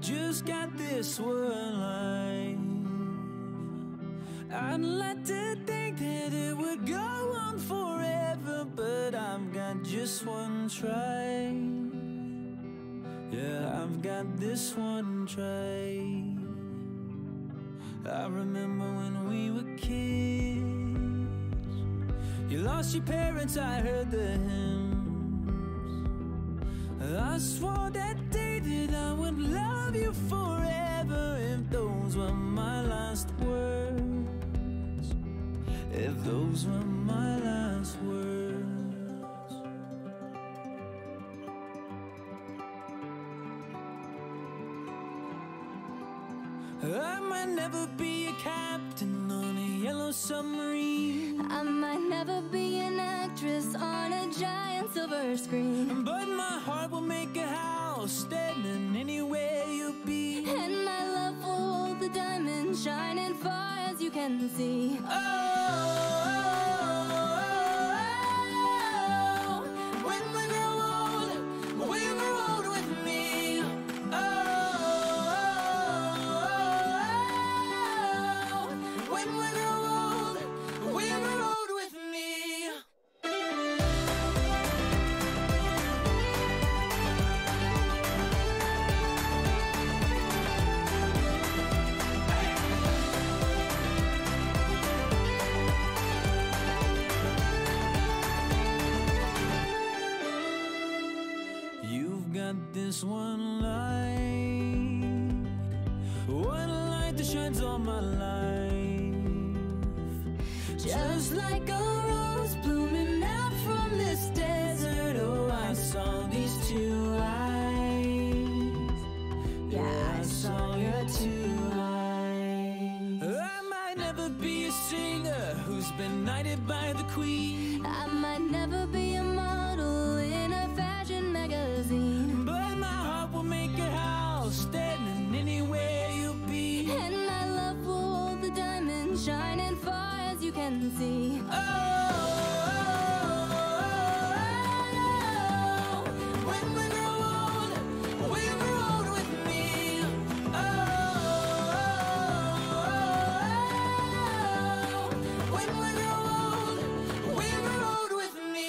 just got this one life. I'd like to think that it would go on forever, but I've got just one try. Yeah, I've got this one try. I remember when we were kids. You lost your parents, I heard the hymns. I swore that day that I would love you forever. If those were my last words, if those were my last words. I might never be a captain on a yellow submarine. I might never be an actress on a giant silver screen, but my heart will make a house standing anywhere you'll be. and my love will hold the diamond shining far as you can see. Oh, when we grow old with me. Oh, when we grow old with me. You've got this one light that shines all my life. Just like a rose blooming out from this desert. Oh, I saw these two eyes. Yeah, I saw your two eyes. I might never be a singer who's been knighted by the queen. I might never be a model in a fashion magazine, but my heart will make a house standing anywhere you'll be. and my love will hold the diamond shining far as you can see. Oh, when we grow old with me. Oh, when we grow old with me.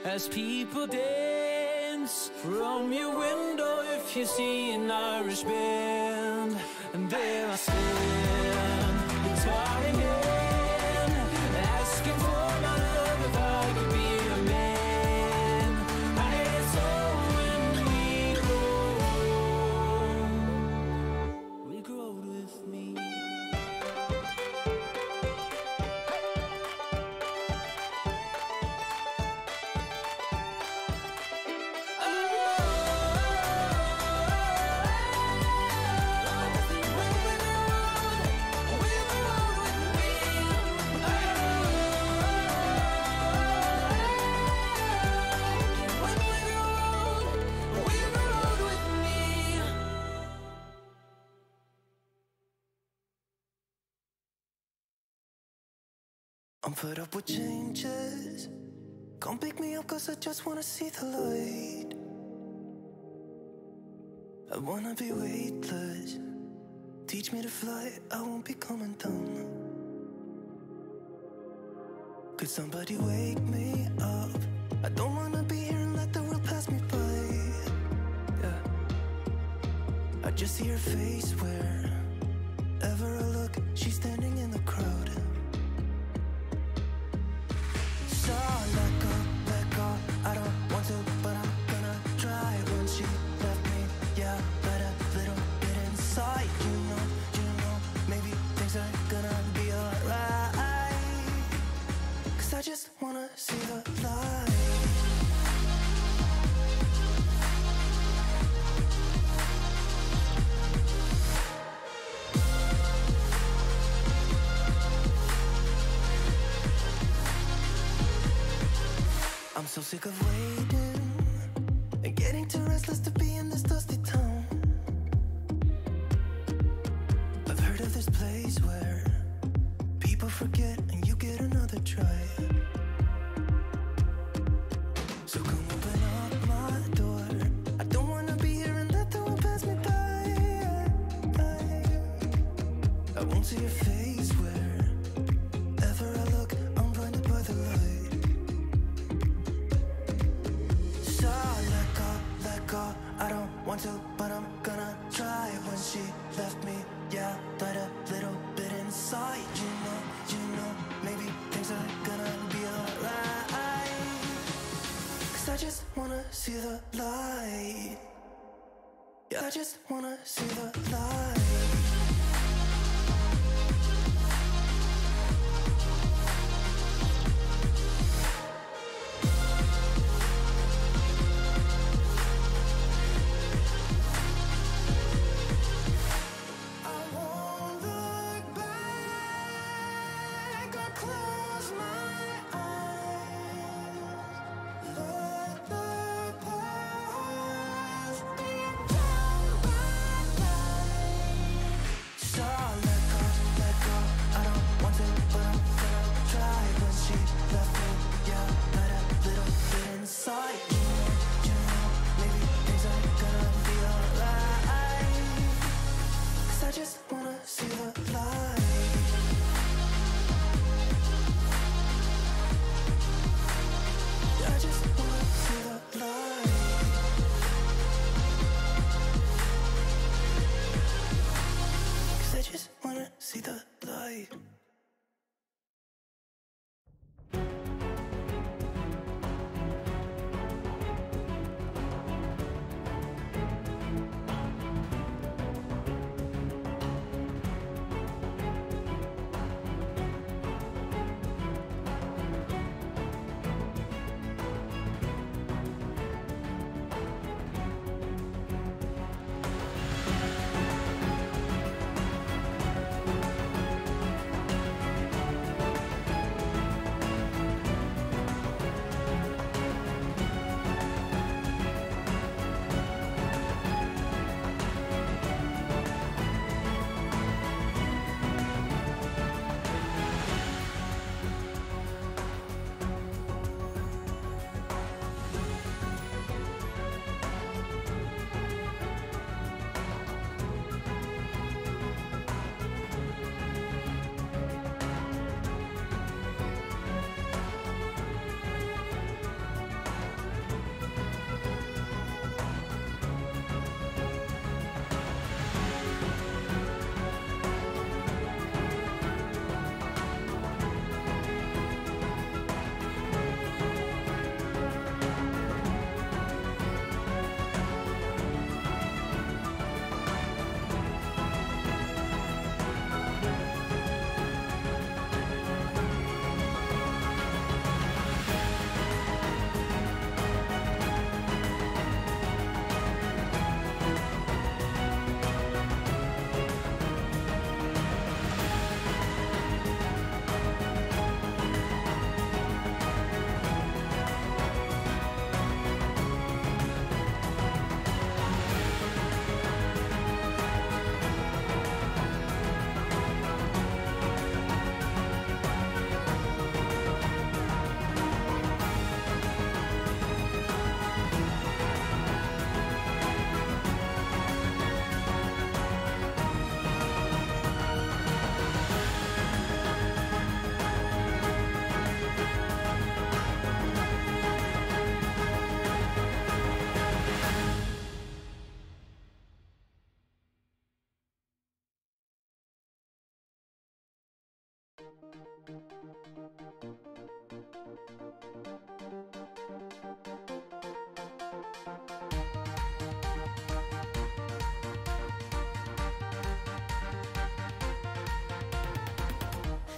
As people dance from your window, if you see an Irish band, and there I stand, guitar in hand, asking for my love if I could be a man. And so when we grow old with me. I'm fed up with changes. Come pick me up, cause I just wanna see the light. I wanna be weightless. Teach me to fly, I won't be coming down. Could somebody wake me up? I don't wanna be here and let the world pass me by. Yeah, I just see her face wherever I look. She's standing in the crowd. So let go, I don't want to, but I'm gonna try. When she left me, yeah, let a little bit inside. You know, maybe things are gonna be alright. Cause I just wanna see the light. I'm so sick of waiting and getting too restless to be in this dusty town. I've heard of this place where people forget and you get another try. So come open up my door. I don't wanna be here and let the world pass me by. I won't see your face wherever I look. I'm blinded by the light. So let go. I don't want to, but I'm gonna try. When she left me, yeah, died a little bit inside. You know, maybe things are gonna be alright. 'Cause I just wanna see the light. Yeah, I just wanna see the light.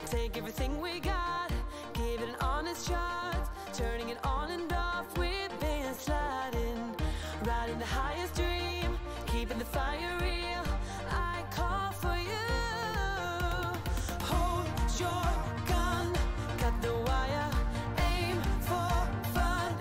Take everything we got, give it an honest shot, turning it on and off, we've been sliding, riding the highest dream, keeping the fire real. I call for you. Hold your gun, cut the wire, aim for fun.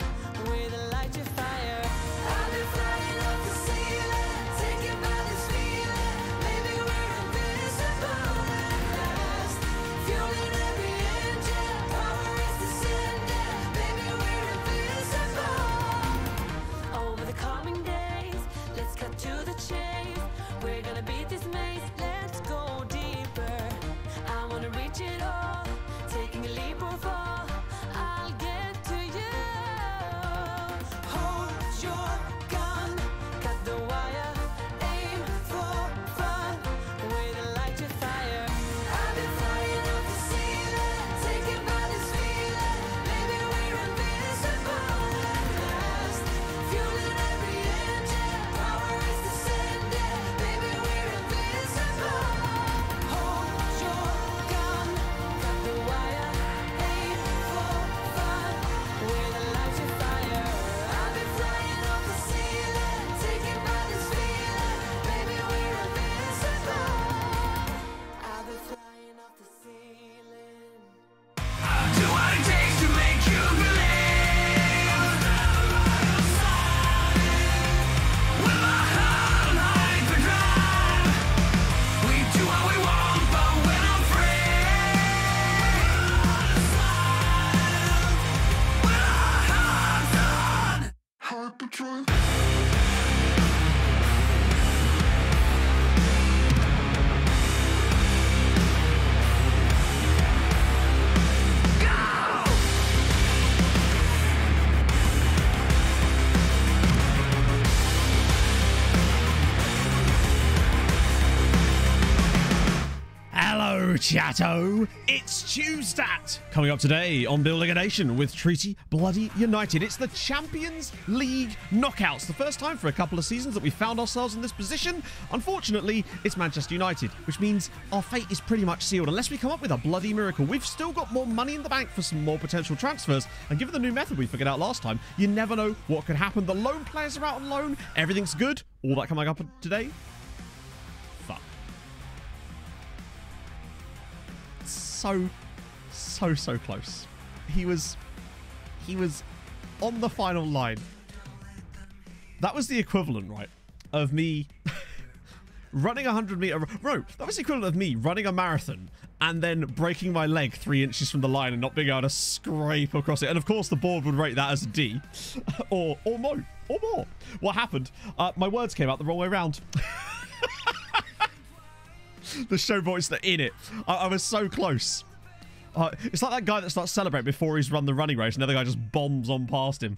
Hello, chatto. It's Tuesdat. Coming up today on Building a Nation with Treaty Bloody United. It's the Champions League knockouts. The first time for a couple of seasons that we found ourselves in this position. Unfortunately, it's Manchester United, which means our fate is pretty much sealed unless we come up with a bloody miracle. We've still got more money in the bank for some more potential transfers. And given the new method we figured out last time, you never know what could happen. The loan players are out on loan. Everything's good. All that coming up today. So close. He was on the final line. That was the equivalent, right, of me running a 100-meter rope. That was the equivalent of me running a marathon and then breaking my leg 3 inches from the line and not being able to scrape across it. And of course, the board would rate that as a D, or more. What happened? My words came out the wrong way around. The show voice in it. I was so close. It's like that guy that starts celebrating before he's run the running race, and the other guy just bombs on past him.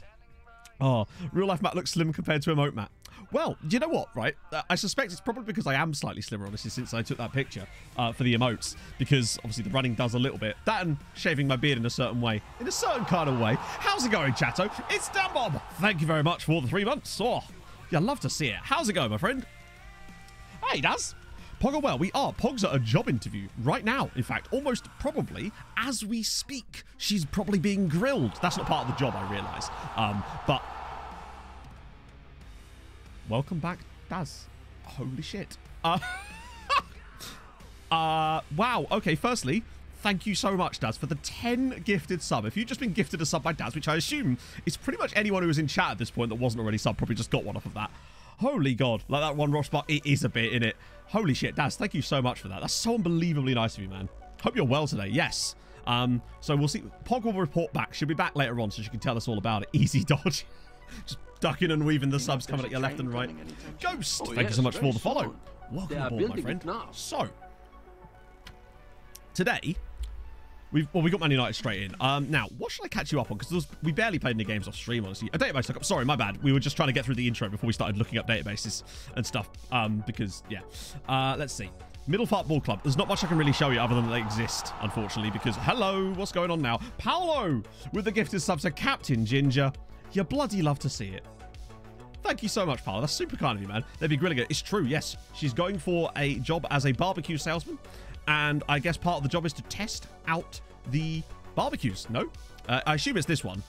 Oh, real life Matt looks slim compared to emote Matt. Well, you know what, right? I suspect it's probably because I am slightly slimmer, honestly, since I took that picture for the emotes. Because, obviously, the running does a little bit. That and shaving my beard in a certain way. In a certain kind of way. How's it going, chatto? It's Dan Bob. Thank you very much for the 3 months. Oh, yeah, I'd love to see it. How's it going, my friend? Hey, Daz. Pog, well, we are. Pog's at a job interview right now. In fact, almost probably as we speak, she's probably being grilled. That's not part of the job, I realise. But welcome back, Daz. Holy shit. Wow. Okay, firstly, thank you so much, Daz, for the 10 gifted sub. If you've just been gifted a sub by Daz, which I assume is pretty much anyone who was in chat at this point that wasn't already sub, probably just got one off of that. Holy God. Like that one rock spot, it is a bit in it. Holy shit, Daz, thank you so much for that. That's so unbelievably nice of you, man. Hope you're well today. Yes. So we'll see. Pog will report back. She'll be back later on so she can tell us all about it. Easy dodge. Just ducking and weaving the subs coming at your left and right. Ghost, thank you so much for the follow. Welcome aboard, my friend. So, today, we got Man United straight in. Now, what should I catch you up on? Because we barely played any games off stream, honestly. A database lookup. Sorry, my bad. We were just trying to get through the intro before we started looking up databases and stuff. Because, yeah. Let's see. Middlefart Ball Club. There's not much I can really show you other than they exist, unfortunately, because, hello, what's going on now? Paolo with the gifted sub to Captain Ginger. You bloody love to see it. Thank you so much, Paolo. That's super kind of you, man. They'd be grilling it. It's true, yes. She's going for a job as a barbecue salesman. And I guess part of the job is to test out the barbecues. No? I assume it's this one.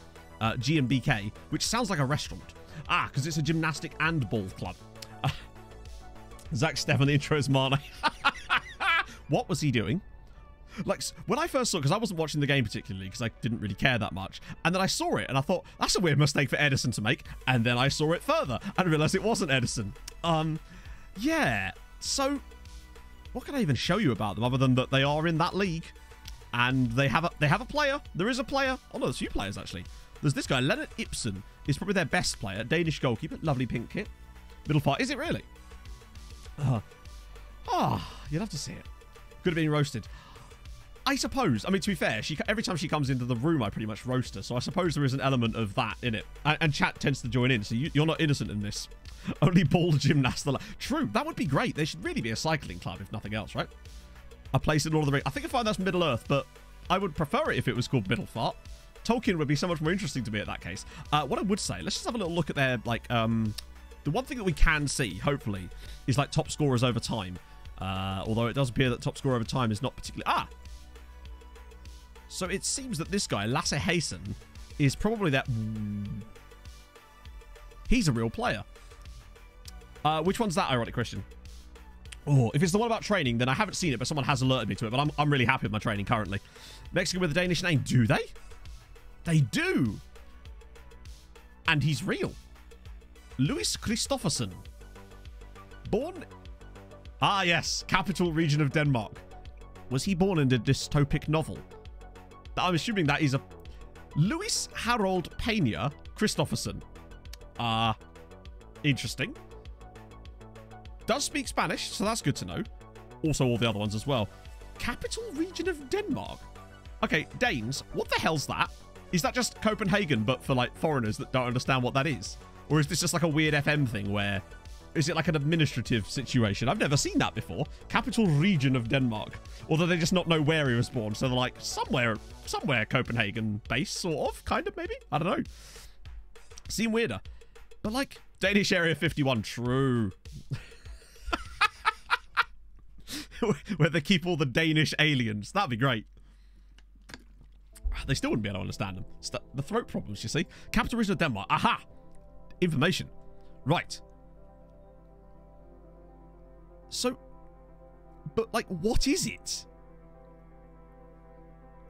G&BK, which sounds like a restaurant. Ah, because it's a gymnastic and ball club. Zach Stefan, the intro is Mane. What was he doing? Like, when I first saw it, because I wasn't watching the game particularly, because I didn't really care that much. And then I saw it, and I thought, that's a weird mistake for Edison to make. And then I saw it further, and realized it wasn't Edison. Yeah. So, what can I even show you about them other than that they are in that league and they have a player. There is a player. Oh no, there's a few players actually. There's this guy, Leonard Ibsen, is probably their best player. Danish goalkeeper, lovely pink kit. Middle part, is it really? You'd love to see it. Could have been roasted. I suppose. I mean, to be fair, every time she comes into the room, I pretty much roast her. So I suppose there is an element of that in it. And chat tends to join in, so you're not innocent in this. Only bald gymnasts. True, that would be great. There should really be a cycling club, if nothing else, right? A place in Lord of the Rings. I think I find that's Middle Earth, but I would prefer it if it was called Middle Fart. Tolkien would be so much more interesting to me at that case. What I would say, let's just have a little look at their, like, the one thing that we can see, hopefully, is, like, top scorers over time. Although it does appear that top scorer over time is not particularly... So it seems that this guy, Lasse Hayson, is probably that... He's a real player. Which one's that, ironic Christian? Oh, if it's the one about training, then I haven't seen it, but someone has alerted me to it. But I'm really happy with my training currently. Mexican with a Danish name. Do they? They do. And he's real. Louis Christoffersen. Born... Ah, yes. Capital region of Denmark. Was he born in a dystopic novel? I'm assuming that is a... Louis Harold Peña Christoffersen. Interesting. Does speak Spanish, so that's good to know. Also all the other ones as well. Capital region of Denmark. Okay, Danes, what the hell's that? Is that just Copenhagen, but for, like, foreigners that don't understand what that is? Or is this just, like, a weird FM thing where... Is it, like, an administrative situation? I've never seen that before. Capital region of Denmark. Or do they just not know where he was born? So they're, like, somewhere Copenhagen base, sort of, kind of, maybe? I don't know. Seem weirder. But, like, Danish Area 51, true. Where they keep all the Danish aliens. That'd be great. They still wouldn't be able to understand them. It's the throat problems, you see. Capital region of Denmark. Aha! Information. Right. So, but, like, what is it?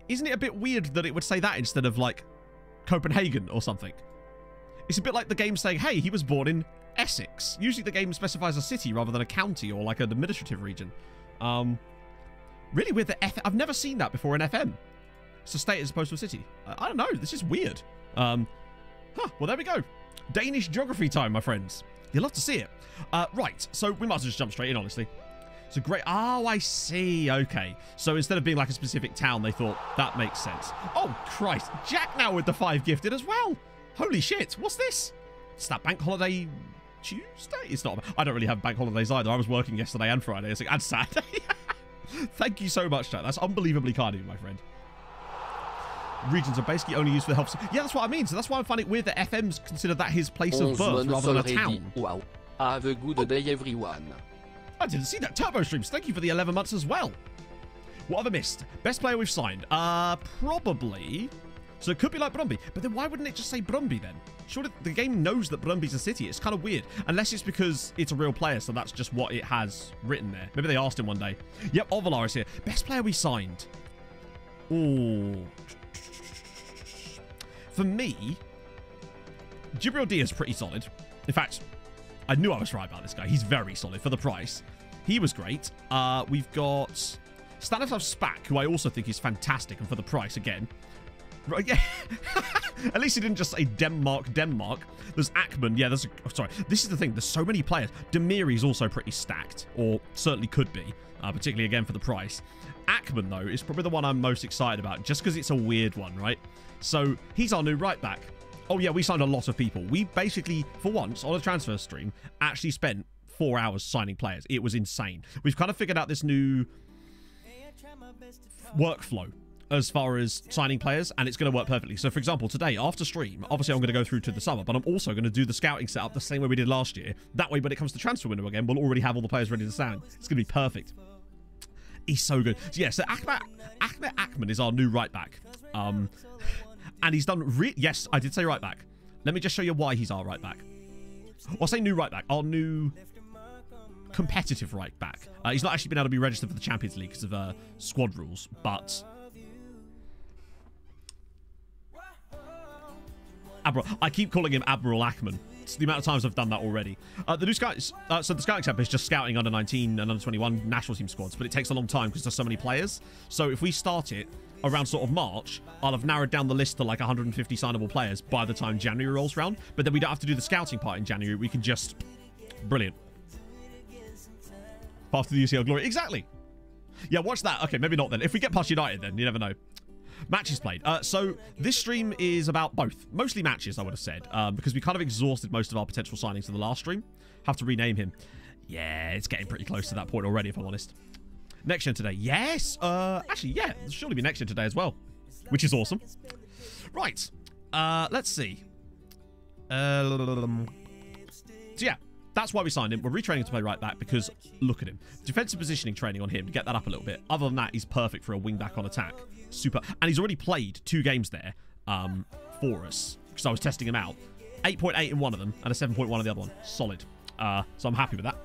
Isn't it a bit weird that it would say that instead of, like, Copenhagen or something? It's a bit like the game saying, hey, he was born in Essex. Usually the game specifies a city rather than a county or, like, an administrative region. Really weird that I've never seen that before in FM. It's a state as opposed to a city. I don't know. This is weird. Well, there we go. Danish geography time, my friends. You'll love to see it. Right. So we might as well just jump straight in, honestly. It's a great... Oh, I see. Okay. So instead of being like a specific town, they thought that makes sense. Oh, Christ. Jack now with the 5 gifted as well. Holy shit. What's this? It's that bank holiday Tuesday? It's not... I don't really have bank holidays either. I was working yesterday and Friday. It's like, and Saturday. Thank you so much, Jack. That's unbelievably kind of you, my friend. Regions are basically only used for the help. Yeah, that's what I mean. So that's why I'm finding it weird that FM's considered that his place of birth rather than a town. Wow. Have a good day, everyone. I didn't see that. Turbo Streams, thank you for the 11 months as well. What have I missed? Best player we've signed? Probably. So it could be like Brumby. But then why wouldn't it just say Brumby then? Surely the game knows that Brumby's a city. It's kind of weird. Unless it's because it's a real player, so that's just what it has written there. Maybe they asked him one day. Yep, Ovalar is here. Best player we signed. Ooh. For me, Gibril D is pretty solid. In fact, I knew I was right about this guy. He's very solid for the price. He was great. We've got Stanislav Spak, who I also think is fantastic, and for the price, again. Right, yeah. At least he didn't just say Denmark. There's Ackman. Yeah, there's... Oh, sorry. This is the thing. There's so many players. Demiri's also pretty stacked, or certainly could be, particularly, again, for the price. Ackman, though, is probably the one I'm most excited about, just because it's a weird one, right? So, he's our new right back. Oh, yeah, we signed a lot of people. We basically, for once, on a transfer stream, actually spent 4 hours signing players. It was insane. We've kind of figured out this new workflow as far as signing players, and it's going to work perfectly. So, for example, today, after stream, obviously I'm going to go through to the summer, but I'm also going to do the scouting setup the same way we did last year. That way, when it comes to transfer window again, we'll already have all the players ready to sign. It's going to be perfect. He's so good. So, yeah, so Ahmed Ackman is our new right back. And he's done... Yes, I did say right back. Let me just show you why he's our right back. I'll say new right back. Our new competitive right back. He's not actually been able to be registered for the Champions League because of squad rules, but... I keep calling him Admiral Ackman. It's the amount of times I've done that already. The new scouts, so the scouting camp is just scouting under 19 and under 21 national team squads, but it takes a long time because there's so many players. So if we start it around sort of March, I'll have narrowed down the list to like 150 signable players by the time January rolls around. But then we don't have to do the scouting part in January. We can just... Brilliant. Path to the UCL glory. Exactly. Yeah, watch that. Okay, maybe not then. If we get past United then, you never know. Matches played. So this stream is about both. Mostly matches, I would have said, because we kind of exhausted most of our potential signings in the last stream. Have to rename him. Yeah, it's getting pretty close to that point already, if I'm honest. Next gen today. Yes. Actually, yeah. There'll surely be next gen today as well, which is awesome. Right. Let's see. So yeah, that's why we signed him. We're retraining to play right back because look at him. Defensive positioning training on him to get that up a little bit. Other than that, he's perfect for a wing back on attack. Super. And he's already played 2 games there for us because I was testing him out. 8.8 in one of them and a 7.1 in the other one. Solid. So I'm happy with that.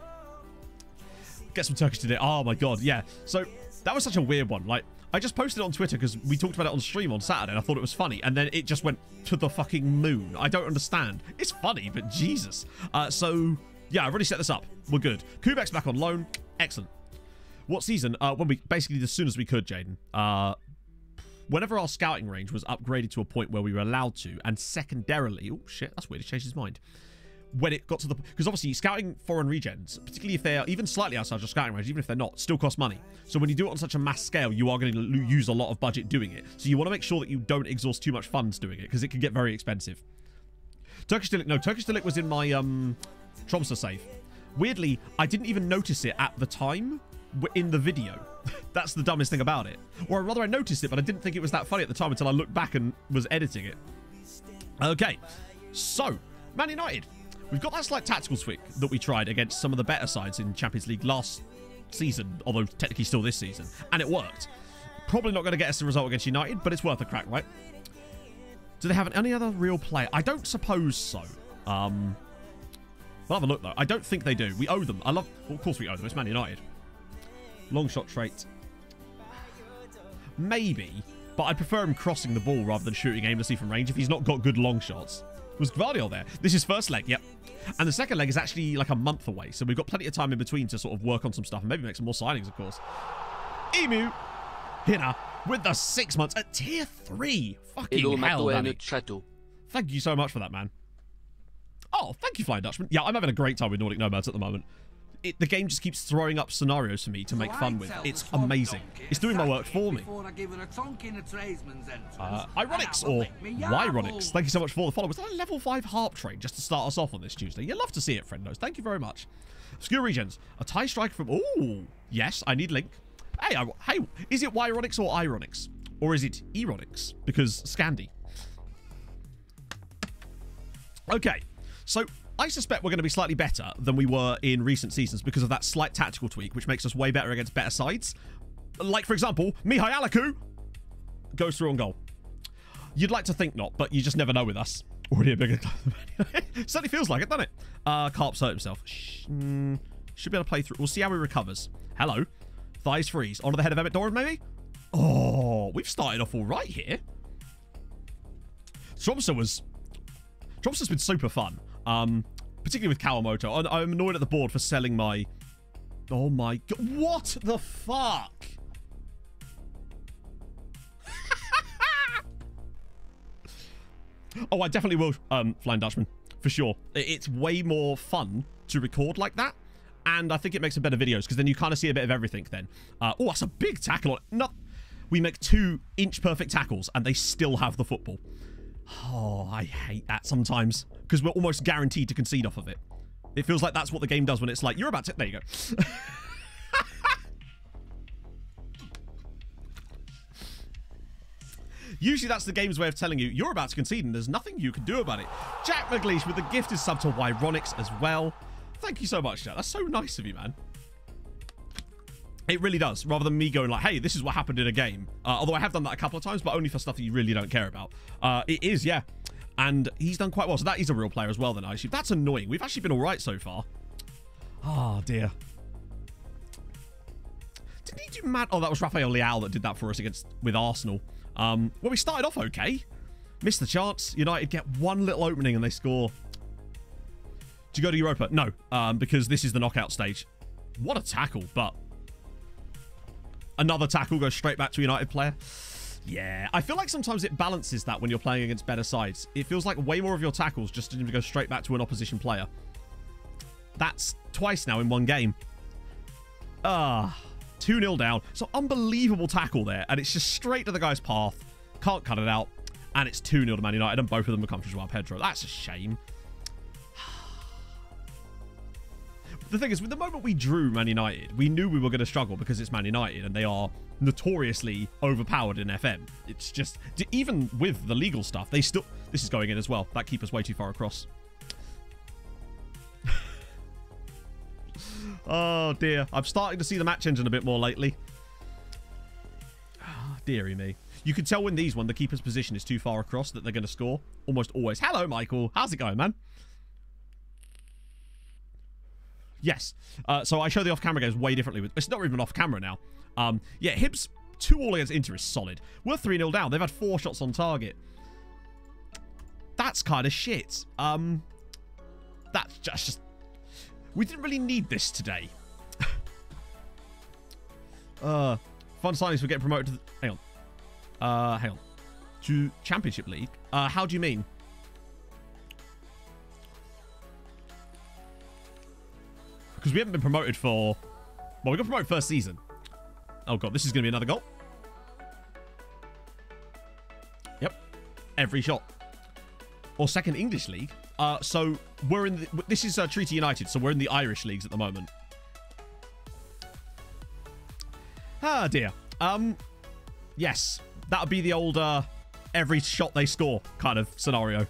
Get some Turkish today. Oh my god, yeah. So that was such a weird one. Like, I just posted it on Twitter because we talked about it on stream on Saturday and I thought it was funny. And then it just went to the fucking moon. I don't understand. It's funny, but Jesus. So, yeah, I've already set this up. We're good. Kubek's back on loan. Excellent. What season? When we basically as soon as we could, Jaden. whenever our scouting range was upgraded to a point where we were allowed to, and secondarily, oh shit, that's weird, he changed his mind. When it got to the, because obviously scouting foreign regions, particularly if they're even slightly outside your scouting range, even if they're not, still cost money. So when you do it on such a mass scale, you are going to use a lot of budget doing it. So you want to make sure that you don't exhaust too much funds doing it, because it can get very expensive. Turkish Delic, no, Turkish Delic was in my Tromsø save. Weirdly, I didn't even notice it at the time in the video. That's the dumbest thing about it. Or rather, I noticed it, but I didn't think it was that funny at the time until I looked back and was editing it. Okay, so, Man United. We've got that slight tactical tweak that we tried against some of the better sides in Champions League last season, although technically still this season, and it worked. Probably not going to get us a result against United, but it's worth a crack, right? Do they have any other real player? I don't suppose so. We'll have a look, though. I don't think they do. We owe them. Well, of course we owe them. It's Man United. Long shot trait. Maybe, but I prefer him crossing the ball rather than shooting aimlessly from range if he's not got good long shots. Was Gvardiol there? This is first leg, yep. And the second leg is actually like a month away, so we've got plenty of time in between to sort of work on some stuff and maybe make some more signings, of course. Emu Hinner with the 6 months at tier 3. Fucking hell, Danny. Thank you so much for that, man. Oh, thank you, Flying Dutchman. Yeah, I'm having a great time with Nordic Nomads at the moment. The game just keeps throwing up scenarios for me to make fun with. It's amazing. It's doing my work for me. Ironics or Yronics, thank you so much for the follow. Was that a level 5 harp train just to start us off on this Tuesday? You'd love to see it, friendos. Thank you very much. Obscure Regions, a tie striker from... Ooh, yes, I need link. Hey, hey, is it Yronics or Ironics? Or is it Eronics? Because Scandi. Okay, so... I suspect we're going to be slightly better than we were in recent seasons because of that slight tactical tweak, which makes us way better against better sides. Like, for example, Mihai Alaku goes through on goal. You'd like to think not, but you just never know with us. Already a bigger... Certainly feels like it, doesn't it? Carp's hurt himself. Should be able to play through. We'll see how he recovers. Hello. Thighs freeze. Onto the head of Emmett Doran, maybe? Oh, we've started off all right here. Tromsø's been super fun. Particularly with Kawamoto. I'm annoyed at the board for selling my... Oh my god. What the fuck? Oh, I definitely will, Flying Dutchman. For sure. It's way more fun to record like that. And I think it makes some better videos, because then you kind of see a bit of everything then. Oh, that's a big tackle. No, we make 2-inch perfect tackles, and they still have the football. Oh, I hate that sometimes, because we're almost guaranteed to concede off of it. It feels like that's what the game does when it's like, you're about to... There you go. Usually that's the game's way of telling you, you're about to concede and there's nothing you can do about it. Jack McLeish with the gifted sub to Yronics as well. Thank you so much, Jack. That's so nice of you, man. It really does, rather than me going like, hey, this is what happened in a game. Although I have done that a couple of times, but only for stuff that you really don't care about. It is, yeah. And he's done quite well. So that is a real player as well then, actually. That's annoying. We've actually been all right so far. Oh, dear. Didn't he do mad? Oh, that was Rafael Leao that did that for us with Arsenal. Well, we started off okay. Missed the chance. United get one little opening and they score. Do you go to Europa? No, because this is the knockout stage. What a tackle, but... Another tackle goes straight back to a United player. Yeah, I feel like sometimes it balances that when you're playing against better sides. It feels like way more of your tackles just didn't go straight back to an opposition player. That's twice now in one game. 2-0 down. So unbelievable tackle there. And it's just straight to the guy's path. Can't cut it out. And it's 2-0 to Man United. And both of them become Joao Pedro. That's a shame. The thing is, with the moment we drew Man United, we knew we were going to struggle because it's Man United and they are notoriously overpowered in FM. It's just, even with the legal stuff, they still... This is going in as well. That keeper's way too far across. Oh, dear. I'm starting to see the match engine a bit more lately. Oh, dearie me. You can tell when the keeper's position is too far across that they're going to score. Almost always. Hello, Michael. How's it going, man? Yes. So I show the off-camera games way differently. It's not even off-camera now. Yeah, Hibs 2-all against Inter is solid. We're 3-0 down. They've had 4 shots on target. That's kind of shit. That's just... We didn't really need this today. Fun signings for getting promoted to the... Hang on. Hang on. To Championship League? How do you mean? Because we haven't been promoted for... Well, we got promoted first season. Oh, God. This is going to be another goal. Yep. Every shot. Or second English League. So, we're in the... This is Treaty United, so we're in the Irish leagues at the moment. Ah, dear. Yes. That would be the old, every shot they score kind of scenario.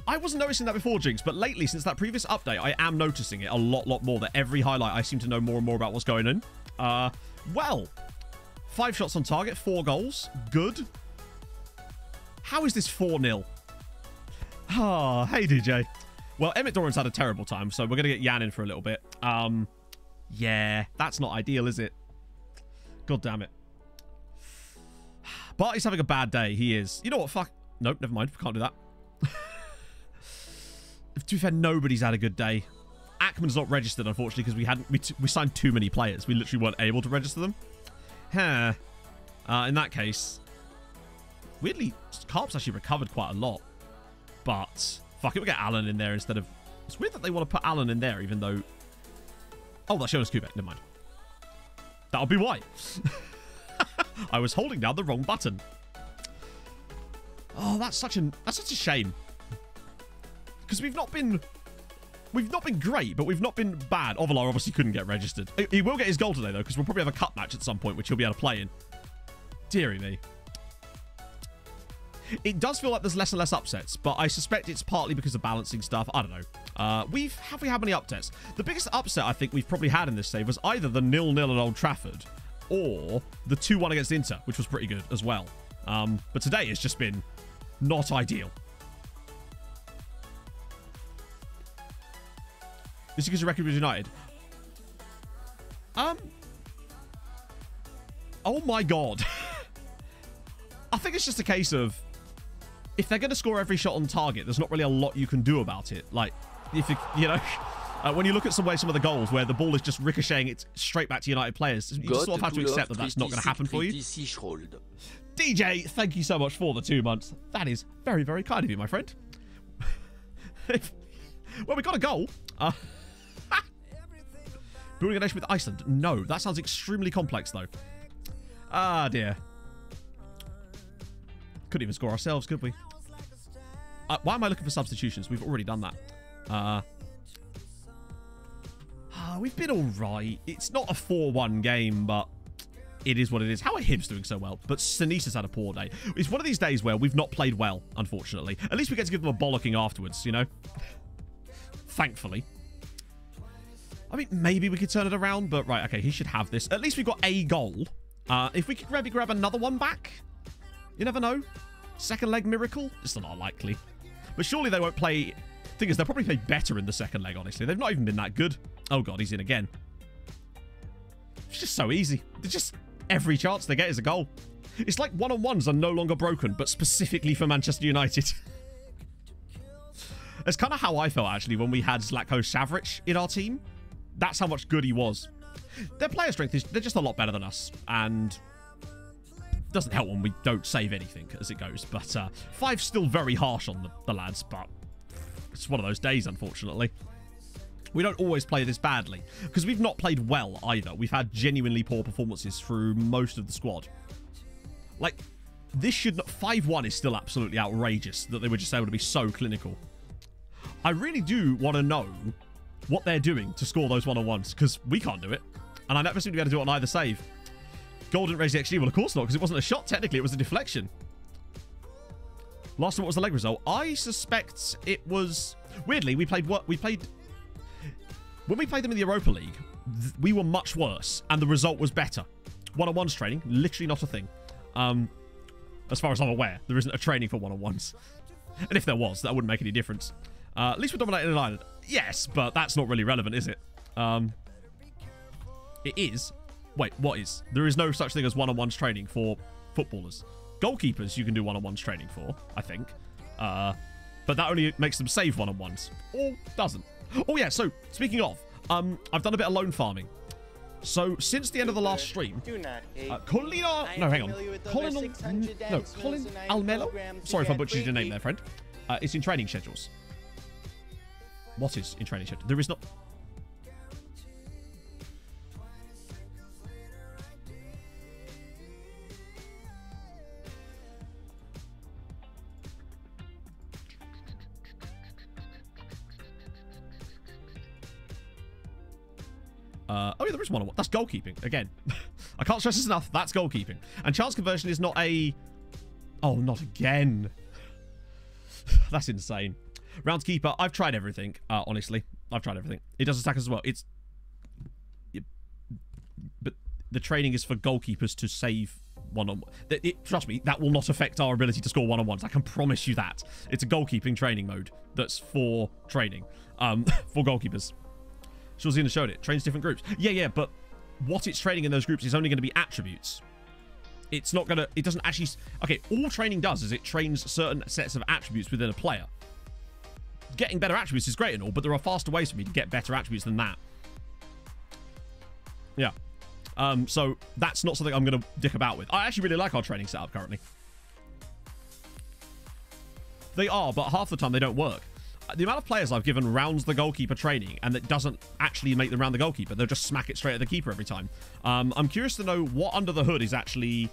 I wasn't noticing that before, Jinx, but lately, since that previous update, I am noticing it a lot more. That every highlight, I seem to know more and more about what's going on. Well, 5 shots on target, 4 goals. Good. How is this 4-0? Ah, hey, DJ. Well, Emmett Doran's had a terrible time, so we're going to get Jan in for a little bit. Yeah, that's not ideal, is it? God damn it. Barty's having a bad day. He is. You know what? Fuck. Nope, never mind. We can't do that. To be fair, nobody's had a good day. Ackman's not registered, unfortunately, because we signed too many players. We literally weren't able to register them. Huh. In that case, weirdly, Carp's actually recovered quite a lot. But fuck it, we'll get Alan in there instead of... It's weird that they want to put Alan in there, even though... Oh, that's Jonas Kubek. Never mind. That'll be why. I was holding down the wrong button. Oh, that's such a shame. Because we've not been great, but we've not been bad. Ovalar obviously couldn't get registered. He will get his goal today, though, because we'll probably have a cup match at some point, which he'll be able to play in. Deary me. It does feel like there's less and less upsets, but I suspect it's partly because of balancing stuff. I don't know. Have we had many upsets? The biggest upset I think we've probably had in this save was either the 0-0 at Old Trafford or the 2-1 against Inter, which was pretty good as well. But today it's just been not ideal. This is because your record was United. Oh my god. I think it's just a case of if they're going to score every shot on target, there's not really a lot you can do about it. Like, if you know, when you look at some of the goals where the ball is just ricocheting it straight back to United players, you just sort of have to accept that that's not going to happen for you. DJ, thank you so much for the 2 months. That is very, very kind of you, my friend. Well, we got a goal. Building a nation with Iceland. No, that sounds extremely complex, though. Ah, dear. Couldn't even score ourselves, could we? Why am I looking for substitutions? We've already done that. We've been all right. It's not a 4-1 game, but it is what it is. How are Hibs doing so well? But Sinisa's had a poor day. It's one of these days where we've not played well, unfortunately. At least we get to give them a bollocking afterwards, you know? Thankfully. I mean, maybe we could turn it around, but right, okay, he should have this. At least we've got a goal. If we could maybe grab another one back, you never know. Second leg miracle? It's not likely. But surely they won't play... Thing is, they'll probably play better in the second leg, honestly. They've not even been that good. Oh, God, he's in again. It's just so easy. It's just every chance they get is a goal. It's like one-on-ones are no longer broken, but specifically for Manchester United. That's kind of how I felt, actually, when we had Zlatko Savric in our team. That's how much good he was. Their player strength is... They're just a lot better than us. And... doesn't help when we don't save anything as it goes. But 5's still very harsh on the lads, but it's one of those days, unfortunately. We don't always play this badly, because we've not played well either. We've had genuinely poor performances through most of the squad. Like, this should not... 5-1 is still absolutely outrageous that they were just able to be so clinical. I really do want to know what they're doing to score those one-on-ones, because we can't do it. And I never seem to be able to do it on either save. Goal didn't raise the XG. Well, of course not, because it wasn't a shot. Technically, it was a deflection. Last time, what was the leg result? I suspect it was... Weirdly, we played... When we played them in the Europa League, we were much worse, and the result was better. One-on-ones training, literally not a thing. As far as I'm aware, there isn't a training for one-on-ones. And if there was, that wouldn't make any difference. At least we're dominating an island. Yes, but that's not really relevant, is it? It is... Wait, what is? There is no such thing as one-on-ones training for footballers. Goalkeepers you can do one-on-ones training for, I think. But that only makes them save one-on-ones. Or doesn't. Oh, yeah, so, speaking of, I've done a bit of loan farming. So, since the end of the last stream, Colin Almelo? Sorry if I butchered your name there, friend. It's in training schedules. What is in training schedule? There is not... oh yeah, there is one. That's goalkeeping. Again, I can't stress this enough. That's goalkeeping. And chance conversion is not a... Oh, not again. That's insane. Rounds keeper. I've tried everything, honestly. I've tried everything. It does attack as well. It's... But the training is for goalkeepers to save one-on-one. Trust me, that will not affect our ability to score one-on-ones. I can promise you that. It's a goalkeeping training mode that's for training. For goalkeepers. Shawzina showed it. Trains different groups. Yeah, but what it's training in those groups is only going to be attributes. It's not going to... It doesn't actually... Okay, all training does is it trains certain sets of attributes within a player. Getting better attributes is great and all, but there are faster ways for me to get better attributes than that. Yeah. So that's not something I'm going to dick about with. I actually really like our training setup currently. They are, but half the time they don't work. The amount of players I've given rounds the goalkeeper training and that doesn't actually make them round the goalkeeper. They'll just smack it straight at the keeper every time. I'm curious to know what under the hood is actually...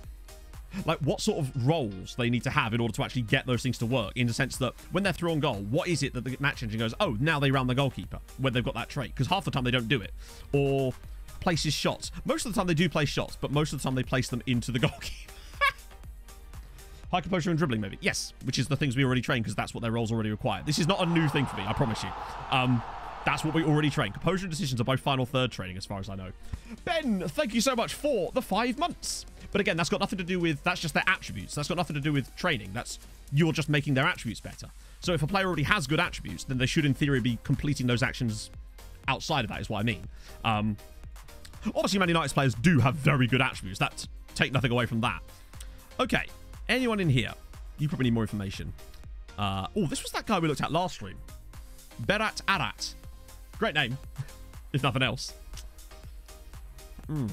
Like, what sort of roles they need to have in order to actually get those things to work, in the sense that when they're through on goal, what is it that the match engine goes, oh, now they round the goalkeeper, when they've got that trait? Because half the time they don't do it. Or places shots. Most of the time they do place shots, but most of the time they place them into the goalkeeper. High composure and dribbling, maybe. Yes, which is the things we already train, because that's what their roles already require. This is not a new thing for me, I promise you. That's what we already train. Composure and decisions are both final third training, as far as I know. Ben, thank you so much for the 5 months. But again, that's got nothing to do with... That's just their attributes. That's got nothing to do with training. That's... You're just making their attributes better. So if a player already has good attributes, then they should, in theory, be completing those actions outside of that, is what I mean. Obviously, Man United's players do have very good attributes. That take nothing away from that. Okay. Anyone in here? You probably need more information. Oh, this was that guy we looked at last stream. Berat Arat. Great name, if nothing else. Well,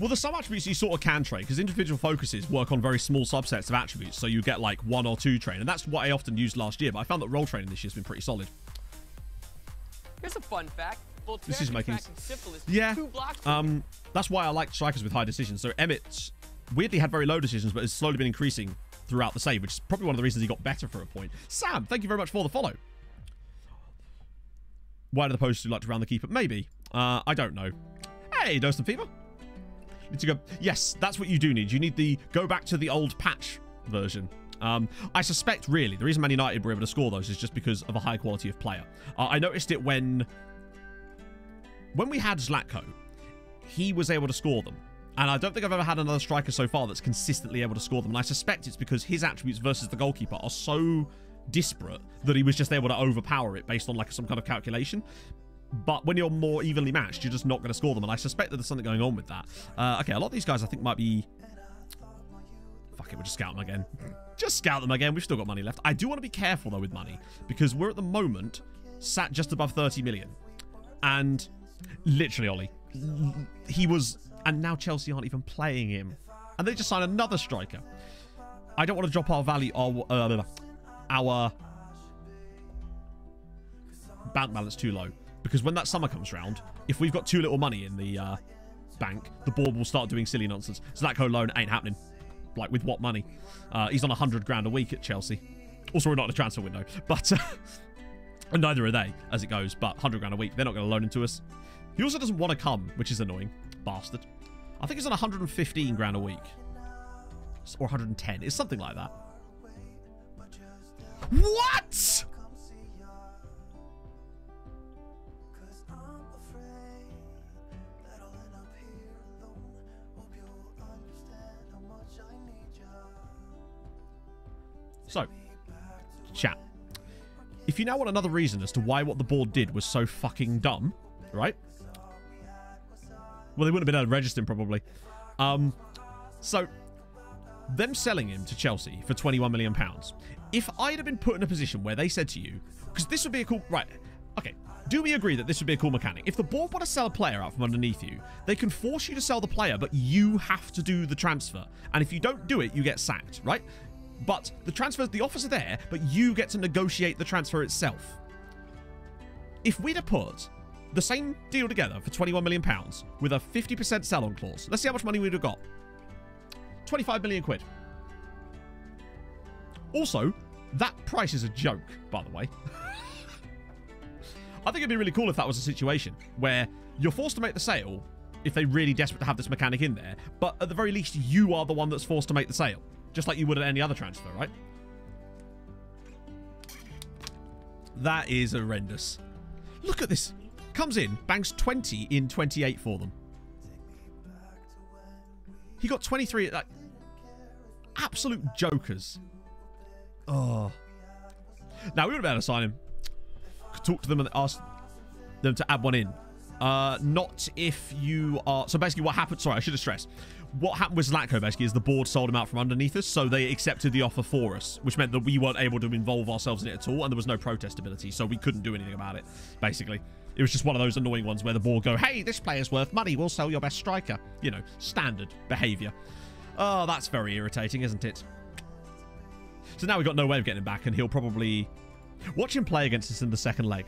there's some attributes you sort of can train, because individual focuses work on very small subsets of attributes, so you get like 1 or 2 train, and that's what I often used last year, but I found that role training this year has been pretty solid. Here's a fun fact. This is making... Yeah, that's why I like strikers with high decisions. So Emmett weirdly had very low decisions, but has slowly been increasing throughout the save, which is probably one of the reasons he got better for a point. Sam, thank you very much for the follow. Why do the posters like to round the keeper? Maybe. I don't know. Hey, Dose and Fever. Need to go... Yes, that's what you do need. You need the... Go back to the old patch version. I suspect, really, the reason Man United were able to score those is just because of a high quality of player. I noticed it when we had Zlatko, he was able to score them. And I don't think I've ever had another striker so far that's consistently able to score them. And I suspect it's because his attributes versus the goalkeeper are so disparate that he was just able to overpower it based on like some kind of calculation. But when you're more evenly matched, you're just not going to score them. And I suspect that there's something going on with that. Okay, a lot of these guys I think might be... Fuck it, we'll just scout them again. Just scout them again. We've still got money left. I do want to be careful, though, with money. Because we're at the moment sat just above 30 million. And literally, Ollie, he was... And now Chelsea aren't even playing him. And they just signed another striker. I don't want to drop our value... Our bank balance too low. Because when that summer comes round, if we've got too little money in the bank, the board will start doing silly nonsense. So that co-loan ain't happening. Like, with what money? He's on 100 grand a week at Chelsea. Also, we're not in a transfer window. But, and neither are they, as it goes. But 100 grand a week, they're not going to loan into us. He also doesn't want to come, which is annoying. Bastard. I think he's on 115 grand a week. Or 110. It's something like that. What?! So, chat. If you now want another reason as to why what the board did was so fucking dumb, right? Well, they wouldn't have been able to register him, probably. So, them selling him to Chelsea for £21 million. If I'd have been put in a position where they said to you... Because this would be a cool... Right. Okay, do we agree that this would be a cool mechanic? If the board want to sell a player out from underneath you, they can force you to sell the player, but you have to do the transfer. And if you don't do it, you get sacked, right? But the offers are there, but you get to negotiate the transfer itself. If we'd have put the same deal together for £21 million with a 50% sell-on clause, let's see how much money we'd have got. 25 million quid. Also, that price is a joke, by the way. I think it'd be really cool if that was a situation where you're forced to make the sale if they're really desperate to have this mechanic in there, but at the very least, you are the one that's forced to make the sale, just like you would at any other transfer, right? That is horrendous. Look at this. Comes in, bangs 20 in 28 for them. He got 23, like, absolute jokers. Oh. Now, we would have been able to sign him. Could talk to them and ask them to add one in. Not if you are... So basically what happened... Sorry, I should have stressed. What happened with Zlatko, basically, is the board sold him out from underneath us, so they accepted the offer for us, which meant that we weren't able to involve ourselves in it at all, and there was no protest ability, so we couldn't do anything about it, basically. It was just one of those annoying ones where the board go, hey, this player's worth money, we'll sell your best striker. You know, standard behaviour. Oh, that's very irritating, isn't it? So now we've got no way of getting him back, and he'll probably... Watch him play against us in the second leg.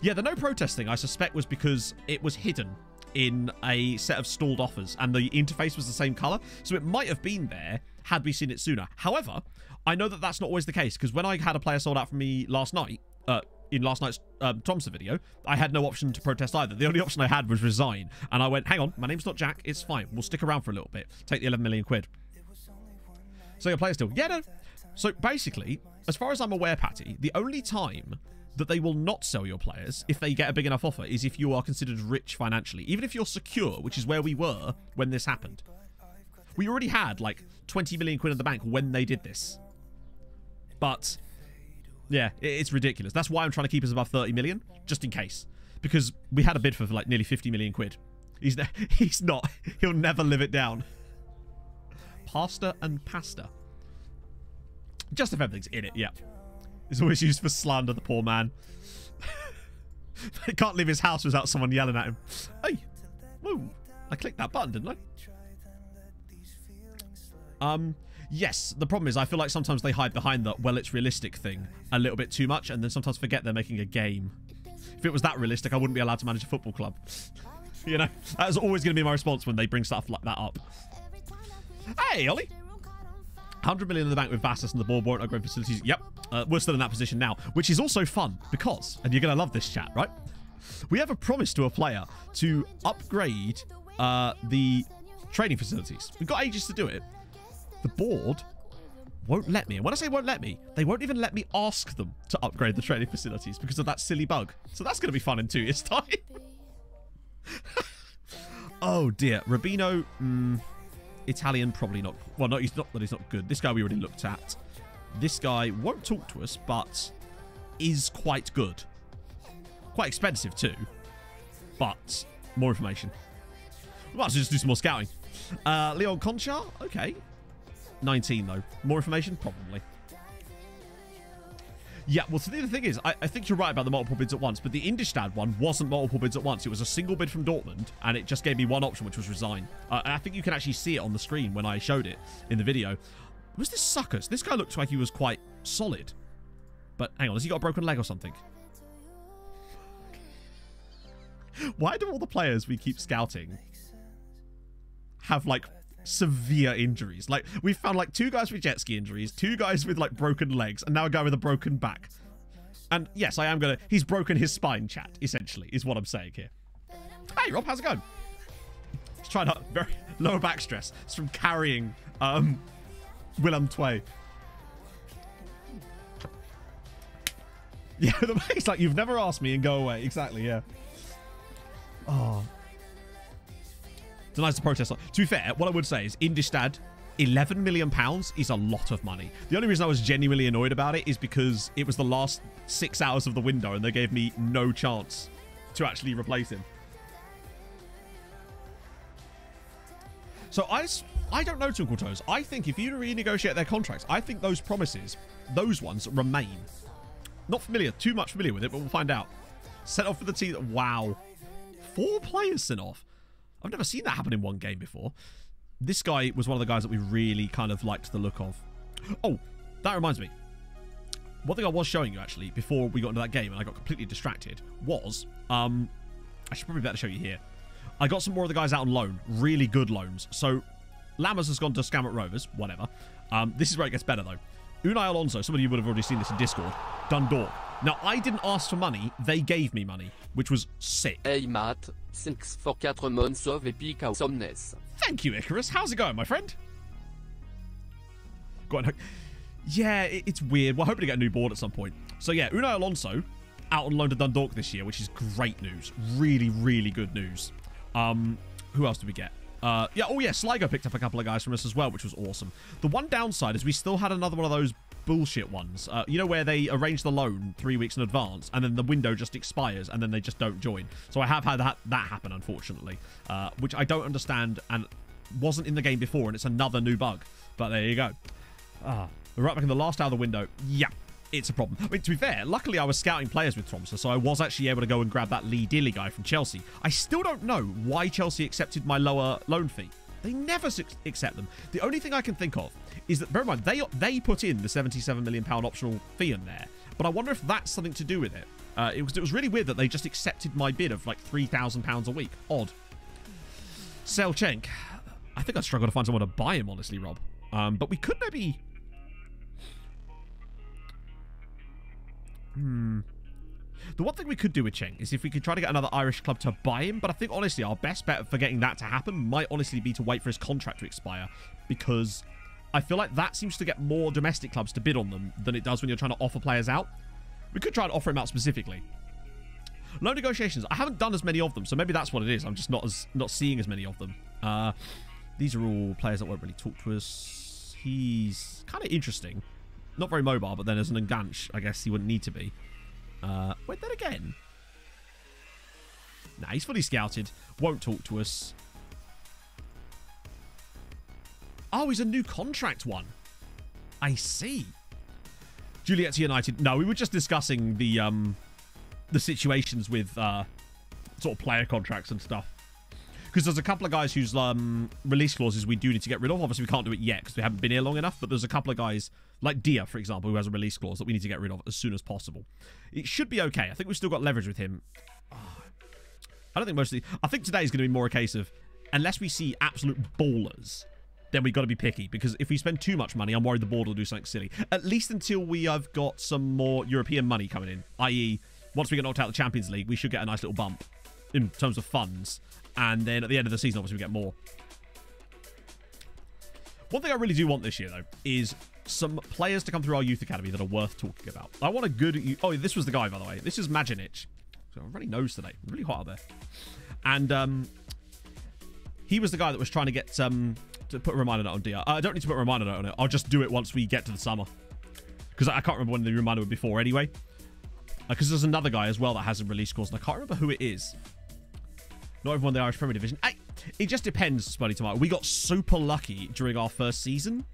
Yeah, the no protest thing, I suspect, was because it was hidden in a set of stalled offers, and the interface was the same colour, so it might have been there had we seen it sooner. However, I know that that's not always the case, because when I had a player sold out from me last night, in last night's Thompson video, I had no option to protest either. The only option I had was resign, and I went, hang on, my name's not Jack, it's fine, we'll stick around for a little bit, take the 11 million quid. So your player still, yeah, no. So basically, as far as I'm aware, Patty, the only time that they will not sell your players if they get a big enough offer is if you are considered rich financially. Even if you're secure, which is where we were when this happened. We already had like 20 million quid in the bank when they did this. But yeah, it's ridiculous. That's why I'm trying to keep us above 30 million, just in case. Because we had a bid for like nearly 50 million quid. He's not. He'll never live it down. Pasta and pasta. Just if everything's in it, yeah. It's always used for slander, the poor man. He can't leave his house without someone yelling at him. Hey, whoa, I clicked that button, didn't I? Yes, the problem is I feel like sometimes they hide behind the, well, it's realistic thing a little bit too much, and then sometimes forget they're making a game. If it was that realistic, I wouldn't be allowed to manage a football club. You know, that is always going to be my response when they bring stuff like that up. Hey, Ollie. 100 million in the bank with Vastus and the board won't upgrade facilities. Yep, we're still in that position now, which is also fun because, and you're going to love this chat, right? We have a promise to a player to upgrade the training facilities. We've got ages to do it. The board won't let me. And when I say won't let me, they won't even let me ask them to upgrade the training facilities because of that silly bug. So that's going to be fun in 2 years' time. Oh, dear. Rubino... Italian, probably not. Well, no, he's not good. This guy we already looked at. This guy won't talk to us, but is quite good. Quite expensive, too. But more information. We might as well just do some more scouting. Leon Conchar? Okay. 19, though. More information? Probably. Yeah, well, the thing is, I think you're right about the multiple bids at once, but the Indistad one wasn't multiple bids at once. It was a single bid from Dortmund, and it just gave me one option, which was resign. I think you can actually see it on the screen when I showed it in the video. Was this Suckers? This guy looked like he was quite solid. But hang on, has he got a broken leg or something? Why do all the players we keep scouting have, like, severe injuries? Like, we've found like 2 guys with jet ski injuries, 2 guys with like broken legs, and now a guy with a broken back. And yes, I am gonna... He's broken his spine, chat, essentially, is what I'm saying here. Hey, Rob, how's it going? He's trying to... Very lower back stress. It's from carrying Willem Tway. Yeah, it's like, you've never asked me and go away. Exactly, yeah. Oh... It's nice to protest. To be fair, what I would say is Indistad, £11 million is a lot of money. The only reason I was genuinely annoyed about it is because it was the last 6 hours of the window and they gave me no chance to actually replace him. So I don't know, Twinkle Toes. I think if you renegotiate their contracts, I think those promises, those ones remain. Not familiar, too much familiar with it, but we'll find out. Sent off for the team. Wow. 4 players sent off. I've never seen that happen in one game before. This guy was one of the guys that we really kind of liked the look of. Oh, that reminds me. One thing I was showing you, actually, before we got into that game, and I got completely distracted, was... I should probably better show you here. I got some more of the guys out on loan. Really good loans. So, Lammers has gone to Scammert Rovers. Whatever. This is where it gets better, though. Unai Alonso, some of you would have already seen this in Discord. Dundalk. Now, I didn't ask for money. They gave me money, which was sick. Hey Matt, thanks for 4 months of epic awesomeness. Thank you, Icarus. How's it going, my friend? Go on. Yeah, it's weird. We're hoping to get a new board at some point. So, yeah, Unai Alonso out on loan to Dundalk this year, which is great news. Really, really good news. Who else did we get? Sligo picked up a couple of guys from us as well, which was awesome. The one downside is we still had another one of those bullshit ones. You know, where they arrange the loan 3 weeks in advance and then the window just expires and then they just don't join. So I have had that happen, unfortunately, which I don't understand and wasn't in the game before, and it's another new bug. But there you go. We're right back in the last hour of the window. Yeah, it's a problem. I mean, to be fair, luckily I was scouting players with Tromsø, so I was actually able to go and grab that Lee Dilly guy from Chelsea. I still don't know why Chelsea accepted my lower loan fee. They never accept them. The only thing I can think of is that, bear in mind, they put in the £77 million optional fee in there, but I wonder if that's something to do with it. It was really weird that they just accepted my bid of like £3,000 a week. Odd. Selchenk. I think I'd struggle to find someone to buy him, honestly, Rob. But we could maybe... The one thing we could do with Cheng is if we could try to get another Irish club to buy him, but I think, honestly, our best bet for getting that to happen might honestly be to wait for his contract to expire, because I feel like that seems to get more domestic clubs to bid on them than it does when you're trying to offer players out. We could try and offer him out specifically. Loan negotiations. I haven't done as many of them, so maybe that's what it is. I'm just not seeing as many of them. These are all players that won't really talk to us. He's kind of interesting. Not very mobile, but then as an enganche, I guess he wouldn't need to be. Wait, then again. Nah, he's fully scouted. Won't talk to us. Oh, he's a new contract one. I see. Juliet United. No, we were just discussing the situations with sort of player contracts and stuff. Because there's a couple of guys whose release clauses we do need to get rid of. Obviously, we can't do it yet because we haven't been here long enough. But there's a couple of guys, like Dia, for example, who has a release clause that we need to get rid of as soon as possible. It should be okay. I think we've still got leverage with him. I don't think mostly... I think today is going to be more a case of, unless we see absolute ballers, then we've got to be picky. Because if we spend too much money, I'm worried the board will do something silly. At least until we have got some more European money coming in. I.e., once we get knocked out of the Champions League, we should get a nice little bump in terms of funds. And then at the end of the season, obviously, we get more. One thing I really do want this year, though, is some players to come through our youth academy that are worth talking about. I want a good... Oh, this was the guy, by the way. This is Majinic. So I'm running nose today. Really hot out there. And he was the guy that was trying to get... to put a reminder note on DR. I don't need to put a reminder note on it. I'll just do it once we get to the summer. Because I can't remember when the reminder was before anyway. Because there's another guy as well that has a release clause, and I can't remember who it is. Not everyone in the Irish Premier Division. It just depends, Spuddy Tomato. We got super lucky during our first season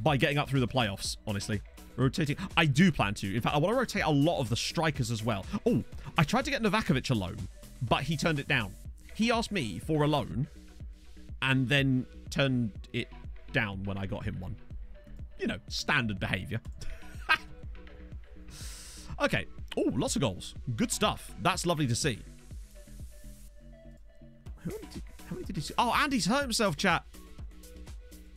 by getting up through the playoffs, honestly. Rotating. I do plan to. In fact, I want to rotate a lot of the strikers as well. Oh, I tried to get Novakovic a loan, but he turned it down. He asked me for a loan and then turned it down when I got him one. You know, standard behavior. Okay. Oh, lots of goals. Good stuff. That's lovely to see. How many did he see? Oh, Andy's hurt himself, chat.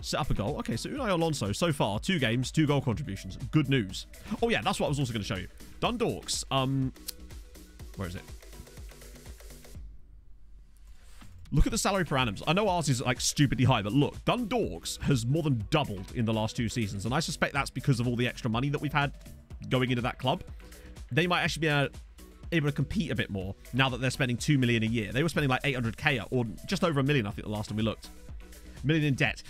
Set up a goal. Okay, so Unai Alonso, so far, 2 games, 2 goal contributions. Good news. Oh, yeah, that's what I was also going to show you. Dundalk's, where is it? Look at the salary per annums. I know ours is, like, stupidly high, but look, Dundalk's has more than doubled in the last 2 seasons, and I suspect that's because of all the extra money that we've had going into that club. They might actually be able to compete a bit more now that they're spending 2 million a year. They were spending like 800k or just over 1 million, I think, the last time we looked. 1 million in debt.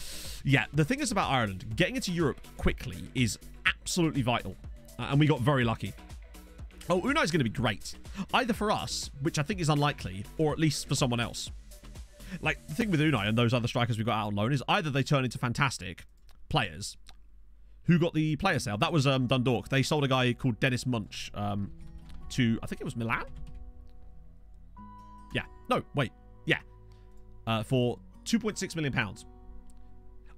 Yeah, the thing is about Ireland, getting into Europe quickly is absolutely vital. And we got very lucky. Oh, Unai's going to be great. Either for us, which I think is unlikely, or at least for someone else. Like, the thing with Unai and those other strikers we got out on loan is either they turn into fantastic players, Who got the player sale? That was Dundalk. They sold a guy called Dennis Munch to, I think it was Milan? Yeah. No, wait. Yeah. For £2.6 million.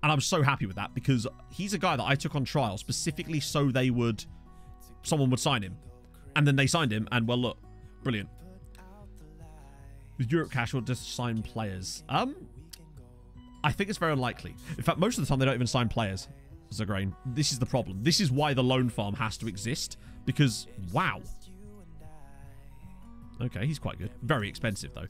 And I'm so happy with that because he's a guy that I took on trial specifically so someone would sign him. And then they signed him and, well, look, brilliant. Europe Cash will just sign players. I think it's very unlikely. In fact, most of the time they don't even sign players. Zagrain. This is the problem. This is why the loan farm has to exist. Because, wow. Okay, he's quite good. Very expensive, though.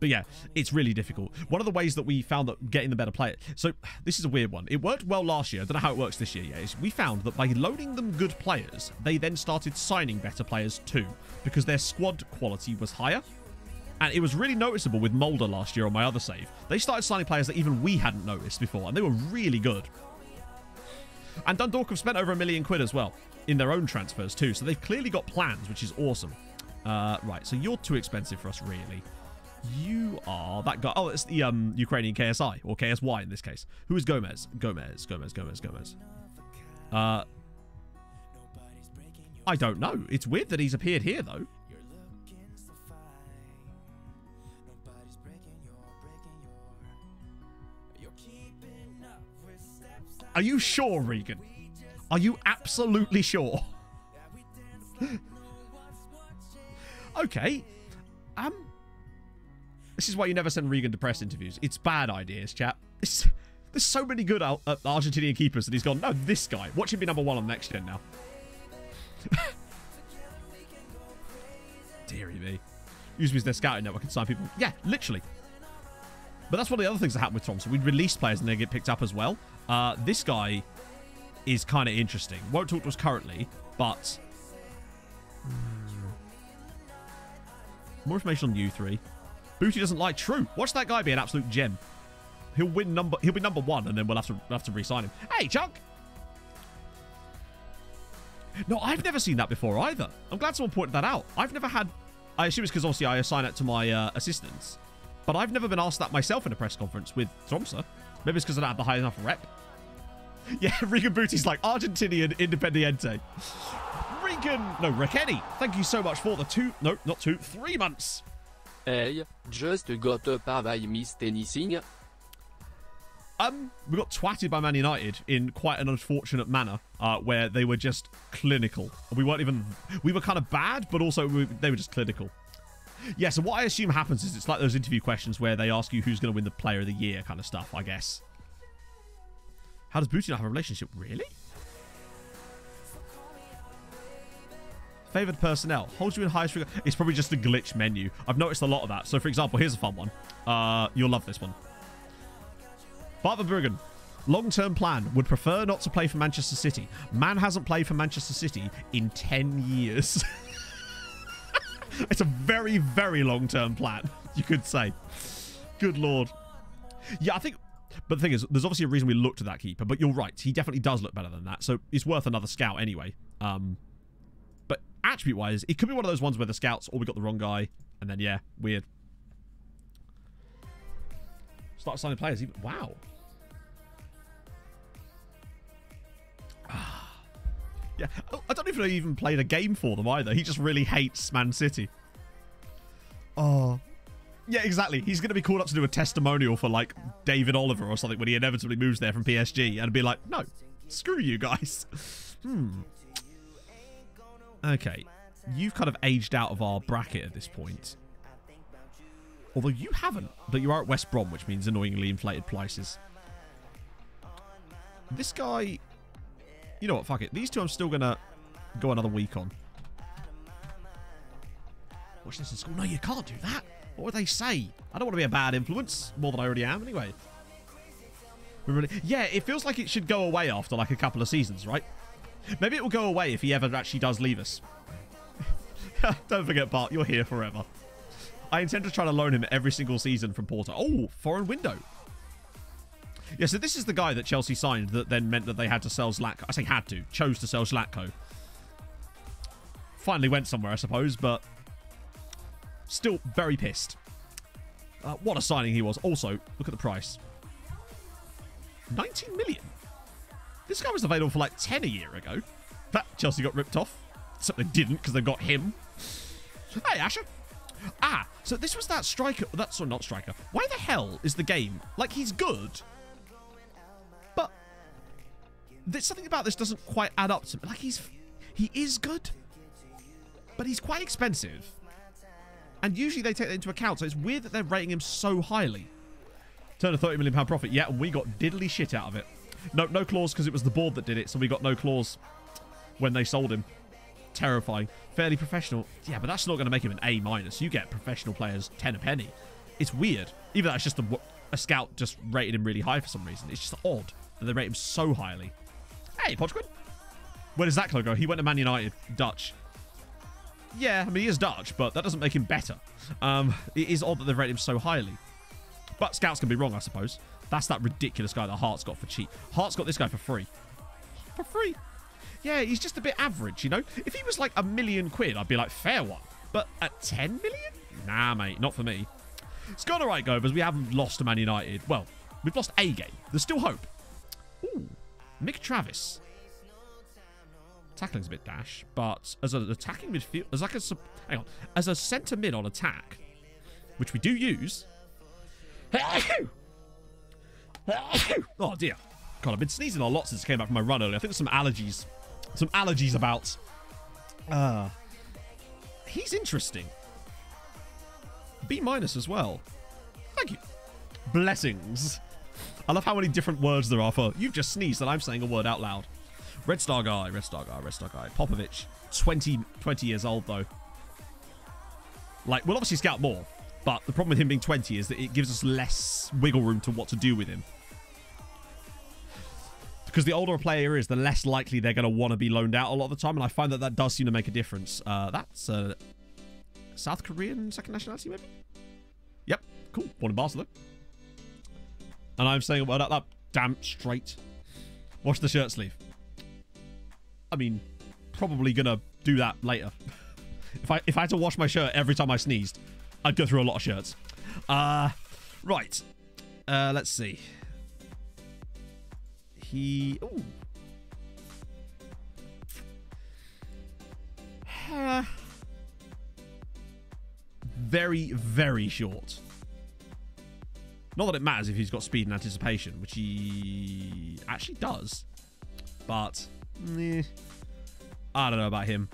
But yeah, it's really difficult. One of the ways that we found that getting the better player... So, this is a weird one. It worked well last year. I don't know how it works this year yet. Is we found that by loaning them good players, they then started signing better players too. Because their squad quality was higher. And it was really noticeable with Mulder last year on my other save. They started signing players that even we hadn't noticed before. And they were really good. And Dundalk have spent over £1 million as well. In their own transfers too. So they've clearly got plans, which is awesome. Right, so you're too expensive for us, really. You are that guy. Oh, it's the Ukrainian KSI, or KSY in this case. Who is Gomez? Gomez. I don't know. It's weird that he's appeared here, though. Are you sure, Regan? Are you absolutely sure? Okay. This is why you never send Regan to press interviews. It's bad ideas, chat. There's so many good Argentinian keepers that he's gone, no, this guy. Watch him be number 1 on next gen now. Deary me. Use me as their scouting network and sign people. Yeah, literally. But that's one of the other things that happened with Thompson. We'd release players and they get picked up as well. This guy is kind of interesting. Won't talk to us currently, but... More information on you 3. Booty doesn't like True. Watch that guy be an absolute gem. He'll be number 1, and then we'll have to re-sign him. Hey, Chuck! No, I've never seen that before either. I'm glad someone pointed that out. I've never had... I assume it's because obviously I assign it to my assistants. But I've never been asked that myself in a press conference with Tromsø. Maybe it's because I don't have the high enough rep. Yeah, Regan Booty's like Argentinian Independiente. Regan... No, Rekeni. Thank you so much for the 3 months. Hey, just got par miss tennising. We got twatted by Man United in quite an unfortunate manner, where they were just clinical. We were kind of bad, but also they were just clinical. Yeah, so what I assume happens is it's like those interview questions where they ask you who's going to win the player of the year kind of stuff, I guess. How does Booty not have a relationship? Really? Favored personnel. Holds you in highest regard. It's probably just a glitch menu. I've noticed a lot of that. So, for example, here's a fun one. You'll love this one. Bartha Bruggen. Long-term plan. Would prefer not to play for Manchester City. Man hasn't played for Manchester City in 10 years. It's a very, very long-term plan, you could say. Good Lord. Yeah, I think... But the thing is, there's obviously a reason we looked at that keeper. But you're right. He definitely does look better than that. So, it's worth another scout anyway. But attribute-wise, it could be one of those ones where the scouts, we got the wrong guy. And then, yeah, weird. Start signing players. Even, wow. Yeah, I don't know if he even played a game for them either. He just really hates Man City. Oh. Yeah, exactly. He's going to be called up to do a testimonial for, like, David Oliver or something when he inevitably moves there from PSG and be like, no, screw you guys. Okay. You've kind of aged out of our bracket at this point. Although you haven't, but you are at West Brom, which means annoyingly inflated prices. This guy... You know what, fuck it. These two I'm still going to go another week on. Watch this in school. No, you can't do that. What would they say? I don't want to be a bad influence. More than I already am, anyway. Yeah, it feels like it should go away after, like, a couple of seasons, right? Maybe it will go away if he ever actually does leave us. Don't forget, Bart, you're here forever. I intend to try to loan him every single season from Porto. Oh, foreign window. Yeah, so this is the guy that Chelsea signed that then meant that they had to sell Zlatko. I say had to. Chose to sell Zlatko. Finally went somewhere, I suppose, but still very pissed. What a signing he was. Also, look at the price. 19 million. This guy was available for like 10 a year ago. That Chelsea got ripped off. Except they didn't because they've got him. Hey, Asher. Ah, so this was that striker. That's not striker. Why the hell is the game? Like, he's good. But there's something about this doesn't quite add up to me. Like, he is good. But he's quite expensive. And usually they take that into account. So it's weird that they're rating him so highly. Turn a £30 million profit. Yeah, and we got diddly shit out of it. No clause because it was the board that did it. So we got no clause when they sold him. Terrifying. Fairly professional. Yeah, but that's not going to make him an A-. You get professional players 10 a penny. It's weird. Even though it's just a scout just rated him really high for some reason. It's just odd that they rate him so highly. Hey, Podquin. Where does that club go? He went to Man United. Dutch. Yeah, I mean, he is Dutch, but that doesn't make him better. It is odd that they've rated him so highly. But scouts can be wrong, I suppose. That's that ridiculous guy that Hearts got for cheap. Hearts got this guy for free. For free. Yeah, he's just a bit average, you know? If he was like £1 million, I'd be like, fair one. But at 10 million? Nah, mate, not for me. It's gone all right, Govers. We haven't lost to Man United. Well, we've lost a game. There's still hope. Ooh, Mick Travis. Tackling's a bit dash, but as an attacking midfield, as like a hang on, as a centre mid on attack, which we do use. Oh dear, God, I've been sneezing a lot since I came back from my run earlier. I think there's some allergies about. He's interesting. B- as well. Thank you. Blessings. I love how many different words there are for you've just sneezed and I'm saying a word out loud. Red Star guy. Popovic, 20 years old, though. Like, we'll obviously scout more, but the problem with him being 20 is that it gives us less wiggle room to what to do with him. Because the older a player is, the less likely they're going to want to be loaned out a lot of the time, and I find that that does seem to make a difference. That's South Korean second nationality, maybe? Yep, cool. Born in Barcelona. And I'm saying a word out loud. Damn straight. Wash the shirt sleeve. I mean, probably gonna do that later. If I had to wash my shirt every time I sneezed, I'd go through a lot of shirts. Right. Let's see. Ooh. Very, very short. Not that it matters if he's got speed and anticipation, which he actually does. But I don't know about him.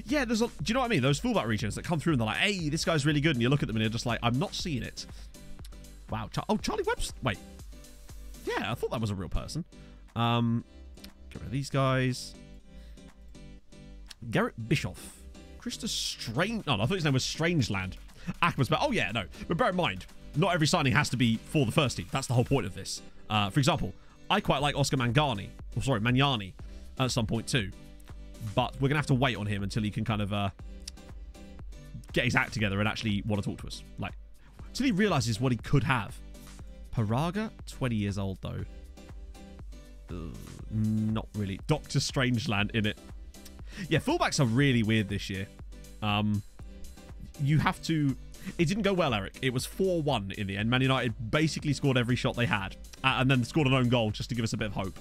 Yeah, do you know what I mean? Those fullback regions that come through and they're like, hey, this guy's really good. And you look at them and you're just like, I'm not seeing it. Wow. Charlie Webster. Wait. Yeah, I thought that was a real person. Get rid of these guys. Garrett Bischoff. Krista Strange. No, I thought his name was Strangeland. Akman's back. Oh, yeah, no. But bear in mind, not every signing has to be for the first team. That's the whole point of this. For example, I quite like Oscar Magnani at some point too. But we're going to have to wait on him until he can kind of get his act together and actually want to talk to us. Like, until he realizes what he could have. Paraga, 20 years old, though. Not really. Dr. Strangeland in it. Yeah, fullbacks are really weird this year. You have to... It didn't go well, Eric. It was 4-1 in the end. Man United basically scored every shot they had. And then scored an own goal just to give us a bit of hope.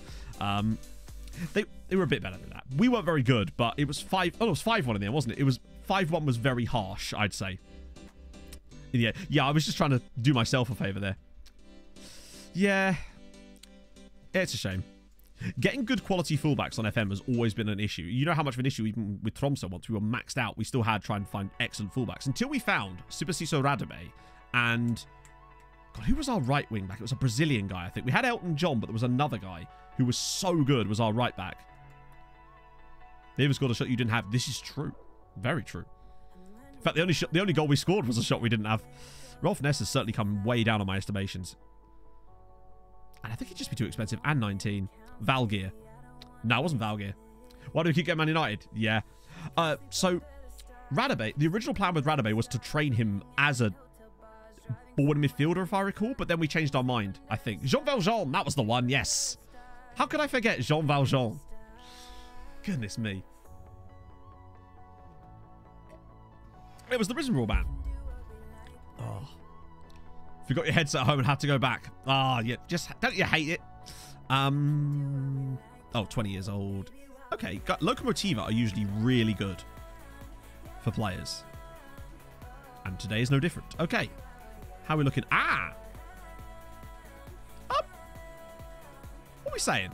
They were a bit better than that. We weren't very good, but it was 5... Oh, it was 5-1 in the end, wasn't it? It was 5-1 was very harsh, I'd say. Yeah, I was just trying to do myself a favour there. Yeah. It's a shame. Getting good quality fullbacks on FM has always been an issue. You know how much of an issue, even with Tromsø, once we were maxed out, we still had trying to find excellent fullbacks. Until we found Subasiso Radebe and... God, who was our right wing back? It was a Brazilian guy, I think. We had Elton John, but there was another guy who was so good, was our right back. They even scored a shot you didn't have. This is true. Very true. In fact, the only goal we scored was a shot we didn't have. Rolf Ness has certainly come way down on my estimations. And I think he'd just be too expensive. And 19. Valgeir. No, it wasn't Valgeir. Why do we keep getting Man United? Yeah. So, Radebe, the original plan with Radebe was to train him as a forward midfielder, if I recall, but then we changed our mind, I think. Jean Valjean, that was the one, yes. How could I forget Jean Valjean? Goodness me. It was the Risen Rule ban. Oh. If you got your headset at home and had to go back. Ah, yeah, just don't you hate it? Oh, 20 years old. Okay, Locomotiva are usually really good for players. And today is no different. Okay. How are we looking? Ah! What are we saying?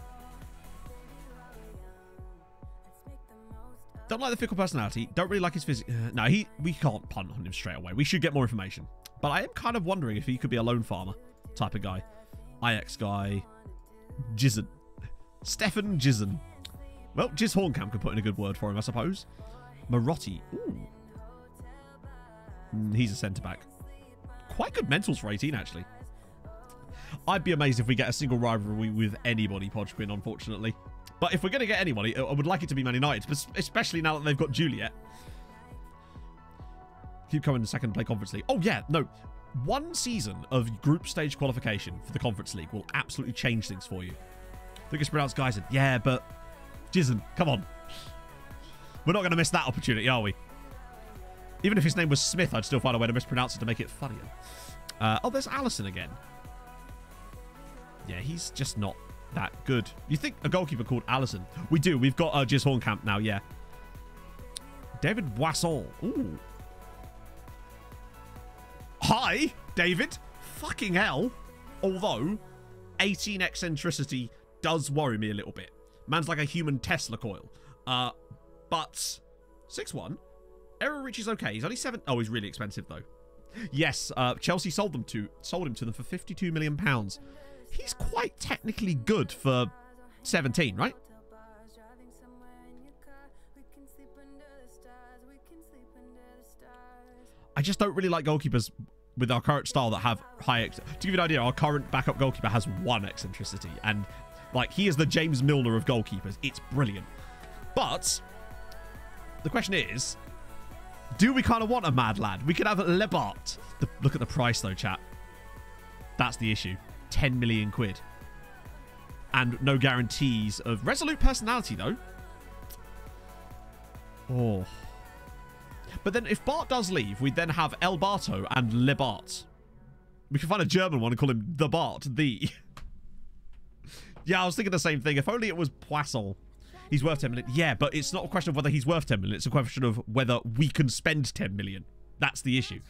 Don't like the fickle personality. Don't really like his physics. No, we can't punt on him straight away. We should get more information. But I am kind of wondering if he could be a lone farmer type of guy. IX guy. Jizen. Stefan Jizen. Well, Jiz Horncamp could put in a good word for him, I suppose. Marotti. Ooh. He's a centre-back. Quite good mentals for 18, actually. I'd be amazed if we get a single rivalry with anybody, Podquin, unfortunately. But if we're going to get anybody, I would like it to be Man United, especially now that they've got Juliet. Keep coming to second play Conference League. Oh, yeah, no. One season of group stage qualification for the Conference League will absolutely change things for you. I think it's pronounced Geisen. Yeah, but Jizen, come on. We're not going to miss that opportunity, are we? Even if his name was Smith, I'd still find a way to mispronounce it to make it funnier. Oh, there's Allison again. Yeah, he's just not that good. You think a goalkeeper called Allison? We do. We've got Jiz Horncamp now, yeah. David Boisson. Ooh. Hi, David. Fucking hell. Although, 18 eccentricity does worry me a little bit. Man's like a human Tesla coil. But 6'1". Error Rich is okay. He's only 7. Oh, he's really expensive though. Yes, Chelsea sold him to them for £52 million. He's quite technically good for 17, right? I just don't really like goalkeepers with our current style that have high... To give you an idea, our current backup goalkeeper has 1 eccentricity. And, like, he is the James Milner of goalkeepers. It's brilliant. But the question is, do we kind of want a mad lad? We could have Lebart. Look at the price, though, chat. That's the issue. 10 million quid. And no guarantees of resolute personality, though. Oh. But then if Bart does leave, we then have El Barto and Le Bart. We can find a German one and call him the Bart. Yeah, I was thinking the same thing. If only it was Poisson. He's worth 10 million. Yeah, but it's not a question of whether he's worth 10 million. It's a question of whether we can spend 10 million. That's the issue.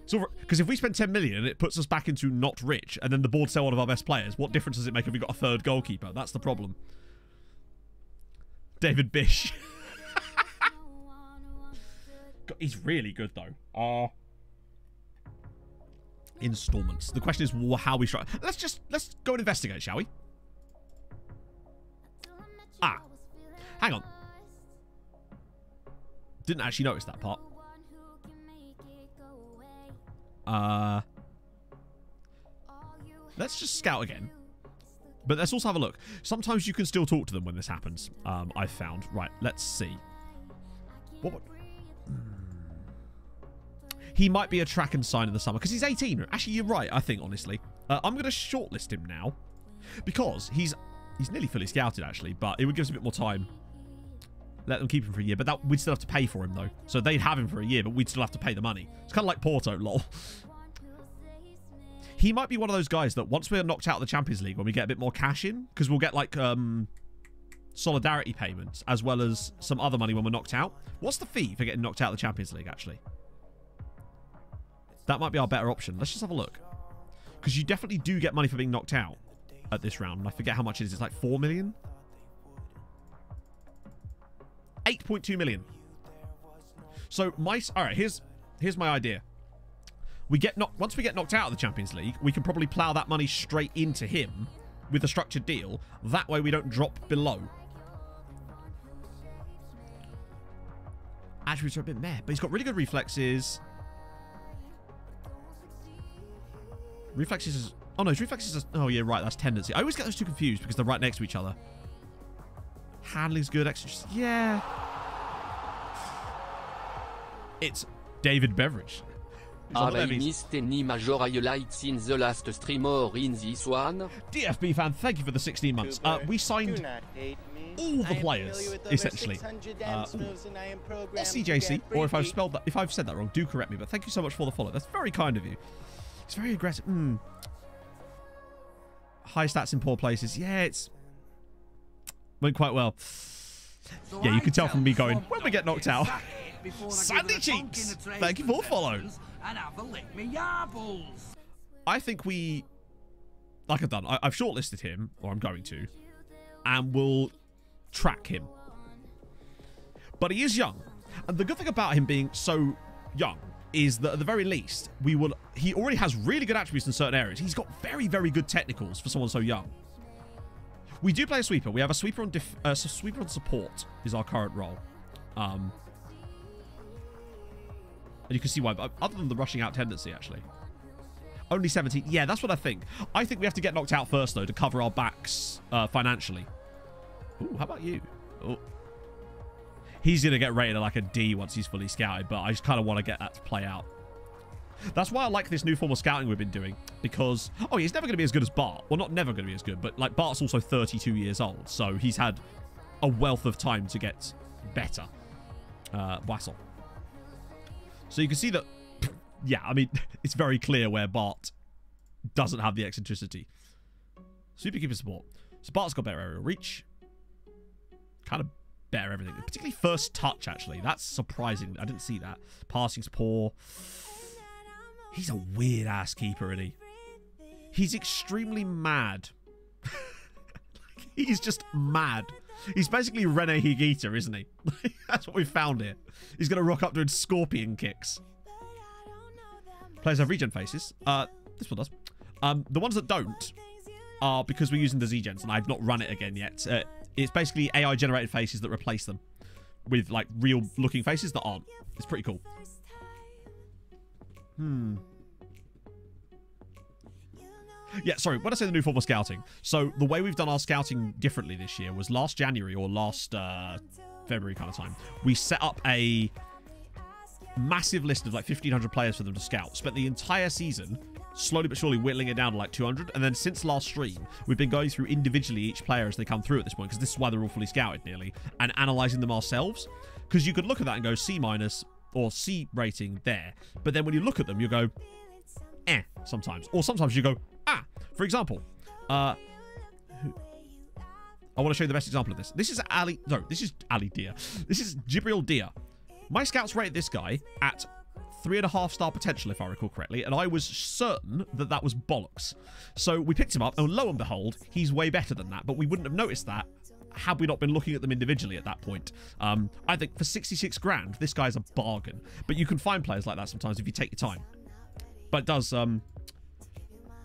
So, because if we spend 10 million, it puts us back into not rich, and then the board sell one of our best players. What difference does it make if we got a third goalkeeper? That's the problem. David Bish. God, he's really good, though. Installments. The question is how we try. Let's go and investigate, shall we? Ah, hang on. Didn't actually notice that part. Let's just scout again. But let's also have a look. Sometimes you can still talk to them when this happens. I've found. Right, let's see. What? He might be a track and sign in the summer because he's 18. Actually, you're right, I think, honestly. I'm going to shortlist him now because he's nearly fully scouted, actually, but it would give us a bit more time. Let them keep him for a year, but we'd still have to pay for him, though. So they'd have him for a year, but we'd still have to pay the money. It's kind of like Porto, lol. He might be one of those guys that once we're knocked out of the Champions League, when we get a bit more cash in, because we'll get, like, solidarity payments, as well as some other money when we're knocked out. What's the fee for getting knocked out of the Champions League, actually? That might be our better option. Let's just have a look. Because you definitely do get money for being knocked out at this round. And I forget how much it is. It's like 4 million? 8.2 million. So, alright, here's my idea. Once we get knocked out of the Champions League, we can probably plough that money straight into him with a structured deal. That way we don't drop below. Attributes are a bit meh, but he's got really good reflexes. Reflexes is... Oh, no, his reflexes is... Oh, yeah, right, that's tendency. I always get those two confused because they're right next to each other. Handling's good. Yeah. It's David Beveridge. Ni major highlights in the last stream or in this one. DFB fan, thank you for the 16 months. We signed all the players, essentially. Or CJC, or if I've said that wrong, do correct me. But thank you so much for the follow. That's very kind of you. It's very aggressive. High stats in poor places. Yeah, it's went quite well. Yeah, you can tell from me going, when we get knocked out. Sandy Cheeks, thank you for following. I think we, like I've done, I've shortlisted him, or I'm going to, and we'll track him. But he is young. And the good thing about him being so young is that at the very least, he already has really good attributes in certain areas. He's got very, very good technicals for someone so young. We do play a sweeper. We have a sweeper on sweeper on support is our current role. And you can see why, other than the rushing out tendency, actually. Only 17. Yeah, that's what I think. I think we have to get knocked out first, though, to cover our backs financially. Ooh, how about you? Oh. He's going to get rated like a D once he's fully scouted, but I just kind of want to get that to play out. That's why I like this new form of scouting we've been doing, because, oh, he's never going to be as good as Bart. Well, not never going to be as good, but, like, Bart's also 32 years old, so he's had a wealth of time to get better. Wassel. So you can see that, yeah, I mean, it's very clear where Bart doesn't have the eccentricity. Superkeeper support. So Bart's got better aerial reach. Kind of better everything. Particularly first touch, actually. That's surprising. I didn't see that. Passing's poor. He's a weird-ass keeper, isn't he? He's extremely mad. He's just mad. He's basically Rene Higuita, isn't he? That's what we found here. He's going to rock up doing scorpion kicks. Players have regen faces. This one does. The ones that don't are because we're using the Z-Gens, and I've not run it again yet. It's basically AI-generated faces that replace them with, like, real-looking faces that aren't. It's pretty cool. Yeah, sorry, when I say the new form of scouting, so the way we've done our scouting differently this year was last January or last February kind of time. We set up a massive list of like 1,500 players for them to scout. Spent the entire season slowly but surely whittling it down to like 200. And then since last stream, we've been going through individually each player as they come through at this point, because this is why they're all fully scouted nearly, and analysing them ourselves. Because you could look at that and go C- or C rating there. But then when you look at them, you go, sometimes. Or sometimes you go, for example, I want to show you the best example of this. This is Ali Dia. This is Jibril Dia. My scouts rated this guy at 3.5-star potential, if I recall correctly, and I was certain that that was bollocks. So we picked him up, and lo and behold, he's way better than that, but we wouldn't have noticed that had we not been looking at them individually at that point. I think for 66 grand, this guy's a bargain. But you can find players like that sometimes if you take your time. But it does...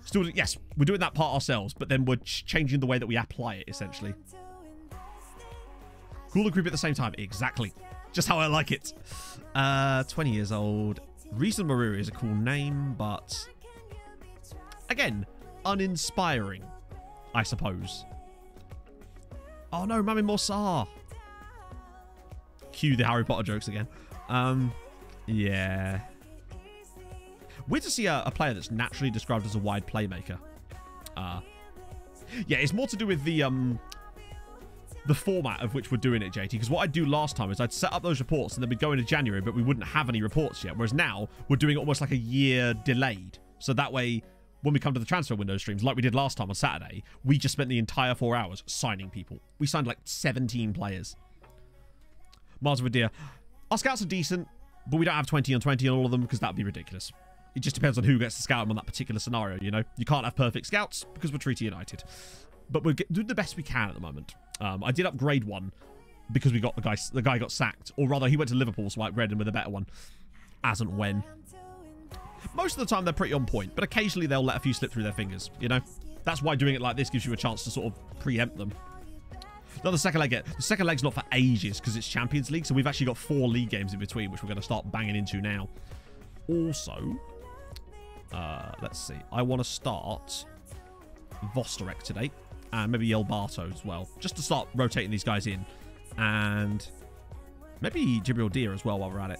Still, yes, we're doing that part ourselves, but then we're changing the way that we apply it, essentially. Cool and creepy at the same time. Exactly. Just how I like it. 20 years old. Reason Maruri is a cool name, but... Again, uninspiring, I suppose. Oh no, Mami Morsar. Cue the Harry Potter jokes again. Yeah... Weird to see a player that's naturally described as a wide playmaker. Yeah, it's more to do with the format of which we're doing it, JT. Because what I'd do last time is I'd set up those reports and then we'd go into January, but we wouldn't have any reports yet. Whereas now, we're doing it almost like a year delayed. So that way, when we come to the transfer window streams, like we did last time on Saturday, we just spent the entire 4 hours signing people. We signed like 17 players. Mars of a Deer. Our scouts are decent, but we don't have 20 on 20 on all of them because that would be ridiculous. It just depends on who gets to scout them on that particular scenario, you know? You can't have perfect scouts because we're Treaty United. But we're doing the best we can at the moment. I did upgrade one because we got the guy got sacked. Or rather, he went to Liverpool, so I upgraded him with a better one. As and when. Most of the time, they're pretty on point. But occasionally, they'll let a few slip through their fingers, you know? That's why doing it like this gives you a chance to sort of preempt them. Not the second leg yet. The second leg's not for ages because it's Champions League. So we've actually got 4 league games in between, which we're going to start banging into now. Also... let's see. I want to start Vosterek today. And maybe Yelbato as well. Just to start rotating these guys in. And maybe Jibril Dia as well while we're at it.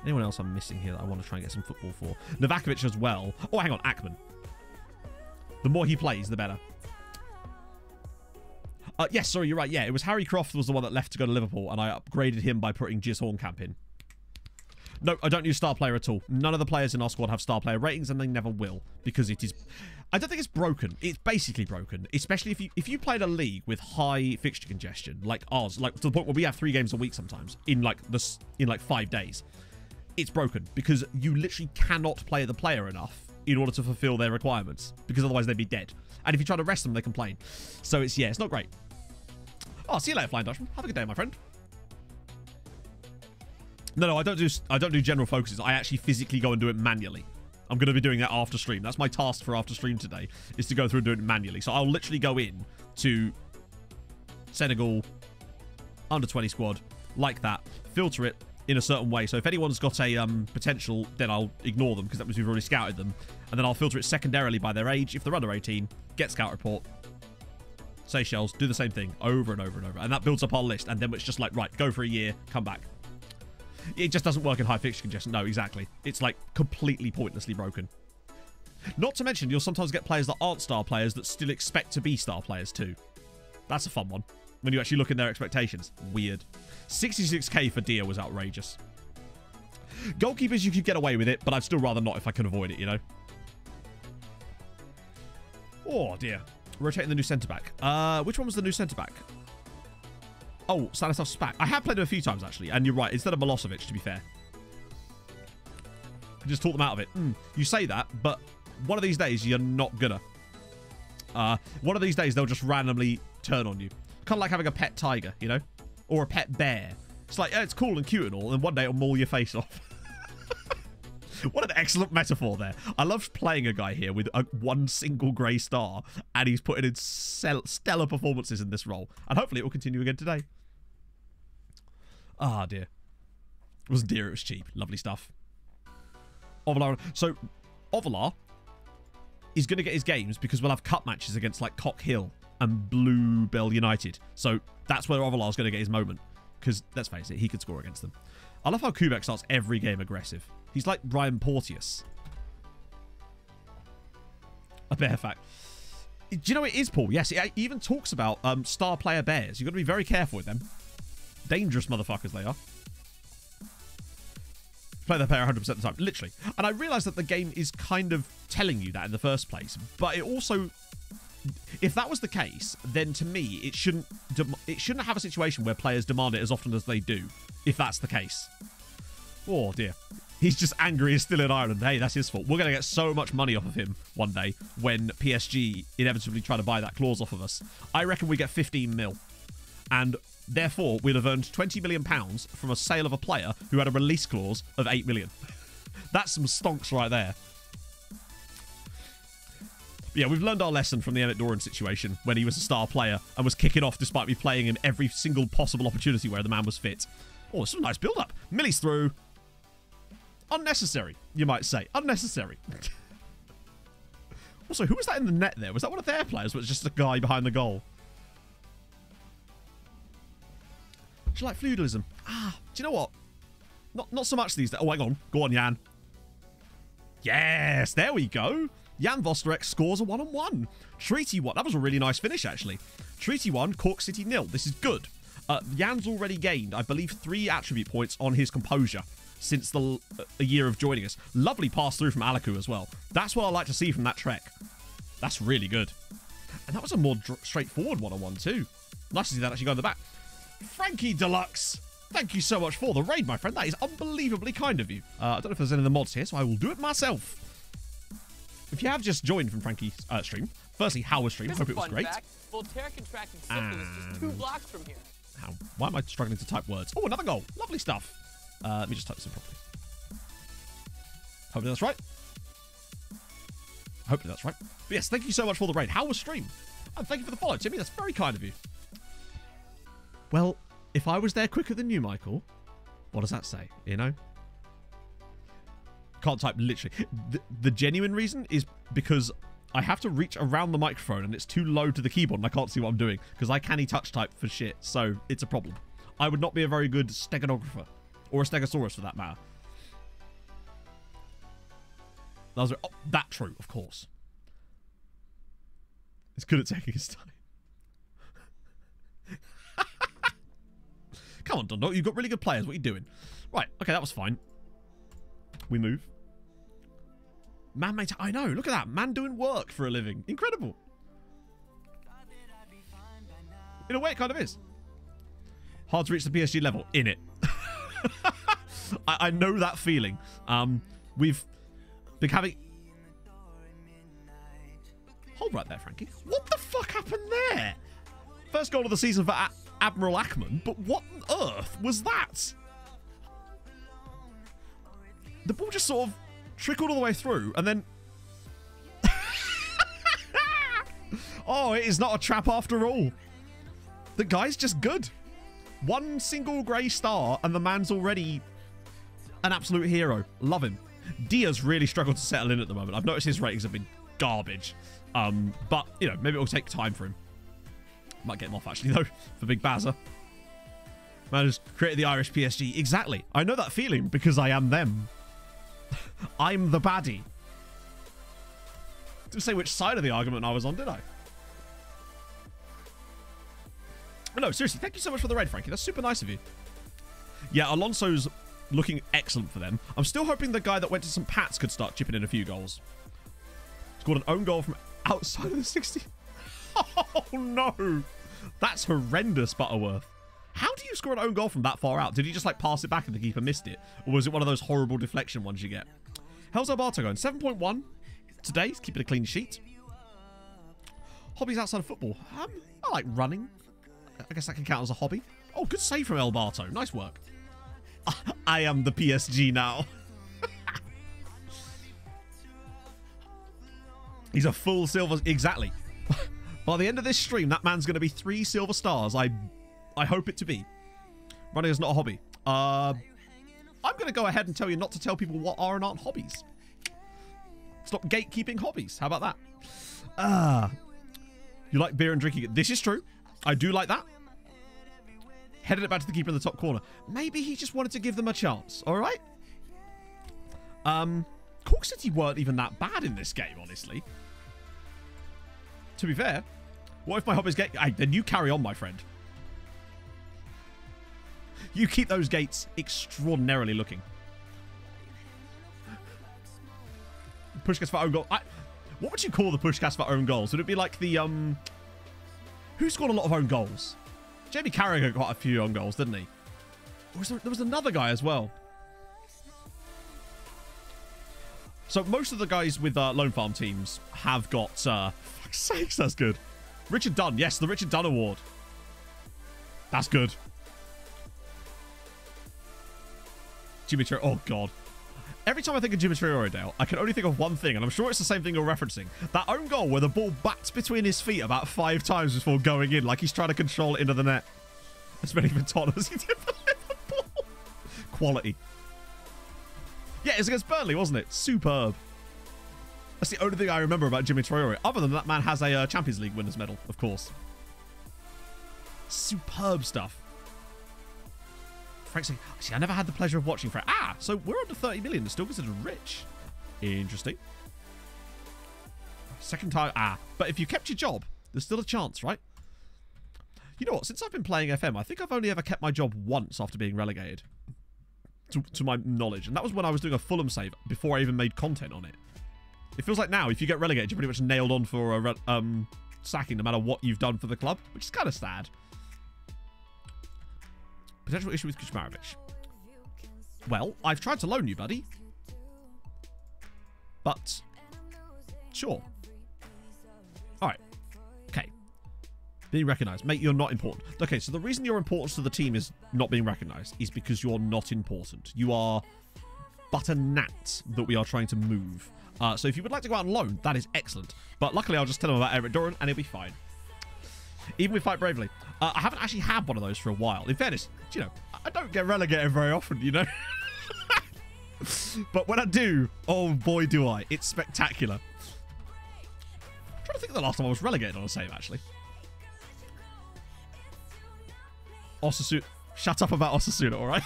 Anyone else I'm missing here that I want to try and get some football for? Novakovic as well. Oh, hang on. Ackman. The more he plays, the better. Yes, sorry, you're right. Yeah, it was Harry Croft was the one that left to go to Liverpool. And I upgraded him by putting Giz Hornkamp in. No, I don't use star player at all. None of the players in our squad have star player ratings, and they never will, because it is... I don't think it's broken. It's basically broken, especially if you played a league with high fixture congestion, like ours, like to the point where we have 3 games a week sometimes in like 5 days. It's broken because you literally cannot play the player enough in order to fulfill their requirements, because otherwise they'd be dead. And if you try to rest them, they complain. So it's, yeah, it's not great. Oh, see you later, Flying Dutchman. Have a good day, my friend. No, I don't do general focuses. I actually physically go and do it manually. I'm going to be doing that after stream. That's my task for after stream today, is to go through and do it manually. So I'll literally go in to Senegal under 20 squad like that, filter it in a certain way. So if anyone's got a potential, then I'll ignore them because that means we've already scouted them. And then I'll filter it secondarily by their age. If they're under 18, get scout report. Seychelles, do the same thing over and over and over. And that builds up our list. And then it's just like, right, go for a year, come back. It just doesn't work in high fixture congestion. No, exactly. It's like completely pointlessly broken. Not to mention, you'll sometimes get players that aren't star players that still expect to be star players too. That's a fun one. When you actually look in their expectations. Weird. 66k for Dia was outrageous. Goalkeepers, you could get away with it, but I'd still rather not if I can avoid it, you know? Oh, dear. Rotating the new centre-back. Which one was the new centre-back? Oh, Stanislav Spak. I have played him a few times, actually. And you're right. Instead of Milosevic, to be fair. I just talk them out of it. You say that, but one of these days, you're not gonna. One of these days, they'll just randomly turn on you. Kind of like having a pet tiger, you know? Or a pet bear. It's like, yeah, it's cool and cute and all, and one day it'll maul your face off. What an excellent metaphor there. I love playing a guy here with one single grey star, and he's putting in stellar performances in this role. And hopefully it will continue again today. Ah, dear. It wasn't dear, it was cheap. Lovely stuff. Ovalar. So, Ovalar is going to get his games because we'll have cup matches against, like, Cock Hill and Bluebell United. So, that's where Ovalar's going to get his moment. Because, let's face it, he could score against them. I love how Kubek starts every game aggressive. He's like Ryan Porteous. A bear fact. Do you know it is, Paul? Yes, it even talks about star player bears. You've got to be very careful with them. Dangerous motherfuckers they are. Play their player 100% of the time. Literally. And I realise that the game is kind of telling you that in the first place. But it also... If that was the case, then to me, it shouldn't have a situation where players demand it as often as they do. If that's the case. Oh, dear. He's just angry he's still in Ireland. Hey, that's his fault. We're going to get so much money off of him one day when PSG inevitably try to buy that clause off of us. I reckon we get 15 mil. And therefore, we'd have earned £20 million from a sale of a player who had a release clause of 8 million. That's some stonks right there. Yeah, we've learned our lesson from the Emmett Doran situation when he was a star player and was kicking off despite me playing him every single possible opportunity where the man was fit. Oh, this is a nice build-up. Millie's through. Unnecessary, you might say. Unnecessary. Also, who was that in the net there? Was that one of their players, or was it just a guy behind the goal? Do you like feudalism? Ah, do you know what? Not so much these days. Oh, hang on. Go on, Jan. Yes, there we go. Jan Vosterek scores a 1-on-1. Treaty 1. That was a really nice finish, actually. Treaty 1, Cork City 0. This is good. Jan's already gained, I believe, 3 attribute points on his composure since a year of joining us. Lovely pass through from Alaku as well. That's what I like to see from that trek. That's really good. And that was a more straightforward 1-on-1 too. Nice to see that actually go in the back. Frankie Deluxe, thank you so much for the raid, my friend. That is unbelievably kind of you. I don't know if there's any of the mods here, so I will do it myself. If you have just joined from Frankie's stream, firstly, how was stream? Hope it was great. Voltaire contracted syphilis just 2 blocks from here. How? Why am I struggling to type words? Oh, another goal. Lovely stuff. Let me just type this in properly. Hopefully that's right. Hopefully that's right. But yes, thank you so much for the raid. How was stream? And thank you for the follow, Timmy. That's very kind of you. Well, if I was there quicker than you, Michael, what does that say? You know? Can't type literally. The genuine reason is because I have to reach around the microphone and it's too low to the keyboard and I can't see what I'm doing because I can't touch type for shit. So it's a problem. I would not be a very good steganographer or a stegosaurus for that matter. That was that true, of course. It's good at taking his time. Come on, Dundalk. You've got really good players. What are you doing? Right. Okay, that was fine. We move. Man made... I know. Look at that. Man doing work for a living. Incredible. In a way, it kind of is. Hard to reach the PSG level. In it. I know that feeling. We've been having... Hold right there, Frankie. What the fuck happened there? First goal of the season for Admiral Ackman, but what on earth was that? The ball just sort of trickled all the way through, and then... Oh, it is not a trap after all. The guy's just good. One single grey star, and the man's already an absolute hero. Love him. Dia's really struggled to settle in at the moment. I've noticed his ratings have been garbage. But, you know, maybe it will take time for him. Might get him off, actually, though, for Big Bazza. Man has created the Irish PSG. Exactly. I know that feeling because I am them. I'm the baddie. Didn't say which side of the argument I was on, did I? No, seriously, thank you so much for the raid, Frankie. That's super nice of you. Yeah, Alonso's looking excellent for them. I'm still hoping the guy that went to St. Pat's could start chipping in a few goals. Scored an own goal from outside of the 60. Oh, no. That's horrendous, Butterworth. How do you score an own goal from that far out? Did he just, like, pass it back and the keeper missed it? Or was it one of those horrible deflection ones you get? How's Alberto going? 7.1 today. He's keeping a clean sheet. Hobbies outside of football. I like running. I guess that can count as a hobby. Oh, good save from Alberto. Nice work. I am the PSG now. He's a full silver... Exactly. By the end of this stream, that man's going to be 3 silver stars. I hope it to be. Running is not a hobby. I'm going to go ahead and tell you not to tell people what are and aren't hobbies. Stop gatekeeping hobbies. How about that? You like beer and drinking it. This is true. I do like that. Headed it back to the keeper in the top corner. Maybe he just wanted to give them a chance. All right. Cork City weren't even that bad in this game, honestly. To be fair, what if my hobbies get... then you carry on, my friend. You keep those gates extraordinarily looking. Pushcast for own goal. What would you call the pushcast for own goals? Would it be like the... Who scored a lot of own goals? Jamie Carragher got a few own goals, didn't he? There was another guy as well. So most of the guys with Lone Farm teams have got... fuck's sakes, that's good. Richard Dunn. Yes, the Richard Dunn Award. That's good. Jimmy Traore. Oh, God. Every time I think of Jimmy Traore, Dale, I can only think of one thing, and I'm sure it's the same thing you're referencing. That own goal where the ball bats between his feet about 5 times before going in, like he's trying to control it into the net. As many for Tottenham as he did for Liverpool. Quality. Yeah, it was against Burnley, wasn't it? Superb. That's the only thing I remember about Jimmy Traore. Other than that man has a Champions League winners medal, of course. Superb stuff. Frank saying, see, I never had the pleasure of watching Frank. So we're under 30 million. They're still considered rich. Interesting. Second time. But if you kept your job, there's still a chance, right? You know what? Since I've been playing FM, I think I've only ever kept my job once after being relegated. To my knowledge. And that was when I was doing a Fulham save before I even made content on it. It feels like now, if you get relegated, you're pretty much nailed on for a sacking no matter what you've done for the club, which is kind of sad. Potential issue with Kuchmarovic. Well, I've tried to loan you, buddy. But, sure. Alright. Okay. Being recognised. Mate, you're not important. Okay, so the reason your importance to the team is not being recognised is because you're not important. You are but a gnat that we are trying to move. So if you would like to go out on loan, that is excellent. But luckily, I'll just tell him about Eric Doran and he'll be fine. Even with Fight Bravely. I haven't actually had one of those for a while. In fairness, you know, I don't get relegated very often, you know. But when I do, oh boy do I. It's spectacular. I'm trying to think of the last time I was relegated on a save, actually. Osasuna. Shut up about Osasuna, alright?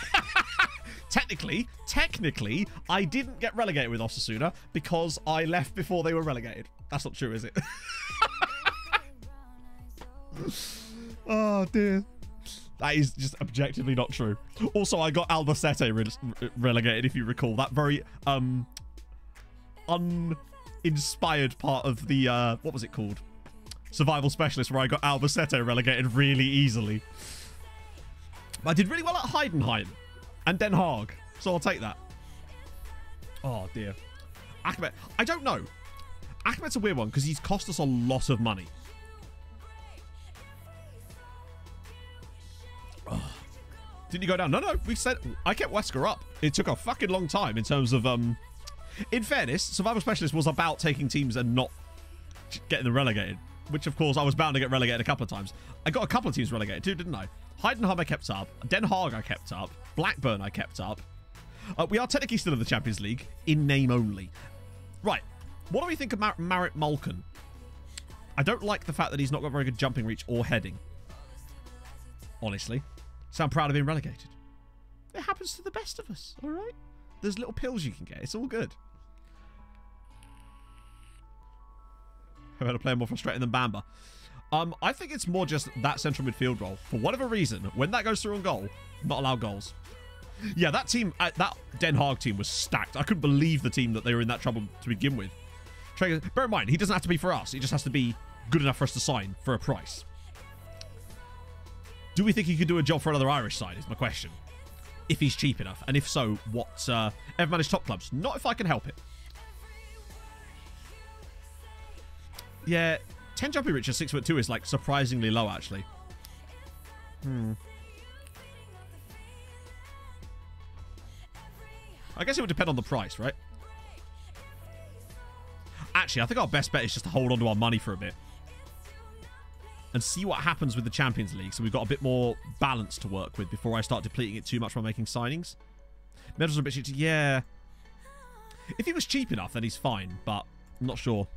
Technically, I didn't get relegated with Osasuna because I left before they were relegated. That's not true, is it? Oh, dear. That is just objectively not true. Also, I got Albacete relegated, if you recall. That very uninspired part of the, what was it called? Survival Specialist, where I got Albacete relegated really easily. But I did really well at Heidenheim and Den Haag, so I'll take that. Oh, dear. Ahmed, I don't know. Ahmed's a weird one because he's cost us a lot of money. Oh. Didn't you go down? No, we said I kept Wesker up. It took a fucking long time in terms of in fairness, Survival Specialist was about taking teams and not getting them relegated, which of course I was bound to get relegated a couple of times. I got a couple of teams relegated too, didn't I? Heidenheim I kept up, Den Haag I kept up, Blackburn I kept up. We are technically still in the Champions League in name only. Right, what do we think of Marit Malkin? I don't like the fact that he's not got very good jumping reach or heading. Honestly. So I'm proud of being relegated. It happens to the best of us, all right? There's little pills you can get. It's all good. I've had a player more frustrating than Bamba. I think it's more just that central midfield role. For whatever reason, when that goes through on goal, not allow goals. Yeah, that team, that Den Haag team was stacked. I couldn't believe the team that they were in that trouble to begin with. Bear in mind, he doesn't have to be for us. He just has to be good enough for us to sign for a price. Do we think he could do a job for another Irish side, is my question. If he's cheap enough. And if so, what ever managed top clubs? Not if I can help it. Yeah, 10 jumping reach at 6'2" is like surprisingly low, actually. I guess it would depend on the price, right? Actually, I think our best bet is just to hold on to our money for a bit. And see what happens with the Champions League. So we've got a bit more balance to work with before I start depleting it too much by making signings. Medals are a bit cheap. Yeah. If he was cheap enough, then he's fine. But I'm not sure.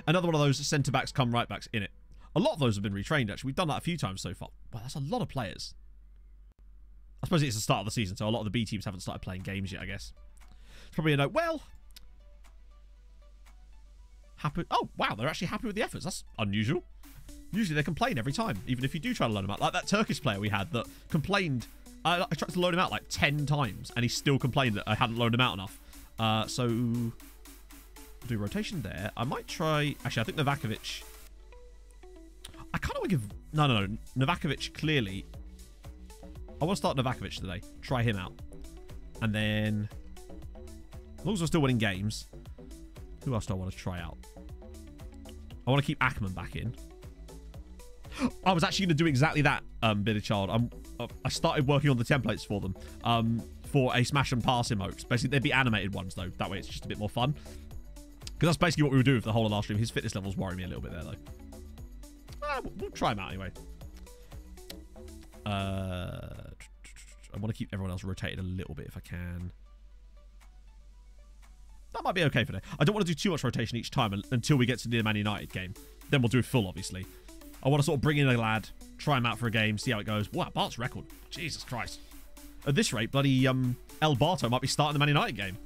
Another one of those centre-backs come right-backs in it. A lot of those have been retrained, actually. We've done that a few times so far. Well, that's a lot of players. I suppose it's the start of the season, so a lot of the B teams haven't started playing games yet, I guess. It's probably a note. Well... happy. Oh, wow, they're actually happy with the efforts. That's unusual. Usually they complain every time, even if you do try to load them out. Like that Turkish player we had that complained. I tried to load him out like 10 times, and he still complained that I hadn't loaded him out enough. So, do rotation there. I might try... Actually, I think Novakovic... I kind of want to give... No. Novakovic, clearly... I want to start Novakovic today. Try him out. And then... as long as we're still winning games... Who else do I want to try out? I want to keep Ackerman back in. I was actually going to do exactly that, Bitterchild. I started working on the templates for them for a smash and pass emotes. Basically, they'd be animated ones, though. That way it's just a bit more fun. Because that's basically what we were doing for the whole of last stream. His fitness levels worry me a little bit there, though. We'll try him out anyway. I want to keep everyone else rotated a little bit if I can. That might be okay for today. I don't want to do too much rotation each time until we get to the Man United game. Then we'll do full, obviously. I want to sort of bring in a lad, try him out for a game, see how it goes. Wow, Bart's record. Jesus Christ. At this rate, bloody El Barto might be starting the Man United game.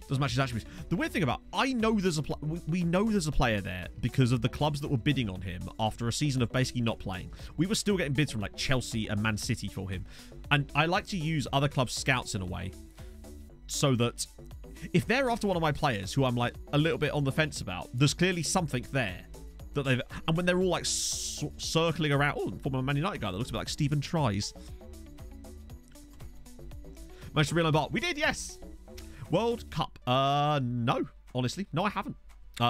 Does match his attributes. The weird thing about, I know there's we know there's a player there because of the clubs that were bidding on him after a season of basically not playing. We were still getting bids from like Chelsea and Man City for him. And I like to use other clubs' scouts in a way so that if they're after one of my players who I'm like a little bit on the fence about, there's clearly something there that they've, and when they're all like circling around, oh, former Man United guy that looks a bit like Stephen Tries. Managed to realize Bart. We did, yes. World Cup. No. Honestly, no, I haven't.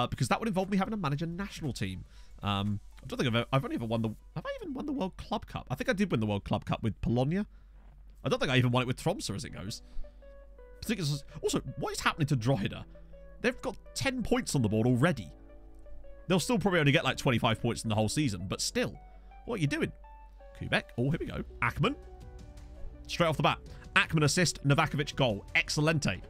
Because that would involve me having to manage a national team. I don't think I've only ever won the... Have I even won the World Club Cup? I think I did win the World Club Cup with Polonia. I don't think I even won it with Tromsø as it goes. Also, what is happening to Drogheda? They've got 10 points on the board already. They'll still probably only get like 25 points in the whole season, but still. What are you doing? Quebec. Oh, here we go. Ackerman. Straight off the bat. Ackerman assist, Novakovic goal. Excelente.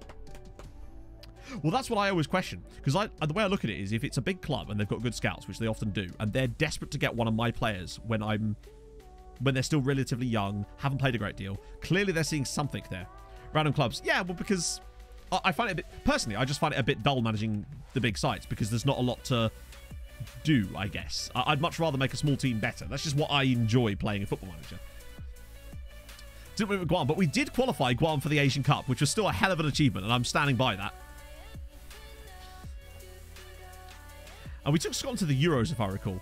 Well, that's what I always question. Because the way I look at it is if it's a big club and they've got good scouts, which they often do, and they're desperate to get one of my players when they're still relatively young, haven't played a great deal, clearly they're seeing something there. Random clubs. Yeah, well, because I find it a bit, personally, I just find it a bit dull managing the big sites because there's not a lot to do, I guess. I'd much rather make a small team better. That's just what I enjoy playing a Football Manager. Didn't win with Guam, but we did qualify Guam for the Asian Cup, which was still a hell of an achievement, and I'm standing by that. And we took Scotland to the Euros, if I recall.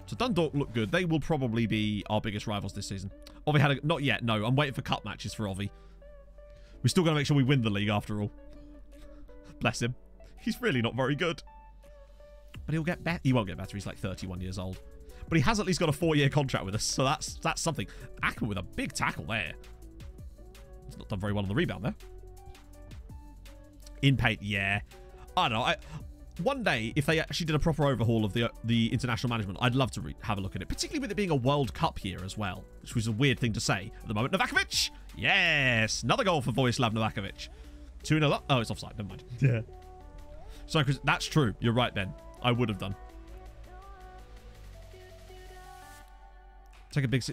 So Dundalk look good. They will probably be our biggest rivals this season. Ovi had a... Not yet, no. I'm waiting for cup matches for Ovi. We're still going to make sure we win the league after all. Bless him. He's really not very good. But he'll get better. He won't get better. He's like 31 years old. But he has at least got a 4-year contract with us, so that's something. Ackerman with a big tackle there. He's not done very well on the rebound there. In paint, yeah. I don't know. One day, if they actually did a proper overhaul of the international management, I'd love to have a look at it, particularly with it being a World Cup year as well, which was a weird thing to say at the moment. Novakovic! Yes! Another goal for Vojislav Novakovic. 2-0 up. Oh, it's offside. Never mind. Yeah. Sorry, Chris. That's true. You're right, Ben. I would have done. Take a big...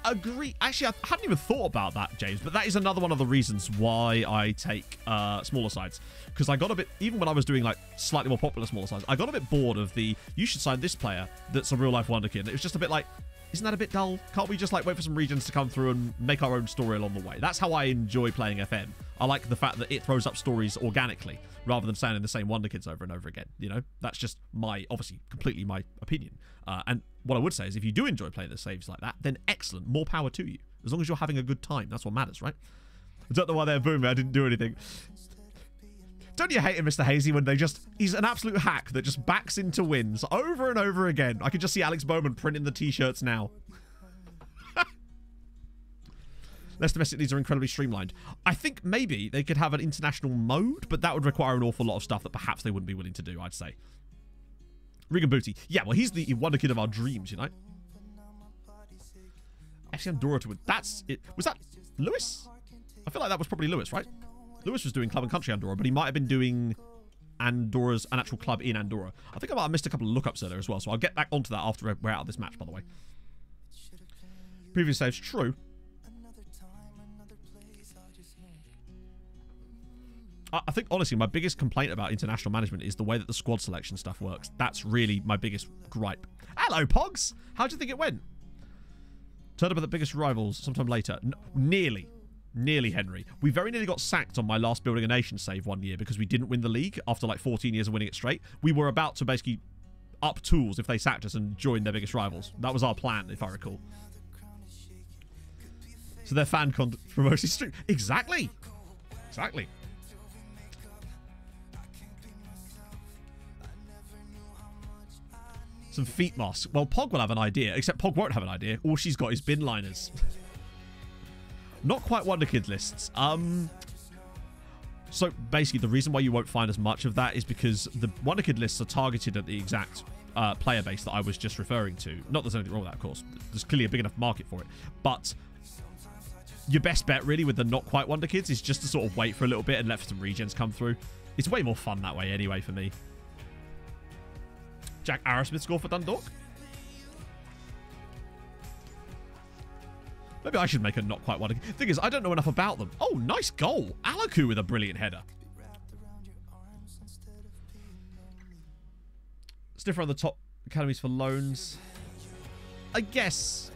Agree. Actually, I hadn't even thought about that, James, but that is another one of the reasons why I take smaller sides. Because I got a bit, even when I was doing like slightly more popular smaller sides, I got a bit bored of the, you should sign this player that's a real life wonder kid. It was just a bit like, isn't that a bit dull? Can't we just like wait for some regions to come through and make our own story along the way? That's how I enjoy playing FM. I like the fact that it throws up stories organically rather than signing the same wonder kids over and over again. You know, that's just my, obviously, completely my opinion. And what I would say is if you do enjoy playing the saves like that, then excellent, more power to you. As long as you're having a good time, that's what matters, right? I don't know why they're booming. I didn't do anything. Don't you hate him, Mr. Hazy, when they just... He's an absolute hack that just backs into wins over and over again. I can just see Alex Bowman printing the T-shirts now. Less domestic leagues are incredibly streamlined. I think maybe they could have an international mode, but that would require an awful lot of stuff that perhaps they wouldn't be willing to do, I'd say. Regan Booty. Yeah, well, he's the wonder kid of our dreams, you know? FC Andorra to win. That's it. Was that Lewis? I feel like that was probably Lewis, right? Lewis was doing Club and Country Andorra, but he might have been doing Andorra's, an actual club in Andorra. I think I might have missed a couple of lookups earlier as well, so I'll get back onto that after we're out of this match, by the way. Previous saves, true. I think, honestly, my biggest complaint about international management is the way that the squad selection stuff works. That's really my biggest gripe. Hello, Pogs! How do you think it went? Turned up at the biggest rivals sometime later. Nearly. Nearly, Henry. We very nearly got sacked on my last Building a Nation save one year because we didn't win the league after like 14 years of winning it straight. We were about to basically up tools if they sacked us and join their biggest rivals. That was our plan, if I recall. So their fan promotion stream. Exactly. Exactly. Some feet masks. Well, Pog will have an idea, except Pog won't have an idea. All she's got is bin liners. Not quite Wonder Kid lists. So basically, the reason why you won't find as much of that is because the Wonder Kid lists are targeted at the exact player base that I was just referring to. Not that there's anything wrong with that, of course. There's clearly a big enough market for it. But your best bet, really, with the not quite Wonder Kids is just to sort of wait for a little bit and let some regens come through. It's way more fun that way anyway for me. Jack Arrowsmith score for Dundalk. Maybe I should make a not quite one. Thing is, I don't know enough about them. Oh, nice goal. Alaku with a brilliant header. Stiffer on the top academies for loans. I guess.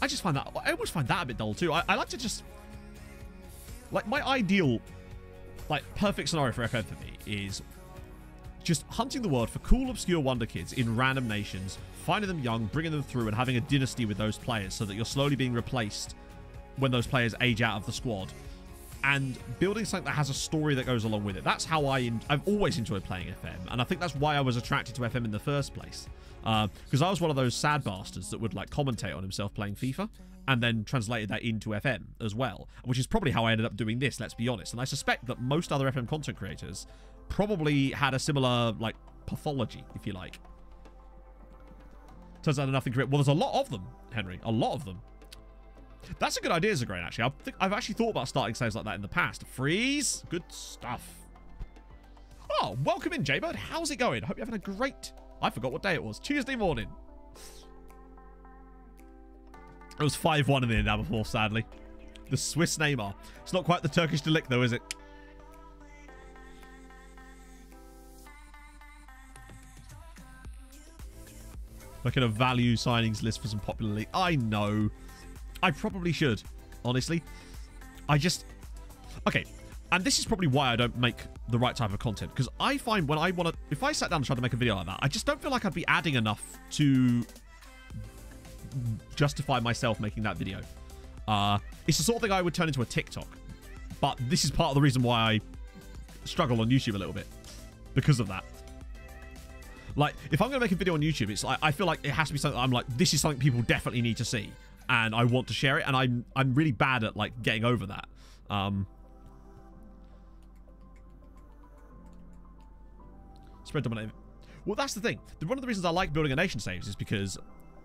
I just find that... I always find that a bit dull too. I like to just... Like, my ideal, like, perfect scenario for FF for me is... just hunting the world for cool, obscure wonder kids in random nations, finding them young, bringing them through, and having a dynasty with those players so that you're slowly being replaced when those players age out of the squad. And building something that has a story that goes along with it. That's how I've always enjoyed playing FM. And I think that's why I was attracted to FM in the first place. Because I was one of those sad bastards that would like commentate on himself playing FIFA and then translated that into FM as well. Which is probably how I ended up doing this, let's be honest. And I suspect that most other FM content creators probably had a similar, like, pathology, if you like. Turns out nothing great. Well, there's a lot of them, Henry. A lot of them. That's a good idea, Zagrain, actually. I've actually thought about starting saves like that in the past. Freeze. Good stuff. Oh, welcome in, Jaybird. How's it going? I hope you're having a great... I forgot what day it was. Tuesday morning. It was 5-1 in the end now before, sadly. The Swiss Neymar. It's not quite the Turkish delict, though, is it? Looking at a value signings list for some popular league. I know. I probably should, honestly. I just... Okay. And this is probably why I don't make the right type of content. Because I find when I want to... If I sat down and tried to make a video like that, I just don't feel like I'd be adding enough to justify myself making that video. It's the sort of thing I would turn into a TikTok. But this is part of the reason why I struggle on YouTube a little bit. Because of that. Like, if I'm going to make a video on YouTube, it's like, I feel like it has to be something I'm like, this is something people definitely need to see. And I want to share it. And I'm really bad at, like, getting over that. Spread domination. Well, that's the thing. One of the reasons I like building a nation saves is because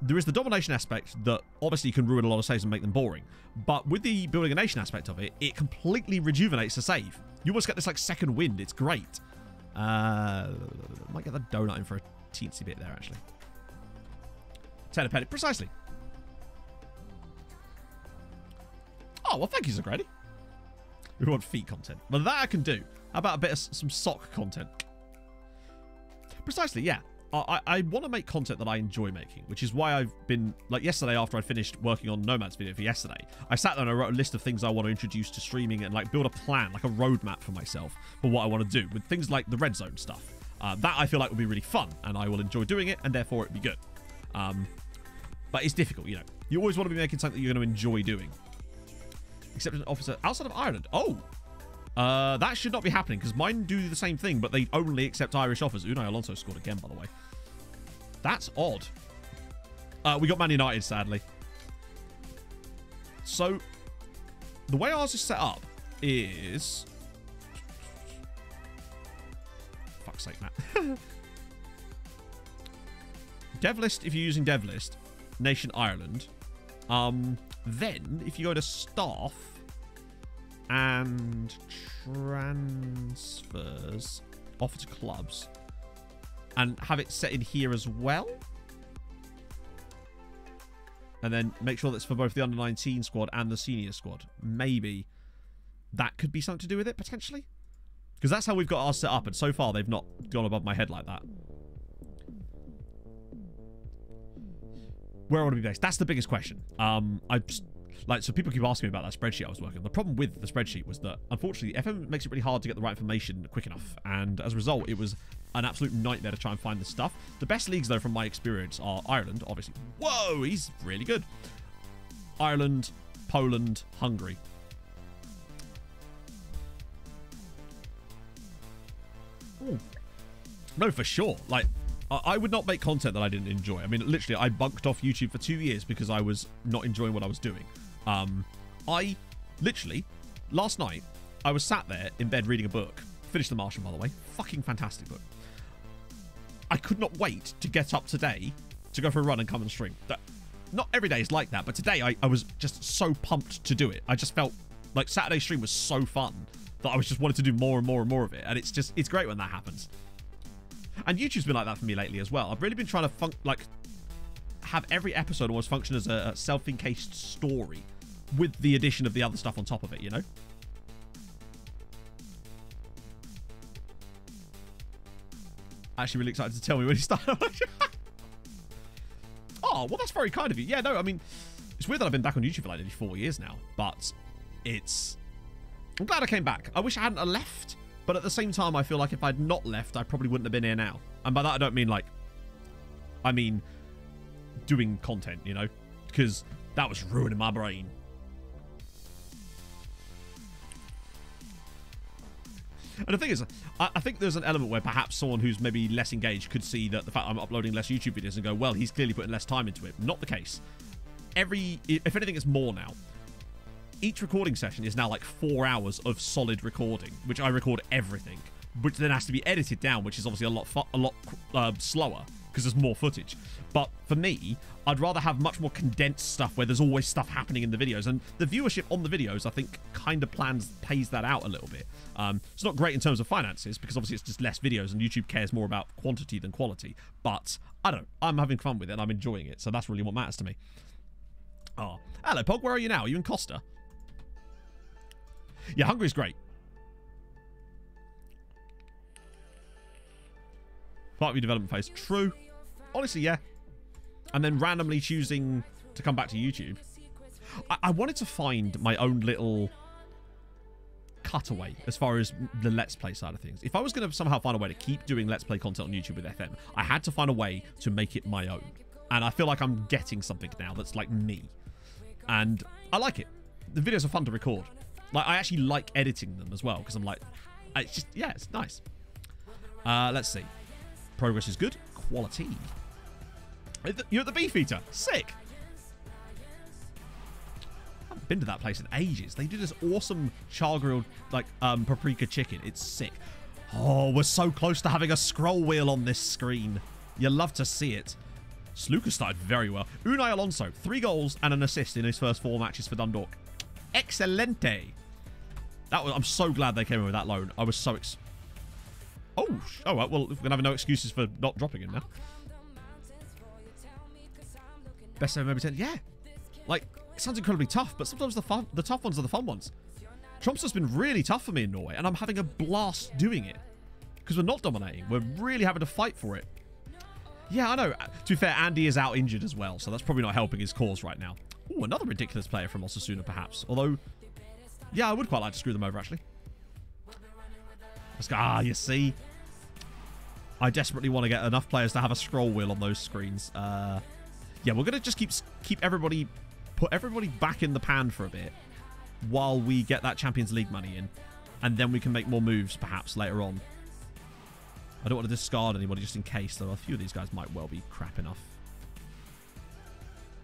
there is the domination aspect that obviously can ruin a lot of saves and make them boring. But with the building a nation aspect of it, it completely rejuvenates the save. You almost get this, like, second wind. It's great. Might get the donut in for a teensy bit there, actually. 10 a penny. Precisely. Oh, well, thank you, Zagrady. We want feet content. Well, that I can do. How about a bit of some sock content? Precisely, yeah. I want to make content that I enjoy making, which is why I've been... Like, yesterday, after I finished working on Nomad's video for yesterday, I sat there and I wrote a list of things I want to introduce to streaming and, like, build a plan, like a roadmap for myself for what I want to do with things like the Red Zone stuff. That I feel like would be really fun, and I will enjoy doing it, and therefore it'd be good. But it's difficult, you know. You always want to be making something that you're going to enjoy doing. Except an officer outside of Ireland. Oh! That should not be happening, because mine do the same thing, but they only accept Irish offers. Unai Alonso scored again, by the way. That's odd. We got Man United, sadly. So, the way ours is set up is... Fuck's sake, Matt. Devlist, if you're using Devlist, Nation Ireland. Then, if you go to Staff and Transfers, Offer to Clubs, and have it set in here as well. And then make sure that's for both the under-19 squad and the senior squad. Maybe that could be something to do with it, potentially. Because that's how we've got ours set up, and so far they've not gone above my head like that. Where I want to be based? That's the biggest question. So people keep asking me about that spreadsheet I was working on. The problem with the spreadsheet was that, unfortunately, FM makes it really hard to get the right information quick enough. And as a result, it was an absolute nightmare to try and find this stuff. The best leagues, though, from my experience, are Ireland, obviously. Whoa, he's really good. Ireland, Poland, Hungary. Ooh. No, for sure. Like, I would not make content that I didn't enjoy. I mean, literally, I bunked off YouTube for 2 years because I was not enjoying what I was doing. I literally, last night, I was sat there in bed reading a book. Finished The Martian, by the way. Fucking fantastic book. I could not wait to get up today to go for a run and come and stream. Not every day is like that, but today I was just so pumped to do it. I just felt like Saturday stream was so fun that I was just wanted to do more and more and more of it. And it's great when that happens. And YouTube's been like that for me lately as well. I've really been trying to have every episode almost function as a self-encased story with the addition of the other stuff on top of it, you know? Actually really excited to tell me when he started. Oh, well, that's very kind of you. Yeah, no, I mean, it's weird that I've been back on YouTube for like nearly 4 years now, but I'm glad I came back. I wish I hadn't left, but at the same time, I feel like if I'd not left, I probably wouldn't have been here now. And by that, I don't mean I mean doing content, you know, because that was ruining my brain. And the thing is, I think there's an element where perhaps someone who's maybe less engaged could see that the fact I'm uploading less YouTube videos and go, well, he's clearly putting less time into it. Not the case. If anything, it's more now. Each recording session is now like 4 hours of solid recording, which I record everything, which then has to be edited down, which is obviously a lot slower because there's more footage. But for me, I'd rather have much more condensed stuff where there's always stuff happening in the videos, and the viewership on the videos, I think, kind of pays that out a little bit. It's not great in terms of finances because obviously it's just less videos and YouTube cares more about quantity than quality. But I don't know, I'm having fun with it and I'm enjoying it, so that's really what matters to me. Oh, hello, Pog. Where are you now? Are you in Costa? Yeah, Hungary's great. Part of your development phase. True. Honestly, yeah. And then randomly choosing to come back to YouTube. I wanted to find my own little cutaway as far as the Let's Play side of things. If I was going to somehow find a way to keep doing Let's Play content on YouTube with FM, I had to find a way to make it my own. And I feel like I'm getting something now that's like me. And I like it. The videos are fun to record. Like, I actually like editing them as well, because I'm like, it's just, yeah, it's nice. Let's see. Progress is good. Quality. You're at the Beefeater. Sick. I haven't been to that place in ages. They do this awesome char-grilled, like, paprika chicken. It's sick. Oh, we're so close to having a scroll wheel on this screen. You love to see it. Sluka started very well. Unai Alonso, 3 goals and an assist in his first 4 matches for Dundalk. Excelente. I'm so glad they came in with that loan. I was so oh, right. Well, we're going to have no excuses for not dropping him now. Best 7, maybe 10. Yeah. Like, it sounds incredibly tough, but sometimes the tough ones are the fun ones. Tromsø's been really tough for me in Norway, and I'm having a blast doing it. Because we're not dominating. We're really having to fight for it. Yeah, I know. To be fair, Andy is out injured as well, so that's probably not helping his cause right now. Ooh, another ridiculous player from Osasuna, perhaps. Although, yeah, I would quite like to screw them over, actually. Let's go. Ah, you see? I desperately want to get enough players to have a scroll wheel on those screens. Yeah, we're going to just keep everybody... Put everybody back in the pan for a bit while we get that Champions League money in. And then we can make more moves, perhaps, later on. I don't want to discard anybody just in case, though. A few of these guys might well be crap enough.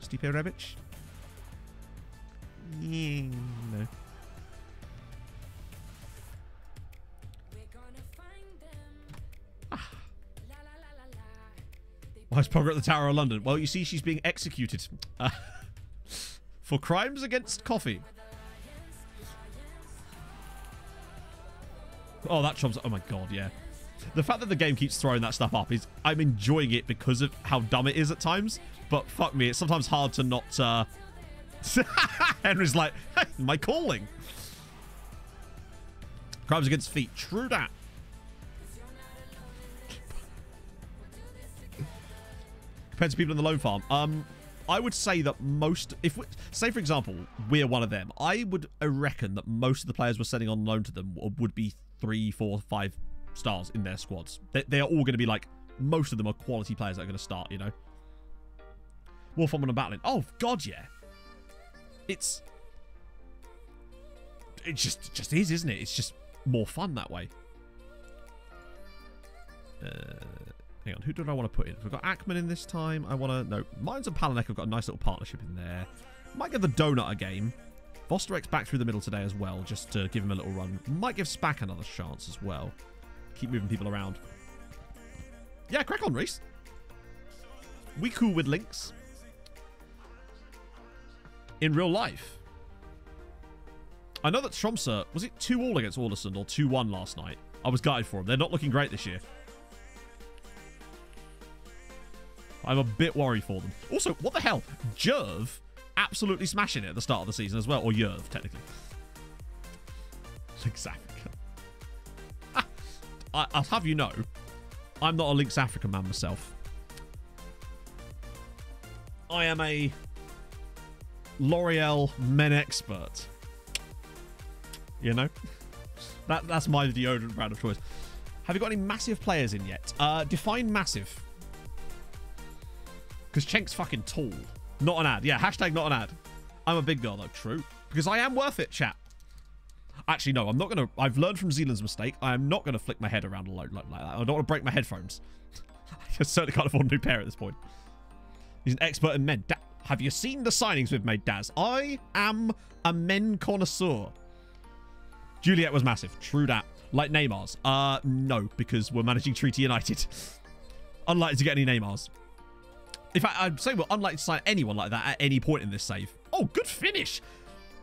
Stipe Rebic? Yeah, no. Why is Pogger at the Tower of London? Well, you see, she's being executed for crimes against coffee. Oh, that chomps. Oh my god, yeah. The fact that the game keeps throwing that stuff up is... I'm enjoying it because of how dumb it is at times. But fuck me, it's sometimes hard to not... Henry's like, hey, my calling. Crimes against feet. True that. Compared to people in the loan farm. I would say that most... say, for example, we're one of them. I would reckon that most of the players we're sending on loan to them would be 3, 4, 5... stars in their squads. They are all going to be like, most of them are quality players that are going to start, you know. Wolf on battling. Oh god, yeah. It just is, isn't it? It's just more fun that way. Hang on, who do I want to put in? We've got Ackman in this time. I want to... No, Mines and Palanek have got a nice little partnership in there. Might give the Donut a game. Vosterek's back through the middle today as well, just to give him a little run. Might give Spack another chance as well. Keep moving people around. Yeah, crack on, Reese. We cool with links. In real life. I know that Tromsø... Was it 2-2 against Ålesund or 2-1 last night? I was gutted for them. They're not looking great this year. I'm a bit worried for them. Also, what the hell? Jerv absolutely smashing it at the start of the season as well. Or Jerv, technically. Links Africa. I'll have you know, I'm not a Links Africa man myself. I am a L'Oreal men expert. You know? That's my deodorant brand of choice. Have you got any massive players in yet? Define massive. Because Chenk's fucking tall. Not an ad. Yeah, hashtag not an ad. I'm a big girl, though. True. Because I am worth it, chat. Actually, no, I'm not going to... I've learned from Zealand's mistake. I am not going to flick my head around a load like that. I don't want to break my headphones. I certainly can't afford a new pair at this point. He's an expert in men. Have you seen the signings we've made, Daz? I am a men connoisseur. Juliet was massive. True that. Like Neymar's. No, because we're managing Treaty United. Unlikely to get any Neymars. In fact, I'd say we're unlikely to sign anyone like that at any point in this save. Oh, good finish.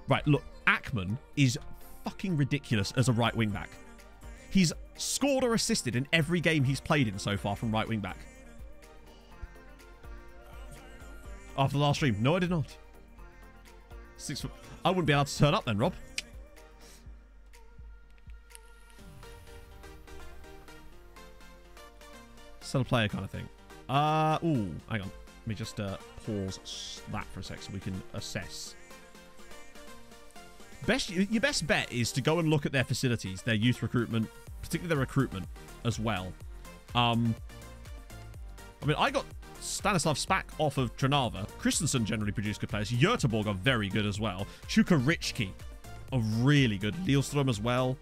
Right, look. Ackman is fucking ridiculous as a right wing back. He's scored or assisted in every game he's played in so far from right wing back. After the last stream. No, I did not. I wouldn't be allowed to turn up then, Rob. Sell a player kind of thing. Ooh, hang on. Let me just pause that for a sec so we can assess. Your best bet is to go and look at their facilities, their youth recruitment, particularly their recruitment as well. I mean, I got Stanislav Spak off of Trnava. Christensen generally produced good players. Göteborg are very good as well. Čukarički are really good. Lillestrøm as well.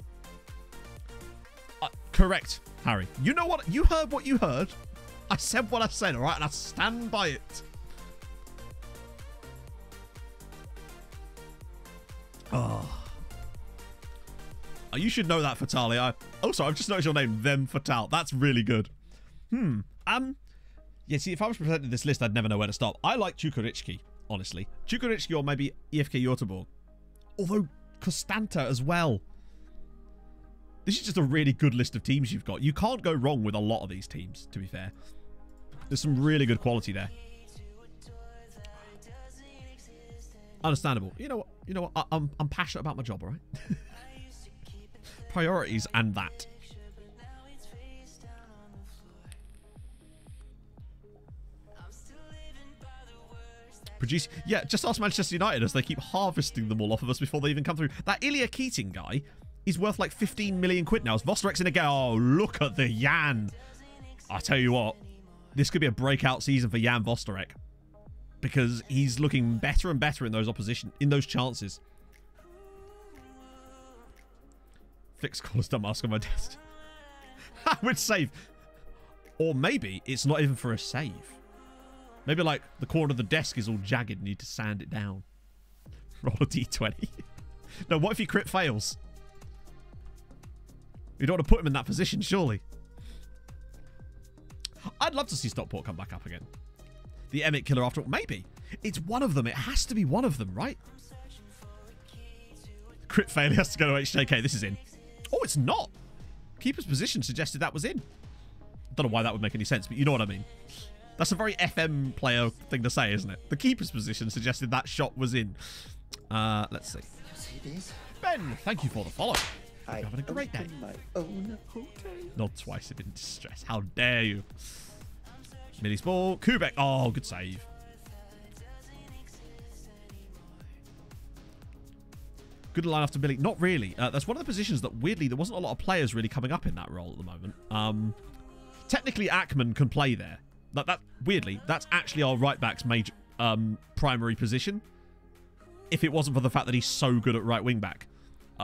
Correct, Harry. You know what? You heard what you heard. I said what I said, all right? And I stand by it. Oh. You should know that, Fatali. I've just noticed your name, Them Fatal. That's really good. Yeah, see, if I was presented this list, I'd never know where to stop. I like Čukarički, honestly. Čukarički or maybe EFK Göteborg. Although, Constanta as well. This is just a really good list of teams you've got. You can't go wrong with a lot of these teams, to be fair. There's some really good quality there. Understandable. You know what? I'm passionate about my job, all right? Priorities and that. Produce. Yeah, just ask Manchester United as they keep harvesting them all off of us before they even come through. That Ilya Keating guy is worth like 15 million quid now. Is Vostorek's in again? Oh, look at the Jan. I tell you what, this could be a breakout season for Jan Vostorek because he's looking better and better in those chances. Fix callers don't ask on my desk. Which save? Or maybe it's not even for a save. Maybe like the corner of the desk is all jagged and you need to sand it down. Roll a d20. No, what if he crit fails? You don't want to put him in that position, surely. I'd love to see Stockport come back up again. The Emmett killer after all. Maybe. It's one of them. It has to be one of them, right? Crit failure has to go to HJK. This is in. Oh, it's not. Keeper's position suggested that was in. I don't know why that would make any sense, but you know what I mean. That's a very FM player thing to say, isn't it? The keeper's position suggested that shot was in. Let's see. Ben, thank you for the follow. You're having a great day. My own hotel. Not twice in distress. How dare you? Millie's ball. Kubek. Oh, good save. Good line after Millie. Not really. That's one of the positions that, weirdly, there wasn't a lot of players really coming up in that role at the moment. Technically, Ackman can play there. Weirdly, that's actually our right back's major primary position. If it wasn't for the fact that he's so good at right wing back.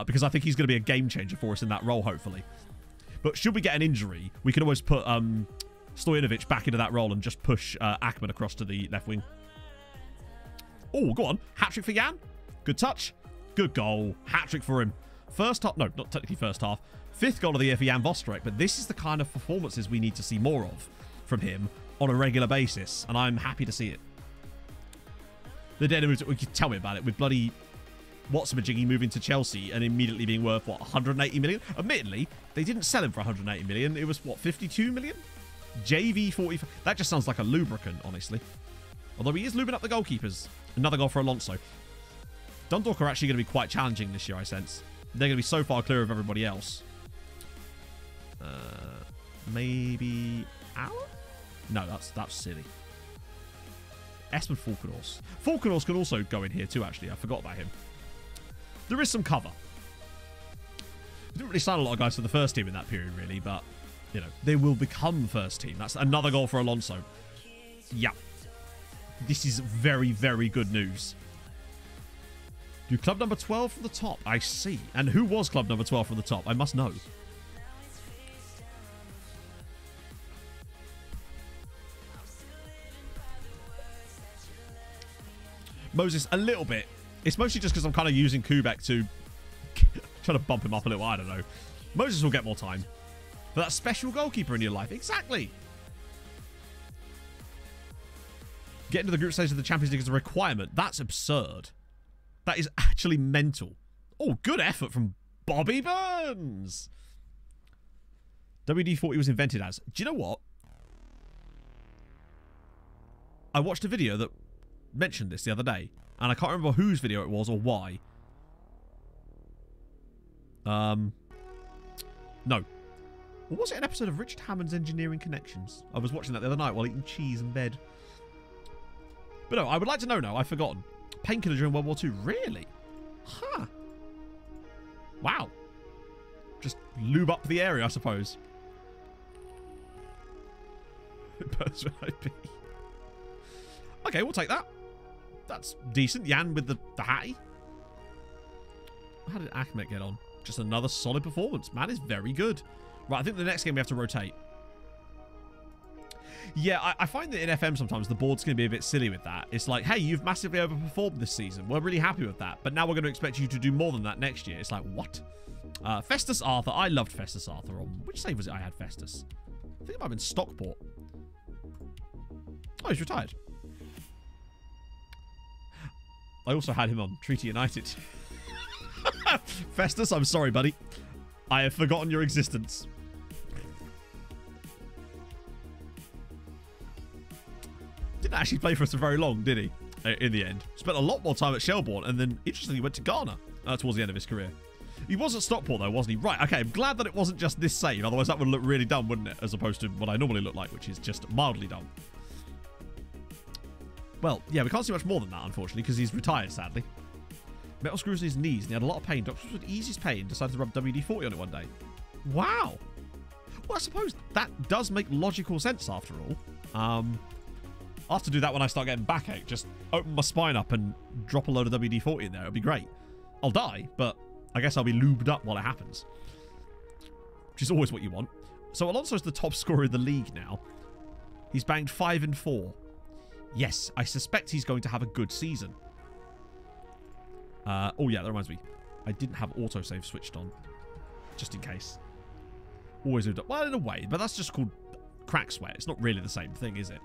Because I think he's going to be a game changer for us in that role, hopefully. But should we get an injury, we can always put Stojanovic back into that role and just push Ackman across to the left wing. Oh, go on. Hat-trick for Jan. Good touch. Good goal. Hat-trick for him. First half. No, not technically first half. Fifth goal of the year for Jan Vostorek. But this is the kind of performances we need to see more of from him on a regular basis. And I'm happy to see it. The dead moves. Tell me about it. With bloody Watson-Majiggy moving to Chelsea and immediately being worth, what, 180 million? Admittedly, they didn't sell him for 180 million. It was, what, 52 million? JV 45. That just sounds like a lubricant, honestly. Although he is lubing up the goalkeepers. Another goal for Alonso. Dundalk are actually going to be quite challenging this year, I sense. They're going to be so far clear of everybody else. Maybe Allen? No, that's silly. Espen Falkenhorst. Falkenhorst can also go in here too, actually. I forgot about him. There is some cover. We didn't really sign a lot of guys for the first team in that period, really, but, you know, they will become first team. That's another goal for Alonso. Yeah. This is very, very good news. Do club number 12 from the top. I see. And who was club number 12 from the top? I must know. Moses, a little bit. It's mostly just because I'm kind of using Kubek to try to bump him up a little. I don't know. Moses will get more time. But that special goalkeeper in your life. Exactly. Getting to the group stage of the Champions League is a requirement. That's absurd. That is actually mental. Oh, good effort from Bobby Burns. WD-40 was invented as. Do you know what? I watched a video that mentioned this the other day, and I can't remember whose video it was or why. No. Or was it an episode of Richard Hammond's Engineering Connections? I was watching that the other night while eating cheese in bed. But no, I would like to know now. I've forgotten. Painkiller during World War II. Really? Huh. Wow. Just lube up the area, I suppose. Birds with IP. Okay, we'll take that. That's decent. Jan with the hattie. How did Ahmed get on? Just another solid performance. Man is very good. Right, I think the next game we have to rotate. Yeah, I find that in FM sometimes the board's going to be a bit silly with that. It's like, hey, you've massively overperformed this season. We're really happy with that. But now we're going to expect you to do more than that next year. It's like, what? Festus Arthur. I loved Festus Arthur. On which save was it I had Festus? I think it might have been Stockport. Oh, he's retired. I also had him on Treaty United. Festus, I'm sorry, buddy. I have forgotten your existence. Didn't actually play for us for very long, did he? In the end. Spent a lot more time at Shelbourne, and then, interestingly, went to Ghana towards the end of his career. He was at Stockport, though, wasn't he? Right, okay, I'm glad that it wasn't just this save. Otherwise, that would look really dumb, wouldn't it? As opposed to what I normally look like, which is just mildly dumb. Well, yeah, we can't see much more than that, unfortunately, because he's retired, sadly. Metal screws in his knees, and he had a lot of pain. Doctors with easiest pain decided to rub WD-40 on it one day. Wow. Well, I suppose that does make logical sense, after all. I'll have to do that when I start getting backache. Just open my spine up and drop a load of WD-40 in there. It'll be great. I'll die, but I guess I'll be lubed up while it happens. Which is always what you want. So Alonso's the top scorer in the league now. He's banged 5 and 4. Yes, I suspect he's going to have a good season. Oh, yeah, that reminds me. I didn't have autosave switched on. Just in case. Always moved up. Well, in a way, but that's just called crack sweat. It's not really the same thing, is it?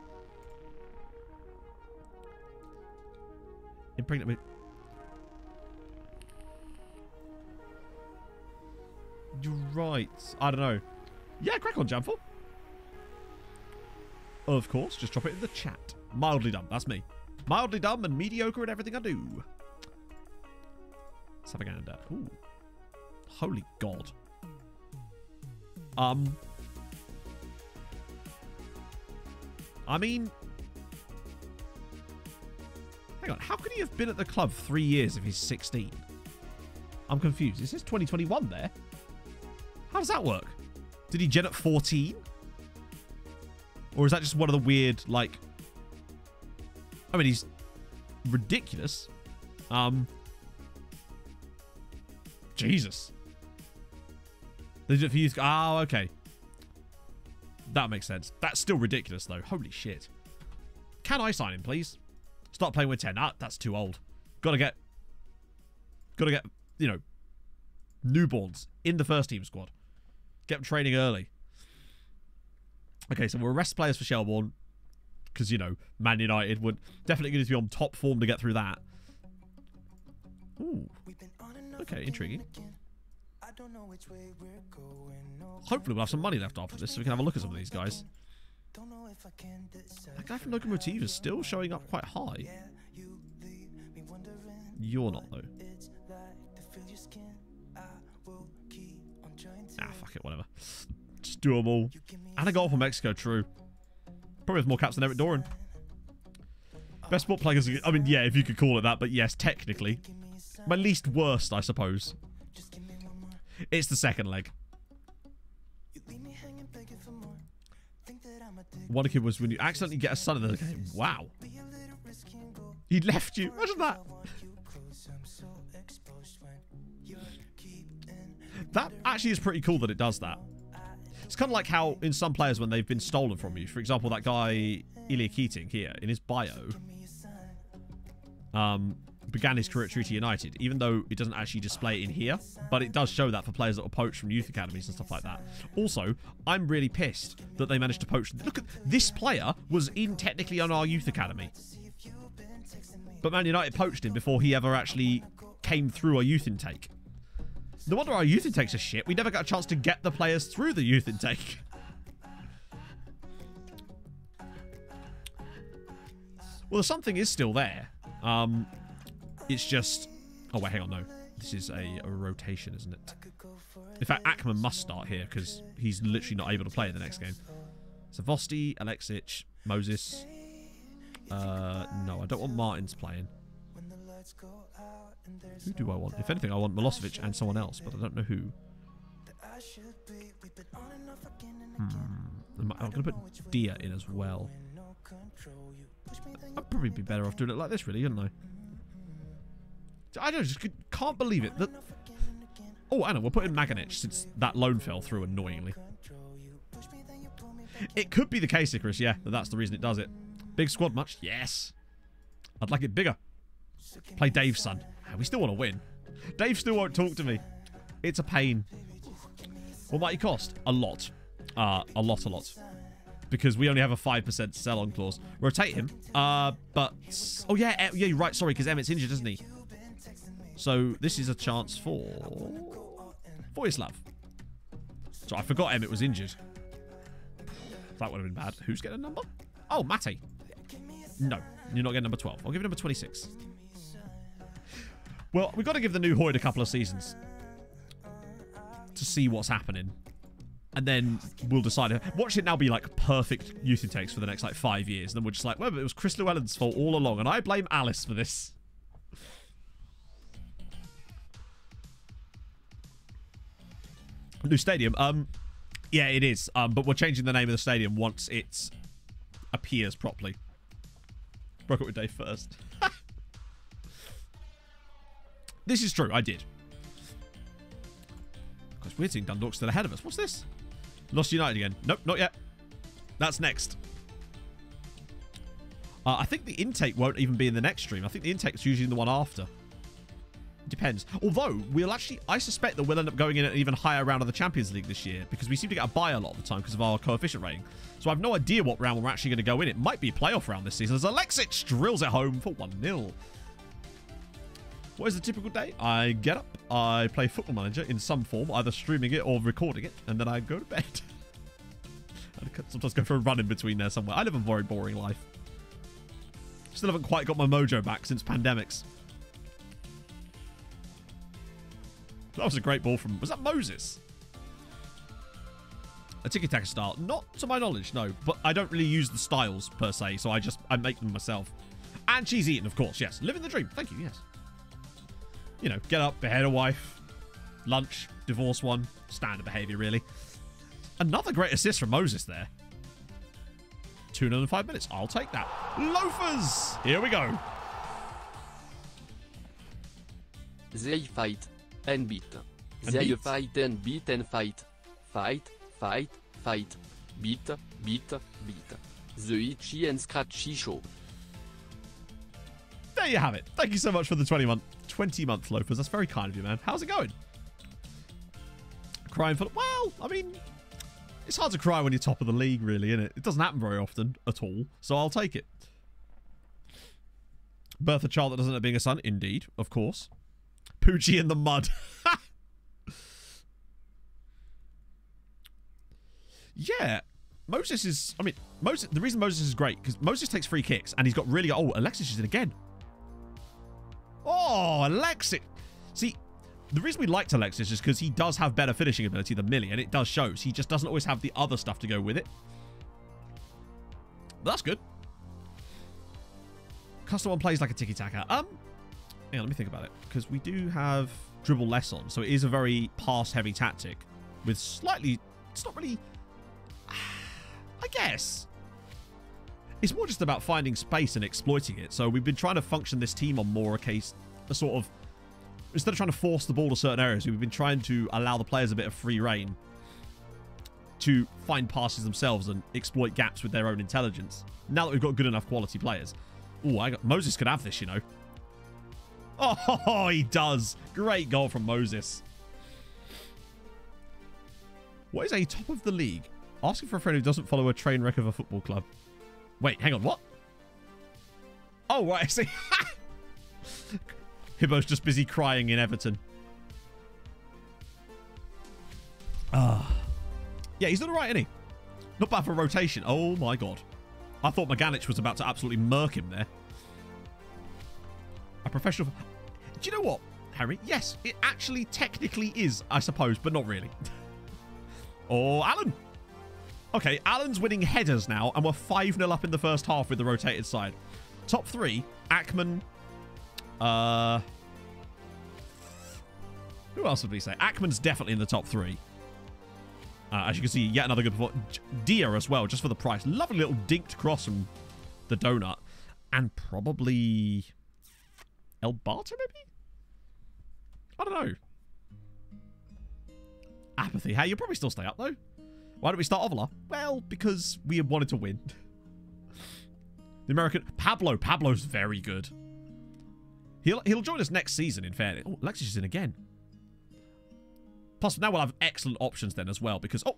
Impregnate me. You're right. I don't know. Yeah, crack on, Jamful. Of course, just drop it in the chat. Mildly dumb. That's me. Mildly dumb and mediocre at everything I do. Let's have a gander. Ooh. Holy God. I mean... Hang on. How could he have been at the club 3 years if he's 16? I'm confused. It says 2021 there. How does that work? Did he gen at 14? Or is that just one of the weird, like... I mean, he's ridiculous. Jesus. They did it for youth. Oh, okay. That makes sense. That's still ridiculous, though. Holy shit. Can I sign him, please? Start playing with 10. Ah, that's too old. Gotta get, you know, newborns in the first team squad. Get them training early. Okay, so we'll rest players for Shelbourne. Because, you know, Man United would definitely need to be on top form to get through that. Ooh. Okay, intriguing. Hopefully we'll have some money left after this so we can have a look at some of these guys. That guy from Locomotive is still showing up quite high. You're not, though. Ah, fuck it, whatever. Just do them all. And a goal for Mexico, true. Probably has more caps than Eric Doran. Best sport players. I mean, yeah, if you could call it that, but yes, technically. My least worst, I suppose. It's the second leg. One kid was when you accidentally get a son in the game. Wow. He left you. Imagine that. That actually is pretty cool that it does that. It's kind of like how in some players when they've been stolen from you. For example, that guy Ilya Keating here in his bio began his career at Treaty United, even though it doesn't actually display it in here, but it does show that for players that were poached from youth academies and stuff like that. Also, I'm really pissed that they managed to poach. Look at this player was in technically on our youth academy, but Man United poached him before he ever actually came through our youth intake. No wonder our youth intakes are shit. We never got a chance to get the players through the youth intake. Well, the something is still there. It's just... Oh, wait, hang on, no. This is a rotation, isn't it? In fact, Akman must start here because he's literally not able to play in the next game. So Vosti, Alexic, Moses. No, I don't want Martins playing. Who do I want? If anything, I want Milosevic and someone else, but I don't know who. I'm going to put Dia in as well. I'd probably be better off doing it like this, really, wouldn't I don't know, just can't believe it. Oh, I know, we'll put in Maganic since that loan fell through annoyingly. It could be the case, Icarus, yeah, that's the reason it does it. Big squad much? Yes. I'd like it bigger. Play Dave's son. We still want to win. Dave still won't talk to me. It's a pain. What might he cost? A lot. A lot. Because we only have a 5% sell-on clause. Rotate him. But... Oh, yeah, you're right. Sorry, because Emmett's injured, isn't he? So, this is a chance for... Vojislav. So, I forgot Emmett was injured. That would have been bad. Who's getting a number? Oh, Mate. No, you're not getting number 12. I'll give you number 26. Well, we've got to give the new Hoyd a couple of seasons to see what's happening. And then we'll decide. Watch it now be like perfect youth intakes for the next like 5 years. And then we're just like, well, but it was Chris Llewellyn's fault all along. And I blame Alice for this. New stadium. Yeah, it is. But we're changing the name of the stadium once it appears properly. Broke up with Dave first. This is true. I did. Because weird thing, Dundalk's still ahead of us. What's this? Lost United again. Nope, not yet. That's next. I think the intake won't even be in the next stream. I think the intake's usually the one after. Depends. Although, we'll actually... I suspect that we'll end up going in at an even higher round of the Champions League this year because we seem to get a bye a lot of the time because of our coefficient rating. So I have no idea what round we're actually going to go in. It might be a playoff round this season as Alexic drills it home for 1-0. What is the typical day? I get up, I play Football Manager in some form, either streaming it or recording it, and then I go to bed. I sometimes go for a run in between there somewhere. I live a very boring life. Still haven't quite got my mojo back since pandemics. That was a great ball from... Was that Moses? A tiki-taka style. Not to my knowledge, no. But I don't really use the styles, per se, so I make them myself. And cheese eating, of course, yes. Living the dream. Thank you, yes. You know, get up, behead a wife, lunch, divorce one. Standard behavior, really. Another great assist from Moses there. 205 minutes. I'll take that. Loafers! Here we go. They fight and beat. They fight and beat and fight. Fight, fight, fight. Beat, beat, beat. The itchy and scratchy show. There you have it. Thank you so much for the 20-month loafers. That's very kind of you, man. How's it going? Crying for... Well, I mean... It's hard to cry when you're top of the league, really, isn't it? It doesn't happen very often at all, so I'll take it. Birth a child that doesn't end up being a son? Indeed, of course. Poochie in the mud. Yeah. Moses is... I mean, Moses. The reason Moses is great, because Moses takes free kicks, and he's got really... Oh, Alexis is in again. Oh, Alexis. See... The reason we liked Alexis is because he does have better finishing ability than Millie, and it does show. He just doesn't always have the other stuff to go with it. But that's good. Custom one plays like a tiki-taka. Hang on, let me think about it. Because we do have dribble less on, so it is a very pass-heavy tactic. With slightly... It's not really... I guess. It's more just about finding space and exploiting it. So we've been trying to function this team on more a sort of... Instead of trying to force the ball to certain areas, we've been trying to allow the players a bit of free reign to find passes themselves and exploit gaps with their own intelligence. Now that we've got good enough quality players. Oh, Moses could have this, you know. Oh, he does. Great goal from Moses. What is a top of the league? Asking for a friend who doesn't follow a train wreck of a football club. Wait, hang on, what? Oh, right, I see. Hibbo's just busy crying in Everton. Yeah, he's done alright, isn't he? Not bad for rotation. Oh my god. I thought Maganic was about to absolutely murk him there. A professional... Do you know what, Harry? Yes, it actually technically is, I suppose, but not really. Or Alan. Okay, Alan's winning headers now, and we're 5-0 up in the first half with the rotated side. Top 3, Ackman. Who else would we say? Ackman's definitely in the top 3. As you can see, yet another good performance. Dia as well, just for the price. Lovely little dinked cross from the donut. And probably... El Barter, maybe? I don't know. Apathy. Hey, you'll probably still stay up, though. Why don't we start Ovala? Well, because we wanted to win. The American... Pablo. Pablo's very good. He'll join us next season, in fairness. Oh, Alexis is in again. Plus, now we'll have excellent options then as well, because... Oh!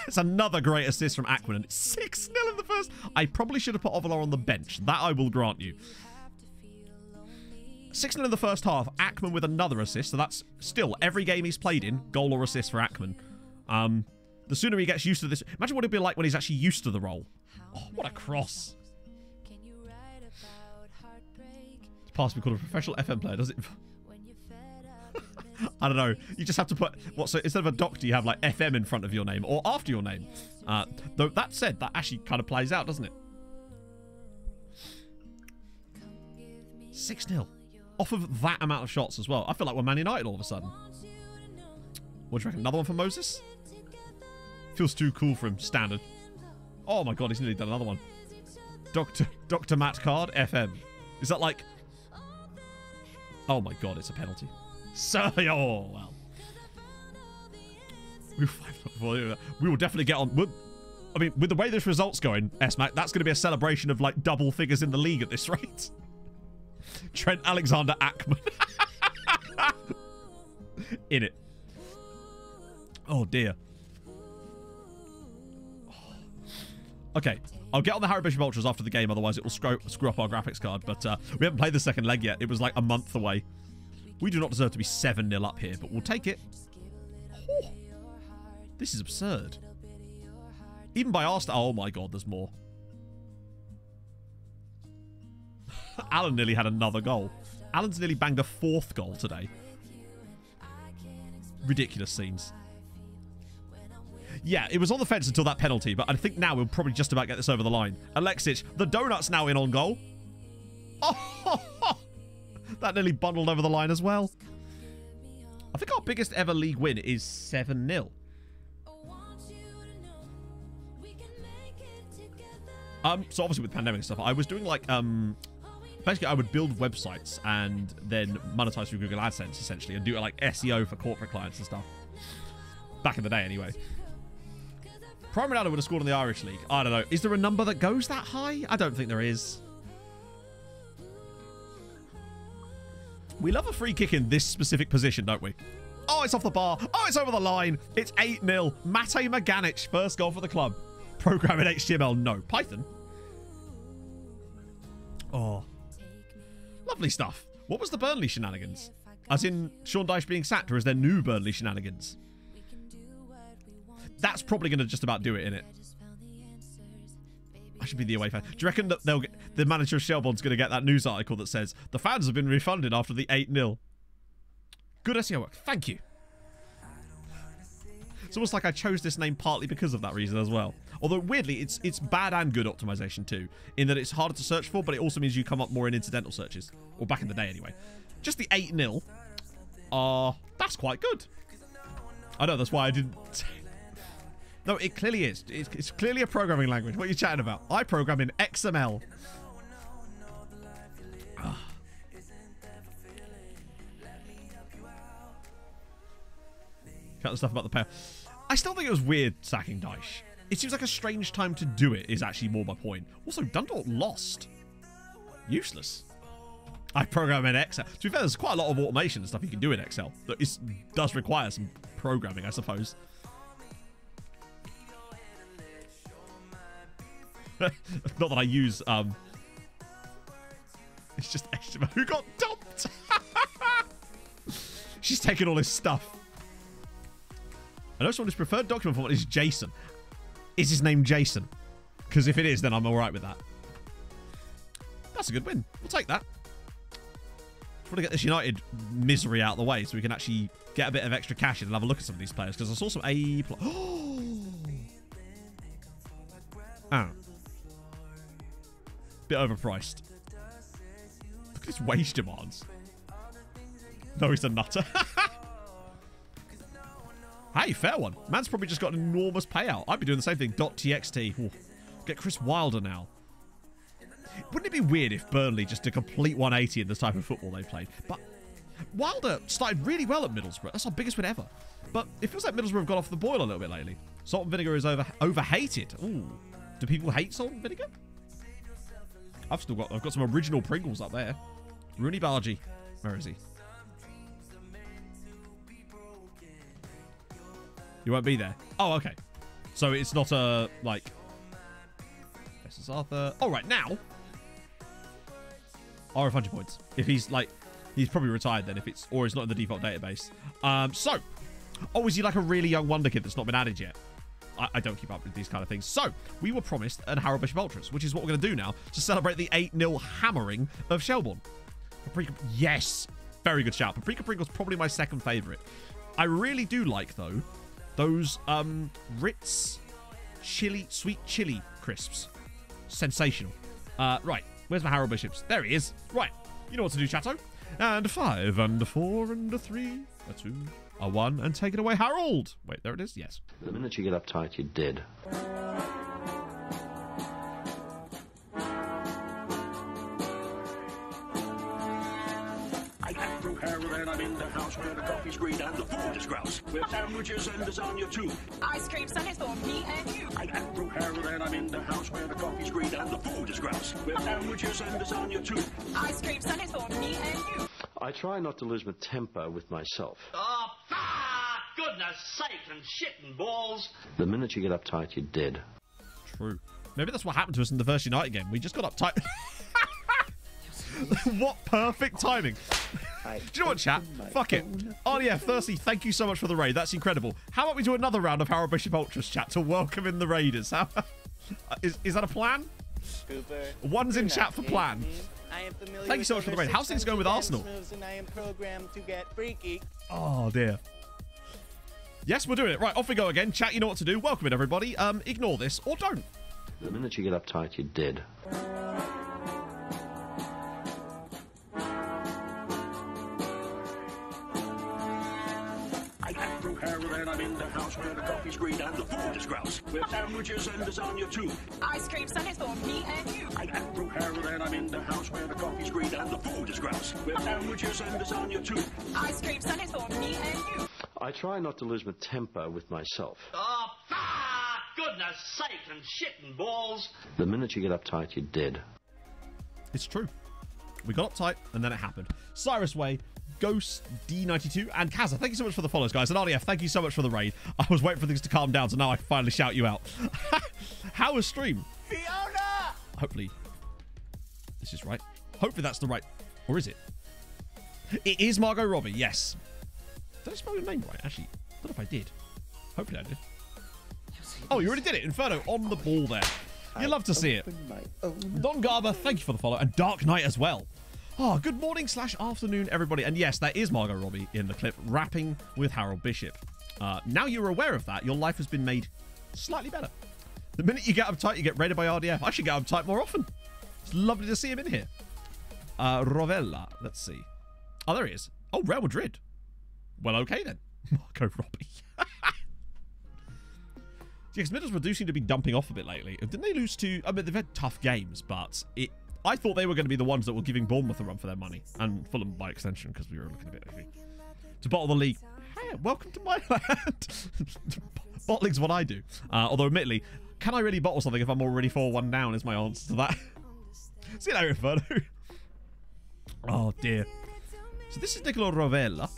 It's another great assist from Ackman, and it's 6-0 in the first. I probably should have put Ovala on the bench. That I will grant you. 6-0 in the first half. Ackman with another assist, so that's still every game he's played in, goal or assist for Ackman. The sooner he gets used to this... Imagine what it'd be like when he's actually used to the role. Oh, what a cross. It's past we call a professional FM player, does it? I don't know. You just have to put... What, so instead of a doctor, you have like FM in front of your name or after your name. Though that said, that actually kind of plays out, doesn't it? 6-0. Off of that amount of shots as well. I feel like we're Man United all of a sudden. What do you reckon? Another one for Moses? Feels too cool for him. Standard. Oh my god, he's nearly done another one. Dr. Matt Card, FM. Is that like... Oh my god, it's a penalty. So, oh, well. We will definitely get on... I mean, with the way this result's going, S-Mac, that's going to be a celebration of like double figures in the league at this rate. Trent Alexander-Ackman. In it. Oh, dear. Okay, I'll get on the Harry Bishop Ultras after the game, otherwise it will screw up our graphics card. But we haven't played the second leg yet. It was like a month away. We do not deserve to be 7-0 up here, but we'll take it. Oh, this is absurd. Even by our oh my god, there's more. Alan nearly had another goal. Alan's nearly banged a 4th goal today. Ridiculous scenes. Yeah, it was on the fence until that penalty, but I think now we'll probably just about get this over the line. Alexic, the donut's now in on goal. Oh, that nearly bundled over the line as well. I think our biggest ever league win is 7-0. So obviously with pandemic and stuff, I was doing like, basically I would build websites and then monetize through Google AdSense essentially and do like SEO for corporate clients and stuff. Back in the day anyway. Prime Ronaldo would have scored in the Irish League. I don't know. Is there a number that goes that high? I don't think there is. We love a free kick in this specific position, don't we? Oh, it's off the bar. Oh, it's over the line. It's 8-0. Matej Maganic, first goal for the club. Program in HTML. No. Python. Oh. Lovely stuff. What was the Burnley shenanigans? As in Sean Dyche being sacked, or is there new Burnley shenanigans? That's probably going to just about do it, innit? I should be the away fan. Do you reckon that they'll get, the manager of Shelbourne's going to get that news article that says the fans have been refunded after the 8-0? Good SEO work. Thank you. It's almost like I chose this name partly because of that reason as well. Although, weirdly, it's bad and good optimization too, in that it's harder to search for, but it also means you come up more in incidental searches. Or back in the day, anyway. Just the 8-0. That's quite good. I know, that's why I didn't... No, it clearly is. It's clearly a programming language. What are you chatting about? I program in XML. Cut the stuff about the pair. I still think it was weird sacking Dyche. It seems like a strange time to do it is actually more my point. Also, Dundalk lost. Useless. I program in Excel. To be fair, there's quite a lot of automation and stuff you can do in Excel. That does require some programming, I suppose. Not that I use, it's just HTML. Who got dumped? She's taking all his stuff. I know someone whose preferred document format is JSON. Is his name Jason? Because if it is, then I'm alright with that. That's a good win. We'll take that. want to get this United misery out of the way so we can actually get a bit of extra cash in and have a look at some of these players, because I saw some A+. Ah. Bit overpriced. Look at his wage demands. No, he's a nutter. Hey, fair one. Man's probably just got an enormous payout. I'd be doing the same thing. .txt. Ooh. Get Chris Wilder now. Wouldn't it be weird if Burnley just did a complete 180 in the type of football they played? But Wilder started really well at Middlesbrough. That's our biggest win ever. But it feels like Middlesbrough have gone off the boil a little bit lately. Salt and vinegar is overhated. Ooh. Do people hate salt and vinegar? I've got some original Pringles up there. Rooney Bargy. Where is he? You won't be there. Oh, okay. So it's not a, like... This is Arthur. All right, now. RF100 points. If he's, like... He's probably retired then, if it's... Or it's not in the default database. So. Oh, is he like a really young wonder kid that's not been added yet? I don't keep up with these kind of things. So, we were promised an Harold Bishop Ultras, which is what we're going to do now to celebrate the 8-0 hammering of Shelbourne. Paprika... Yes. Very good shout. Paprika Pringle's probably my second favourite. I really do like, though... Those Ritz sweet chili crisps. Sensational. Right. Where's my Harold Bishops? There he is. Right. You know what to do, Chatto. And a 5, and a 4, and a 3, a 2, a 1, and take it away, Harold. Wait, there it is. Yes. The minute you get uptight, you're dead. And I'm in the house where the coffee's green and the food is grouse. With sandwiches and lasagna too. Ice cream sundaes for me and you. I'm Andrew Harold and I'm in the house where the coffee's green and the food is grouse. With sandwiches and lasagna too. Ice cream sundaes for me and you. I try not to lose my temper with myself. Oh, goodness sake and shit and balls. The minute you get uptight, you're dead. True. Maybe that's what happened to us in the first United game. We just got uptight. What perfect timing. Do you know what, chat? Fuck it. RDF, Thirsty, thank you so much for the raid. That's incredible. How about we do another round of Harold Bishop Ultras, chat, to welcome in the raiders? How, is that a plan? Cooper, one's in chat for plan. Thank you so much for the raid. How's things going with Arsenal? And I am programmed to get freaky. Oh, dear. Yes, we're doing it. Right, off we go again. Chat, you know what to do. Welcome in, everybody. Ignore this, or don't. The minute you get uptight, you're dead. And I'm in the house where the coffee's green and the food is grouse. With sandwiches and lasagna too. Ice cream sundaes for me and you. I'm Andrew Harold and I'm in the house where the coffee's green and the food is grouse. With sandwiches and lasagna too. Ice cream sundaes for me and you. I try not to lose my temper with myself. Oh, goodness sake and shit and balls. The minute you get uptight, you're dead. It's true. We got uptight, and then it happened. Cyrus Way, Ghost D92, and Kaza, thank you so much for the follows, guys. And RDF, thank you so much for the raid. I was waiting for things to calm down, so now I can finally shout you out. How was stream? Fiona! Hopefully this is right. Hopefully that's the right... Or is it? It is Margot Robbie, yes. Did I spell your name right, actually? I don't know if I did. Hopefully I did. Oh, you already did it. Inferno on the ball there. You love to see it. Don Garber, thank you for the follow. And Dark Knight as well. Oh, good morning / afternoon, everybody. And yes, that is Margot Robbie in the clip, rapping with Harold Bishop. Now you're aware of that, your life has been made slightly better. The minute you get uptight, you get raided by RDF. I should get uptight more often. It's lovely to see him in here. Rovella, let's see. Oh, there he is. Oh, Real Madrid. Well, okay then. Margot Robbie. Because Middlesbrough do seem to be dumping off a bit lately. Didn't they lose to... I mean, they've had tough games, but I thought they were going to be the ones that were giving Bournemouth a run for their money. And Fulham by extension, because we were looking a bit iffy. To bottle the league. Hey, welcome to my land. Bottling's what I do. Although, admittedly, can I really bottle something if I'm already 4-1 down is my answer to that. See you later, Inferno. Oh, dear. So this is Nicolo Rovella.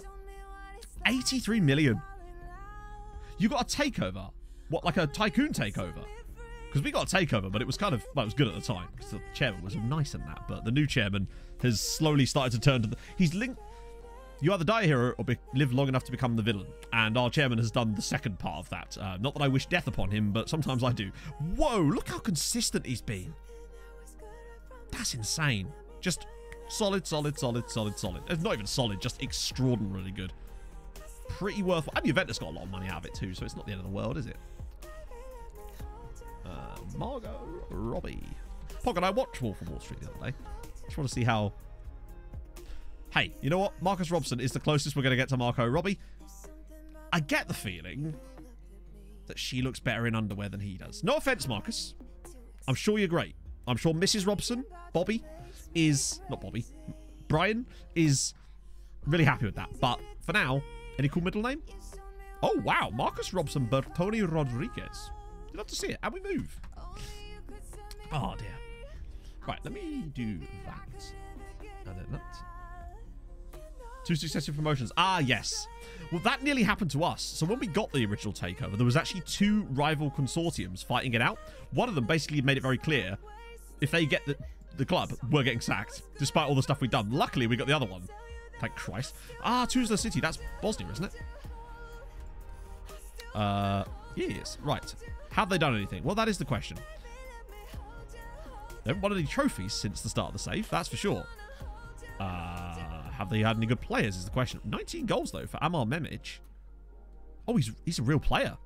83 million. You got a takeover. What, like a tycoon takeover? Because we got a takeover, but it was kind of... Well, it was good at the time. Because the chairman was nice in that. But the new chairman has slowly started to turn to the... He's linked... You either die here or live long enough to become the villain. And our chairman has done the second part of that. Not that I wish death upon him, but sometimes I do. Whoa, look how consistent he's been. That's insane. Just Solid, solid, solid, solid, solid. It's not even solid, just extraordinarily good. Pretty worthwhile. And Juventus got a lot of money out of it too, so it's not the end of the world, is it? Margot Robbie. Pog and I watched Wolf of Wall Street the other day. Just want to see how... Hey, you know what? Marcus Robson is the closest we're going to get to Margot Robbie. I get the feeling that she looks better in underwear than he does. No offense, Marcus. I'm sure you're great. I'm sure Mrs. Robson, Bobby, is... Not Bobby. Brian is really happy with that. But for now, any cool middle name? Oh, wow. Marcus Robson Bertoni Rodriguez. You'd love to see it. And we move. Oh, dear. Right, let me do that. And then that. 2 successive promotions. Ah, yes. Well, that nearly happened to us. So when we got the original takeover, there was actually 2 rival consortiums fighting it out. One of them basically made it very clear if they get the club, we're getting sacked, despite all the stuff we've done. Luckily, we got the other one. Thank Christ. Ah, Tuzla City. That's Bosnia, isn't it? Yes. Right. Have they done anything? Well, that is the question. They haven't won any trophies since the start of the save, that's for sure. Have they had any good players is the question. 19 goals, though, for Amar Memic. Oh, he's a real player.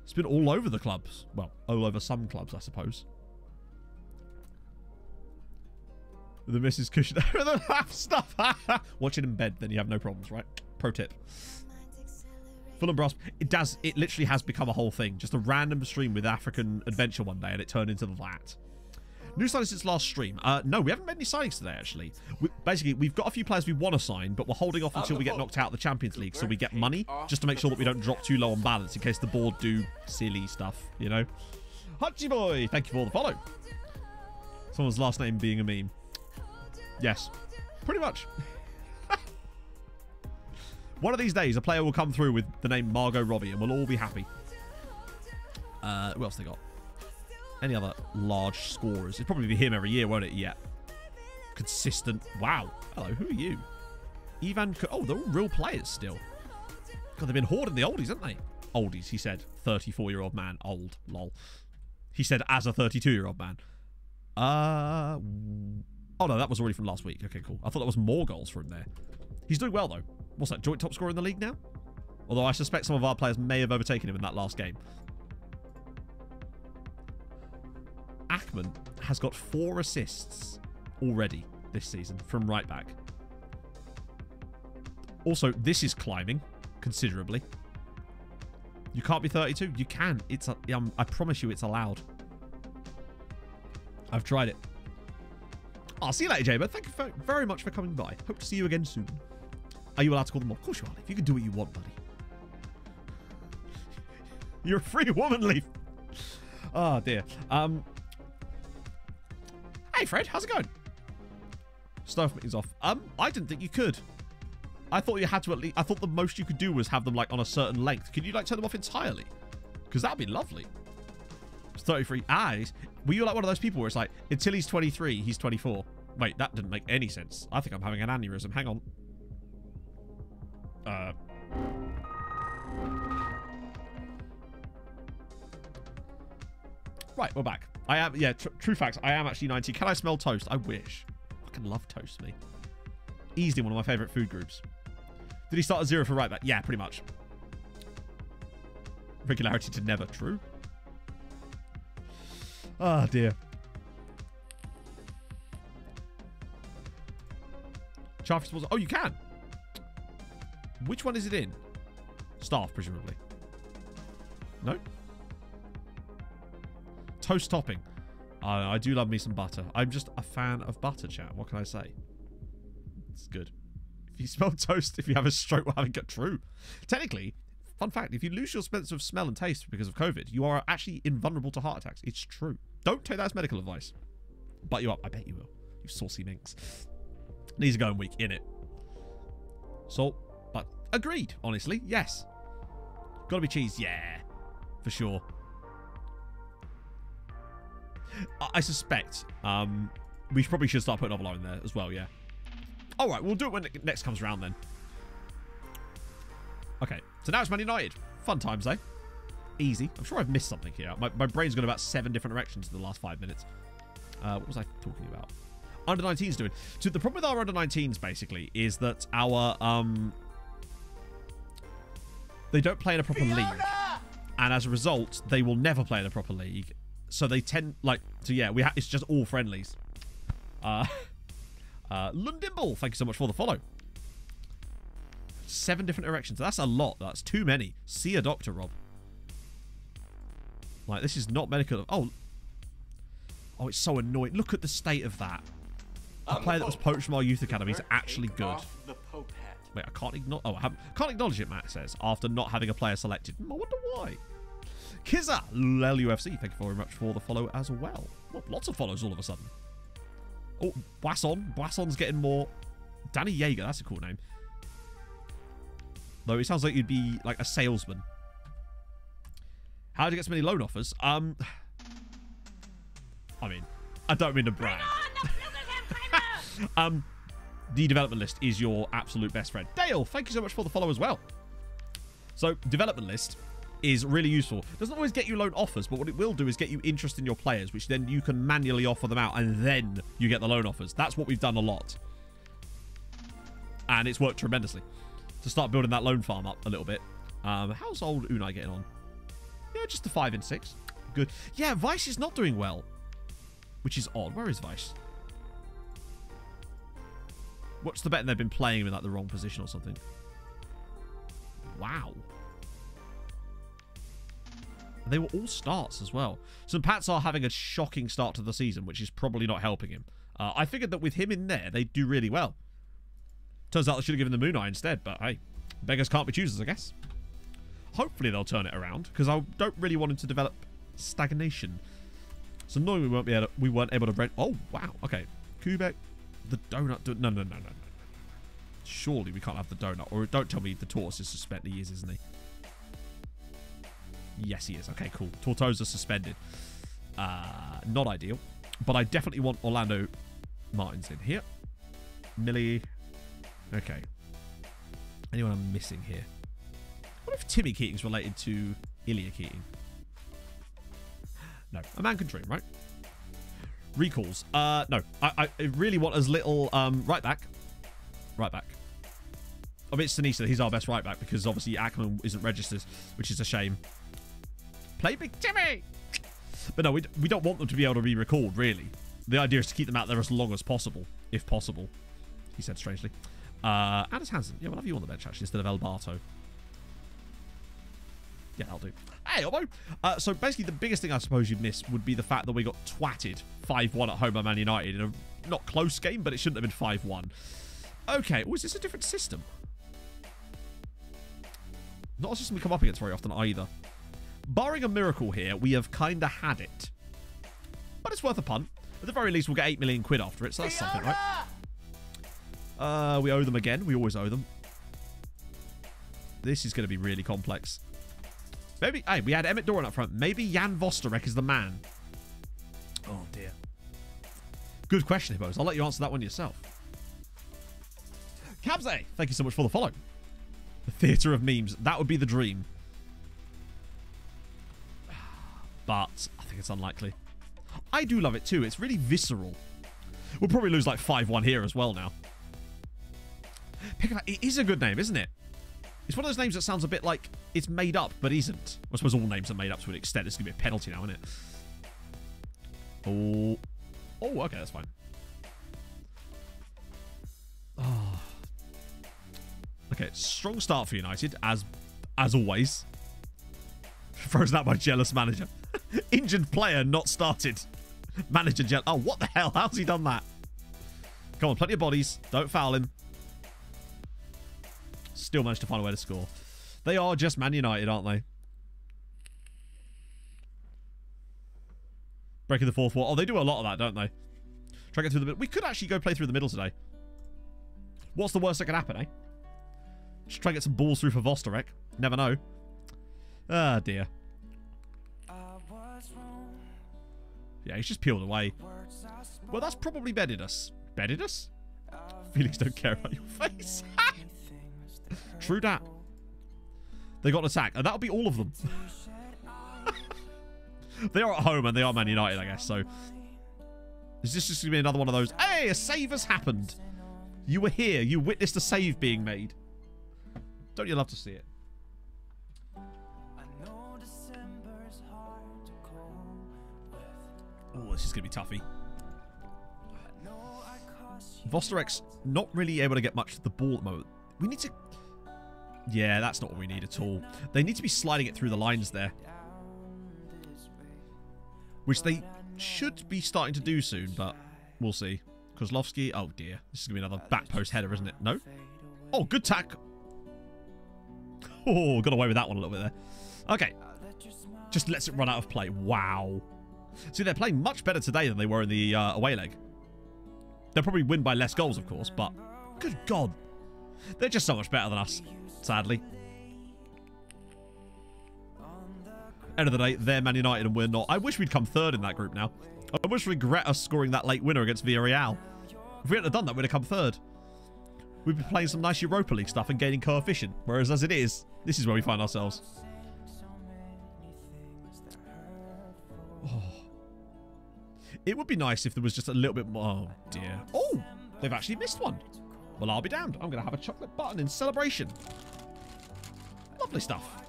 He's been all over the clubs. Well, all over some clubs, I suppose. The Mrs. Cushion. The laugh stuff. Watch it in bed, then you have no problems, right? Pro tip. Fulham Brass. It literally has become a whole thing. Just a random stream with African Adventure one day, and it turned into that. New signings since last stream. No, we haven't made any signings today, actually. Basically, we've got a few players we want to sign, but we're holding off until we get knocked out of the Champions League so we get money, just to make sure that we don't drop too low on balance in case the board do silly stuff, you know? Hutchie Boy, thank you for the follow. Someone's last name being a meme. Yes, pretty much. One of these days, a player will come through with the name Margot Robbie, and we'll all be happy. Who else they got? Any other large scorers? It'll probably be him every year, won't it? Yeah. Consistent. Wow. Hello, who are you? Ivan... Oh, they're all real players still. God, they've been hoarding the oldies, haven't they? Oldies, he said. 34-year-old man. Old. Lol. He said as a 32-year-old man. Oh, no, that was already from last week. Okay, cool. I thought that was more goals for him there. He's doing well, though. What's that? Joint top scorer in the league now? Although I suspect some of our players may have overtaken him in that last game. Ackman has got 4 assists already this season from right back. Also, this is climbing considerably. You can't be 32. You can. It's I promise you it's allowed. I've tried it. I'll see you later, Jaber. Thank you very much for coming by. Hope to see you again soon. Are you allowed to call them off? Of course you are, Leaf. You can do what you want, buddy. You're a free woman, Leaf. Oh, dear. Hey, Fred. How's it going? Stuff meeting's off. I didn't think you could. I thought you had to at least... I thought the most you could do was have them, like, on a certain length. Could you, like, turn them off entirely? Because that'd be lovely. It's 33. Were you, like, one of those people where it's like, until he's 23, he's 24? Wait, that didn't make any sense. I think I'm having an aneurysm. Hang on. Right, we're back. I am, yeah, true facts. I am actually 90. Can I smell toast? I wish. I fucking love toast, me. Easily one of my favourite food groups. Did he start at 0 for right back? Yeah, pretty much. Regularity to never. True. Ah, dear. Chaffee was. Oh, you can. Which one is it in? Staff, presumably. No? Toast topping. I do love me some butter. I'm just a fan of butter, chat. What can I say? It's good. If you smell toast, if you have a stroke while having it, true. Technically, fun fact, if you lose your sense of smell and taste because of COVID, you are actually invulnerable to heart attacks. It's true. Don't take that as medical advice. Butt you up. I bet you will. You saucy minx. Knees are going weak, in it. Salt. But agreed, honestly. Yes. Gotta be cheese. Yeah. For sure. I suspect we probably should start putting Ovalo in there as well, yeah. Alright, we'll do it when it next comes around then. Okay, so now it's Man United. Fun times, eh? Easy. I'm sure I've missed something here. My brain's gone about 7 different directions in the last 5 minutes. What was I talking about? Under-19s doing? So the problem with our under-19s, basically, is that our... they don't play in a proper league. And as a result, they will never play in a proper league. So they tend... Like, so yeah, it's just all friendlies. Lundimble, thank you so much for the follow. 7 different erections. That's a lot. That's too many. See a doctor, Rob. Like, this is not medical. Oh, it's so annoying. Look at the state of that. A player that was poached from our youth academy is actually good. Wait, I can't ignore. Oh, can't acknowledge it, Matt says, after not having a player selected. I wonder why. Kizza, LUFC, thank you very much for the follow as well. Well, lots of follows all of a sudden. Oh, Boisson's getting more. Danny Yeager, that's a cool name. Though it sounds like you'd be like a salesman. How did you get so many loan offers? I mean, I don't mean to brag. The development list is your absolute best friend. Dale, thank you so much for the follow as well. So, development list is really useful. Doesn't always get you loan offers, but what it will do is get you interest in your players, which then you can manually offer them out, and then you get the loan offers. That's what we've done a lot. And it's worked tremendously. To start building that loan farm up a little bit. How's old Unai getting on? Yeah, just a 5 and 6. Good. Yeah, Vice is not doing well. Which is odd. Where is Vice? What's the bet they've been playing him in like the wrong position or something? Wow. And they were all starts as well. St. Pat's are having a shocking start to the season, which is probably not helping him. I figured that with him in there, they'd do really well. Turns out they should have given the Moon Eye instead, but hey, beggars can't be choosers, I guess. Hopefully they'll turn it around, because I don't really want him to develop stagnation. So annoying we weren't able to rent. Oh wow, okay. Quebec, the donut. No. Surely we can't have the donut, or don't tell me the tortoise is suspended. He is, isn't he? Yes, he is. Okay, cool. Tortosa suspended. Not ideal, but I definitely want Orlando Martins in here. Millie. Okay. Anyone I'm missing here? What if Timmy Keating's related to Ilya Keating? No. A man can dream, right? Recalls. No. I really want as little... right back. Right back. I mean, it's Sinisa. He's our best right back because obviously Ackerman isn't registered, which is a shame. Play Big Timmy! But no, we don't want them to be able to be recalled, really. The idea is to keep them out there as long as possible, if possible. He said strangely. Anders Hansen. Yeah, we'll have you on the bench, actually, instead of El Barto. Yeah, that'll do. Hey, Obo! So basically, the biggest thing I suppose you'd miss would be the fact that we got twatted 5-1 at home by Man United in a not close game, but it shouldn't have been 5-1. Okay. Oh, is this a different system? Not a system we come up against very often either. Barring a miracle here, we have kind of had it. But it's worth a punt. At the very least, we'll get 8 million quid after it, so that's something, right? We owe them again. We always owe them. This is going to be really complex. Maybe... Hey, we had Emmett Doran up front. Maybe Jan Vosterek is the man. Oh, dear. Good question, Hibbos. I'll let you answer that one yourself. Cabsay, thank you so much for the follow. The theatre of memes. That would be the dream. But I think it's unlikely. I do love it too. It's really visceral. We'll probably lose like 5-1 here as well now. It is a good name, isn't it? It's one of those names that sounds a bit like it's made up, but isn't. I suppose all names are made up to an extent. It's going to be a penalty now, isn't it? Oh. Oh, okay, that's fine. Oh. Okay, strong start for United, as always. Frozen out by jealous manager. Injured player not started. Manager jealous. Oh, what the hell? How's he done that? Come on, plenty of bodies. Don't foul him. Still managed to find a way to score. They are just Man United, aren't they? Breaking the fourth wall. Oh, they do a lot of that, don't they? Try to get through the middle. We could actually go play through the middle today. What's the worst that could happen, eh? Just try to get some balls through for Vosterek. Never know. Ah, dear. Yeah, he's just peeled away. Well, that's probably bedded us. Bedded us? Felix don't care about your face. True that. They got an attack. And that'll be all of them. They are at home and they are Man United, I guess. So, is this just going to be another one of those? Hey! Hey, a save has happened. You were here. You witnessed a save being made. Don't you love to see it? Oh, this is going to be toughy. Vosterek's not really able to get much of the ball at the moment. We need to... Yeah, that's not what we need at all. They need to be sliding it through the lines there. Which they should be starting to do soon, but we'll see. Kozlovsky. Oh, dear. This is going to be another back post header, isn't it? No? Oh, good tack. Oh, got away with that one a little bit there. Okay. Just lets it run out of play. Wow. See, they're playing much better today than they were in the away leg. They'll probably win by less goals, of course, but good God. They're just so much better than us, sadly. End of the day, they're Man United and we're not. I wish we'd come third in that group now. I wish we'd regret us scoring that late winner against Villarreal. If we hadn't have done that, we'd have come third. We'd be playing some nice Europa League stuff and gaining coefficient. Whereas as it is, this is where we find ourselves. Oh. It would be nice if there was just a little bit more... Oh, dear. Oh, they've actually missed one. Well, I'll be damned. I'm going to have a chocolate button in celebration. Lovely stuff.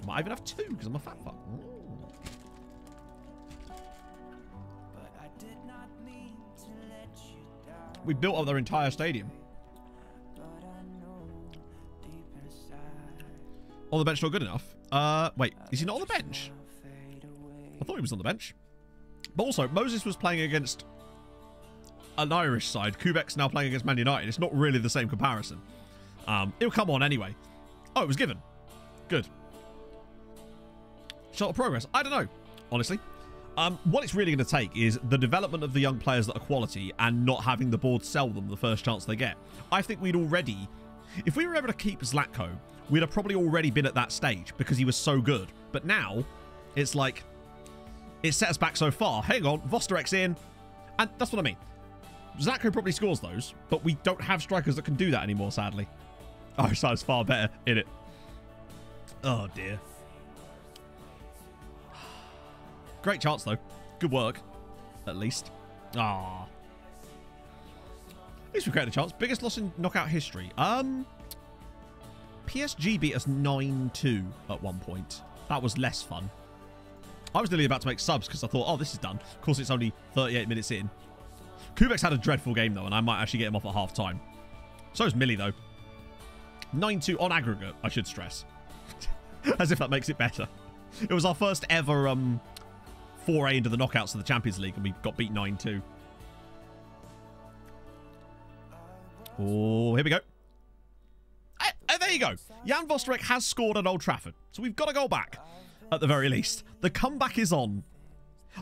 Might even have two because I'm a fat fuck. We built up their entire stadium. On the bench not good enough? Wait, is he not on the bench? I thought he was on the bench. But also, Moses was playing against an Irish side. Kubek's now playing against Man United. It's not really the same comparison. It'll come on anyway. Oh, it was given. Good. Shot of progress. I don't know, honestly. What it's really going to take is the development of the young players that are quality and not having the board sell them the first chance they get. I think we'd already... If we were able to keep Zlatko, we'd have probably already been at that stage because he was so good. But now, it's like... It set us back so far. Hang on, Vosterek's in. And that's what I mean. Zlatko probably scores those, but we don't have strikers that can do that anymore, sadly. Our side's far better in it. Oh, dear. Great chance, though. Good work. At least. Ah. At least we created a chance. Biggest loss in knockout history. PSG beat us 9-2 at one point. That was less fun. I was nearly about to make subs because I thought, oh, this is done. Of course, it's only 38 minutes in. Kubek's had a dreadful game, though, and I might actually get him off at half-time. So is Millie, though. 9-2 on aggregate, I should stress. As if that makes it better. It was our first ever foray into the knockouts of the Champions League, and we got beat 9-2. Oh, here we go. There you go. Jan Vosterek has scored at Old Trafford, so we've got to go back. At the very least. The comeback is on.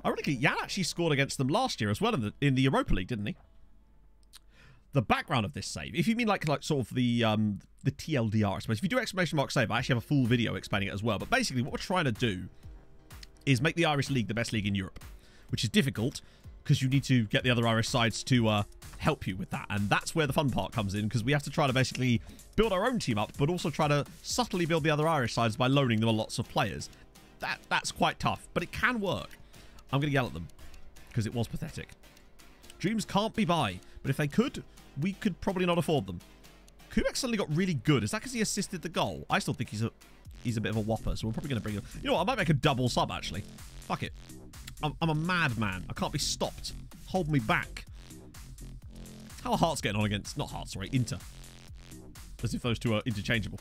Ironically, Jan actually scored against them last year as well in the Europa League, didn't he? The background of this save, if you mean like sort of the TLDR, I suppose. If you do exclamation mark save, I actually have a full video explaining it as well. But basically, what we're trying to do is make the Irish League the best league in Europe, which is difficult because you need to get the other Irish sides to help you with that. And that's where the fun part comes in, because we have to try to basically build our own team up, but also try to subtly build the other Irish sides by loaning them lots of players. That's quite tough, but it can work. I'm going to yell at them because it was pathetic. Dreams can't be buy, but if they could, we could probably not afford them. Kubek suddenly got really good. Is that because he assisted the goal? I still think he's a bit of a whopper, so we're probably going to bring him. You know what? I might make a double sub, actually. Fuck it. I'm a madman. I can't be stopped. Hold me back. How are Hearts getting on against... Not Hearts, sorry. Inter. As if those two are interchangeable.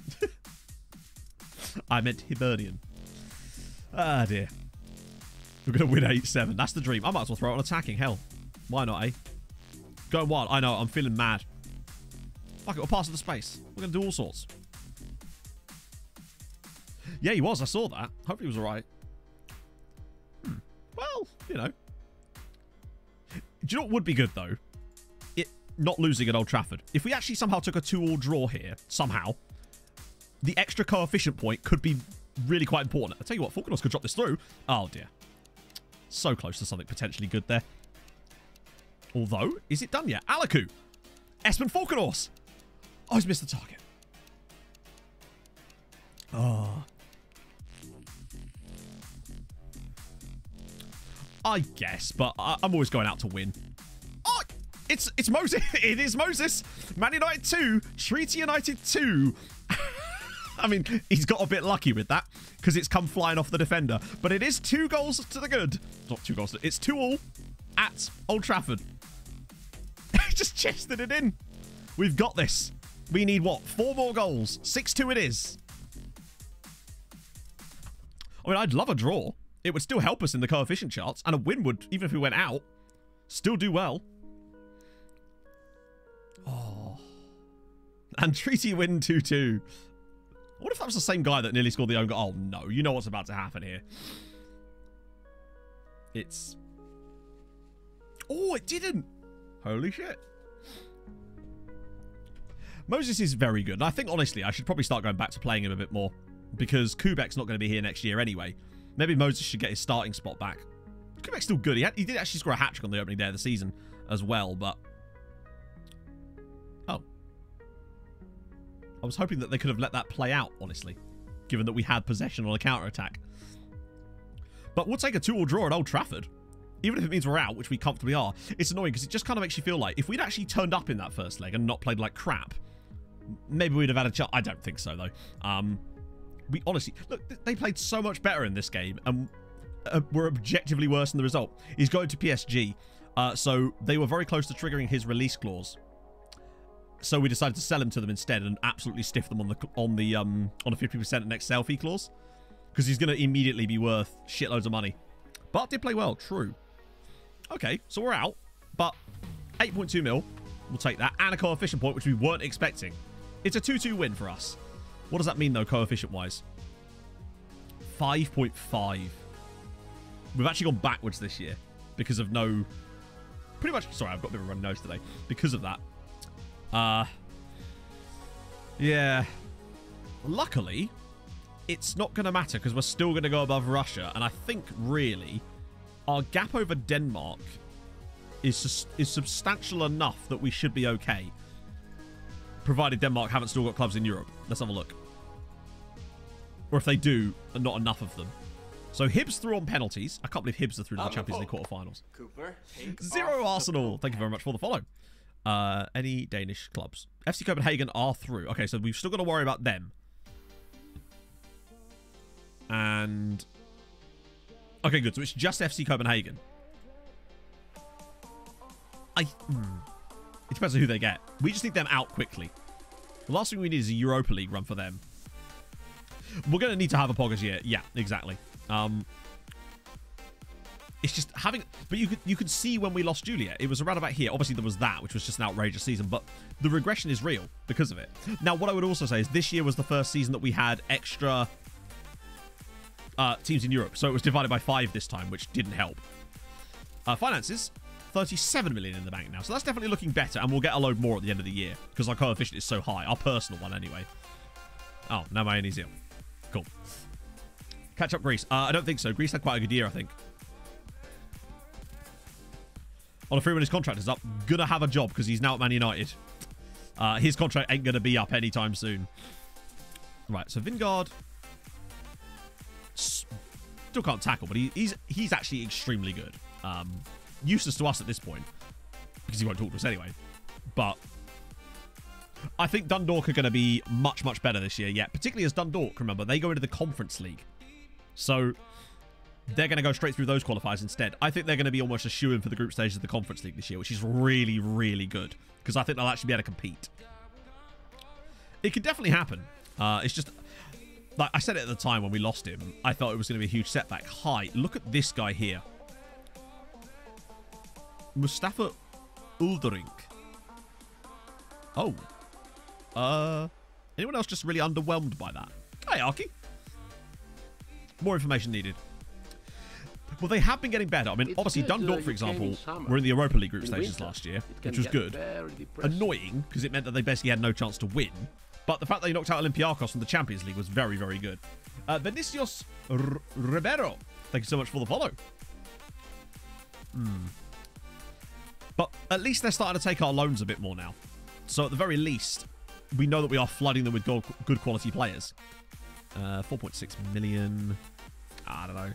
I meant Hibernian. Ah, dear. We're going to win 8-7. That's the dream. I might as well throw it on attacking. Hell. Why not, eh? Going wild. I know. I'm feeling mad. Fuck it. We'll pass it the space. We're going to do all sorts. Yeah, he was. I saw that. Hopefully he was all right. Well, you know. Do you know what would be good, though? Not losing at Old Trafford. If we actually somehow took a 2-2 draw here, somehow, the extra coefficient point could be really quite important. I'll tell you what, Falconos could drop this through. Oh, dear. So close to something potentially good there. Although, is it done yet? Alaku. Espen Falconos. Oh, he's missed the target. Oh. I guess, but I'm always going out to win. Oh, It's Moses. It is Moses. Man United 2, Treaty United 2. I mean, he's got a bit lucky with that because it's come flying off the defender. But it is 2 goals to the good. Not 2 goals. It's 2-2 at Old Trafford. Just chested it in. We've got this. We need what? 4 more goals. 6-2 it is. I mean, I'd love a draw. It would still help us in the coefficient charts. And a win would, even if we went out, still do well. Oh. And Treaty win 2-2. What if that was the same guy that nearly scored the own goal? Oh, no. You know what's about to happen here. It's... Oh, it didn't. Holy shit. Moses is very good. And I think, honestly, I should probably start going back to playing him a bit more. Because Kubek's not going to be here next year anyway. Maybe Moses should get his starting spot back. Kubek's still good. He did actually score a hat-trick on the opening day of the season as well, but... Oh. I was hoping that they could have let that play out, honestly. Given that we had possession on a counter-attack. But we'll take a 2-2 draw at Old Trafford. Even if it means we're out, which we comfortably are. It's annoying because it just kind of makes you feel like if we'd actually turned up in that first leg and not played like crap, maybe we'd have had a chance. I don't think so, though. We honestly... Look, they played so much better in this game and were objectively worse in the result. He's going to PSG, so they were very close to triggering his release clause. So we decided to sell him to them instead and absolutely stiff them on a 50% next sale fee clause. Because he's going to immediately be worth shitloads of money. But did play well, true. Okay, so we're out. But 8.2 mil, we'll take that. And a coefficient point, which we weren't expecting. It's a 2-2 win for us. What does that mean, though, coefficient-wise? 5.5. We've actually gone backwards this year because of no... Pretty much... Sorry, I've got a bit of a run nose today. Because of that. Yeah. Luckily, it's not going to matter because we're still going to go above Russia. And I think, really, our gap over Denmark is substantial enough that we should be okay. Provided Denmark haven't still got clubs in Europe. Let's have a look. Or if they do, not enough of them. So Hibs through on penalties. I can't believe Hibs are through to the Champions League quarterfinals. Cooper, 0 Arsenal. Thank you very much for the follow. Any Danish clubs? FC Copenhagen are through. Okay, so we've still got to worry about them. And... Okay, good. So it's just FC Copenhagen. It depends on who they get. We just need them out quickly. The last thing we need is a Europa League run for them. We're going to need to have a Poggers year. Yeah, exactly. It's just having... But you could see when we lost Juliet. It was around about here. Obviously, there was that, which was just an outrageous season. But the regression is real because of it. Now, what I would also say is this year was the first season that we had extra teams in Europe. So it was divided by 5 this time, which didn't help. Finances... 37 million in the bank now. So that's definitely looking better. And we'll get a load more at the end of the year. Because our coefficient is so high. Our personal one, anyway. Oh, now my is ill. Cool. Catch up Greece. I don't think so. Greece had quite a good year, I think. On a free when his contract is up. Gonna have a job because he's now at Man United. His contract ain't gonna be up anytime soon. Right, so Vingard... Still can't tackle, but he's actually extremely good. Useless to us at this point because he won't talk to us anyway, but I think Dundalk are going to be much better this year, particularly as Dundalk, remember, they go into the Conference League, so they're going to go straight through those qualifiers instead. I think they're going to be almost a shoo-in for the group stages of the Conference League this year, which is really good because I think they'll actually be able to compete. It could definitely happen. It's just like I said it at the time when we lost him, I thought it was going to be a huge setback. Hi, look at this guy here. Mustafa Uldering. Oh. Anyone else just really underwhelmed by that? Hey, Arky. More information needed. Well, they have been getting better. I mean, obviously, Dundalk, for example, were in the Europa League group stages last year, which was good. Annoying, because it meant that they basically had no chance to win. But the fact that they knocked out Olympiacos from the Champions League was very good. Vinicius Ribeiro. Thank you so much for the follow. But at least they're starting to take our loans a bit more now. So at the very least, we know that we are flooding them with good quality players. 4.6 million. I don't know.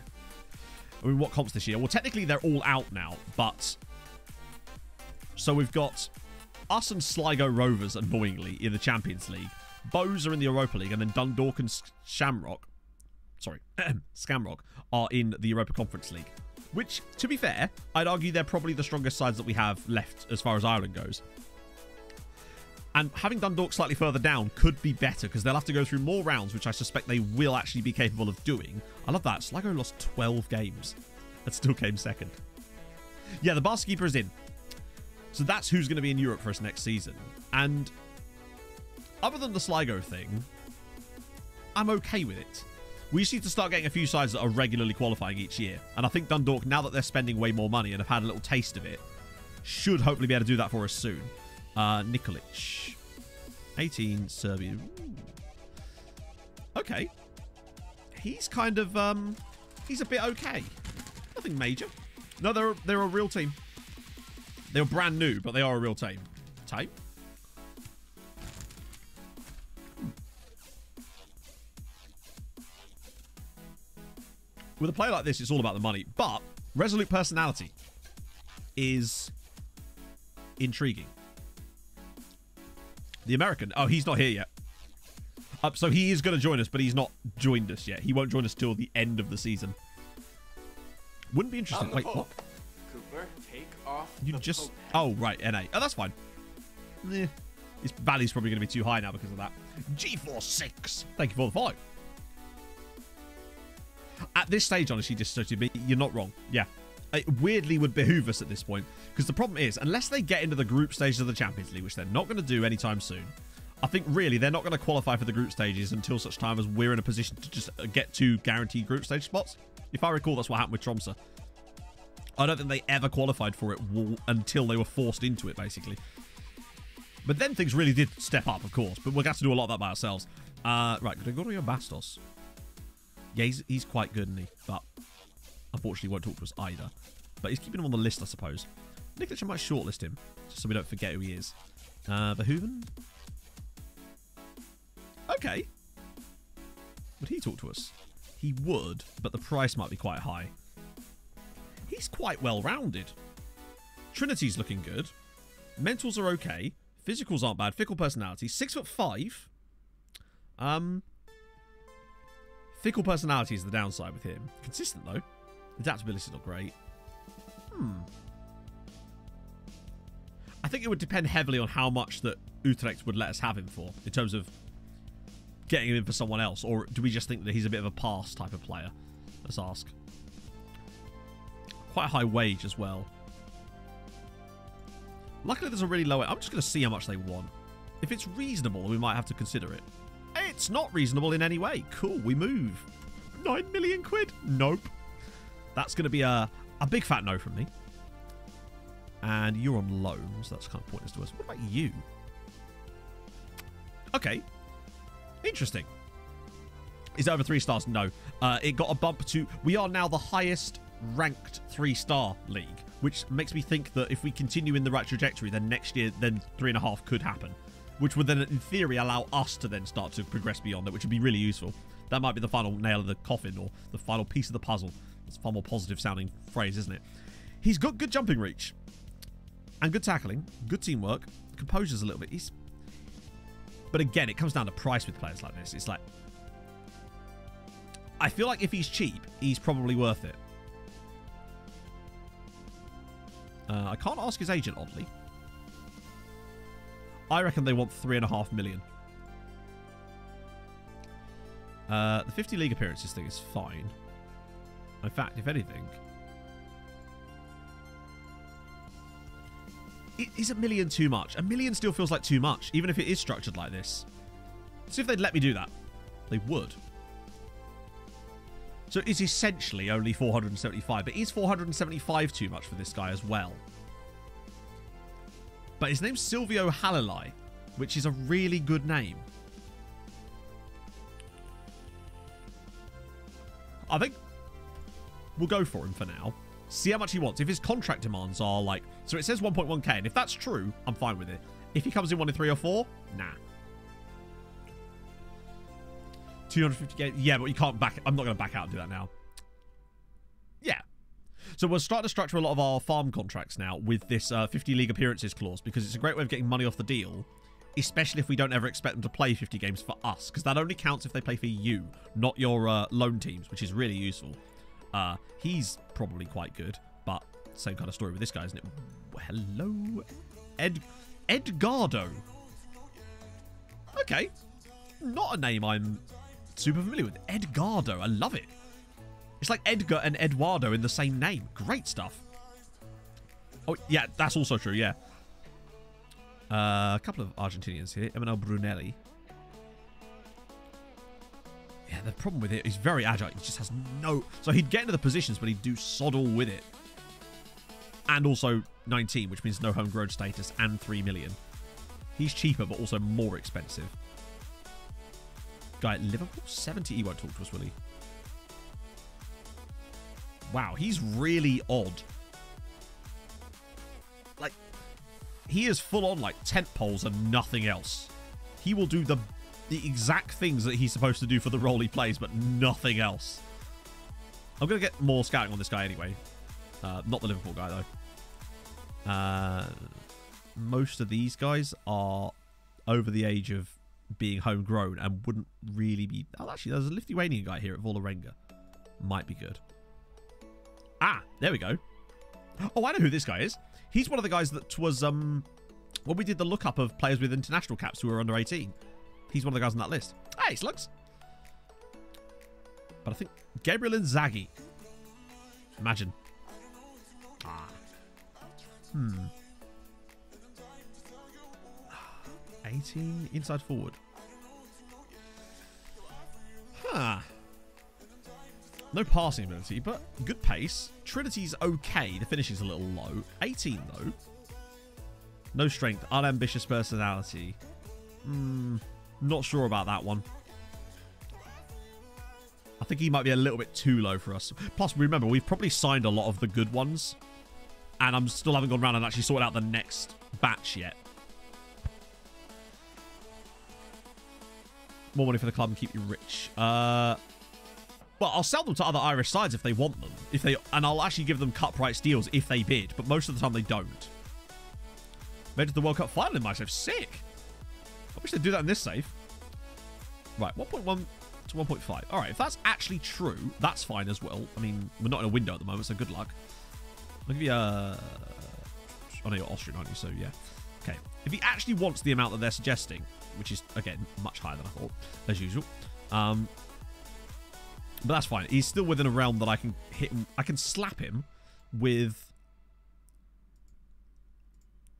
I mean, what comps this year? Well, technically they're all out now, but So we've got us and Sligo Rovers, annoyingly, in the Champions League. Bows are in the Europa League, and then Dundalk and Scamrock are in the Europa Conference League. Which, to be fair, I'd argue they're probably the strongest sides that we have left as far as Ireland goes. And having Dundalk slightly further down could be better, because they'll have to go through more rounds, which I suspect they will actually be capable of doing. I love that. Sligo lost 12 games and still came second. Yeah, the Barca keeper is in. So that's who's going to be in Europe for us next season. And other than the Sligo thing, I'm okay with it. We just need to start getting a few sides that are regularly qualifying each year. And I think Dundalk, now that they're spending way more money and have had a little taste of it, should hopefully be able to do that for us soon. Nikolic. 18, Serbia. Ooh. Okay. He's kind of, he's a bit okay. Nothing major. No, they're a real team. They're brand new, but they are a real team. Team? With a player like this, it's all about the money. But Resolute Personality is intriguing. The American. Oh, he's not here yet. So he is going to join us, but he's not joined us yet. He won't join us till the end of the season. Wouldn't be interesting. Wait, what? Cooper, take off. You just... Oh, right. NA. Oh, that's fine. Eh. His value's probably going to be too high now because of that. G46. Thank you for the follow. At this stage, honestly, Dissociated, you're not wrong. Yeah. It weirdly would behoove us at this point. Because the problem is, unless they get into the group stages of the Champions League, which they're not going to do anytime soon, I think really they're not going to qualify for the group stages until such time as we're in a position to just get 2 guaranteed group stage spots. If I recall, that's what happened with Tromsø. I don't think they ever qualified for it until they were forced into it, basically. But then things really did step up, of course. But we're going to have to do a lot of that by ourselves. Right, Gregorio Bastos. Yeah, he's quite good, isn't he? But unfortunately won't talk to us either. But he's keeping him on the list, I suppose. Nikolic, I might shortlist him, just so we don't forget who he is. Verhoeven? Okay. Would he talk to us? He would, but the price might be quite high. He's quite well-rounded. Trinity's looking good. Mentals are okay. Physicals aren't bad. Fickle personality. 6'5". Fickle personality is the downside with him. Consistent, though. Adaptability's not great. I think it would depend heavily on how much that Utrecht would let us have him for, in terms of getting him in for someone else, or do we just think that he's a bit of a pass type of player? Let's ask. Quite a high wage as well. Luckily, there's a really low... I'm just going to see how much they want. If it's reasonable, we might have to consider it. It's not reasonable in any way. Cool, we move. 9 million quid? Nope. That's going to be a big fat no from me. And you're on loan, so that's kind of pointless to us. What about you? Okay. Interesting. Is it over 3 stars? No. It got a bump to... We are now the highest ranked 3-star league, which makes me think that if we continue in the right trajectory, then next year, then 3.5 could happen, which would then, in theory, allow us to then start to progress beyond it, which would be really useful. That might be the final nail of the coffin, or the final piece of the puzzle. It's a far more positive sounding phrase, isn't it? He's got good jumping reach and good tackling, good teamwork. Composure's a little bit... But again, it comes down to price with players like this. It's like... I feel like if he's cheap, he's probably worth it. I can't ask his agent, oddly. I reckon they want 3.5 million. The 50 league appearances thing is fine. In fact, if anything... Is $1 million too much? $1 million still feels like too much, even if it is structured like this. See if they'd let me do that. They would. So it's essentially only 475, but is 475 too much for this guy as well? But his name's Silvio Halilai, which is a really good name. I think we'll go for him for now. See how much he wants. If his contract demands are like... So it says 1.1k, and if that's true, I'm fine with it. If he comes in 1 in 3 or 4, nah. 250k. Yeah, but you can't back... I'm not going to back out and do that now. Yeah. So we're starting to structure a lot of our farm contracts now with this 50 league appearances clause, because it's a great way of getting money off the deal, especially if we don't ever expect them to play 50 games for us, because that only counts if they play for you, not your loan teams, which is really useful. He's probably quite good, but same kind of story with this guy, isn't it? Hello, Edgardo. Okay, not a name I'm super familiar with. Edgardo, I love it. It's like Edgar and Eduardo in the same name. Great stuff. Oh, yeah, that's also true, yeah. A couple of Argentinians here. Emanuel Brunelli. Yeah, the problem with it is very agile. He just has no... So he'd get into the positions, but he'd do sod all with it. And also 19, which means no homegrown status, and 3 million. He's cheaper, but also more expensive. Guy at Liverpool? 70. He won't talk to us, will he? Wow, he's really odd. Like, he is full on, like, tent poles and nothing else. He will do the exact things that he's supposed to do for the role he plays, but nothing else. I'm going to get more scouting on this guy anyway. Not the Liverpool guy, though. Most of these guys are over the age of being homegrown and wouldn't really be... Oh, actually, there's a Lithuanian guy here at Vålerenga. Might be good. Ah, there we go. Oh, I know who this guy is. He's one of the guys that was... when we did the lookup of players with international caps who were under 18. He's one of the guys on that list. Hey, slugs. But I think Gabriel Inzaghi. Imagine. Ah. 18 inside forward. Huh. No passing ability, but good pace. Trinity's okay. The finishing's a little low. 18 though. No strength. Unambitious personality. Not sure about that one. I think he might be a little bit too low for us. Plus, remember, we've probably signed a lot of the good ones. And I'm still haven't gone around and actually sorted out the next batch yet. More money for the club and keep you rich. Well, I'll sell them to other Irish sides if they want them. And I'll actually give them cut price deals if they bid. But most of the time they don't. Made it to the World Cup final in my save. Sick. I wish they'd do that in this save. Right, 1.1 to 1.5. All right, if that's actually true, that's fine as well. I mean, we're not in a window at the moment, so good luck. I'll give you a... Oh, no, you're Austrian, aren't you? So, yeah. Okay. If he actually wants the amount that they're suggesting, which is, again, much higher than I thought, as usual. But that's fine. He's still within a realm that I can hit him. I can slap him with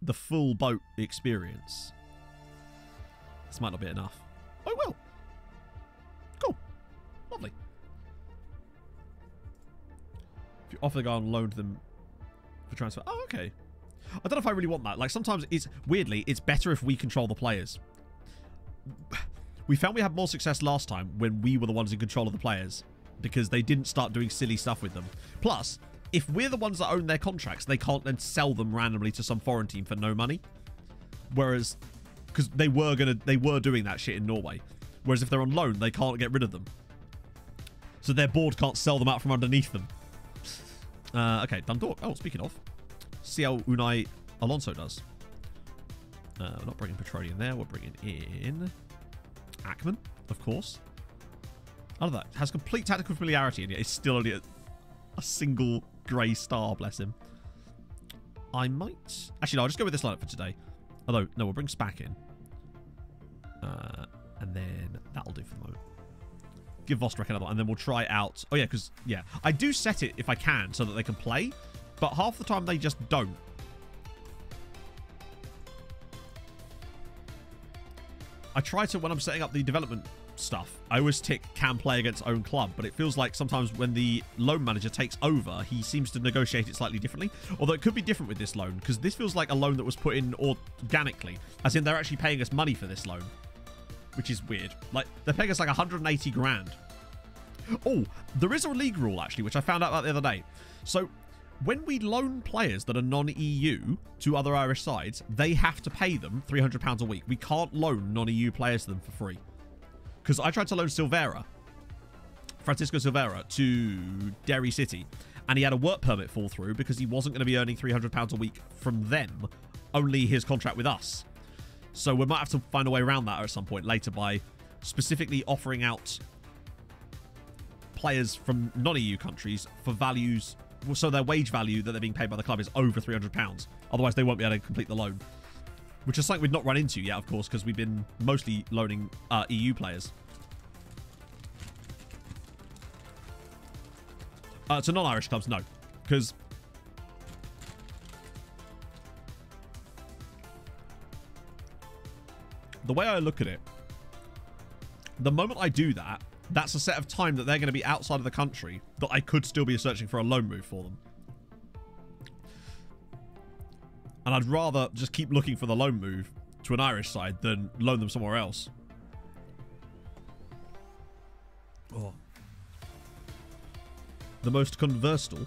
the full boat experience. This might not be enough. Oh, it will. Cool. Lovely. If you offer the guy on loan to them for transfer. Oh, okay. I don't know if I really want that. Like, sometimes it's... Weirdly, it's better if we control the players. We found we had more success last time when we were the ones in control of the players, because they didn't start doing silly stuff with them. Plus, if we're the ones that own their contracts, they can't then sell them randomly to some foreign team for no money. Whereas, because they were doing that shit in Norway. Whereas if they're on loan, they can't get rid of them. So their board can't sell them out from underneath them. Okay, Dundalk. Oh, speaking of, see how Unai Alonso does. We're not bringing Petronian there. We're bringing in Ackman, of course. I love that. Has complete tactical familiarity, and yet it's still only a single grey star, bless him. I might... Actually, no, I'll just go with this lineup for today. Although, no, we'll bring Spack in. And then that'll do for the moment. Give Vostrek another one, and then we'll try out... Oh, yeah, because, yeah. I do set it, if I can, so that they can play. But half the time, they just don't. I try to, when I'm setting up the development stuff, I always tick can play against own club, but it feels like sometimes when the loan manager takes over, he seems to negotiate it slightly differently. Although it could be different with this loan, because this feels like a loan that was put in organically, as in they're actually paying us money for this loan, which is weird. Like, they're paying us like 180 grand. Oh, there is a league rule, actually, which I found out about the other day. So, when we loan players that are non-EU to other Irish sides, they have to pay them £300 a week. We can't loan non-EU players to them for free. Because I tried to loan Francisco Silveira, to Derry City, and he had a work permit fall through because he wasn't going to be earning £300 a week from them, only his contract with us. So we might have to find a way around that at some point later by specifically offering out players from non-EU countries for values, so their wage value that they're being paid by the club is over £300. Otherwise, they won't be able to complete the loan, which is something we've not run into yet, of course, because we've been mostly loaning EU players. To non-Irish clubs, no, because the way I look at it, the moment I do that, that's a set of time that they're going to be outside of the country that I could still be searching for a loan move for them. And I'd rather just keep looking for the loan move to an Irish side than loan them somewhere else. Oh. The most conversal?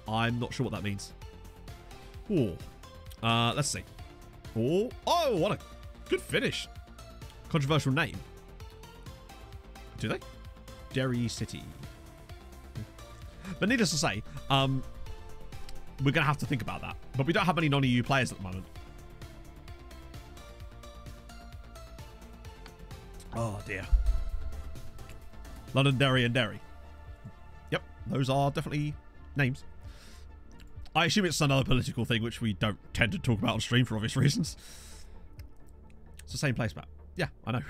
I'm not sure what that means. Oh. Let's see. Oh, what a good finish. Controversial name. Do they? Derry City. But needless to say, we're going to have to think about that. But we don't have any non-EU players at the moment. Oh, dear. Londonderry and Derry. Yep, those are definitely names. I assume it's another political thing, which we don't tend to talk about on stream for obvious reasons. It's the same place map. Yeah, I know.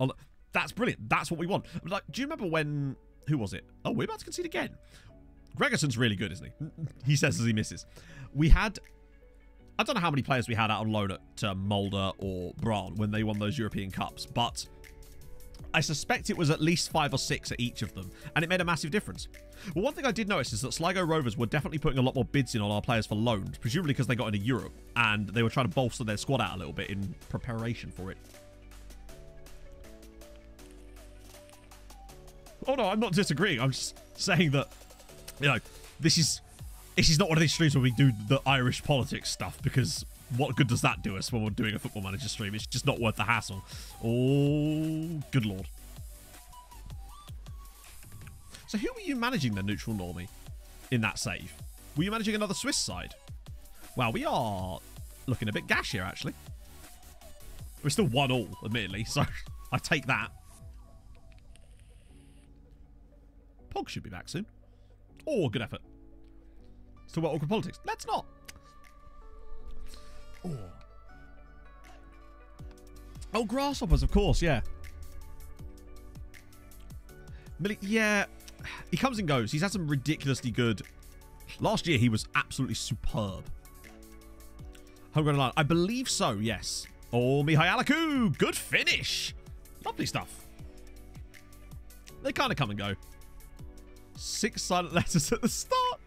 Oh, that's brilliant. That's what we want. Like, do you remember when... Who was it? Oh, we're about to concede again. Gregerson's really good, isn't he? He says as he misses. We had... I don't know how many players we had out on loan at Mulder or Brann when they won those European Cups, but I suspect it was at least 5 or 6 at each of them, and it made a massive difference. Well, one thing I did notice is that Sligo Rovers were definitely putting a lot more bids in on our players for loans, presumably because they got into Europe, and they were trying to bolster their squad out a little bit in preparation for it. Oh no, I'm not disagreeing. I'm just saying that, you know, this is not one of these streams where we do the Irish politics stuff, because what good does that do us when we're doing a Football Manager stream? It's just not worth the hassle. Oh, good lord. So who were you managing the neutral normie in that save? Were you managing another Swiss side? Wow, we are looking a bit gash here, actually. We're still 1-1, admittedly, so I take that. Pog should be back soon. Oh, good effort. Still about awkward politics. Let's not. Oh, grasshoppers, of course, yeah. Yeah, he comes and goes. He's had some ridiculously good... Last year, he was absolutely superb. Homegrown line. I believe so, yes. Oh, Mihai Alaku. Good finish. Lovely stuff. They kind of come and go. 6 silent letters at the start.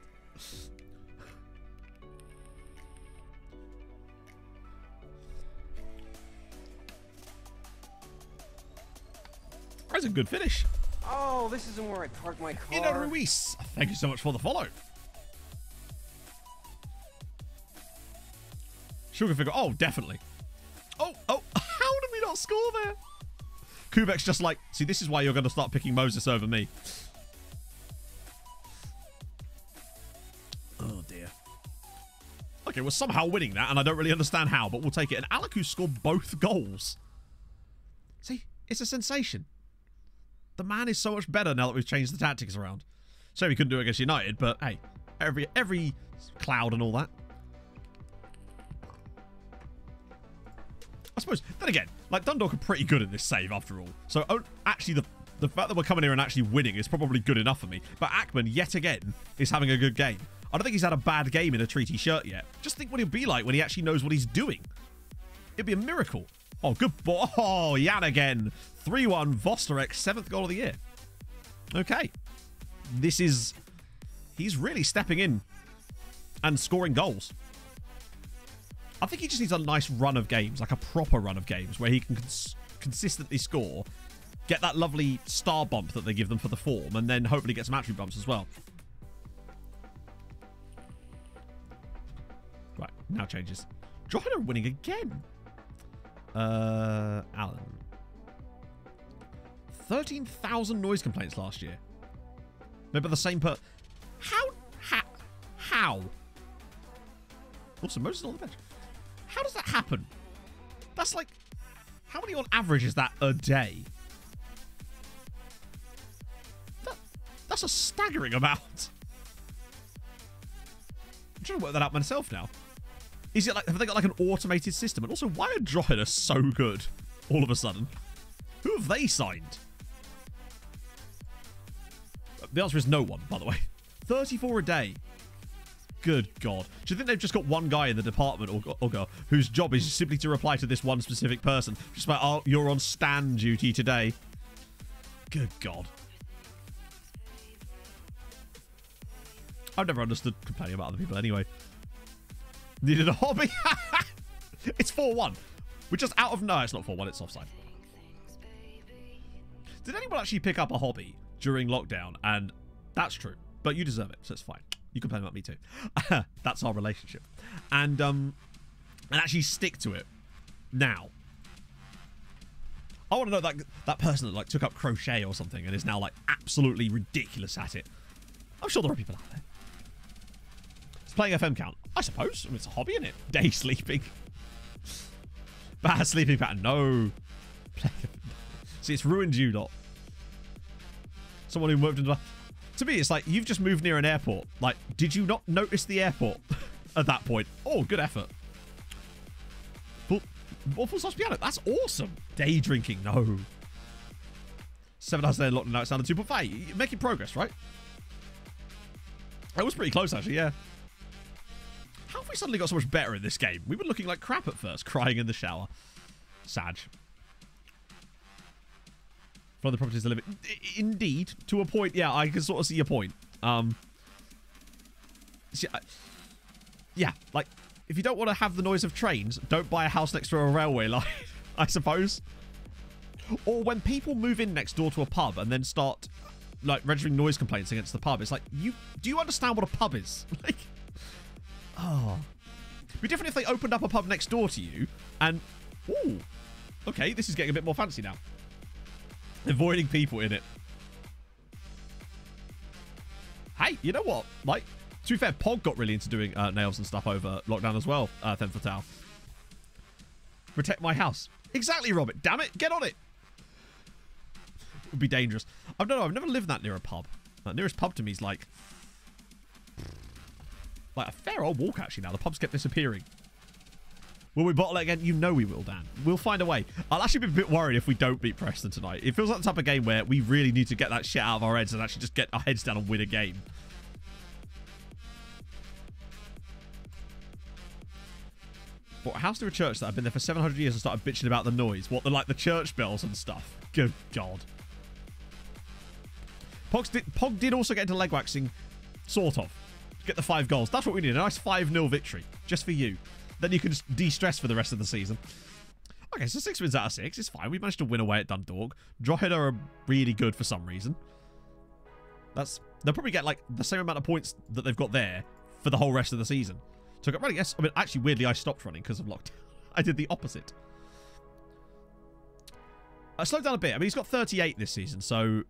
That's a good finish. Oh, this isn't where I parked my car. Ina Ruiz, thank you so much for the follow. Sugar figure. Oh, definitely. Oh, how did we not score there? Kubek's just like, see, this is why you're going to start picking Moses over me. Oh, dear. Okay, we're somehow winning that, and I don't really understand how, but we'll take it. And Alaku scored both goals. See, it's a sensation. The man is so much better now that we've changed the tactics around. So we couldn't do it against United, but hey, every cloud and all that. I suppose, then again, like Dundalk are pretty good at this save after all. So actually the fact that we're coming here and actually winning is probably good enough for me. But Ackman, yet again, is having a good game. I don't think he's had a bad game in a treaty shirt yet. Just think what he'll be like when he actually knows what he's doing. It'd be a miracle. Oh, good ball. Oh, Jan again. 3-1, Vosterek, 7th goal of the year. Okay. He's really stepping in and scoring goals. I think he just needs a nice run of games, like a proper run of games, where he can consistently score, get that lovely star bump that they give them for the form, and then hopefully get some attribute bumps as well. Right, now changes. Drogheda are winning again. Alan. 13,000 noise complaints last year. Made by the same per... How? Also, Moses on the bench. How does that happen? That's like... How many on average is that a day? That's a staggering amount. I'm trying to work that out myself now. Is it like... Have they got like an automated system? And also, why are Drogheda so good all of a sudden? Who have they signed? The answer is no one, by the way. 34 a day. Good God. Do you think they've just got one guy in the department or girl whose job is simply to reply to this one specific person? Just like, oh, you're on stand duty today. Good God. I've never understood complaining about other people anyway. Needed a hobby? It's 4-1. We're just out of... No, it's not 4-1. It's offside. Did anyone actually pick up a hobby during lockdown? And that's true. But you deserve it, so it's fine. You complain about me too. That's our relationship. And actually stick to it now. I want to know that person that like took up crochet or something and is now like absolutely ridiculous at it. I'm sure there are people out there. It's playing FM count. I suppose. I mean, it's a hobby, isn't it? Day sleeping. Bad sleeping pattern. No. See, it's ruined you lot. Someone who moved into... To me, it's like, you've just moved near an airport. Like, did you not notice the airport at that point? Oh, good effort. Full sauce piano. That's awesome. Day drinking. No. 7 hours there, locked. Now it's down to 2.5. You're making progress, right? That was pretty close, actually, yeah. How have we suddenly got so much better in this game? We were looking like crap at first, crying in the shower. Sag. For the properties to live in. Indeed, to a point, yeah, I can sort of see your point. Yeah, like, if you don't want to have the noise of trains, don't buy a house next to a railway line, I suppose. Or when people move in next door to a pub and then start, like, registering noise complaints against the pub, it's like, do you understand what a pub is? Like, oh. It'd be different if they opened up a pub next door to you and, ooh, okay, this is getting a bit more fancy now. Avoiding people in it. Hey, you know what? Like, to be fair, Pog got really into doing nails and stuff over lockdown as well, Thenford Tower. Protect my house. Exactly, Robert. Damn it. Get on it. It would be dangerous. I've never lived that near a pub. The nearest pub to me is like a fair old walk, actually, now. The pubs kept disappearing. Will we bottle it again? You know we will, Dan. We'll find a way. I'll actually be a bit worried if we don't beat Preston tonight. It feels like the type of game where we really need to get that shit out of our heads and actually just get our heads down and win a game. Bought a house near a church that I've been there for 700 years and started bitching about the noise. What, the church bells and stuff? Good God. Pog did also get into leg waxing, sort of. Get the 5 goals. That's what we need. A nice 5-0 victory. Just for you. Then you can just de-stress for the rest of the season. Okay, so 6 wins out of 6. It's fine. We managed to win away at Dundalk. Drogheda are really good for some reason. They'll probably get like the same amount of points that they've got there for the whole rest of the season. Took up running, yes. I mean, actually, weirdly, I stopped running because of lockdown. I did the opposite. I slowed down a bit. I mean, he's got 38 this season, so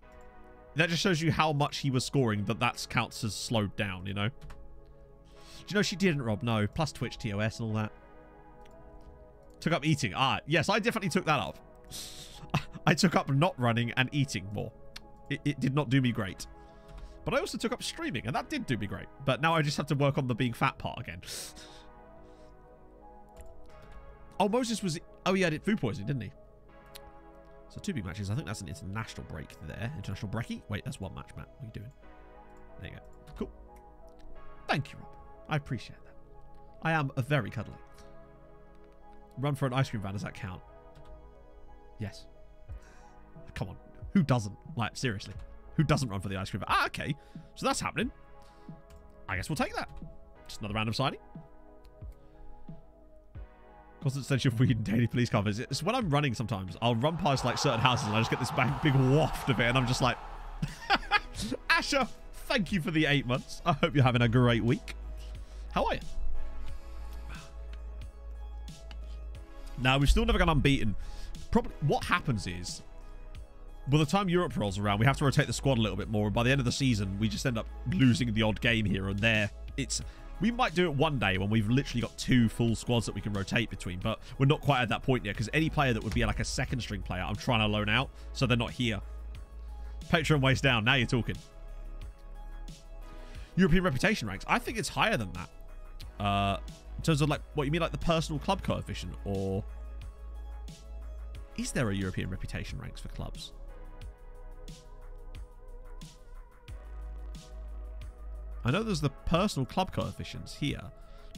that just shows you how much he was scoring, that counts as slowed down, you know? Do you know she didn't, Rob? No. Plus Twitch, TOS, and all that. Took up eating. Ah, yes, I definitely took that up. I took up not running and eating more. It did not do me great. But I also took up streaming, and that did do me great. But now I just have to work on the being fat part again. Oh, Moses was... Oh, he had food poisoning, didn't he? So 2 big matches. I think that's an international break there. International breaky. Wait, that's 1 match, Matt. What are you doing? There you go. Cool. Thank you, Rob. I appreciate that. I am a very cuddly. Run for an ice cream van. Does that count? Yes. Come on. Who doesn't? Like, seriously. Who doesn't run for the ice cream van? Ah, okay. So that's happening. I guess we'll take that. Just another random signing. Constant stench of weed and daily police covers. It's when I'm running sometimes. I'll run past like certain houses and I just get this big waft of it and I'm just like... Asher, thank you for the 8 months. I hope you're having a great week. How are you? Now, we've still never gone unbeaten. Probably what happens is by the time Europe rolls around, we have to rotate the squad a little bit more. And by the end of the season, we just end up losing the odd game here and there. We might do it one day when we've literally got 2 full squads that we can rotate between, but we're not quite at that point yet, because any player that would be like a second string player, I'm trying to loan out, so they're not here. Patreon waist down. Now you're talking. European reputation ranks. I think it's higher than that. In terms of, like, what you mean, like the personal club coefficient, or is there a European reputation ranks for clubs? I know there's the personal club coefficients here.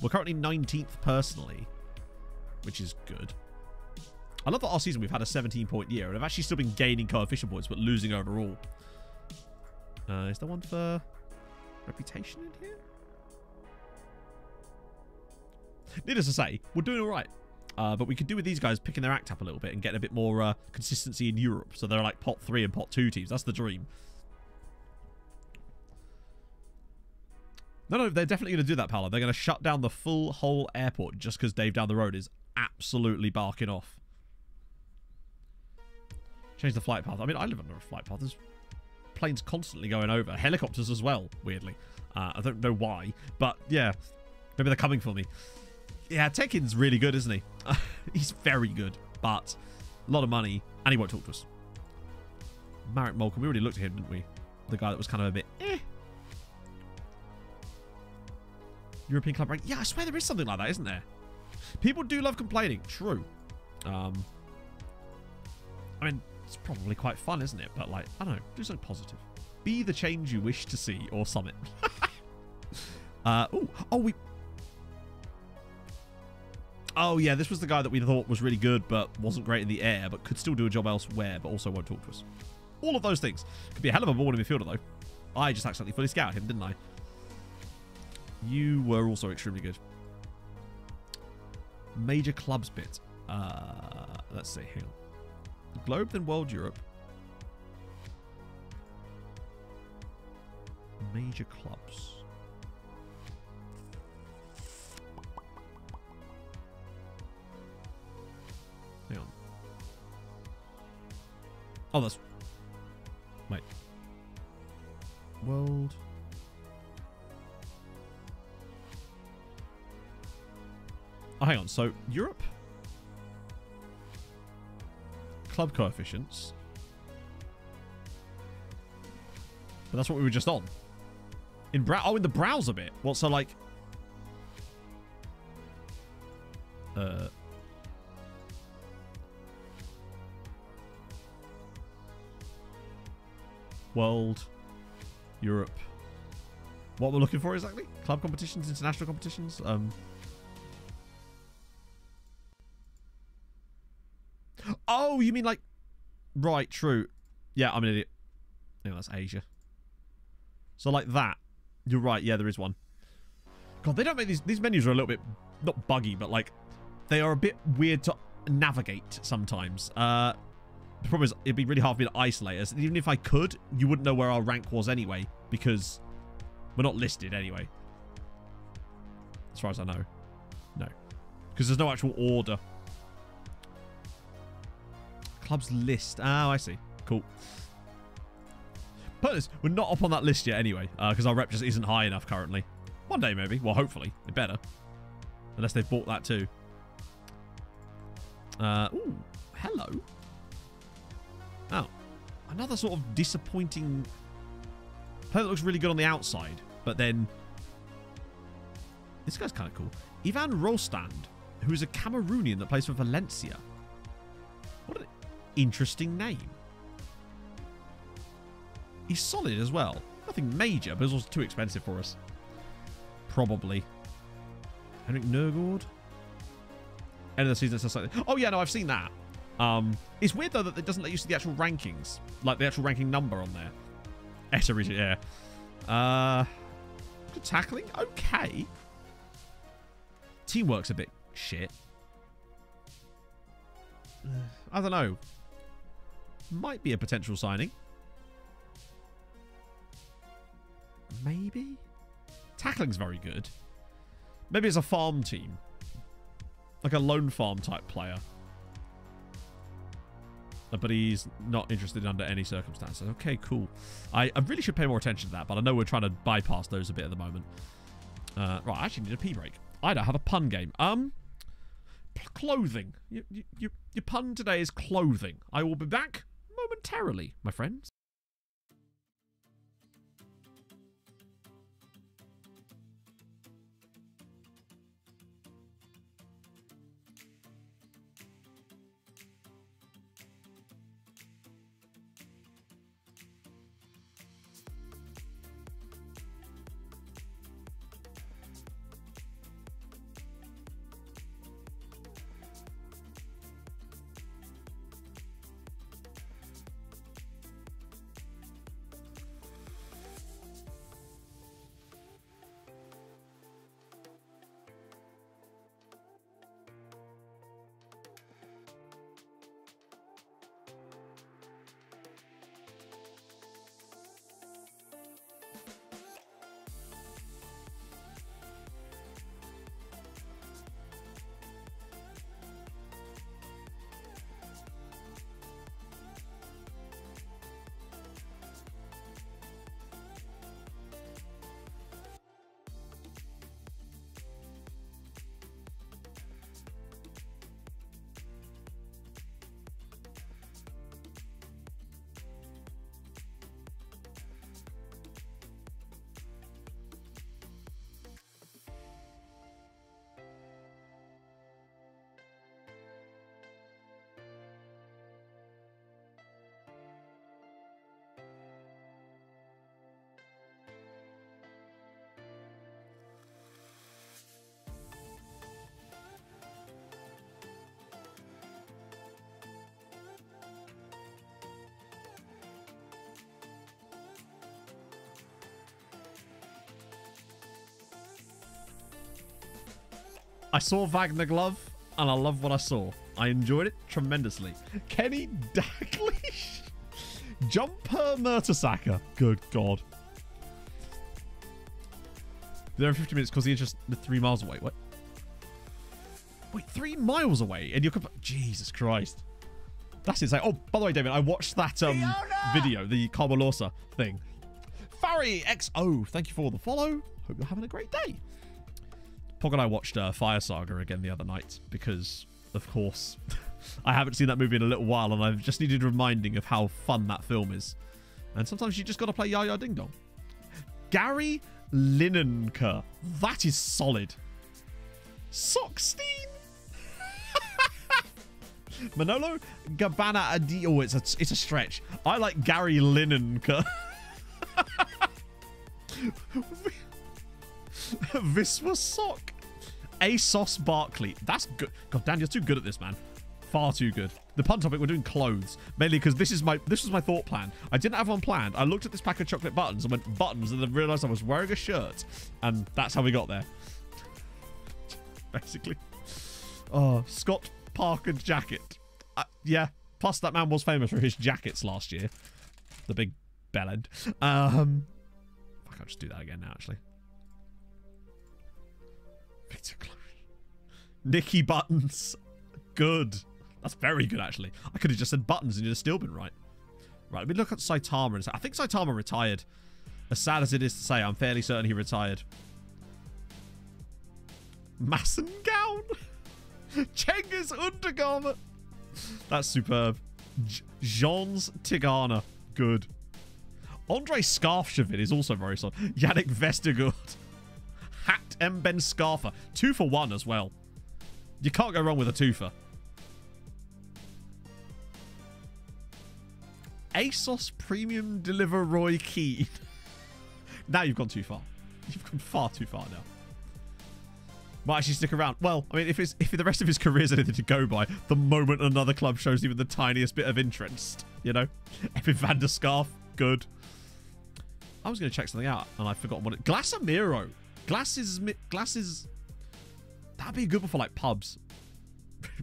We're currently 19th personally, which is good. I love that our season we've had a 17-point year, and I've actually still been gaining coefficient points, but losing overall. Is there one for reputation in here? Needless to say, we're doing all right. But we could do with these guys picking their act up a little bit and getting a bit more consistency in Europe. So they're like pot 3 and pot 2 teams. That's the dream. No, they're definitely going to do that, Paolo. They're going to shut down the full whole airport just because Dave down the road is absolutely barking off. Change the flight path. I mean, I live under a flight path. There's planes constantly going over. Helicopters as well, weirdly. I don't know why. But, yeah. Maybe they're coming for me. Yeah, Tekin's really good, isn't he? He's very good. But a lot of money. And he won't talk to us. Marek Malcolm. We already looked at him, didn't we? The guy that was kind of a bit European club rank. Yeah, I swear there is something like that, isn't there? People do love complaining. True. I mean, it's probably quite fun, isn't it? But, like, I don't know. Do something positive. Be the change you wish to see, or summit. Oh, yeah, this was the guy that we thought was really good, but wasn't great in the air, but could still do a job elsewhere, but also won't talk to us. All of those things. Could be a hell of a ball in midfielder, though. I just accidentally fully scouted him, didn't I? You were also extremely good. Major clubs bit. Let's see. Hang on. Globe, then World, Europe. Major clubs. Hang on. Oh, that's... Wait. World... Oh, hang on. So, Europe? Club coefficients. But that's what we were just on. In the browser bit. Well, so, like... World. Europe. What we're looking for exactly? Club competitions, international competitions? Oh, you mean like... Right, true. Yeah, I'm an idiot. No, that's Asia. So like that. You're right, yeah, there is one. God, they don't make these menus are a little bit... Not buggy, but like... They are a bit weird to navigate sometimes. The problem is, it'd be really hard for me to isolate us. And even if I could, you wouldn't know where our rank was anyway. Because we're not listed anyway. As far as I know. No. Because there's no actual order. Clubs list. Oh, I see. Cool. But we're not up on that list yet anyway. Because our rep just isn't high enough currently. One day maybe. Well, hopefully. It better. Unless they've bought that too. Ooh. Hello. Oh. Another sort of disappointing... player that looks really good on the outside. But then... This guy's kind of cool. Ivan Rostand. Who is a Cameroonian that plays for Valencia. What an interesting name. He's solid as well. Nothing major, but it's also too expensive for us. Probably. Henrik Nørgaard. End of the season. So slightly... Oh, yeah, no, I've seen that. It's weird, though, that it doesn't let you see the actual rankings. Like, the actual ranking number on there. Etheridge, yeah. Good tackling. Okay. Teamwork's a bit shit. I don't know. Might be a potential signing. Maybe? Tackling's very good. Maybe it's a farm team. Like a lone farm type player. But he's not interested under any circumstances. Okay, cool. I really should pay more attention to that, but I know we're trying to bypass those a bit at the moment. Right, I actually need a pee break. I don't have a pun game. Clothing. Your pun today is clothing. I will be back momentarily, my friends. I saw Wagner Glove, and I love what I saw. I enjoyed it tremendously. Kenny Dalglish. Jumper Mertesacker. Good God. There are 50 minutes because you're just 3 miles away. What? Wait, 3 miles away? And you're... Jesus Christ. That's insane. Oh, by the way, David, I watched that video, the Carbolorsa thing. Farry XO, thank you for the follow. Hope you're having a great day. Pog and I watched Fire Saga again the other night because, of course, I haven't seen that movie in a little while and I've just needed reminding of how fun that film is. And sometimes you just got to play Yaya Ding Dong. Gary Lineker. That is solid. Sockstein. Manolo Gabbana Adi. Oh, it's a stretch. I like Gary Lineker. Viswa Sock. ASOS Barkley. That's good. God damn, you're too good at this, man. Far too good. The pun topic, we're doing clothes. Mainly because this was my thought plan. I didn't have one planned. I looked at this pack of chocolate buttons and went, buttons, and then realised I was wearing a shirt. And that's how we got there. Basically. Oh, Scott Parker jacket. Yeah. Plus, that man was famous for his jackets last year. The big bell end. I can't just do that again now, actually. Victor Close. Nicky Buttons. Good. That's very good, actually. I could have just said buttons and you'd have still been right. Right, let me look at Saitama. And I think Saitama retired. As sad as it is to say, I'm fairly certain he retired. Massengown. Cengiz Undergarment. That's superb. Jean's Tigana. Good. Andre Scarfshavin is also very solid. Yannick Vestergaard. Hacked M. Ben Scarfer. 2 for 1 as well. You can't go wrong with a twofer. ASOS Premium Deliver Roy Keane. Now you've gone too far. You've gone far too far now. Might actually stick around. Well, I mean, if the rest of his career is anything to go by, the moment another club shows even the tiniest bit of interest, you know? Epic Van der Scarf. Good. I was going to check something out, and I've forgotten what it... Glassamiro. Glasses... That'd be a good one for, like, pubs.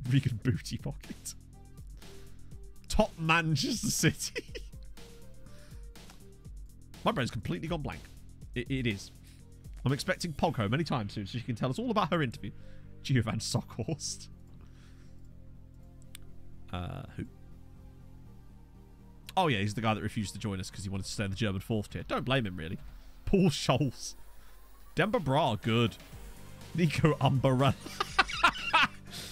Regan Booty Pocket. Top Manchester City. My brain's completely gone blank. It is. I'm expecting Pog home anytime soon, so she can tell us all about her interview. Giovan Sockhorst. Who? Oh, yeah, he's the guy that refused to join us because he wanted to stay in the German 4th tier. Don't blame him, really. Paul Scholes. Demba Bra, good. Nico Umbrella.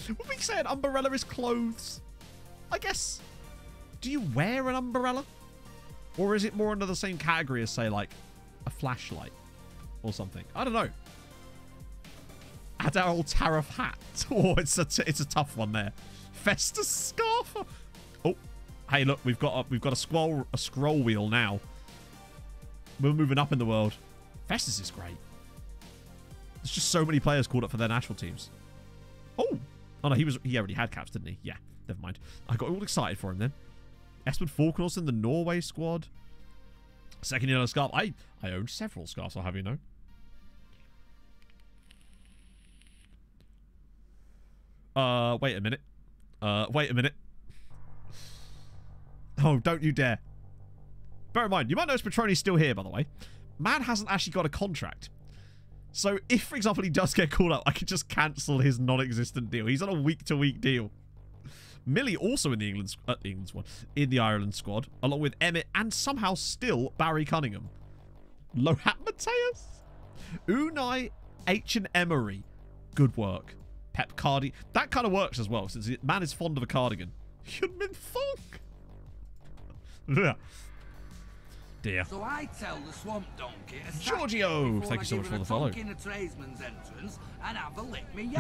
Would we say an umbrella is clothes? I guess. Do you wear an umbrella? Or is it more under the same category as, say, like, a flashlight or something? I don't know. Adderall tariff hat. Oh, it's a tough one there. Festus scarf. Oh, hey, look, we've got a scroll wheel now. We're moving up in the world. Festus is great. There's just so many players called up for their national teams. Oh no, he already had caps, didn't he? Yeah, never mind. I got all excited for him then. Espen Falkenhorst in the Norway squad. Second yellow scarf. I own several scarves, I'll have you know. Wait a minute. Wait a minute. Oh, don't you dare. Bear in mind, you might notice Petroni's still here, by the way. Man hasn't actually got a contract. So if, for example, he does get called up, I could just cancel his non-existent deal. He's on a week-to-week deal. Millie also in the England squad, in the Ireland squad, along with Emmett and somehow still Barry Cunningham. Lohat Mateus, Unai H and Emery, good work. Pep Cardi, that kind of works as well since man is fond of a cardigan. Hyunmin Fong. Dear. So I tell the swamp donkey to Giorgio, thank you so much for the follow. In a tradesman's entrance and have a lick me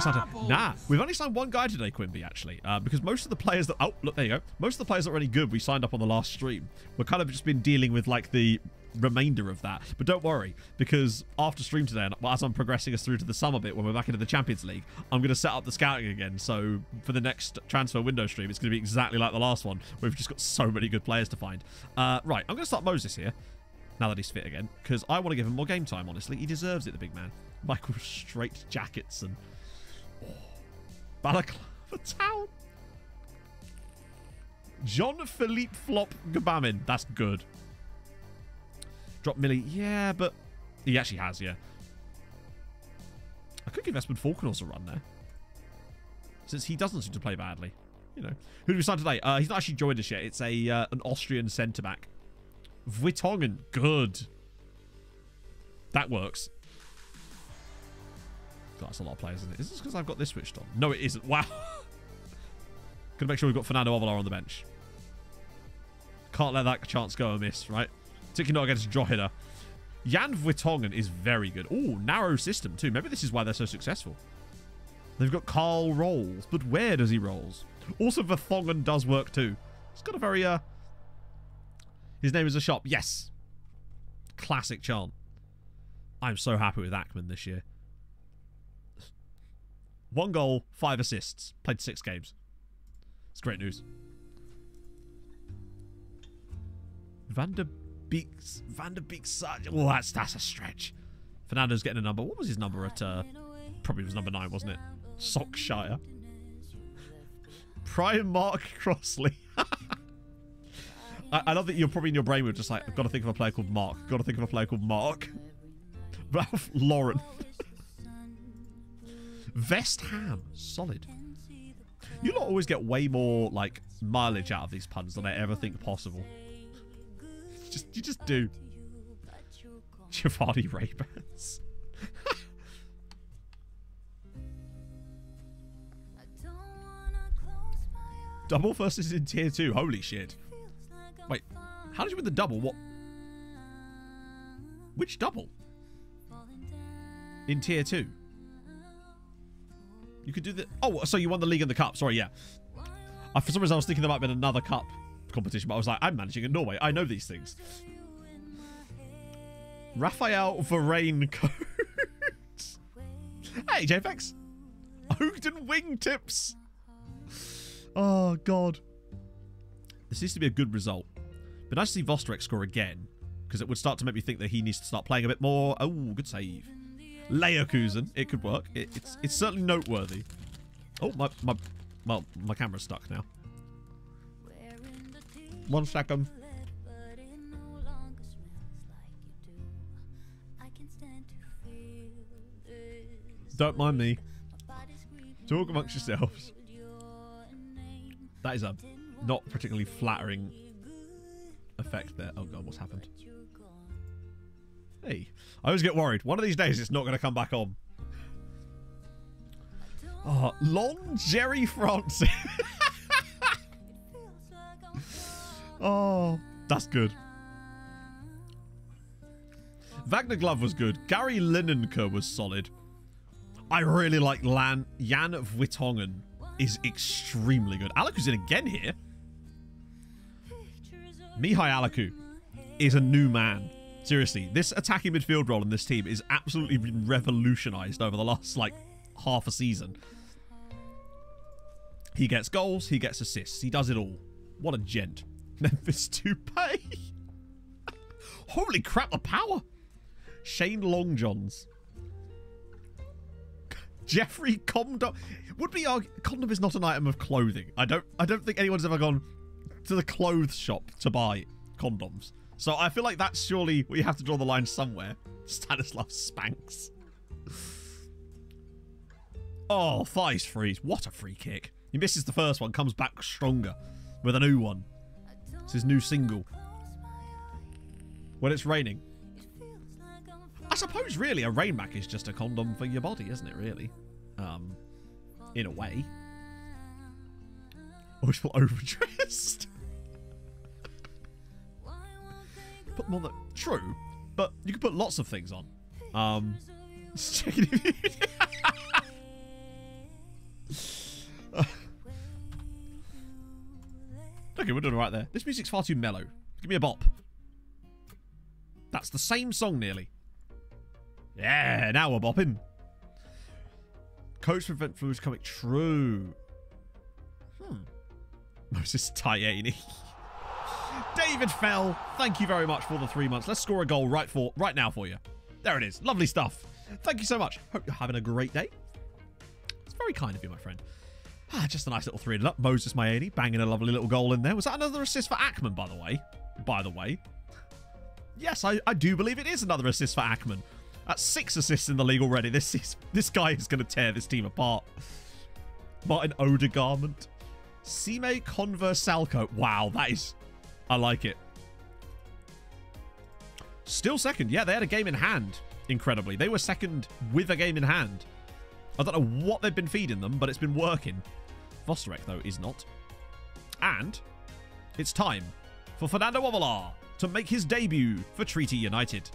nah, we've only signed one guy today, Quimby, actually, because most of the players that look, there you go. Most of the players that are any good we signed up on the last stream. We're kind of just been dealing with like the remainder of that, but don't worry, because after stream today, and as I'm progressing us through to the summer bit when we're back into the Champions League, I'm going to set up the scouting again. So for the next transfer window stream, it's going to be exactly like the last one. We've just got so many good players to find. Right, I'm going to start Moses here now that he's fit again, because I want to give him more game time. Honestly, he deserves it, the big man. Michael straight jackets and Balaclava Town. Jean-Philippe Flop Gabamin, that's good. Drop Millie. Yeah, but he actually has, yeah. I could give Espen Falkenhorst a run there, since he doesn't seem to play badly. You know. Who did we sign today? He's not actually joined us yet. It's an Austrian centre-back. Vuittongen. Good. That works. God, that's a lot of players, isn't it? Is this because I've got this switched on? No, it isn't. Wow. Gonna make sure we've got Fernando Avelar on the bench. Can't let that chance go amiss, right? Particularly not against Drogheda. Jan Vuittongen is very good. Oh, narrow system too. Maybe this is why they're so successful. They've got Carl Rolls, but where does he rolls? Also, Vuittongen does work too. He's got a very his name is a shop. Yes. Classic chant. I'm so happy with Ackman this year. 1 goal, 5 assists. Played 6 games. It's great news. Van der Beek's. Oh, that's a stretch. Fernando's getting a number. What was his number at? Probably was number 9, wasn't it? Sockshire. Prime Mark Crossley. I love that you're probably in your brain with just like, I've got to think of a player called Mark. Got to think of a player called Mark. Ralph Lauren. West Ham. Solid. You lot always get way more like mileage out of these puns than I ever think possible. You just do. Giovanni Ray-Bans. Double versus in tier 2. Holy shit. Wait, how did you win the double? What? Which double? In tier 2. You could do the... Oh, so you won the league and the cup. Sorry, yeah. For some reason, I was thinking there might have been another cup competition, but I was like, I'm managing in Norway. I know these things. Raphael Varane codes. Hey, JFX. Ogden wingtips. Oh, God. This needs to be a good result. But nice to see Vostrek score again, because it would start to make me think that he needs to start playing a bit more. Oh, good save. Leverkusen. It could work. It's certainly noteworthy. Oh, my camera's stuck now. 1 second. Don't mind me. Talk amongst yourselves. That is a not particularly flattering effect there. Oh god, what's happened? Hey, I always get worried. One of these days it's not going to come back on. Oh, Long Jerry Francis. Oh, that's good. Wagner Glove was good. Gary Lineker was solid. I really like Jan Vertonghen is extremely good. Alaku's in again here. Mihai Alaku is a new man. Seriously, this attacking midfield role in this team is absolutely been revolutionized over the last, like, half a season. He gets goals, he gets assists, he does it all. What a gent. Memphis Toupé. Holy crap, the power. Shane Longjohns. Jeffrey Condom. Would be condom is not an item of clothing. I don't think anyone's ever gone to the clothes shop to buy condoms. So I feel like that's surely we have to draw the line somewhere. Stanislav Spanks. Oh, thighs freeze. What a free kick. He misses the first one, comes back stronger with a new one. It's his new single. When it's raining. I suppose really a rain mac is just a condom for your body, isn't it really? In a way. Always feel overdressed. Put more than true, but you can put lots of things on. Just checking if you okay, we're doing right there. This music's far too mellow. Give me a bop. That's the same song nearly. Yeah, now we're bopping. Codes prevent fluids coming. True. Moses Tayeni. David Fell, thank you very much for the 3 months. Let's score a goal right now for you. There it is. Lovely stuff. Thank you so much. Hope you're having a great day. It's very kind of you, my friend. Just a nice little 3-1 up. Moses Mayeni banging a lovely little goal in there. Was that another assist for Ackman, by the way? Yes, I do believe it is another assist for Ackman. That's 6 assists in the league already. This guy is going to tear this team apart. Martin Odegaard. Sime Conversalco. Wow, that is... I like it. Still second. Yeah, they had a game in hand. Incredibly. They were second with a game in hand. I don't know what they've been feeding them, but it's been working. Vosterek, though, is not. And it's time for Fernando Ovalar to make his debut for Treaty United.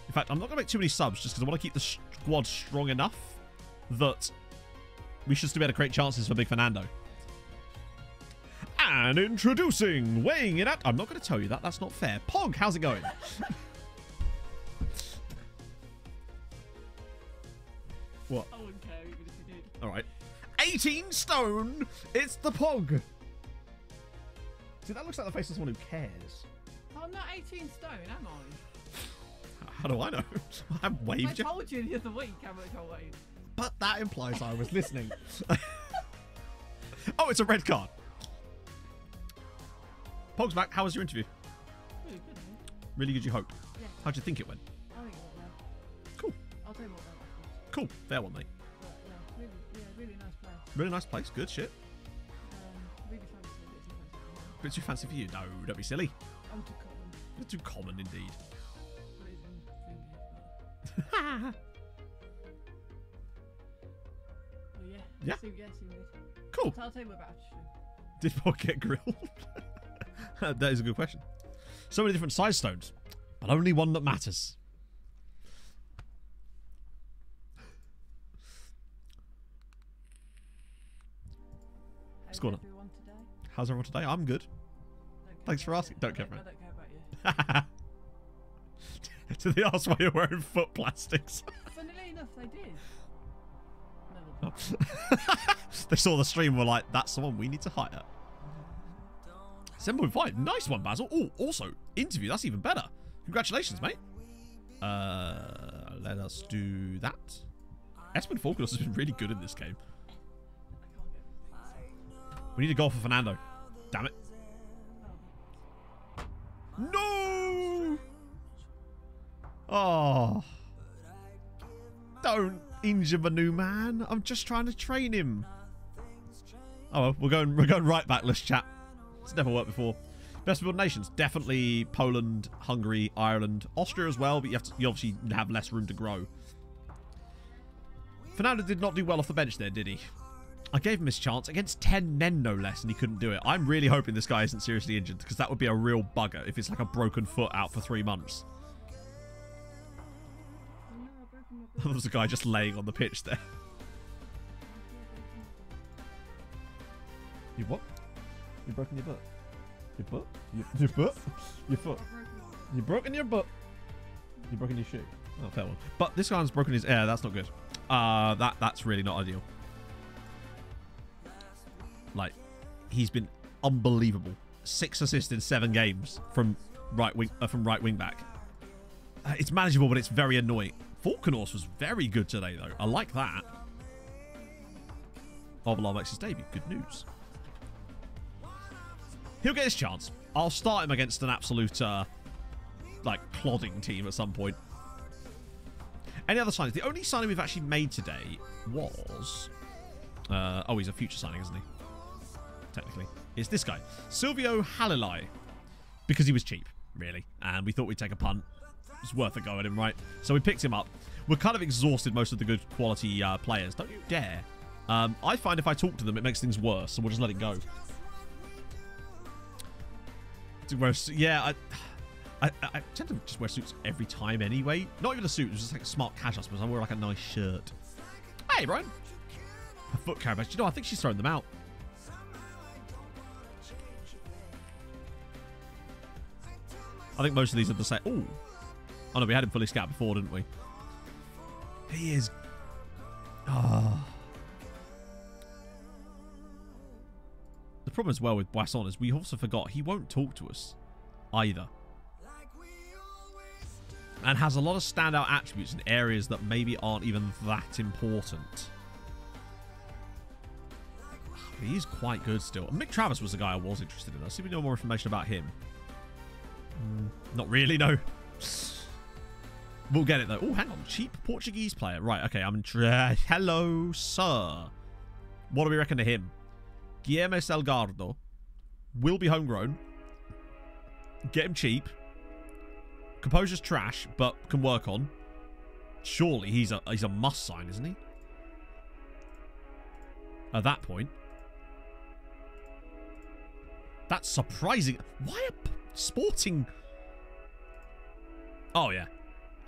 In fact, I'm not going to make too many subs just because I want to keep the squad strong enough that we should still be able to create chances for Big Fernando. And introducing, weighing in at... I'm not going to tell you that. That's not fair. Pog, how's it going? What? I wouldn't care even if you did. Alright. 18 stone! It's the Pog! See, that looks like the face of someone who cares. I'm not 18 stone, am I? How do I know? I waved you. I told you the other week how much I weighed. But that implies I was listening. Oh, it's a red card. Pog's back. How was your interview? Really good, mate. Really good, you hope? Yeah. How'd you think it went? I think it went well. Cool. I'll tell you more about that. Cool. Fair one, mate. But, really nice place. Really nice place. Good shit. Really fancy, a bit too fancy. Bit too fancy for you? No, don't be silly. I'm too common. You're too common indeed. But it's in fingers, but... Well, yeah. Yeah. See good. Cool. I'll tell you more about it. Did Pog get grilled? That is a good question. So many different size stones, but only one that matters. What's going on? How's everyone today? I'm good. Thanks for asking. Don't care, man. I don't care about you. So they asked why you're wearing foot plastics. Funnily enough, they did. Oh. They saw the stream and were like, that's the one we need to hire. 7.5. Nice one, Basil. Oh, also, interview. That's even better. Congratulations, mate. Let us do that. Espen Falknos has been really good in this game. We need a goal for Fernando. Damn it. No! Oh. Don't injure my new man. I'm just trying to train him. Oh, well, we're going right back. Let's chat. It's never worked before. Best build nations, definitely Poland, Hungary, Ireland, Austria as well, but you obviously have less room to grow. Fernando did not do well off the bench there, did he? I gave him his chance against 10 men, no less, and he couldn't do it. I'm really hoping this guy isn't seriously injured, because that would be a real bugger if it's like a broken foot out for 3 months. There was a guy just laying on the pitch there. You what? You broken your butt? Your butt? Your butt? Your foot? You broken your butt? You broken your shoe? Oh, fair one. But this guy's broken his air. That's not good. That's really not ideal. Like, he's been unbelievable. 6 assists in 7 games from right wing back. It's manageable, but it's very annoying. Falkenhorst was very good today, though. I like that. Ovalar makes his debut. Good news. He'll get his chance. I'll start him against an absolute, like, clodding team at some point. Any other signings? The only signing we've actually made today was... oh, he's a future signing, isn't he? Technically. It's this guy. Silvio Halilai. Because he was cheap, really. And we thought we'd take a punt. It's worth a go at him, right? So we picked him up. We're kind of exhausted most of the good quality players. Don't you dare. I find if I talk to them, it makes things worse. So we'll just let it go. Yeah, I tend to just wear suits every time anyway. Not even a suit, it's just like a smart casual, I suppose. I wear like a nice shirt. Hey, Brian. A foot carabas. You know, I think she's thrown them out. I think most of these are the same. Ooh. Oh, no, we had him fully scout before, didn't we? He is... Ah. The problem as well with Boisson is we also forgot he won't talk to us either. And has a lot of standout attributes in areas that maybe aren't even that important. He is quite good still. Mick Travis was the guy I was interested in. Let's see if we know more information about him. Not really, no. We'll get it, though. Oh, hang on. Cheap Portuguese player. Right, okay. I'm hello, sir. What do we reckon to him? Guilherme Salgado. Will be homegrown. Get him cheap. Composure's trash, but can work on. Surely he's a must sign, isn't he? At that point. That's surprising. Why a Sporting... Oh, yeah.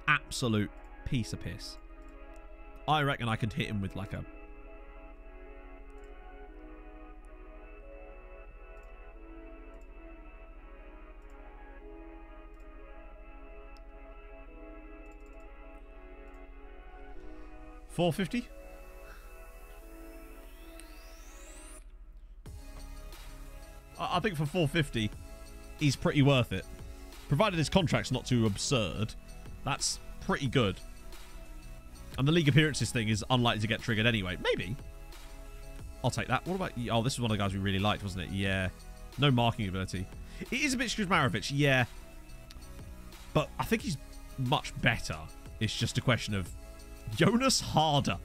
Absolute piece of piss. I reckon I could hit him with like a... $450? I think for $450, he's pretty worth it. Provided his contract's not too absurd, that's pretty good. And the league appearances thing is unlikely to get triggered anyway. Maybe. I'll take that. What about... Oh, this is one of the guys we really liked, wasn't it? Yeah. No marking ability. It is a bit Skrzmarovic, yeah. But I think he's much better. It's just a question of Jonas Harder.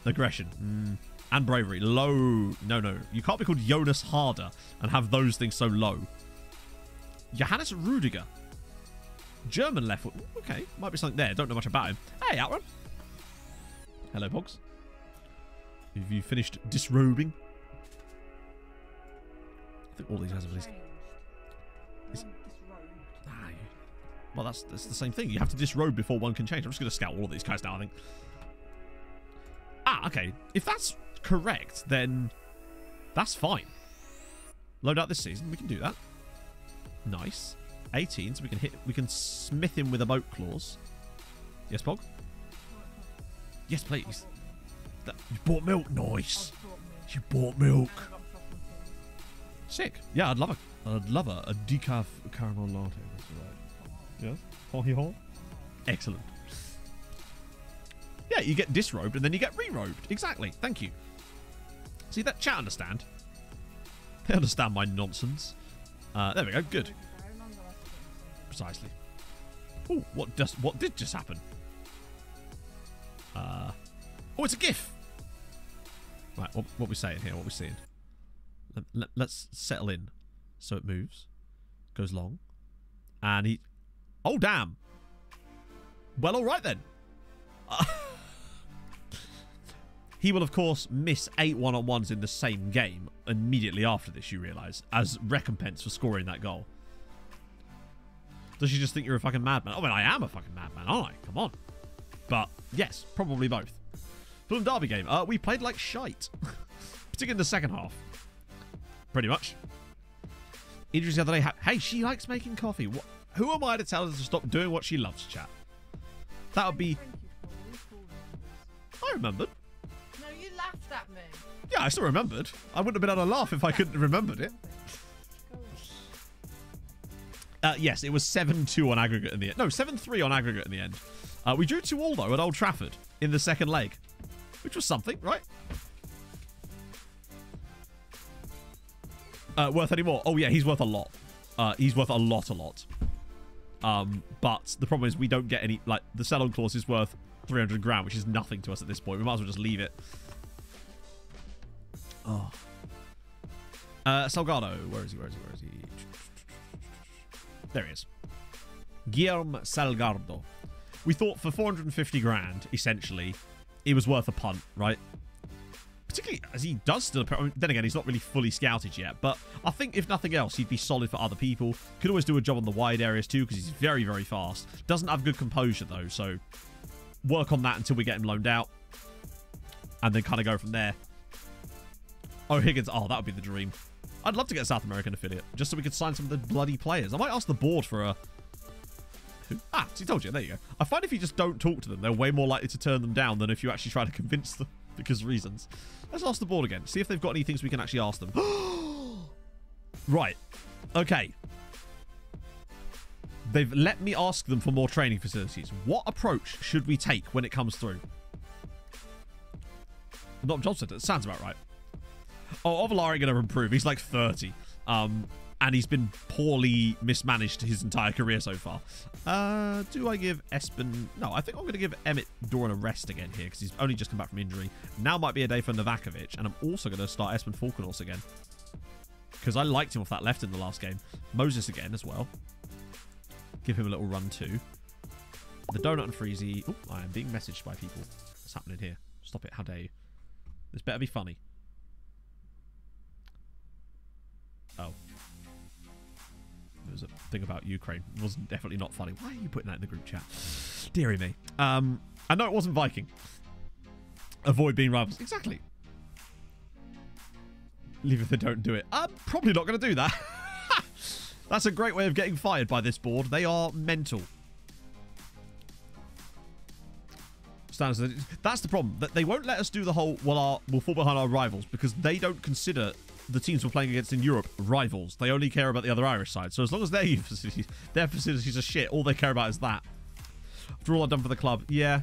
Aggression. And bravery. Low. No. You can't be called Jonas Harder and have those things so low. Johannes Rudiger. German left foot. Okay. Might be something there. Don't know much about him. Hey, Outrun. Hello, Pogs. Have you finished disrobing? I think all these guys have at least... Well, that's the same thing. You have to disrobe before one can change. I'm just going to scout all of these guys now, I think. Ah, okay. If that's correct, then that's fine. Load out this season. We can do that. Nice. 18, so we can smith him with a boat clause. Yes, Pog? Yes, please. You bought milk. Nice. You bought milk. Sick. Yeah, I'd love a decaf caramel latte. That's right. Yes. Ho-he-ho. Excellent. Yeah, you get disrobed and then you get re-robed. Exactly. Thank you. See, that chat understand. They understand my nonsense. There we go. Good. Precisely. Oh, what did just happen? Oh, it's a GIF. Right, what we saying here? What we seeing? Let's settle in. So it moves. Goes long. And he... Oh, damn. Well, all right then. He will, of course, miss 8 one-on-ones in the same game immediately after this, you realise, as recompense for scoring that goal. Does she just think you're a fucking madman? Oh, well, I am a fucking madman, aren't I? Come on. But, yes, probably both. Fulham Derby game. We played like shite. Particularly in the second half. Pretty much. Injuries the other day. Hey, she likes making coffee. Who am I to tell her to stop doing what she loves, chat? That would be... I remembered. No, you laughed at me. Yeah, I still remembered. I wouldn't have been able to laugh if I couldn't have remembered it. Yes, it was 7-2 on aggregate in the end. No, 7-3 on aggregate in the end. We drew 2-2 though at Old Trafford in the second leg, which was something, right? Worth any more? Oh yeah, he's worth a lot. He's worth a lot. But the problem is we don't get any, like, the sell-on clause is worth 300 grand, which is nothing to us at this point. We might as well just leave it. Oh. Salgado. Where is he? There he is. Guillermo Salgado. We thought for 450 grand, essentially, it was worth a punt, right? Particularly as he does still... I mean, then again, he's not really fully scouted yet. But I think, if nothing else, he'd be solid for other people. Could always do a job on the wide areas too, because he's very, very fast. Doesn't have good composure, though. So work on that until we get him loaned out. And then kind of go from there. Oh, Higgins. Oh, that would be the dream. I'd love to get a South American affiliate, just so we could sign some of the bloody players. I might ask the board for a... Ah, so he told you. There you go. I find if you just don't talk to them, they're way more likely to turn them down than if you actually try to convince them because of reasons. Let's ask the board again. See if they've got any things we can actually ask them. Right. Okay. They've let me ask them for more training facilities. What approach should we take when it comes through? Not job center. It sounds about right. Oh, Ovalar ain't going to improve. He's like 30. And he's been poorly mismanaged his entire career so far. Do I give Espen... No, I think I'm going to give Emmett Doran a rest again here because he's only just come back from injury. Now might be a day for Novakovic. And I'm also going to start Espen Falkenhorst again. Because I liked him off that left in the last game. Moses again as well. Give him a little run too. The Donut and Freezy. Oh, I am being messaged by people. What's happening here? Stop it. How dare you? This better be funny. Oh. There was a thing about Ukraine. It was definitely not funny. Why are you putting that in the group chat? Deary me. I know it wasn't Viking. Avoid being rivals. Exactly. Leave if they don't do it. I'm probably not going to do that. That's a great way of getting fired by this board. They are mental. That's the problem. That they won't let us do the whole, well, we'll fall behind our rivals because they don't consider the teams we're playing against in Europe rivals. They only care about the other Irish side. So as long as their facilities are shit, all they care about is that. After all I've done for the club, yeah.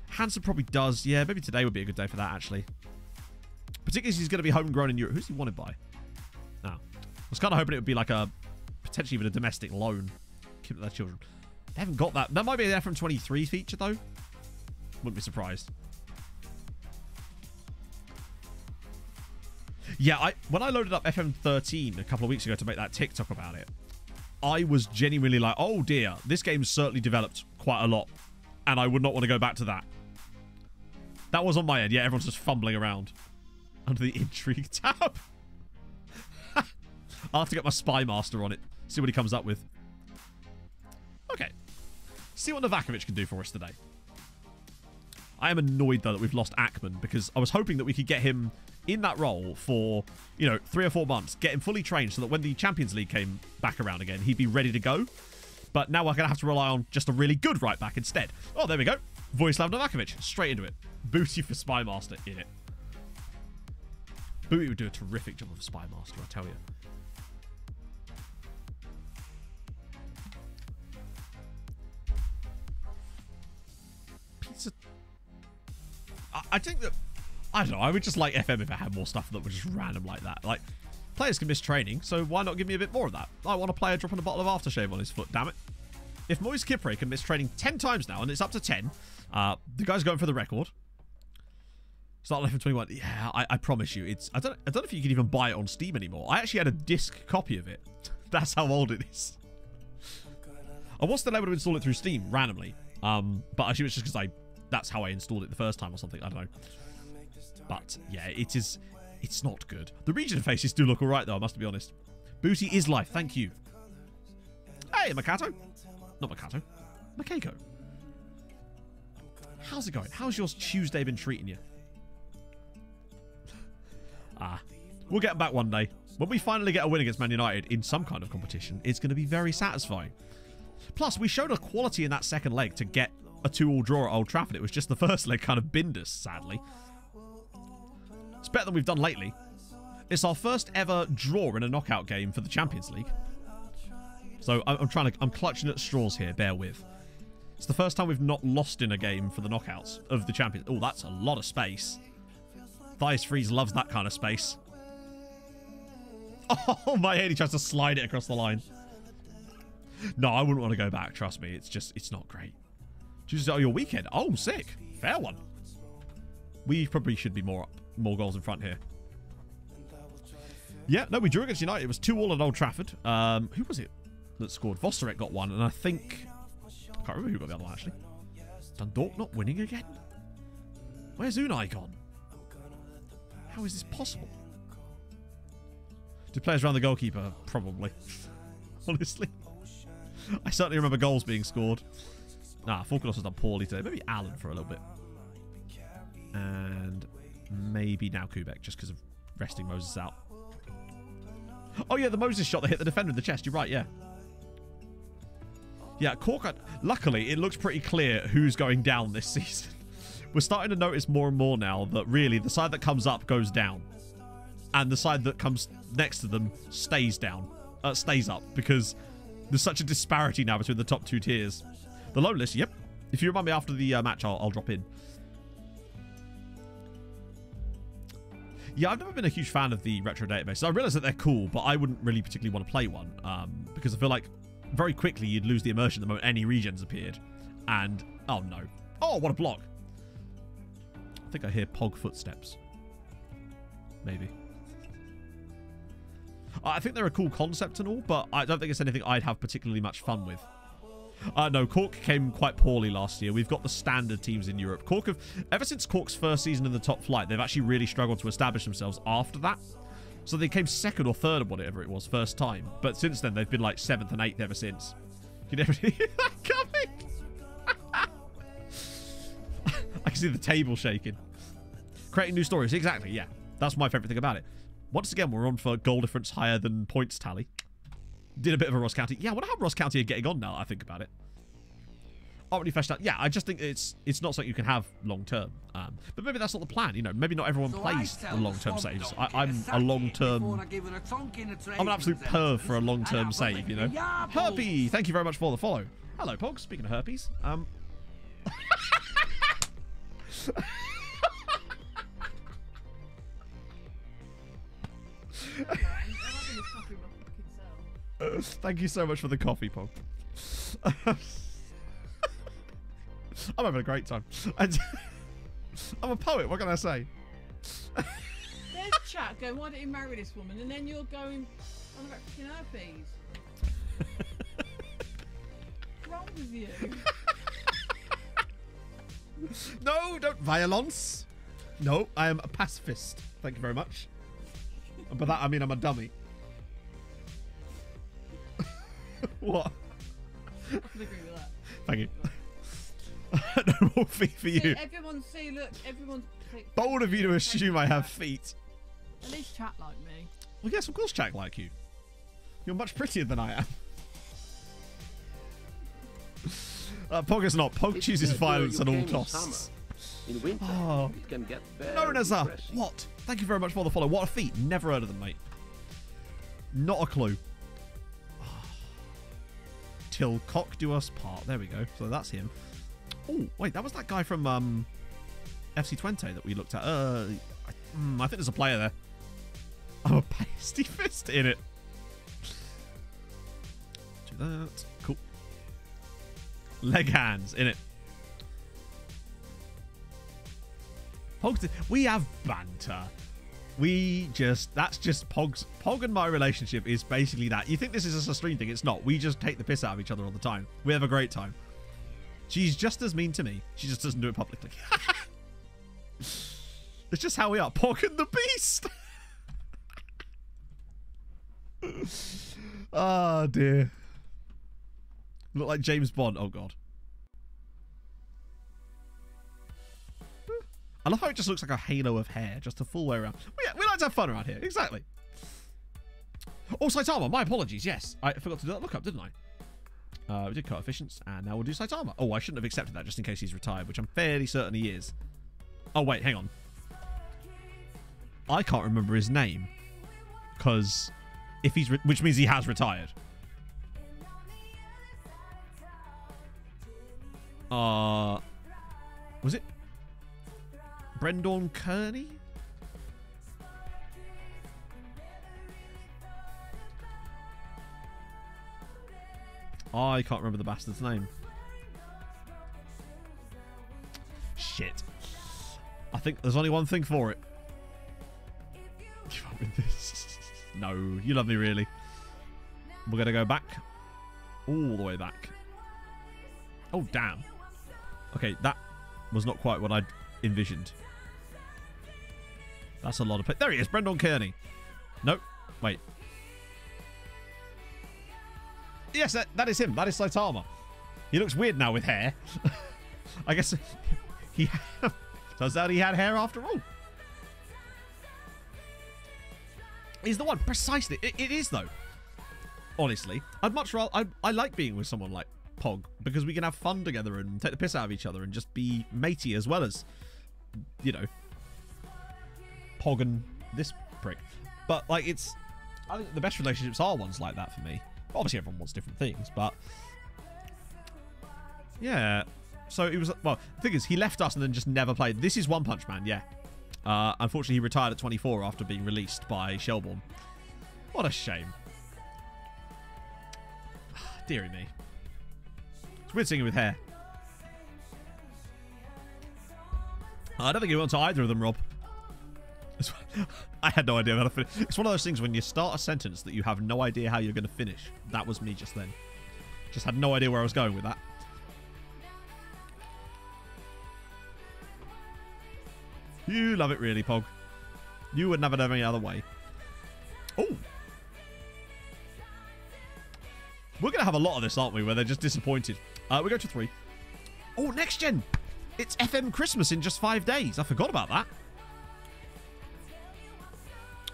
Hansen probably does. Yeah, maybe today would be a good day for that, actually. Particularly as he's going to be homegrown in Europe. Who's he wanted by? No. I was kind of hoping it would be like a, potentially even a domestic loan. Keep their children. They haven't got that. That might be an FM23 feature, though. Wouldn't be surprised. Yeah, when I loaded up FM13 a couple of weeks ago to make that TikTok about it, I was genuinely like, oh dear, this game's certainly developed quite a lot, and I would not want to go back to that. That was on my end. Yeah, everyone's just fumbling around under the intrigue tab. I'll have to get my Spy Master on it, see what he comes up with. Okay. See what Novakovic can do for us today. I am annoyed, though, that we've lost Ackman, because I was hoping that we could get him in that role for, 3 or 4 months, get him fully trained so that when the Champions League came back around again, he'd be ready to go. But now we're going to have to rely on just a really good right back instead. Oh, there we go. Vojislav Novakovic, straight into it. Booty for Spy Master in it. Booty would do a terrific job of Spy Master, I tell you. Pizza. I think that, I don't know, I would just like FM if it had more stuff that was just random like that. Like, players can miss training, so why not give me a bit more of that? I want a player dropping a bottle of aftershave on his foot, damn it. If Moise Kipre can miss training 10 times now, and it's up to 10, the guy's going for the record. Start Life in 21. Yeah, I promise you, it's I don't know if you can even buy it on Steam anymore. I actually had a disc copy of it. That's how old it is. I was still able to install it through Steam randomly. But actually it's just because that's how I installed it the first time or something. I don't know. But yeah, it's not good. The region faces do look alright though, I must be honest. Booty is life, thank you. Hey, Makato. Not Makato. Makako. How's it going? How's your Tuesday been treating you? We'll get back one day. When we finally get a win against Man United in some kind of competition, it's going to be very satisfying. Plus, we showed a quality in that second leg to get a 2-2 draw at Old Trafford. It was just the first leg kind of binned us, sadly. It's better than we've done lately. It's our first ever draw in a knockout game for the Champions League. So I'm clutching at straws here, bear with. It's the first time we've not lost in a game for the knockouts of the Champions. Oh, that's a lot of space. Thias Freeze loves that kind of space. Oh, my head, he tries to slide it across the line. No, I wouldn't want to go back, trust me. It's not great. Choose your weekend. Oh, sick. Fair one. We probably should be more goals in front here. Yeah, no, we drew against United. It was 2-2 at Old Trafford. Who was it that scored? Vosterek got one, and I think... I can't remember who got the other one, actually. Dundalk not winning again? Where's Unai gone? How is this possible? Do players around the goalkeeper? Probably. Honestly. I certainly remember goals being scored. Nah, Falconos has done poorly today. Maybe Allen for a little bit. And maybe now Kubek, just because of resting Moses out. Oh, yeah, the Moses shot that hit the defender in the chest. You're right, yeah. Yeah, Cork... Luckily, it looks pretty clear who's going down this season. We're starting to notice more and more now that really the side that comes up goes down. And the side that comes next to them stays down. Stays up. Because there's such a disparity now between the top two tiers. The low list, yep. If you remind me after the match, I'll drop in. Yeah, I've never been a huge fan of the retro databases. I realise that they're cool, but I wouldn't really particularly want to play one. Because I feel like very quickly you'd lose the immersion the moment any regions appeared. And, oh no. Oh, what a block. I think I hear Pog footsteps. Maybe. I think they're a cool concept and all, but I don't think it's anything I'd have particularly much fun with. No, Cork came quite poorly last year. We've got the standard teams in Europe. Cork have, ever since Cork's first season in the top flight, they've actually really struggled to establish themselves after that. So they came second or third or whatever it was first time. But since then, they've been like 7th and 8th ever since. You never hear that coming? I can see the table shaking. Creating new stories. Exactly, yeah. That's my favourite thing about it. Once again, we're on for goal difference higher than points tally. Did a bit of a Ross County. Yeah, I wonder how Ross County are getting on now that I think about it. Already fleshed out. Yeah, I just think it's not something you can have long term. But maybe that's not the plan. You know, maybe not everyone plays the long term saves. I'm a long term. I'm an absolute perv for a long term save. You know. Herpy, thank you very much for the follow. Hello, Pog. Speaking of herpes, thank you so much for the coffee, Pog. I'm having a great time. I'm a poet, what can I say? There's chat going, why don't you marry this woman? And then you're going on about fucking herpes. What's wrong with you? No, don't violence. No, I am a pacifist. Thank you very much. And by that I mean I'm a dummy. What? I can agree with that. Thank you. No more feet for you. Everyone's bold of you to assume I have feet. At least chat like me. Well, yes, of course chat like you. You're much prettier than I am. Pog is not. Pog chooses violence at all costs. In winter, oh. it can get very No, Neza. depressing. What? Thank you very much for the follow. What a feat. Never heard of them, mate. Not a clue. Till cock do us part. There we go. So that's him. Oh, wait, that was that guy from FC Twente that we looked at. I think there's a player there. I'm a pasty fist in it. Do that. Cool. Leg hands in it. Pog's, we have banter. That's just Pog's. Pog and my relationship is basically that. You think this is just a stream thing? It's not. We just take the piss out of each other all the time. We have a great time. She's just as mean to me. She just doesn't do it publicly. It's just how we are. Pog and the Beast. Oh, dear. Look like James Bond. Oh, God. I love how it just looks like a halo of hair, just the full way around. We like to have fun around here. Exactly. Oh, Saitama. My apologies. Yes. I forgot to do that lookup, didn't I? We did coefficients, and now we'll do Saitama. Oh, I shouldn't have accepted that just in case he's retired, which I'm fairly certain he is. Oh, wait. Hang on. I can't remember his name. Because if he's... which means he has retired. Was it... Brendan Kearney? I can't remember the bastard's name. Shit. I think there's only one thing for it. Give up with this. No, you love me really. We're going to go back. All the way back. Oh, damn. Okay, that was not quite what I'd envisioned. That's a lot of... There he is, Brendan Kearney. Nope. Wait. Yes, that is him. That is Saitama. He looks weird now with hair. I guess he... Turns out he had hair after all. He's the one. Precisely. It is, though. Honestly. I'd much rather... I like being with someone like Pog because we can have fun together and take the piss out of each other and just be matey as well as, you know, Pog and this prick. But, like, it's... I think the best relationships are ones like that for me. Obviously, everyone wants different things, but... Yeah. So, it was... Well, the thing is, he left us and then just never played. This is One Punch Man, yeah. Unfortunately, he retired at 24 after being released by Shelbourne. What a shame. Deary me. It's weird seeing him with hair. I don't think he went to either of them, Rob. I had no idea how to finish. It's one of those things when you start a sentence that you have no idea how you're going to finish. That was me just then. Just had no idea where I was going with that. You love it really, Pog. You would never have any other way. Oh. We're going to have a lot of this, aren't we, where they're just disappointed. We go to 3. Oh, next gen. It's FM Christmas in just 5 days. I forgot about that.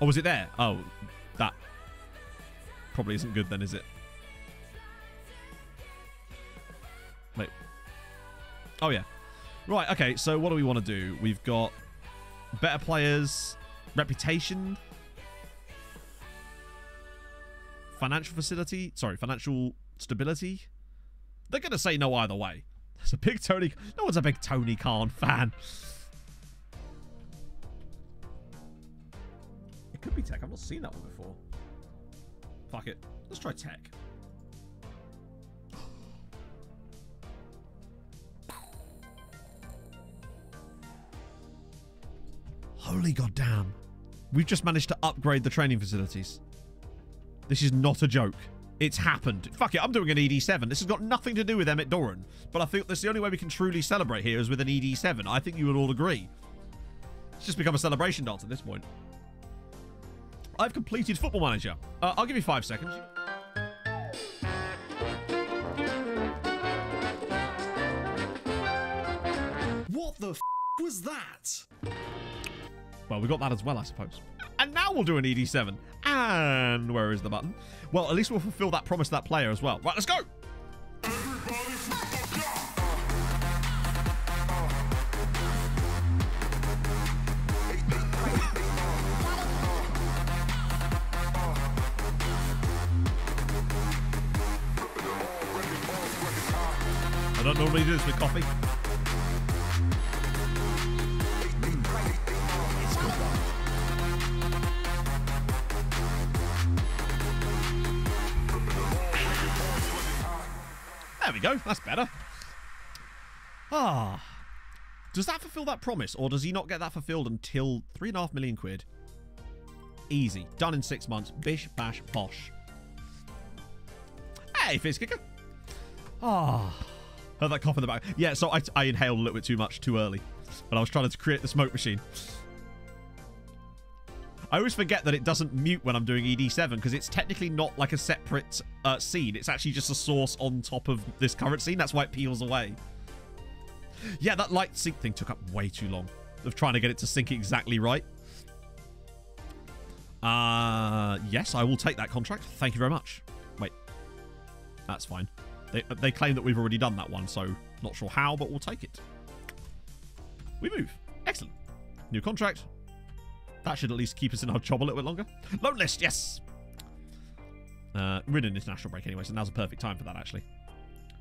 Oh, was it there? Oh, that probably isn't good then, is it? Wait. Oh, yeah. Right, okay, so what do we want to do? We've got better players, reputation, financial facility, sorry, financial stability. They're going to say no either way. There's a big Tony... No one's a big Tony Khan fan. It could be tech. I've not seen that one before. Fuck it. Let's try tech. Holy goddamn. We've just managed to upgrade the training facilities. This is not a joke. It's happened. Fuck it, I'm doing an ED7. This has got nothing to do with Emmett Doran. But I think that's the only way we can truly celebrate here is with an ED7. I think you would all agree. It's just become a celebration dance at this point. I've completed Football Manager. I'll give you 5 seconds. What the f was that? Well, we got that as well, I suppose. And now we'll do an ED7. And where is the button? Well, at least we'll fulfill that promise to that player as well. Right, let's go. I don't normally do this with coffee. There we go. That's better. Ah. Does that fulfill that promise, or does he not get that fulfilled until 3.5 million quid? Easy. Done in 6 months. Bish, bash, bosh. Hey, Fizz Kicker. Ah. Heard that cough in the back. Yeah, so I inhaled a little bit too much too early. But I was trying to create the smoke machine. I always forget that it doesn't mute when I'm doing ED7 because it's technically not like a separate scene. It's actually just a source on top of this current scene. That's why it peels away. Yeah, that light sync thing took up way too long of trying to get it to sync exactly right. Yes, I will take that contract. Thank you very much. Wait. That's fine. They claim that we've already done that one, so not sure how, but we'll take it. We move. Excellent. New contract. That should at least keep us in our job a little bit longer. Loan list, yes! We're in an international break anyway, so now's a perfect time for that, actually.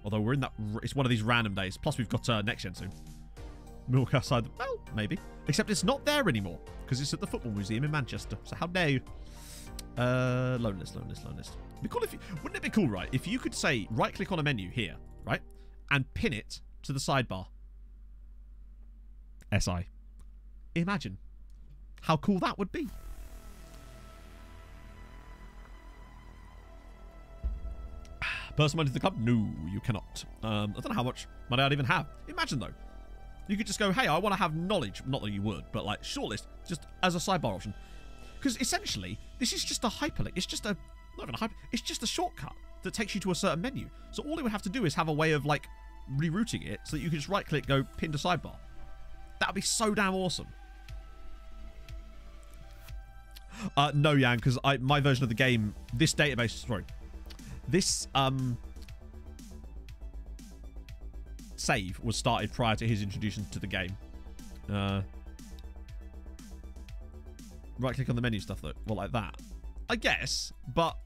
Although we're in that... It's one of these random days. Plus, we've got next gen soon. Milk outside... Well, maybe. Except it's not there anymore, because it's at the Football Museum in Manchester. So how dare you? Loan list, loan list, loan list. It'd be cool if you, wouldn't it be cool, right, if you could say, right-click on a menu here, right, and pin it to the sidebar. SI. Imagine how cool that would be. Personal money to the club? No, you cannot. I don't know how much money I'd even have. Imagine, though. You could just go, hey, I want to have knowledge. Not that you would, but like shortlist, just as a sidebar option. Because essentially, this is just a hyperlink. It's just a, not even a hyper, it's just a shortcut that takes you to a certain menu. So all it would have to do is have a way of like rerouting it so that you can just right click, go pin to sidebar. That would be so damn awesome. No, Yang, because my version of the game, this database, sorry, this save was started prior to his introduction to the game. Right click on the menu stuff though. Well, like that, I guess. But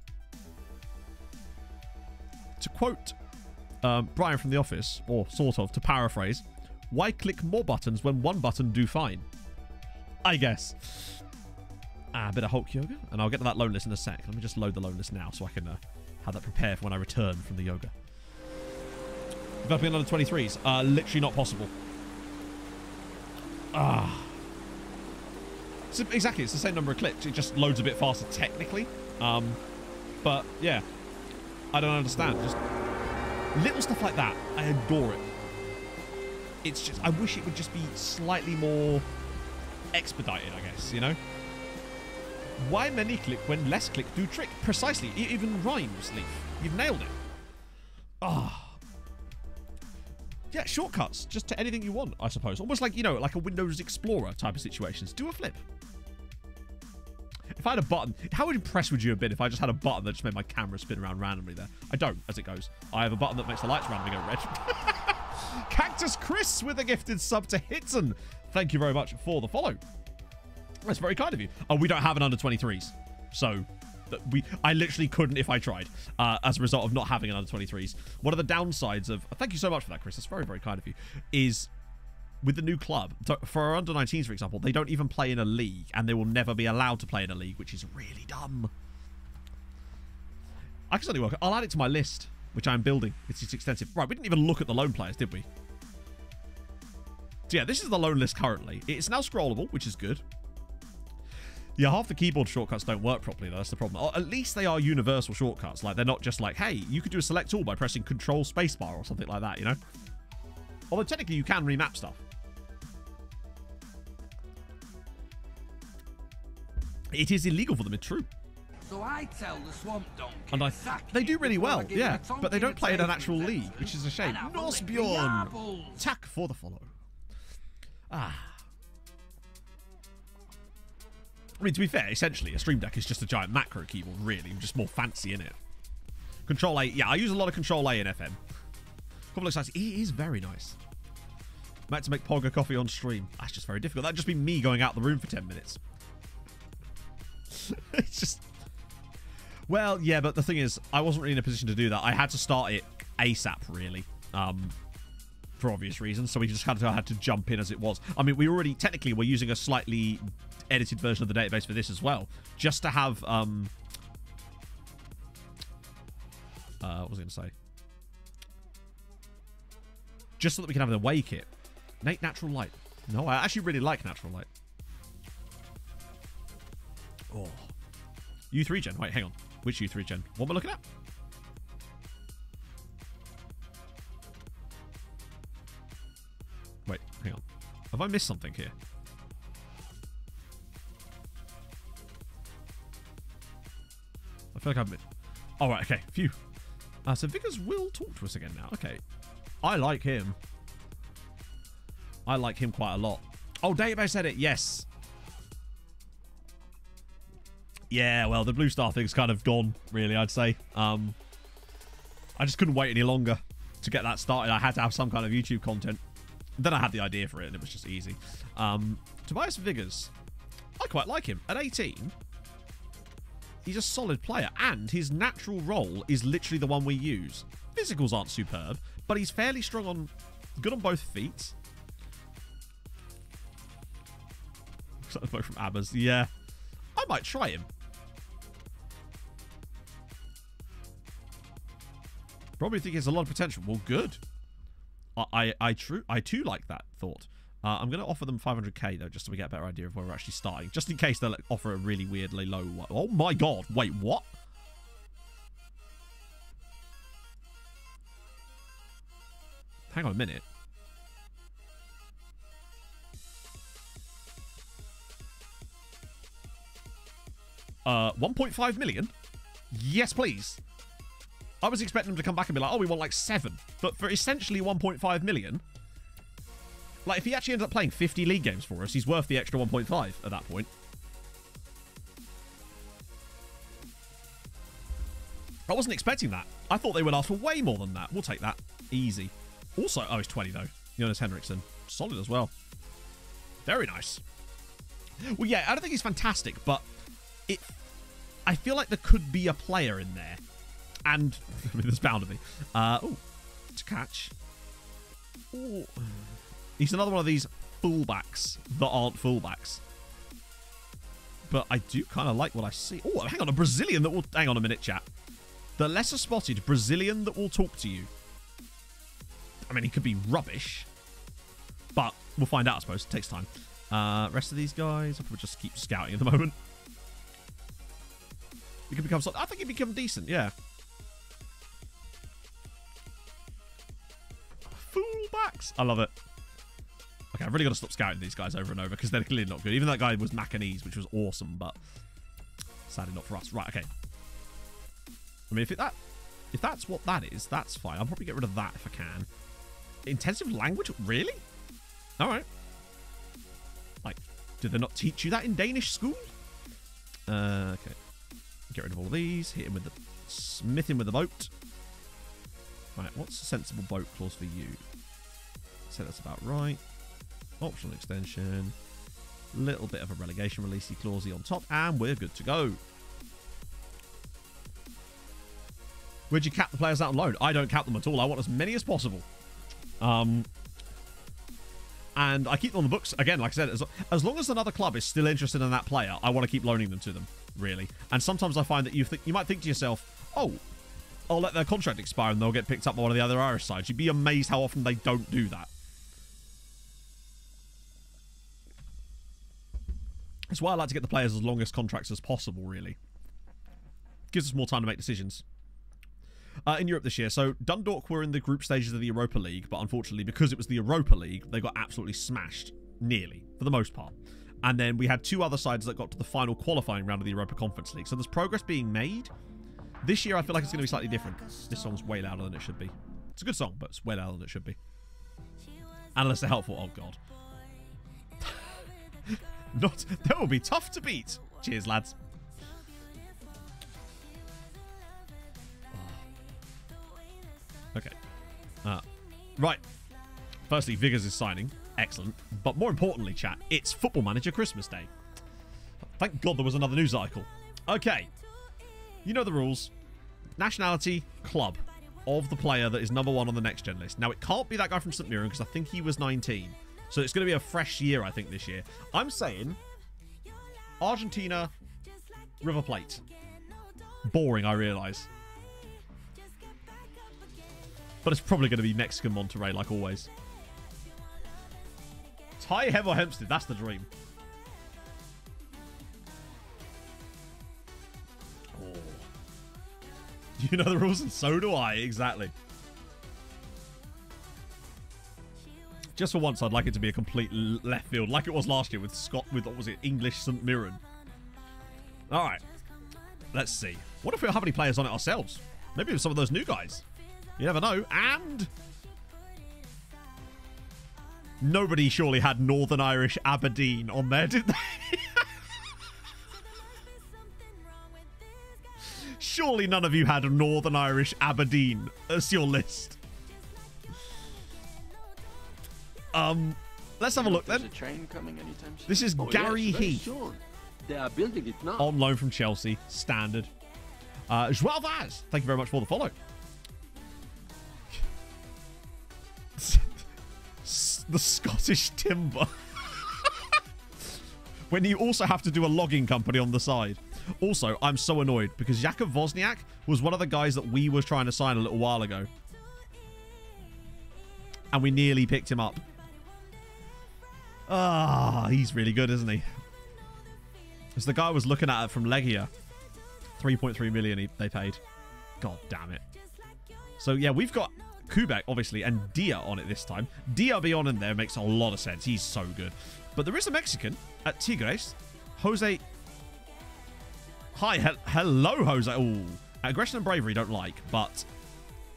to quote Brian from The Office, or sort of, to paraphrase, why click more buttons when one button do fine? I guess. A bit of Hulk yoga, and I'll get to that loan list in a sec. Let me just load the loan list now so I can have that prepared for when I return from the yoga. Developing another 23s. Literally not possible. So exactly, it's the same number of clicks. It just loads a bit faster technically. But yeah, I don't understand. Just little stuff like that. I adore it. It's just, I wish it would just be slightly more expedited, I guess, you know? Why many click when less click do trick? Precisely. It even rhymes, Leaf. You've nailed it. Yeah, shortcuts. Just to anything you want, I suppose. Almost like, you know, like a Windows Explorer type of situations. Do a flip. If I had a button, how impressed would you have been if I just had a button that just made my camera spin around randomly there? I don't, as it goes. I have a button that makes the lights randomly go red. Cactus Chris with a gifted sub to Hitson. Thank you very much for the follow. That's very kind of you. Oh, we don't have an under 23s. So I literally couldn't if I tried as a result of not having an under 23s. One of the downsides of, thank you so much for that, Chris. That's very, very kind of you, is with the new club, for our under 19s, for example, they don't even play in a league and they will never be allowed to play in a league, which is really dumb. I can certainly work. I'll add it to my list, which I'm building. It's extensive. Right, we didn't even look at the loan players, did we? So yeah, this is the loan list currently. It's now scrollable, which is good. Yeah, half the keyboard shortcuts don't work properly, though. That's the problem. Or at least they are universal shortcuts. Like, they're not just like, hey, you could do a select all by pressing Control Spacebar or something like that, you know? Although, technically, you can remap stuff. It is illegal for them, it's true. So I tell the swamp donkey... And they do really well, yeah. But they don't play in an actual league, which is a shame. Norsbjorn! Tack for the follow. I mean, to be fair, essentially, a Stream Deck is just a giant macro keyboard, really. Just more fancy in it. Control A. Yeah, I use a lot of Control A in FM. Couple of sides. It is very nice. I had to make Pogger coffee on stream. That's just very difficult. That'd just be me going out the room for 10 minutes. It's just... Well, yeah, but the thing is, I wasn't really in a position to do that. I had to start it ASAP, really. For obvious reasons. So we just had to jump in as it was. I mean, technically, we're using a slightly edited version of the database for this as well, just to have what was I going to say, just so that we can have an away kit. Nate, Natural Light. No, I actually really like Natural Light. Oh. U3 gen. Wait, hang on. Which U3 gen? What am I looking at? Wait, hang on. Have I missed something here? I feel like I've missed... Oh, right, okay. Phew. So Vickers will talk to us again now. Okay. I like him. I like him quite a lot. Oh, database edit. Yes. Yeah, well, the Blue Star thing's kind of gone, really, I'd say. I just couldn't wait any longer to get that started. I had to have some kind of YouTube content. Then I had the idea for it, and it was just easy. Tobias Viggers. I quite like him. At 18, he's a solid player, and his natural role is literally the one we use. Physicals aren't superb, but he's fairly strong on... Good on both feet. Both from Abbas. Yeah. I might try him. Probably think he has a lot of potential. Well, good. I too like that thought. I'm going to offer them 500k, though, just so we get a better idea of where we're actually starting. Just in case they'll offer a really weirdly low one. Oh, my God. Wait, what? Hang on a minute. 1.5 million? Yes, please. I was expecting them to come back and be like, oh, we want like 7. But for essentially 1.5 million, like if he actually ends up playing 50 league games for us, he's worth the extra 1.5 at that point. I wasn't expecting that. I thought they would ask for way more than that. We'll take that. Easy. Also, oh, he's 20 though. Jonas Henriksen. Solid as well. Very nice. Well, yeah, I don't think he's fantastic, but I feel like there could be a player in there. And I mean, there's bound to be. Oh, to catch. Ooh. He's another one of these fullbacks that aren't fullbacks. But I do kind of like what I see. Oh, hang on, a Brazilian that will... Hang on a minute, chat. The lesser spotted Brazilian that will talk to you. I mean, he could be rubbish. But we'll find out, I suppose. It takes time. Rest of these guys, I'll probably just keep scouting at the moment. He could become... I think he'd become decent, yeah. Fullbacks. I love it. Okay, I've really got to stop scouting these guys over and over because they're clearly not good. Even that guy was Macanese, which was awesome, but sadly not for us. Right, okay. I mean, if that's what that is, that's fine. I'll probably get rid of that if I can. Intensive language? Really? All right. Like, did they not teach you that in Danish school? Okay. Get rid of all of these. Hit him with the... Smith him with the boat. Right, what's a sensible boat clause for you? So that's about right. Optional extension. Little bit of a relegation releasey clausey on top. And we're good to go. Where'd you cap the players out on loan? I don't cap them at all. I want as many as possible. And I keep them on the books. Again, like I said, as long as another club is still interested in that player, I want to keep loaning them to them, really. And sometimes I find that you might think to yourself, oh, I'll let their contract expire and they'll get picked up by one of the other Irish sides. You'd be amazed how often they don't do that. That's why I like to get the players as longest contracts as possible, really. Gives us more time to make decisions. In Europe this year, so Dundalk were in the group stages of the Europa League, but unfortunately, because it was the Europa League, they got absolutely smashed, nearly, for the most part. And then we had 2 other sides that got to the final qualifying round of the Europa Conference League. So there's progress being made. This year, I feel like it's going to be slightly different. This song's way louder than it should be. It's a good song, but it's way louder than it should be. Unless they're helpful. Oh, God. That will be tough to beat. Cheers, lads. Okay. Right. Firstly, Viggers is signing. Excellent. But more importantly, chat, it's Football Manager Christmas Day. Thank God there was another news article. Okay. You know the rules. Nationality, club of the player that is #1 on the next gen list. Now, it can't be that guy from St. Mirren because I think he was 19. So it's going to be a fresh year, I think, this year. I'm saying Argentina, River Plate. Boring, I realise. But it's probably going to be Mexican Monterrey, like always. Ty Hemel Hempstead. That's the dream. Oh. You know the rules, and so do I. Exactly. Just for once, I'd like it to be a complete left field, like it was last year with Scott, with, what was it, English St. Mirren. All right. Let's see. What if we don't have any players on it ourselves? Maybe with some of those new guys. You never know. And nobody surely had Northern Irish Aberdeen on there, did they? Surely none of you had Northern Irish Aberdeen as your list. Let's have a look then. There's a train coming anytime soon. This is Gary Heath. Sure. They are building it now. On loan from Chelsea. Standard. Joao Vaz, thank you very much for the follow. The Scottish Timber. When you also have to do a logging company on the side. Also, I'm so annoyed because Jakub Wozniak was one of the guys that we were trying to sign a little while ago. And we nearly picked him up. Ah, he's really good, isn't he? Because the guy was looking at it from Legia. 3.3 million they paid. God damn it. So, yeah, we've got Kubek, obviously, and Dia on it this time. Dia being on in there makes a lot of sense. He's so good. But there is a Mexican at Tigres. Jose. Hi. Hello, Jose. Ooh. Aggression and bravery don't like, but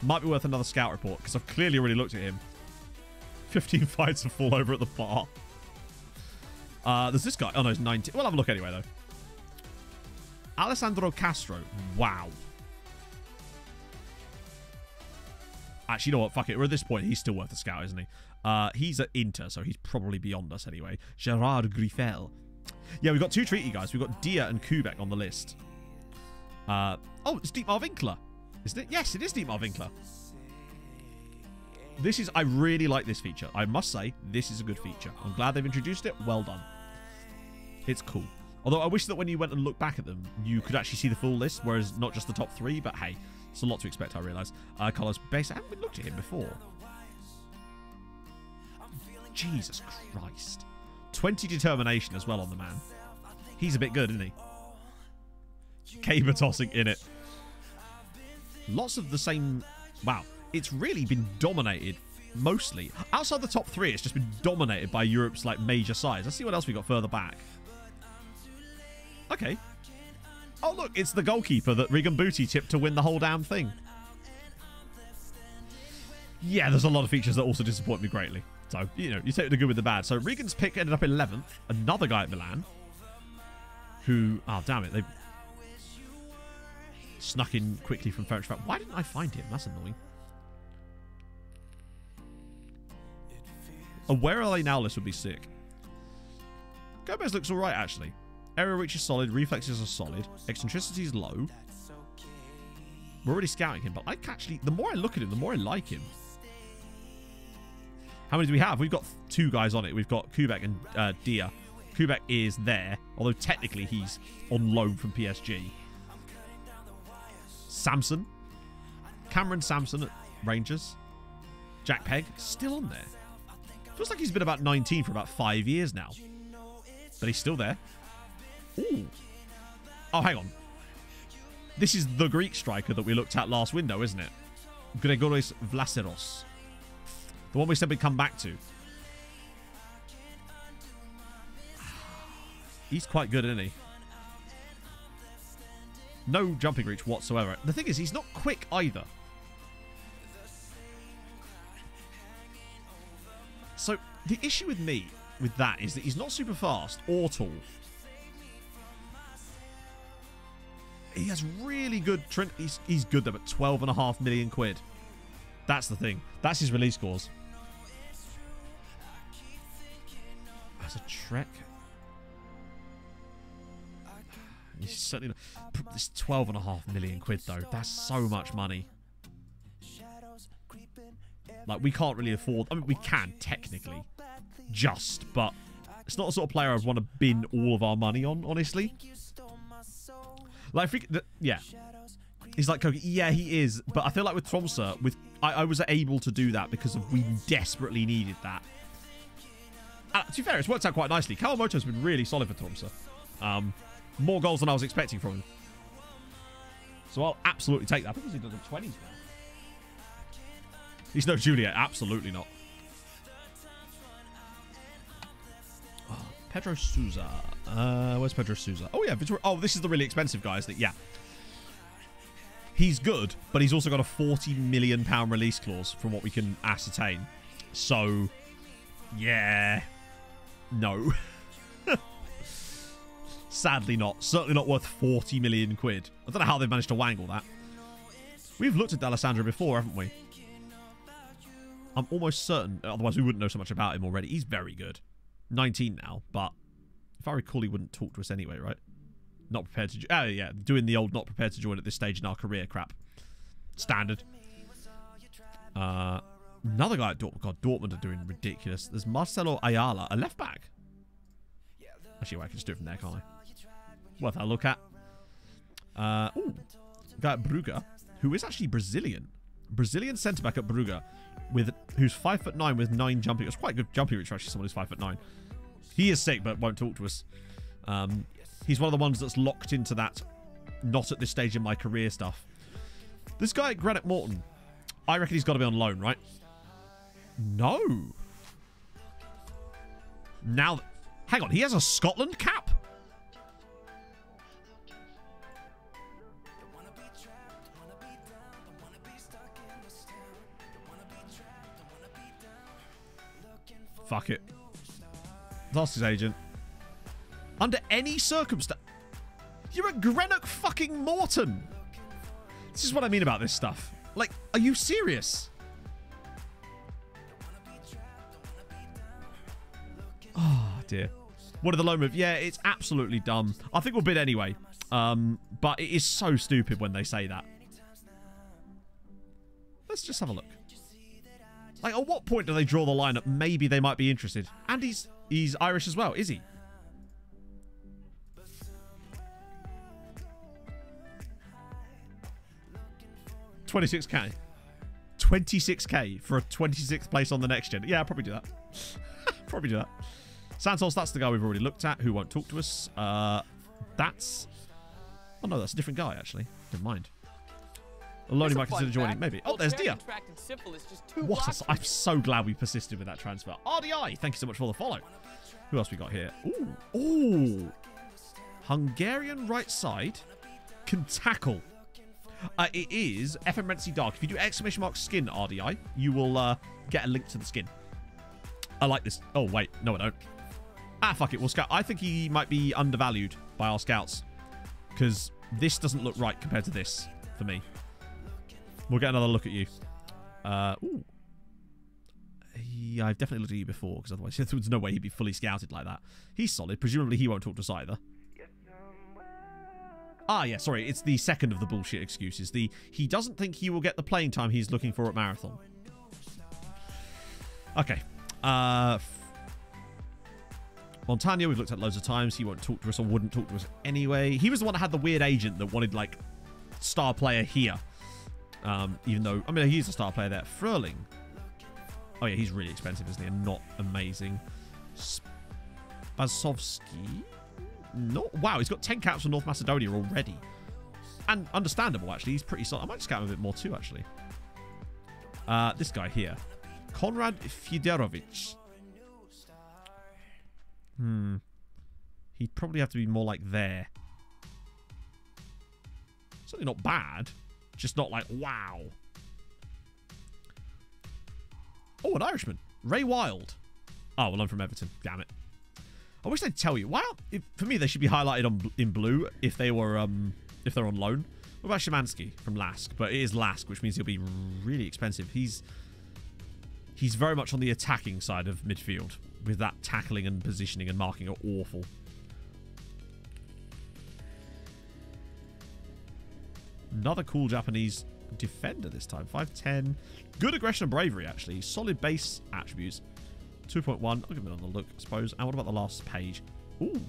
might be worth another scout report because I've clearly already looked at him. 15 fights to fall over at the bar. There's this guy. Oh, no, he's 19. We'll have a look anyway, though. Alessandro Castro. Wow. Actually, you know what? Fuck it. We're at this point. He's still worth a scout, isn't he? He's at Inter, so he's probably beyond us anyway. Gerard Griffel. Yeah, we've got two treaty guys. We've got Dia and Kubek on the list. Oh, it's Dietmar Winkler. Isn't it? Yes, it is Dietmar Winkler. This is... I really like this feature. I must say, this is a good feature. I'm glad they've introduced it. Well done. It's cool. Although I wish that when you went and looked back at them, you could actually see the full list, whereas not just the top three, but hey, it's a lot to expect, I realise. Carlos Base, I haven't looked at him before. Jesus Christ. 20 determination as well on the man. He's a bit good, isn't he? Caber tossing in it. Lots of the same... Wow. It's really been dominated, mostly. Outside the top three, it's just been dominated by Europe's like major sides. Let's see what else we got further back. Okay. Oh, look, it's the goalkeeper that Regan Booty tipped to win the whole damn thing. Yeah, there's a lot of features that also disappoint me greatly. So, you know, you take the good with the bad. So, Regan's pick ended up 11th. Another guy at Milan. Who, oh, damn it, they snuck in quickly from French. Why didn't I find him? That's annoying. A where are they now list would be sick. Gomez looks alright, actually. Area reach is solid. Reflexes are solid. Eccentricity is low. We're already scouting him, but I actually... The more I look at him, the more I like him. How many do we have? We've got two guys on it. We've got Kubek and Dia. Kubek is there, although technically he's on loan from PSG. Samson. Cameron Samson at Rangers. Jack Pegg, still on there. Feels like he's been about 19 for about 5 years now. But he's still there. Ooh. Oh, hang on. This is the Greek striker that we looked at last window, isn't it? Gregoris Vlaseros. The one we said we'd come back to. He's quite good, isn't he? No jumping reach whatsoever. The thing is, he's not quick either. So, the issue with me with that is that he's not super fast or tall. He has really good... He's good though, but 12.5 million quid. That's the thing. That's his release scores. That's a trek. He's certainly not... This 12.5 million quid though. That's so much money. Like, we can't really afford... I mean, we can, technically. But it's not the sort of player I'd want to bin all of our money on, honestly. Like, yeah. He's like Kogi. Yeah, he is. But I feel like with Tromsø, I was able to do that because we desperately needed that. To be fair, it's worked out quite nicely. Kawamoto's been really solid for Tromsø. More goals than I was expecting from him. So I'll absolutely take that. I think he's into the 20s now. He's no Juliet. Absolutely not. Oh, Pedro Sousa. Where's Pedro Sousa? Oh, yeah. Oh, this is the really expensive guy, isn't it? Yeah. He's good, but he's also got a £40 million release clause from what we can ascertain. So, yeah. No. Sadly not. Certainly not worth 40 million quid. I don't know how they've managed to wangle that. We've looked at D'Alessandro before, haven't we? I'm almost certain, otherwise we wouldn't know so much about him already. He's very good. 19 now, but if I recall, he wouldn't talk to us anyway, right? Not prepared to... Oh, yeah. Doing the old not prepared to join at this stage in our career crap. Standard. Another guy at Dortmund. God, Dortmund are doing ridiculous. There's Marcelo Ayala, a left back. Actually, well, I can just do it from there, can't I? Worth a look at. Ooh. Guy at Brugge, who is actually Brazilian. Brazilian centre-back at Brugge, who's 5'9" with 9 jumping. It's quite a good jumping reach for actually someone who's 5'9". He is sick, but won't talk to us. He's one of the ones that's locked into that not at this stage in my career stuff. This guy at Granite Morton, I reckon he's got to be on loan, right? No. Now, hang on, he has a Scotland cap? Fuck it. Lost his agent. Under any circumstance. You're at Greenock fucking Morton. This is what I mean about this stuff. Like, are you serious? Oh, dear. What are the loan move? Yeah, it's absolutely dumb. I think we'll bid anyway. But it is so stupid when they say that. Let's just have a look. Like, at what point do they draw the line up? Maybe they might be interested. And he's Irish as well, is he? $26k. $26k for a 26th place on the next gen. Yeah, I'll probably do that. Probably do that. Santos, that's the guy we've already looked at, who won't talk to us. That's... Oh, no, that's a different guy, actually. Never mind. Alone, he might consider joining. Maybe. Oh, there's Dia. What I'm so glad we persisted with that transfer. RDI, thank you so much for the follow. Who else we got here? Ooh. Ooh. Hungarian right side can tackle. It is FM Rentsy Dark. If you do exclamation mark skin RDI, you will get a link to the skin. I like this. Oh, wait. No, I don't. Ah, fuck it. We'll scout. I think he might be undervalued by our scouts. Because this doesn't look right compared to this for me. We'll get another look at you. Ooh. Yeah, I've definitely looked at you before, because otherwise there's no way he'd be fully scouted like that. He's solid. Presumably he won't talk to us either. Ah, yeah, sorry. It's the second of the bullshit excuses. He doesn't think he will get the playing time he's looking for at Marathon. Okay. Montagna, we've looked at loads of times. He won't talk to us or wouldn't talk to us anyway. He was the one that had the weird agent that wanted, like, star player here. Even though, I mean, he's a star player there. Fröling. Oh, yeah, he's really expensive, isn't he? And not amazing. Spasovsky. No, wow, he's got 10 caps for North Macedonia already. And understandable, actually. He's pretty solid. I might scout him a bit more, too, actually. This guy here. Konrad Fiedorowicz. He'd probably have to be more like there. Certainly not bad. Just not like, wow. Oh, an Irishman. Ray Wild. Oh, well, I'm from Everton. Damn it. I wish they'd tell you. Wow. For me, they should be highlighted in blue if they were if they're on loan. What about Szymanski from Lask? But it is Lask, which means he'll be really expensive. He's very much on the attacking side of midfield, with that tackling and positioning and marking are awful. Another cool Japanese defender this time. 5'10". Good aggression and bravery, actually. Solid base attributes. 2.1. I'll give him another look, I suppose. And what about the last page? Ooh.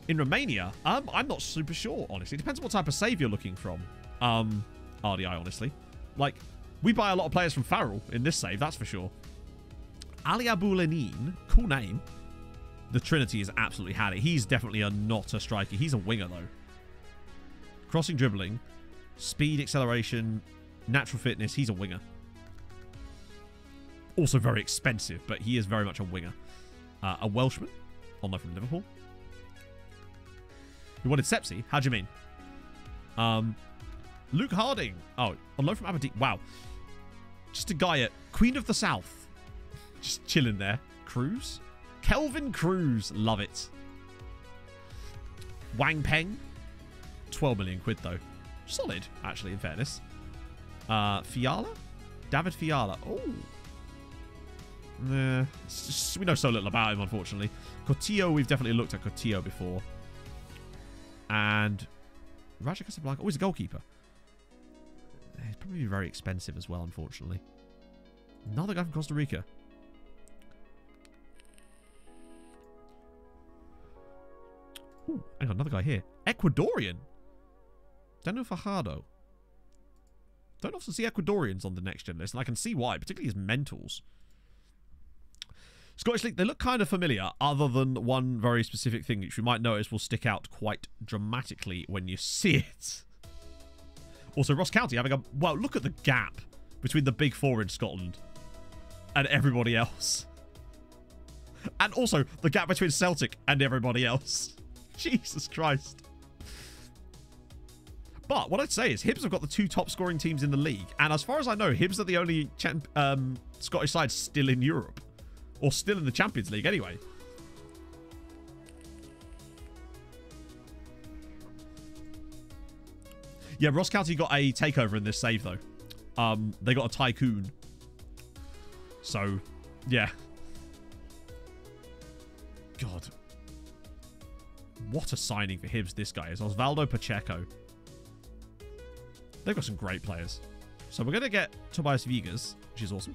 In Romania, I'm not super sure, honestly. It depends on what type of save you're looking from. RDI, honestly. Like, we buy a lot of players from Farrell in this save, that's for sure. Ali Aboulenin, cool name. The Trinity is absolutely had it. He's definitely not a striker. He's a winger, though. Crossing, dribbling, speed, acceleration, natural fitness. He's a winger. Also very expensive, but he is very much a winger. A Welshman, on loan from Liverpool. You wanted Sepsi? How do you mean? Luke Harding. Oh, on loan from Aberdeen. Wow. Just a guy at Queen of the South. Just chilling there. Cruz? Kelvin Cruz. Love it. Wang Peng. 12 million quid, though. Solid, actually, in fairness. Fiala? David Fiala. Oh. Nah. We know so little about him, unfortunately. Coutinho, we've definitely looked at Coutinho before. And Raja Casablanca. Oh, he's a goalkeeper. He's probably very expensive as well, unfortunately. Another guy from Costa Rica. Ooh, hang on, another guy here. Ecuadorian. Daniel Fajardo. Don't often see Ecuadorians on the next gen list, and I can see why, particularly his mentals. Scottish League, they look kind of familiar, other than one very specific thing, which you might notice will stick out quite dramatically when you see it. Also, Ross County having a... Well, look at the gap between the big four in Scotland and everybody else. And also, the gap between Celtic and everybody else. Jesus Christ. But what I'd say is Hibs have got the 2 top scoring teams in the league. And as far as I know, Hibs are the only Scottish side still in Europe. Or still in the Champions League, anyway. Yeah, Ross County got a takeover in this save, though. They got a tycoon. So, yeah. God. What a signing for Hibs this guy is. Osvaldo Pacheco. They've got some great players. So we're going to get Tobias Vigas, which is awesome.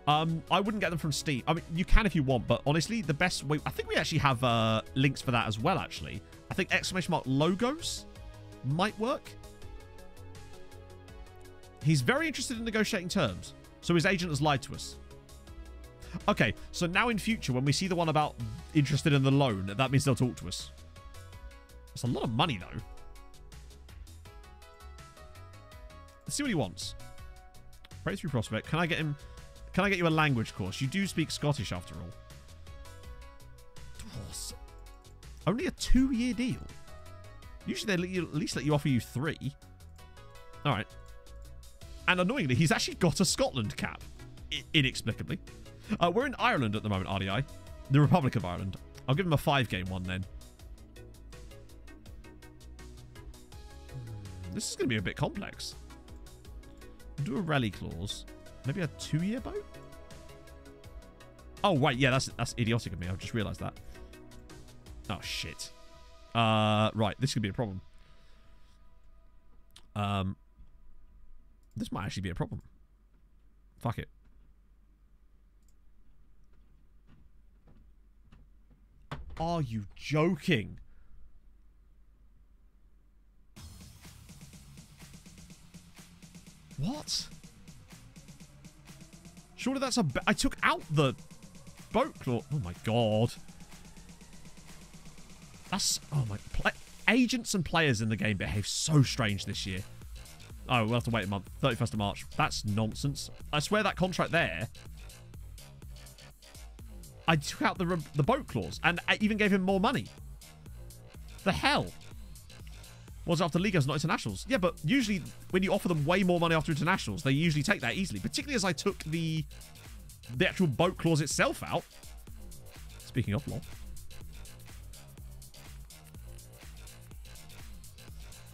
I wouldn't get them from Steam. I mean, you can if you want, but honestly, the best way... I think we actually have links for that as well, actually. I think ! logos might work. He's very interested in negotiating terms, so his agent has lied to us. Okay, so now in future, when we see the one about interested in the loan, that means they'll talk to us. That's a lot of money, though. Let's see what he wants. Breakthrough prospect. Can I get him... Can I get you a language course? You do speak Scottish, after all. Oh, only a 2-year deal. Usually they at least let you offer you 3. All right. And annoyingly, he's actually got a Scotland cap. Inexplicably. We're in Ireland at the moment, RDI. The Republic of Ireland. I'll give him a 5-game one then. This is going to be a bit complex. Do a rally clause. Maybe a 2-year boat? Oh, right. Yeah, that's idiotic of me. I've just realised that. Oh, shit. Right. This could be a problem. This might actually be a problem. Fuck it. Are you joking? What? Surely that's a... I took out the boat clause. Oh, my God. That's... Oh, my... Agents and players in the game behave so strange this year. Oh, we'll have to wait a month. 31st of March. That's nonsense. I swear that contract there... I took out the boat clause. And I even gave him more money. The hell? Was after Ligas, not internationals. Yeah, but usually when you offer them way more money after internationals, they usually take that easily. Particularly as I took the actual boat clause itself out. Speaking of, lol.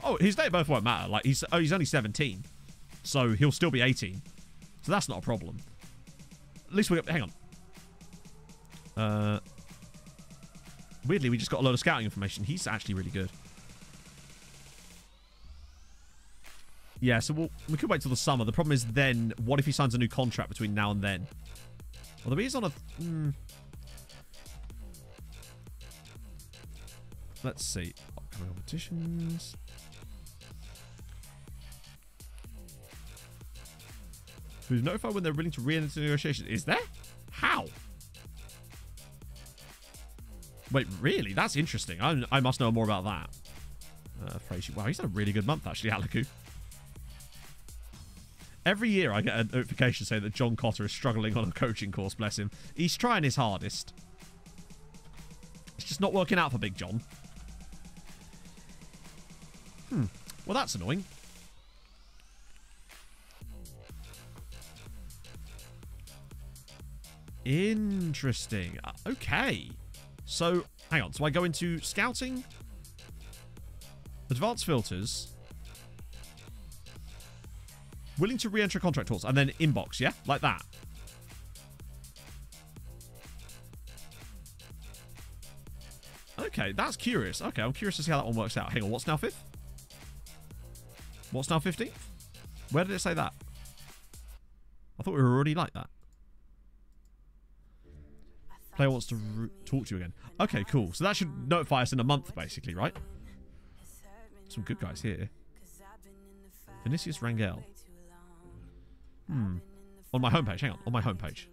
Oh, his date of birth won't matter. Like he's only 17, so he'll still be 18. So that's not a problem. At least we hang on. Weirdly, we just got a load of scouting information. He's actually really good. Yeah, so we could wait till the summer. The problem is then, what if he signs a new contract between now and then? Although he's on a... Let's see. Upcoming competitions. Who's notified when they're willing to re-enter negotiations. Is there? How? Wait, really? That's interesting. I must know more about that. Wow, he's had a really good month, actually, Alaku. Every year I get a notification saying that John Cotter is struggling on a coaching course, bless him. He's trying his hardest. It's just not working out for Big John. Well, that's annoying. Interesting. Okay. So, hang on. So I go into scouting, advanced filters, willing to re-enter contract tools, and then inbox, yeah? Like that. Okay, that's curious. Okay, I'm curious to see how that one works out. Hang on, what's now 5th? What's now 15th? Where did it say that? I thought we were already like that. Player wants to talk to you again. Okay, cool. So that should notify us in a month, basically, right? Some good guys here. Vinicius Rangel. On my homepage. Hang on. On my homepage.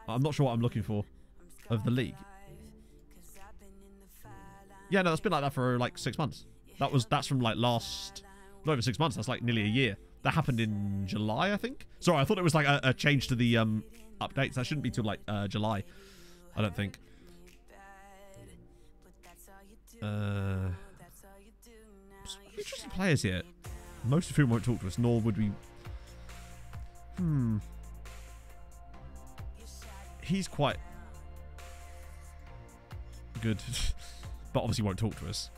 I'm not sure what I'm looking for of the league. Yeah, no, that's been like that for like 6 months. That's from like last... Not even 6 months. That's like nearly a year. That happened in July, I think. Sorry, I thought it was like a change to the updates. That shouldn't be till like July, I don't think. Interesting players here. Most of whom won't talk to us, nor would we... He's quite good, but obviously won't talk to us.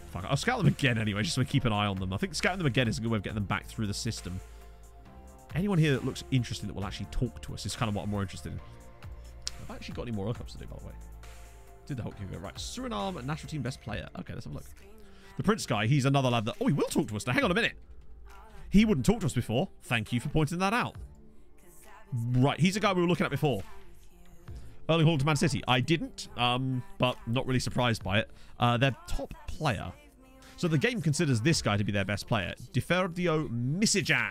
Fuck, I'll scout them again anyway, just so we keep an eye on them. I think scouting them again is a good way of getting them back through the system. Anyone here that looks interesting that will actually talk to us is kind of what I'm more interested in. I've actually got any more lookups to do, by the way. Did the Hulk go right? Suriname national team best player. Okay, let's have a look. The Prince guy, he's another lad that... Oh, he will talk to us now. Hang on a minute. He wouldn't talk to us before. Thank you for pointing that out. Right, he's a guy we were looking at before. Early haul to Man City. I didn't, but not really surprised by it. Their top player. So the game considers this guy to be their best player. Deferdio Misijan.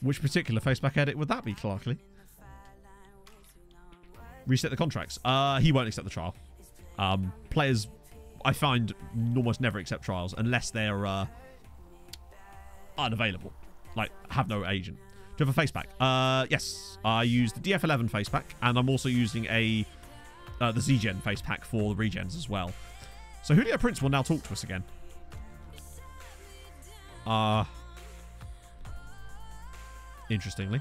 Which particular faceback edit would that be, Clarkley? Reset the contracts. He won't accept the trial. Players, I find, almost never accept trials unless they're unavailable. Like, have no agent. Do you have a facepack? Yes. I use the DF11 facepack, and I'm also using the Z-Gen facepack for the regens as well. So Julio Prince will now talk to us again. Interestingly.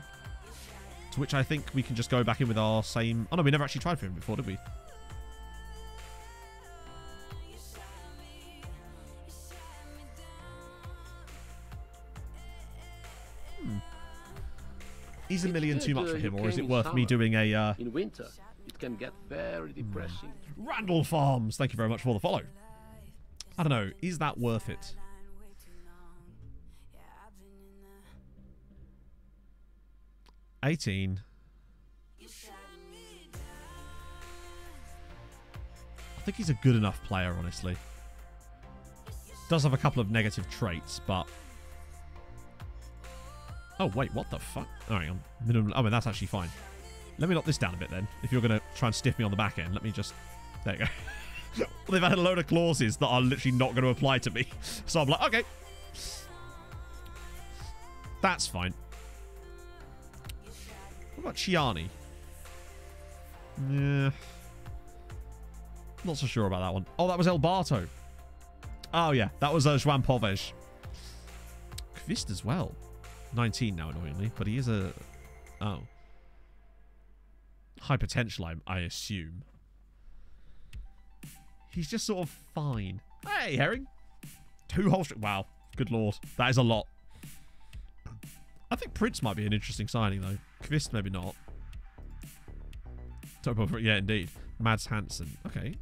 To which I think we can just go back in with our same... Oh no, we never actually tried for him before, did we? Is a million too much for him, or is it worth me doing a... In winter, it can get very depressing. Randall Farms, thank you very much for the follow. I don't know, is that worth it? $18. I think he's a good enough player, honestly. Does have a couple of negative traits, but... Oh, wait, what the fuck? All right, minimum... Oh, I mean, that's actually fine. Let me knock this down a bit, then. If you're going to try and stiff me on the back end, let me just... There you go. They've had a load of clauses that are literally not going to apply to me. So I'm like, okay. That's fine. What about Chiani? Yeah. Not so sure about that one. Oh, that was El Barto. Oh, yeah. That was Juan Povej. Kvist as well. 19 now, annoyingly. But he is a... Oh. High potential, I assume. He's just sort of fine. Hey, Herring. 2 whole... Wow. Good lord. That is a lot. I think Prince might be an interesting signing, though. Kvist, maybe not. Yeah, indeed. Mads Hansen. Okay.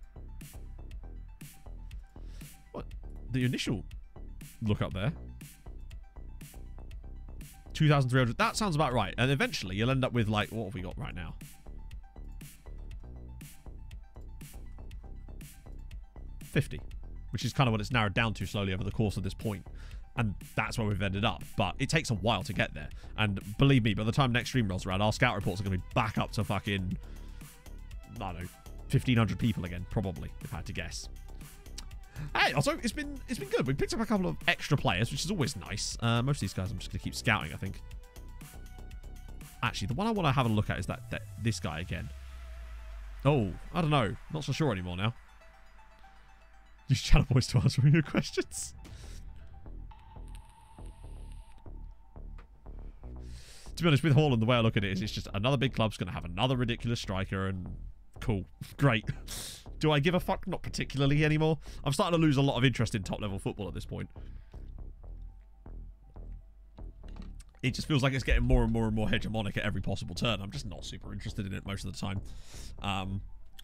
What? The initial look up there. 2,300. That sounds about right. And eventually, you'll end up with, like, what have we got right now? 50, which is kind of what it's narrowed down to slowly over the course of this point. And that's where we've ended up. But it takes a while to get there. And believe me, by the time next stream rolls around, our scout reports are going to be back up to fucking, I don't know, 1,500 people again, probably, if I had to guess. Hey, also, it's been good. We picked up a couple of extra players, which is always nice. Most of these guys I'm just going to keep scouting, I think. Actually, the one I want to have a look at is this guy again. Oh, I don't know. Not so sure anymore now. Use channel voice to answer your questions. To be honest, with Haaland, the way I look at it is it's just another big club's going to have another ridiculous striker and cool. Great. Do I give a fuck? Not particularly anymore. I'm starting to lose a lot of interest in top-level football at this point. It just feels like it's getting more and more and more hegemonic at every possible turn. I'm just not super interested in it most of the time.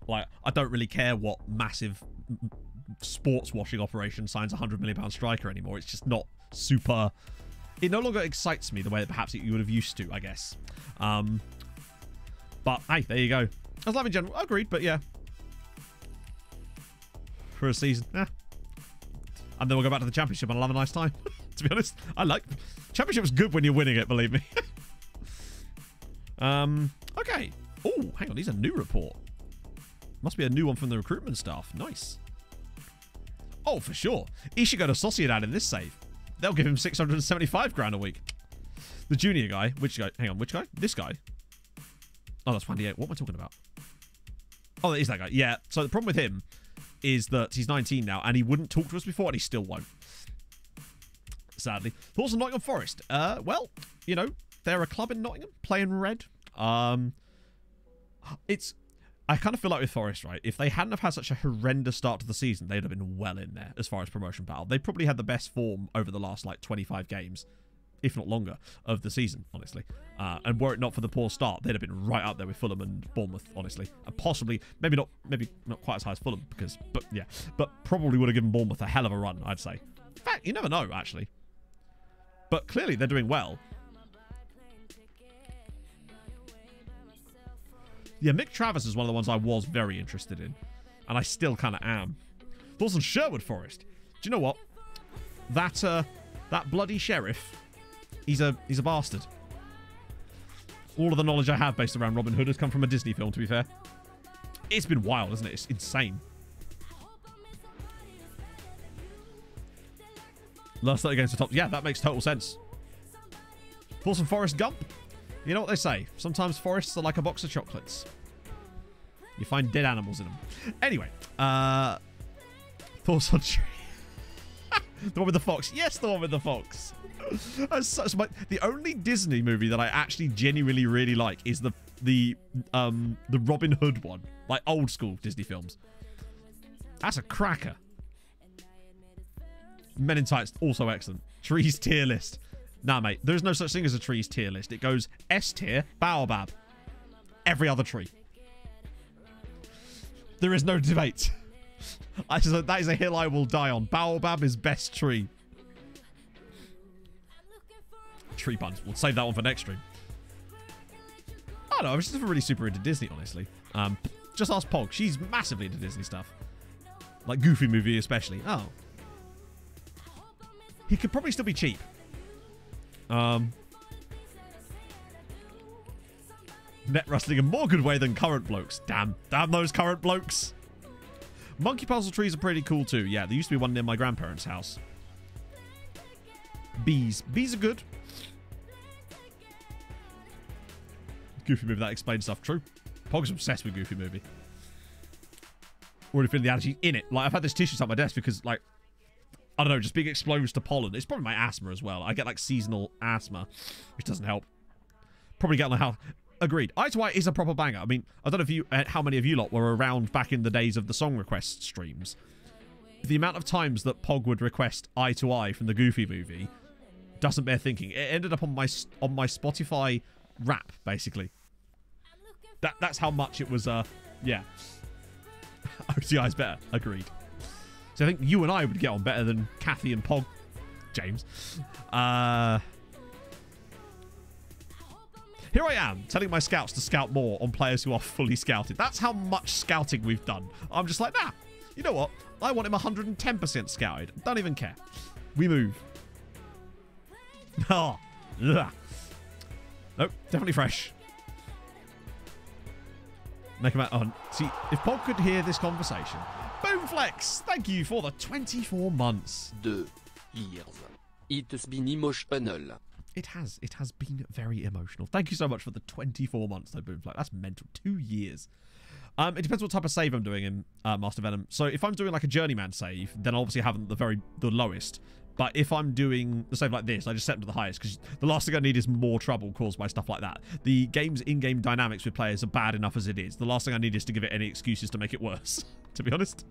Like, I don't really care what massive sports washing operation signs a £100 million striker anymore. It's just not super... It no longer excites me the way that perhaps you would have used to, I guess. But, hey, there you go. As live in general, agreed, but yeah. For a season, yeah. And then we'll go back to the Championship and I'll have a nice time. To be honest, I like... Championship was good when you're winning it, believe me. Okay. Oh, hang on, he's a new report. Must be a new one from the recruitment staff. Nice. Oh, for sure. He should go to Sociedad in this save. They'll give him 675 grand a week. The junior guy. Which guy? Hang on, which guy? This guy. Oh, that's 28. What am I talking about? Oh, that is that guy. Yeah. So the problem with him is that he's 19 now, and he wouldn't talk to us before, and he still won't. Sadly. Thoughts on Nottingham Forest? Well, you know, they're a club in Nottingham, playing red. I kind of feel like with Forest, right, if they hadn't have had such a horrendous start to the season, they'd have been well in there as far as promotion battle. They probably had the best form over the last, like, 25 games, if not longer, of the season, honestly. And were it not for the poor start, they'd have been right up there with Fulham and Bournemouth, honestly. And possibly, maybe not quite as high as Fulham, but probably would have given Bournemouth a hell of a run, I'd say. In fact, you never know, actually. But clearly, they're doing well. Yeah, Mick Travis is one of the ones I was very interested in. And I still kind of am. Thoughts on Sherwood Forest? Do you know what? That bloody sheriff, he's a bastard. All of the knowledge I have based around Robin Hood has come from a Disney film, to be fair. It's been wild, isn't it? It's insane. Last 30 against the top. Yeah, that makes total sense. Thoughts on Forrest Gump? You know what they say. Sometimes forests are like a box of chocolates. You find dead animals in them. Anyway. Thoughts on Tree. The one with the fox. Yes, the one with the fox. The only Disney movie that I actually genuinely really like is the Robin Hood one. Like old school Disney films. That's a cracker. Men in Tights, also excellent. Trees tier list. Nah, mate. There's no such thing as a trees tier list. It goes S tier, Baobab. Every other tree. There is no debate. That is a hill I will die on. Baobab is best tree. Tree puns. We'll save that one for next stream. I don't know. I'm just never really super into Disney, honestly. Just ask Pog. She's massively into Disney stuff. Like Goofy movie especially. Oh. He could probably still be cheap. Net wrestling in more good way than current blokes. Damn those current blokes. Monkey puzzle trees are pretty cool too. Yeah, there used to be one near my grandparents' house. Bees are good. Goofy movie, that explains stuff. True. Pog's obsessed with Goofy movie. Already feeling the energy in it. Like, I've had this tissue at my desk because, like, I don't know, just being exposed to pollen. It's probably my asthma as well. I get, like, seasonal asthma, which doesn't help. Probably get on the house. Agreed. Eye to Eye is a proper banger. I mean, I don't know if you, how many of you lot were around back in the days of the song request streams. The amount of times that Pog would request Eye to Eye from the Goofy movie doesn't bear thinking. It ended up on my Spotify rap, basically. That's how much it was, yeah. OCI is better. Agreed. So I think you and I would get on better than Kathy and Pog. James. Here I am, telling my scouts to scout more on players who are fully scouted. That's how much scouting we've done. I'm just like, nah, you know what? I want him 110% scouted. Don't even care. We move. Oh. Ugh. Nope. Definitely fresh. Make him out. Oh, see, if Pog could hear this conversation. Boomflex, thank you for the 24 months. 2 years. It's been emotional. It has been very emotional. Thank you so much for the 24 months, though, Boomflex. That's mental. 2 years. It depends what type of save I'm doing in Master Venom. So if I'm doing like a journeyman save, then I'll obviously have them the lowest. But if I'm doing the save like this, I just set them to the highest, because the last thing I need is more trouble caused by stuff like that. The game's in-game dynamics with players are bad enough as it is. The last thing I need is to give it any excuses to make it worse, to be honest.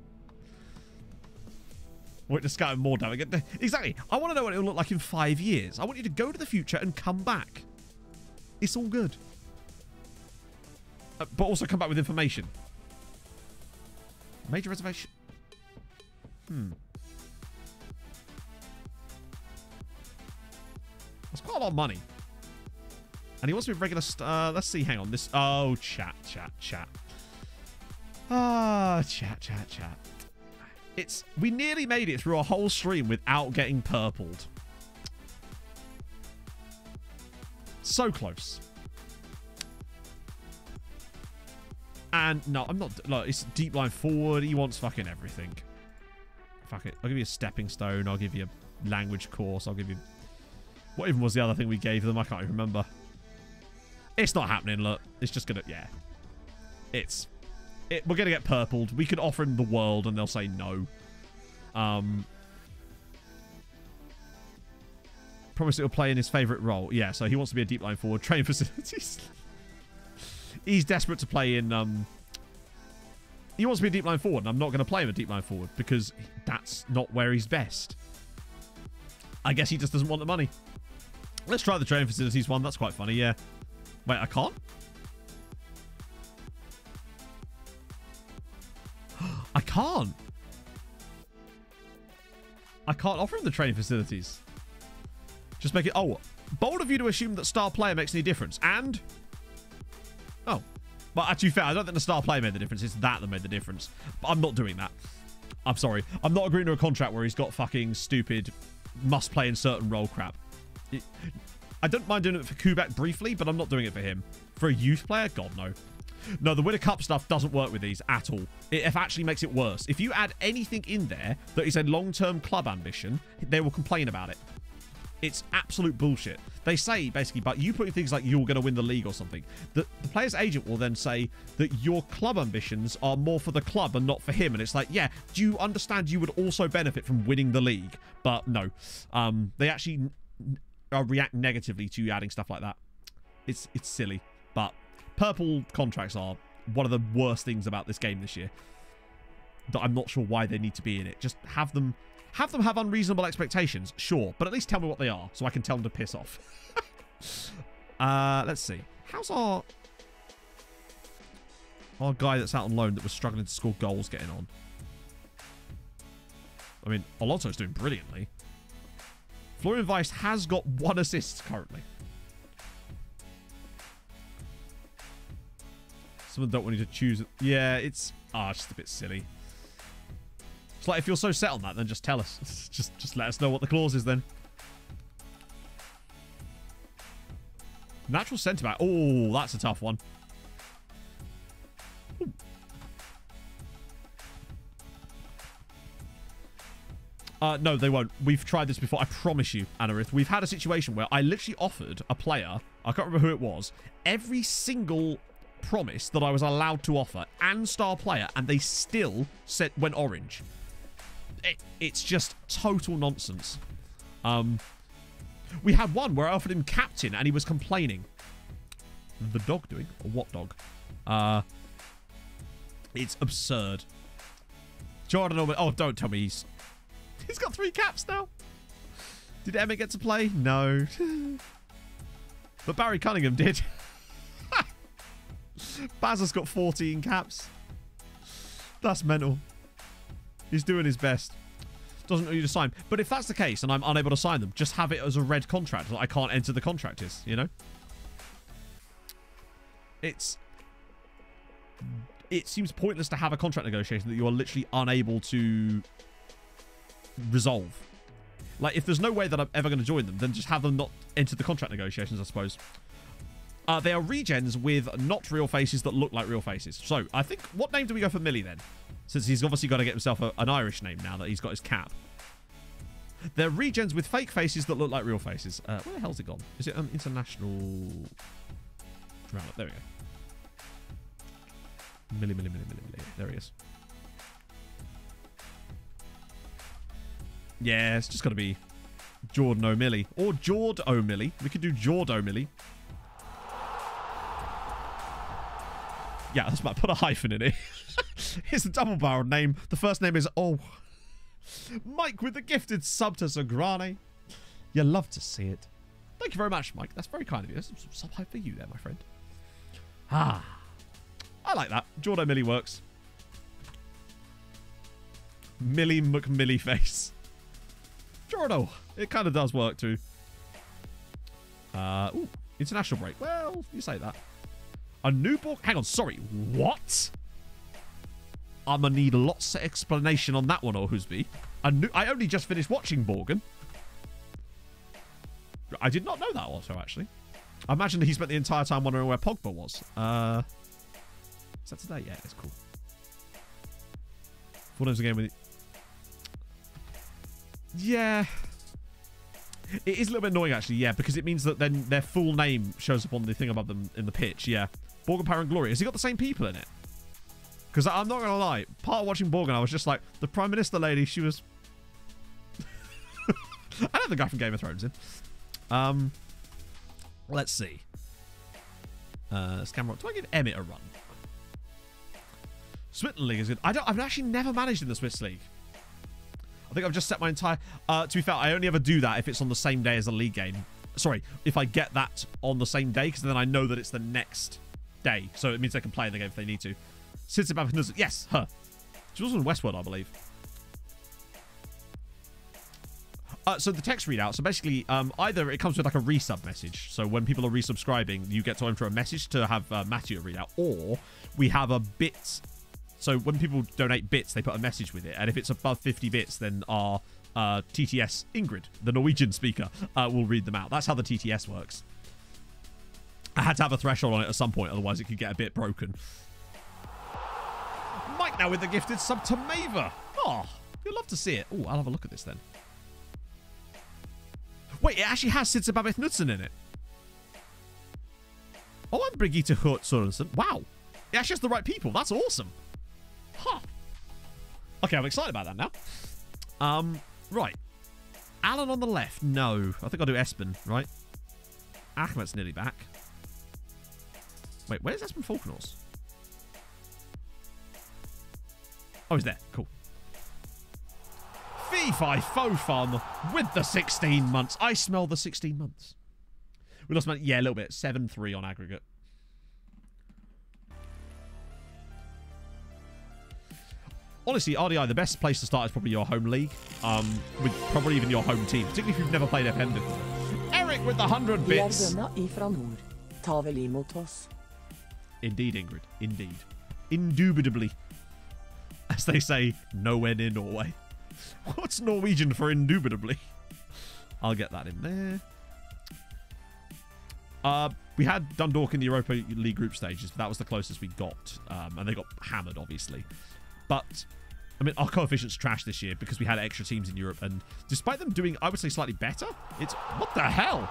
Want to scatter more damage. Exactly. I want to know what it will look like in 5 years. I want you to go to the future and come back. It's all good. But also come back with information. Major reservation. That's quite a lot of money. And he wants to be regular... let's see. Hang on. This... Oh, chat. Ah, chat. It's... We nearly made it through a whole stream without getting purpled. So close. And no, I'm not... Look, it's deep line forward. He wants fucking everything. Fuck it. I'll give you a stepping stone. I'll give you a language course. I'll give you... What even was the other thing we gave them? I can't even remember. It's not happening, look. It's just gonna... Yeah. We're gonna get purpled. We could offer him the world and they'll say no. Promise it'll play in his favourite role. Yeah, so he wants to be a deep line forward. Train facilities. He's desperate to play in... He wants to be a deep line forward, and I'm not going to play him a deep line forward because that's not where he's best. I guess he just doesn't want the money. Let's try the training facilities one. That's quite funny, yeah. Wait, I can't? I can't. I can't offer him the training facilities. Just make it... Oh, bold of you to assume that star player makes any difference. And... Oh. Well, to be fair, I don't think the star player made the difference. It's that made the difference. But I'm not doing that. I'm sorry. I'm not agreeing to a contract where he's got fucking stupid must play in certain role crap. I don't mind doing it for Kubek briefly, but I'm not doing it for him. For a youth player? God, no. No, the Winter Cup stuff doesn't work with these at all. It actually makes it worse. If you add anything in there that is a long-term club ambition, they will complain about it. It's absolute bullshit. They say, basically, but you put things like you're going to win the league or something. The player's agent will then say that your club ambitions are more for the club and not for him. And it's like, yeah, do you understand you would also benefit from winning the league? But no. They actually react negatively to you adding stuff like that. It's silly. But purple contracts are one of the worst things about this game this year. That I'm not sure why they need to be in it. Just have them have unreasonable expectations, sure, but at least tell me what they are, so I can tell them to piss off. Let's see. How's our guy that's out on loan that was struggling to score goals getting on? I mean, Alonso's doing brilliantly. Florian Weiss has got 1 assist currently. Someone don't want you to choose it. Yeah, it's just a bit silly. It's like, if you're so set on that, then just tell us. Just let us know what the clause is then. Natural centre back. Oh, that's a tough one. No, they won't. We've tried this before. I promise you, Anarith. We've had a situation where I literally offered a player, I can't remember who it was, every single promise that I was allowed to offer and star player, and they still went orange. It's just total nonsense. We had one where I offered him captain and he was complaining. The dog doing? Or what dog? It's absurd. Jordan Orban. Oh, don't tell me he's got 3 caps now. Did Emmett get to play? No. But Barry Cunningham did. Baz has got 14 caps. That's mental. He's doing his best. Doesn't need to sign. But if that's the case and I'm unable to sign them, just have it as a red contract that I can't enter the contract is, you know? It's... it seems pointless to have a contract negotiation that you are literally unable to resolve. Like, if there's no way that I'm ever going to join them, then just have them not enter the contract negotiations, I suppose. They are regens with not real faces that look like real faces. So, I think, what name do we go for Millie then? Since he's obviously got to get himself an Irish name now that he's got his cap. They're regens with fake faces that look like real faces. Where the hell's it gone? Is it an international roundup? There we go. Millie. There he is. Yeah, it's just got to be Jordan O'Millie. Or Jord O'Millie. We could do Jord O'Millie. Yeah, that's about to put a hyphen in it. It's a double-barreled name. The first name is Mike with the gifted sub to Sagrane. You love to see it. Thank you very much, Mike. That's very kind of you. There's some sub hype for you there, my friend. I like that. Jord O'Millie works. Millie McMillie face. Jordo. It kind of does work too. Ooh, international break. Well, you say that. A new Borg. Hang on, sorry. What? I'm gonna need lots of explanation on that one, Orhusby. I only just finished watching Borgen. I did not know that also, actually. I imagine he spent the entire time wondering where Pogba was. Is that today? Yeah, it's cool. 4 names again with. Yeah. It is a little bit annoying, actually, yeah, because it means that then their full name shows up on the thing above them in the pitch, yeah. Borgen, Power, and Glory. Has he got the same people in it? Because I'm not going to lie, part of watching Borgen, I was just like, the Prime Minister lady, she was... I know the guy from Game of Thrones in. Let's see. Scamrock. Do I give Emmett a run? Switzerland League is good. I've actually never managed in the Swiss League. I think I've just set my entire... to be fair, I only ever do that if it's on the same day as a league game. Sorry, if I get that on the same day, because then I know that it's the next day. So it means they can play in the game if they need to. Yes, her. She was in Westworld, I believe. So the text readout. So basically, either it comes with like a resub message. So when people are resubscribing, you get to enter a message to have Matthew read out. Or we have a bit... So when people donate bits, they put a message with it. And if it's above 50 bits, then our TTS Ingrid, the Norwegian speaker, will read them out. That's how the TTS works. I had to have a threshold on it at some point, otherwise it could get a bit broken. Mike now with the gifted sub to Mava. Oh, you'll love to see it. Oh, I'll have a look at this then. Wait, it actually has Sidse Babeth Knudsen in it. Oh, and Brigitte Hurt Sørensen. Wow. It actually has the right people. That's awesome. Huh. Okay, I'm excited about that now. Right. Alan on the left. No. I think I'll do Espen, right? Ahmed's nearly back. Wait, where's Espen Falkenhorst? Oh, he's there. Cool. Fee-fi fo fun with the 16 months. I smell the 16 months. We lost money. Yeah, a little bit. 7-3 on aggregate. Honestly, RDI, the best place to start is probably your home league. With probably even your home team, particularly if you've never played FM before. Eric with the 100 bits. Indeed, Ingrid. Indeed. Indubitably. As they say, nowhere near Norway. What's Norwegian for indubitably? I'll get that in there. We had Dundalk in the Europa League group stages, but that was the closest we got. And they got hammered, obviously. But, I mean, our coefficient's trash this year because we had extra teams in Europe. And despite them doing, I would say, slightly better, it's... What the hell?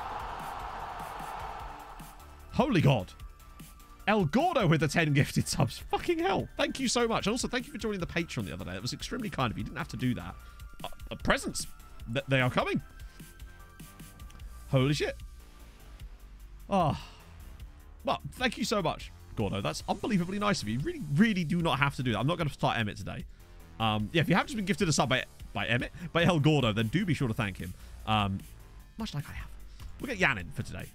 Holy God. El Gordo with the 10 gifted subs. Fucking hell. Thank you so much. And also, thank you for joining the Patreon the other day. It was extremely kind of you. You didn't have to do that. Presents. They are coming. Holy shit. Oh. Well, thank you so much, Gordo. That's unbelievably nice of you. You really, really do not have to do that. I'm not going to start Emmett today. Yeah, if you have just been gifted a sub by Emmett, by El Gordo, then do be sure to thank him. Much like I have. We'll get Jan in for today.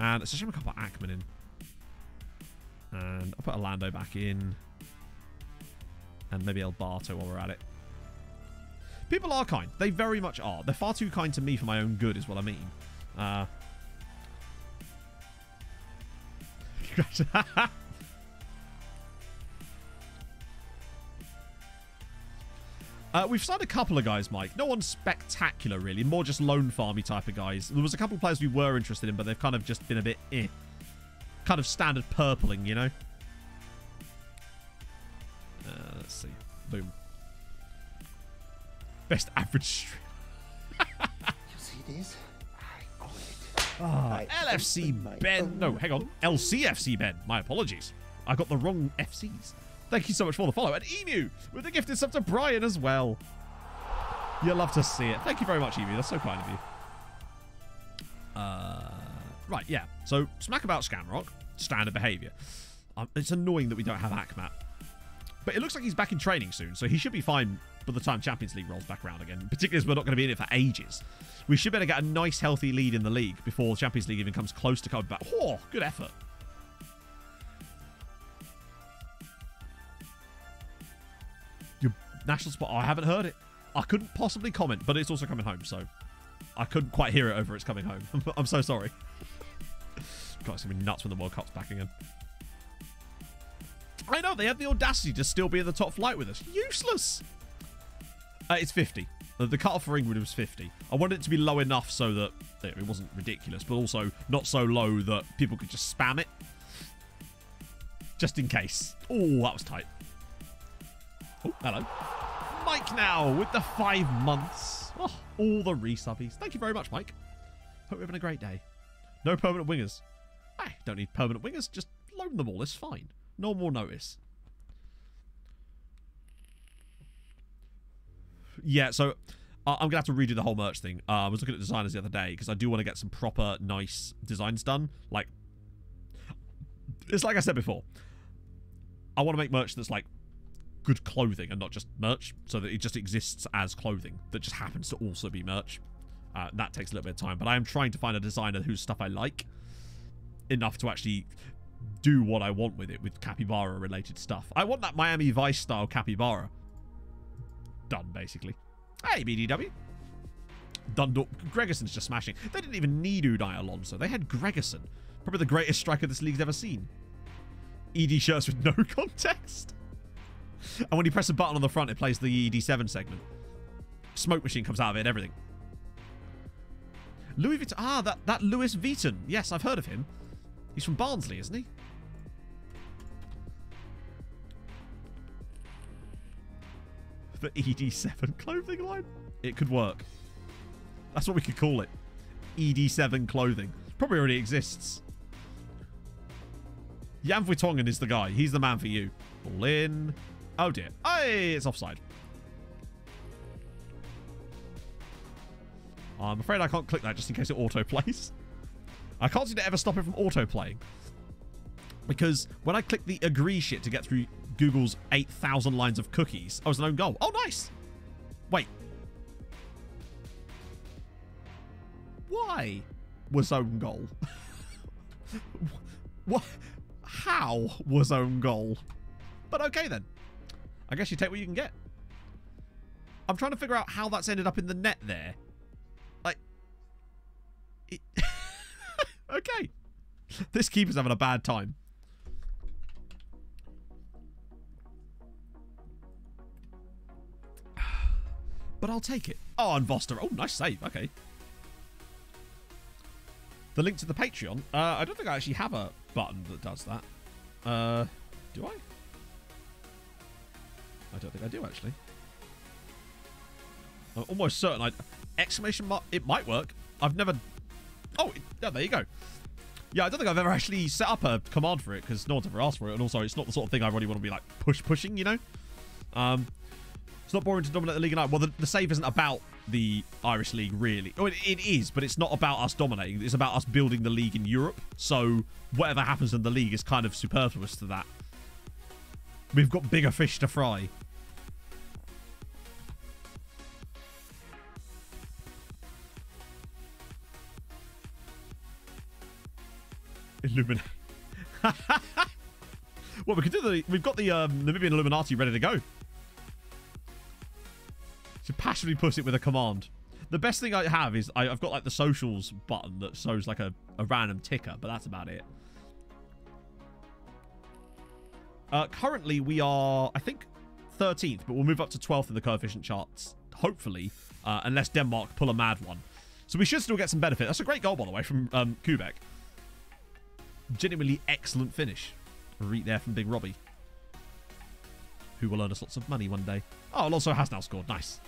And it's a shame I can't put Ackman in. And I'll put Orlando back in. And maybe El Barto while we're at it. People are kind. They very much are. They're far too kind to me for my own good is what I mean. We've signed a couple of guys, Mike. No one spectacular, really. More just lone farmy type of guys. There was a couple of players we were interested in, but they've kind of just been a bit kind of standard purpling, you know? Let's see. Boom. Best average stream. You see this? LFC Ben. No, hang on. LCFC Ben. My apologies. I got the wrong FCs. Thank you so much for the follow. And Emu with the gifted sub to Brian as well. You'll love to see it. Thank you very much, Emu. That's so kind of you. Right, yeah. So, smack about Scanrock. Standard behavior. It's annoying that we don't have Akmat. But it looks like he's back in training soon, so he should be fine by the time Champions League rolls back around again. Particularly as we're not going to be in it for ages. We should better get a nice, healthy lead in the league before the Champions League even comes close to coming back. Oh, good effort. Your national spot. Oh, I haven't heard it. I couldn't possibly comment, but it's also coming home, so I couldn't quite hear it over it's coming home. I'm so sorry. God, it's going to be nuts when the World Cup's back again. I know, they had the audacity to still be in the top flight with us. Useless! It's 50. The cut-off for England was 50. I wanted it to be low enough so that it wasn't ridiculous, but also not so low that people could just spam it. Just in case. Oh, that was tight. Oh, hello. Mike now with the 5 months. Oh, all the resubbies. Thank you very much, Mike. Hope you're having a great day. No permanent wingers. I don't need permanent wingers. Just loan them all. It's fine. No more notice. Yeah, so I'm going to have to redo the whole merch thing. I was looking at designers the other day because I do want to get some proper, nice designs done. Like, it's like I said before. I want to make merch that's like good clothing and not just merch, so that it just exists as clothing that just happens to also be merch. That takes a little bit of time, but I am trying to find a designer whose stuff I like enough to actually do what I want with it, with capybara related stuff. I want that Miami Vice style capybara done, basically. Hey, BDW. Dundalk. Gregerson's just smashing. They didn't even need Unai Alonso. They had Gregerson. Probably the greatest striker this league's ever seen. ED shirts with no context. And when you press a button on the front, it plays the ED7 segment. Smoke machine comes out of it and everything. Louis Vuitton. Ah, that Louis Vuitton. Yes, I've heard of him. He's from Barnsley, isn't he? The ED7 clothing line? It could work. That's what we could call it. ED7 clothing. Probably already exists. Jan Vertonghen is the guy. He's the man for you. Ball in. Oh dear. Hey, it's offside. I'm afraid I can't click that just in case it auto-plays. I can't seem to ever stop it from auto-playing. Because when I click the agree shit to get through Google's 8,000 lines of cookies, I was an own goal. Oh, nice. Wait. Why was own goal? What? How was own goal? But okay then. I guess you take what you can get. I'm trying to figure out how that's ended up in the net there. Like... Okay. This keeper's having a bad time. But I'll take it. Oh, and Voster. Oh, nice save. Okay. The link to the Patreon. I don't think I actually have a button that does that. Do I? I don't think I do, actually. I'm almost certain exclamation mark. It might work. I've never... Oh, yeah, there you go. Yeah, I don't think I've ever actually set up a command for it because no one's ever asked for it. And also, it's not the sort of thing I really want to be like pushing, you know? It's not boring to dominate the league at night. Well, the save isn't about the Irish League, really. Oh, it is, but it's not about us dominating. It's about us building the league in Europe. So whatever happens in the league is kind of superfluous to that. We've got bigger fish to fry. Illuminati. Well, we could do we've got the Namibian Illuminati ready to go. So passionately put it with a command. The best thing I have is I've got like the socials button that shows like a random ticker, but that's about it. Currently we are, I think, 13th, but we'll move up to 12th in the coefficient charts, hopefully, unless Denmark pull a mad one. So we should still get some benefit. That's a great goal, by the way, from Kubek. Genuinely excellent finish. Right there from Big Robbie, who will earn us lots of money one day. Oh, Alonso has now scored. Nice.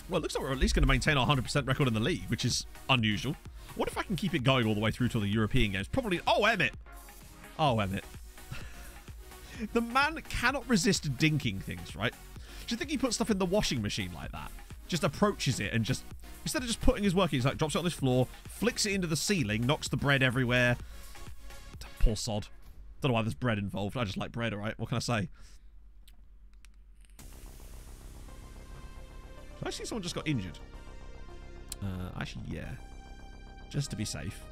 Well, it looks like we're at least going to maintain our 100% record in the league, which is unusual. What if I can keep it going all the way through to the European games? Probably... Oh, Emmett! Oh, Emmett. The man cannot resist dinking things, right? Do you think he puts stuff in the washing machine like that? Just approaches it and just... Instead of just putting his work in, he's like, drops it on this floor, flicks it into the ceiling, knocks the bread everywhere. Poor sod. Don't know why there's bread involved. I just like bread, alright? What can I say? I see someone just got injured. Actually, yeah. Just to be safe.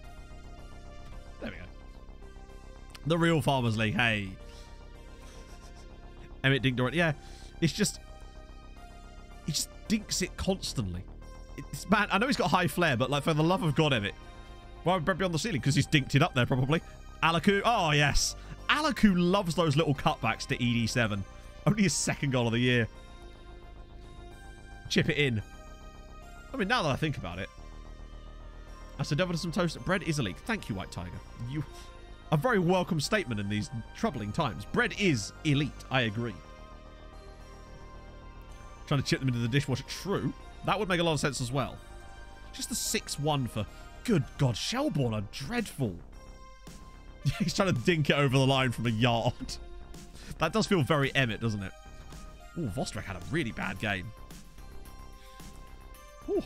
There we go. The real Farmers League. Hey. Emmett dinked already. Yeah. It's just... He just dinks it constantly. It's, man, I know he's got high flair, but like for the love of God, Emmett. Why would bread be on the ceiling? Because he's dinked it up there, probably. Alaku. Oh, yes. Alaku loves those little cutbacks to ED7. Only his second goal of the year. Chip it in. I mean, now that I think about it. I said over to some toast. Bread is elite. Thank you, White Tiger. You, a very welcome statement in these troubling times. Bread is elite. I agree. Trying to chip them into the dishwasher. True. That would make a lot of sense as well. Just the 6-1 for... Good God. Shelbourne are dreadful. He's trying to dink it over the line from a yard. That does feel very Emmett, doesn't it? Oh, Vostrek had a really bad game. Ooh.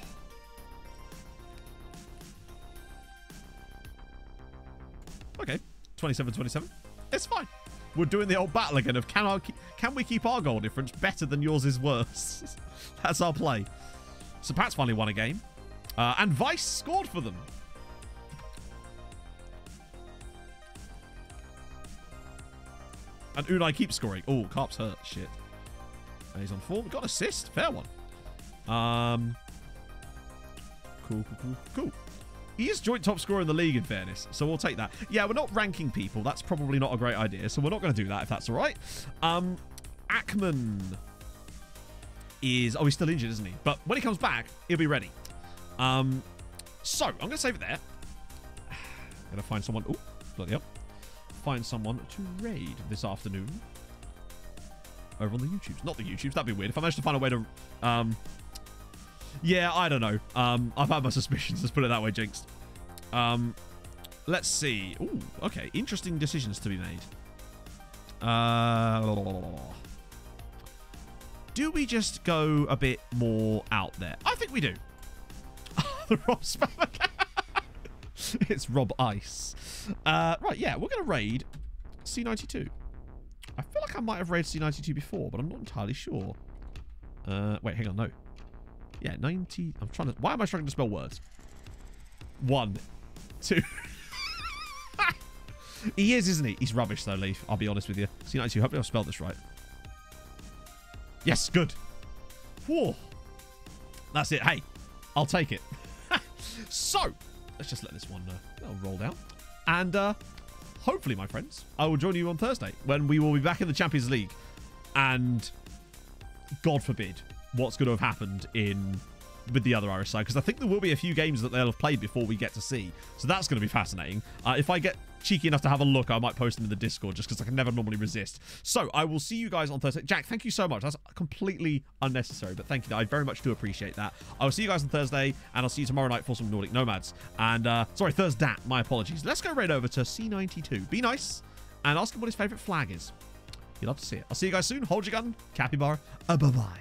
Okay, 27-27. It's fine. We're doing the old battle again of can we keep our goal difference better than yours is worse? That's our play. So Pat's finally won a game. And Vice scored for them. And Unai keeps scoring. Oh, Carp's hurt. Shit. He's on form. Got an assist. Fair one. Cool. He is joint top scorer in the league, in fairness, so we'll take that. Yeah, we're not ranking people. That's probably not a great idea, so we're not going to do that if that's all right. Ackman is... Oh, he's still injured, isn't he? But when he comes back, he'll be ready. So, I'm going to save it there. I'm going to find someone... Oh, bloody hell. Find someone to raid this afternoon. Over on the YouTubes. Not the YouTubes, that'd be weird. If I managed to find a way to... Yeah, I don't know. I've had my suspicions. Let's put it that way, Jinx. Let's see. Ooh, okay. Interesting decisions to be made. Do we just go a bit more out there? I think we do. The Rob Spam account. It's Rob Ice. Right, yeah. We're going to raid C92. I feel like I might have raided C92 before, but I'm not entirely sure. Wait, hang on. No. Yeah, 90... I'm trying to... Why am I struggling to spell words? 1, 2... He is, isn't he? He's rubbish, though, Leaf. I'll be honest with you. C92, hopefully I've spelled this right. Yes, good. Whoa. That's it. Hey, I'll take it. So, let's just let this one roll down. And hopefully, my friends, I will join you on Thursday when we will be back in the Champions League. And God forbid... what's going to have happened with the other Irish side, because I think there will be a few games that they'll have played before we get to see, so that's going to be fascinating. If I get cheeky enough to have a look, I might post them in the Discord, just because I can never normally resist. So I will see you guys on Thursday. Jack, thank you so much. That's completely unnecessary, but thank you. I very much do appreciate that. I will see you guys on Thursday, and I'll see you tomorrow night for some Nordic Nomads. And sorry, Thursday, my apologies. Let's go right over to C92. Be nice and ask him what his favorite flag is. You'd love to see it. I'll see you guys soon. Hold your gun. Capybara. Bye-bye.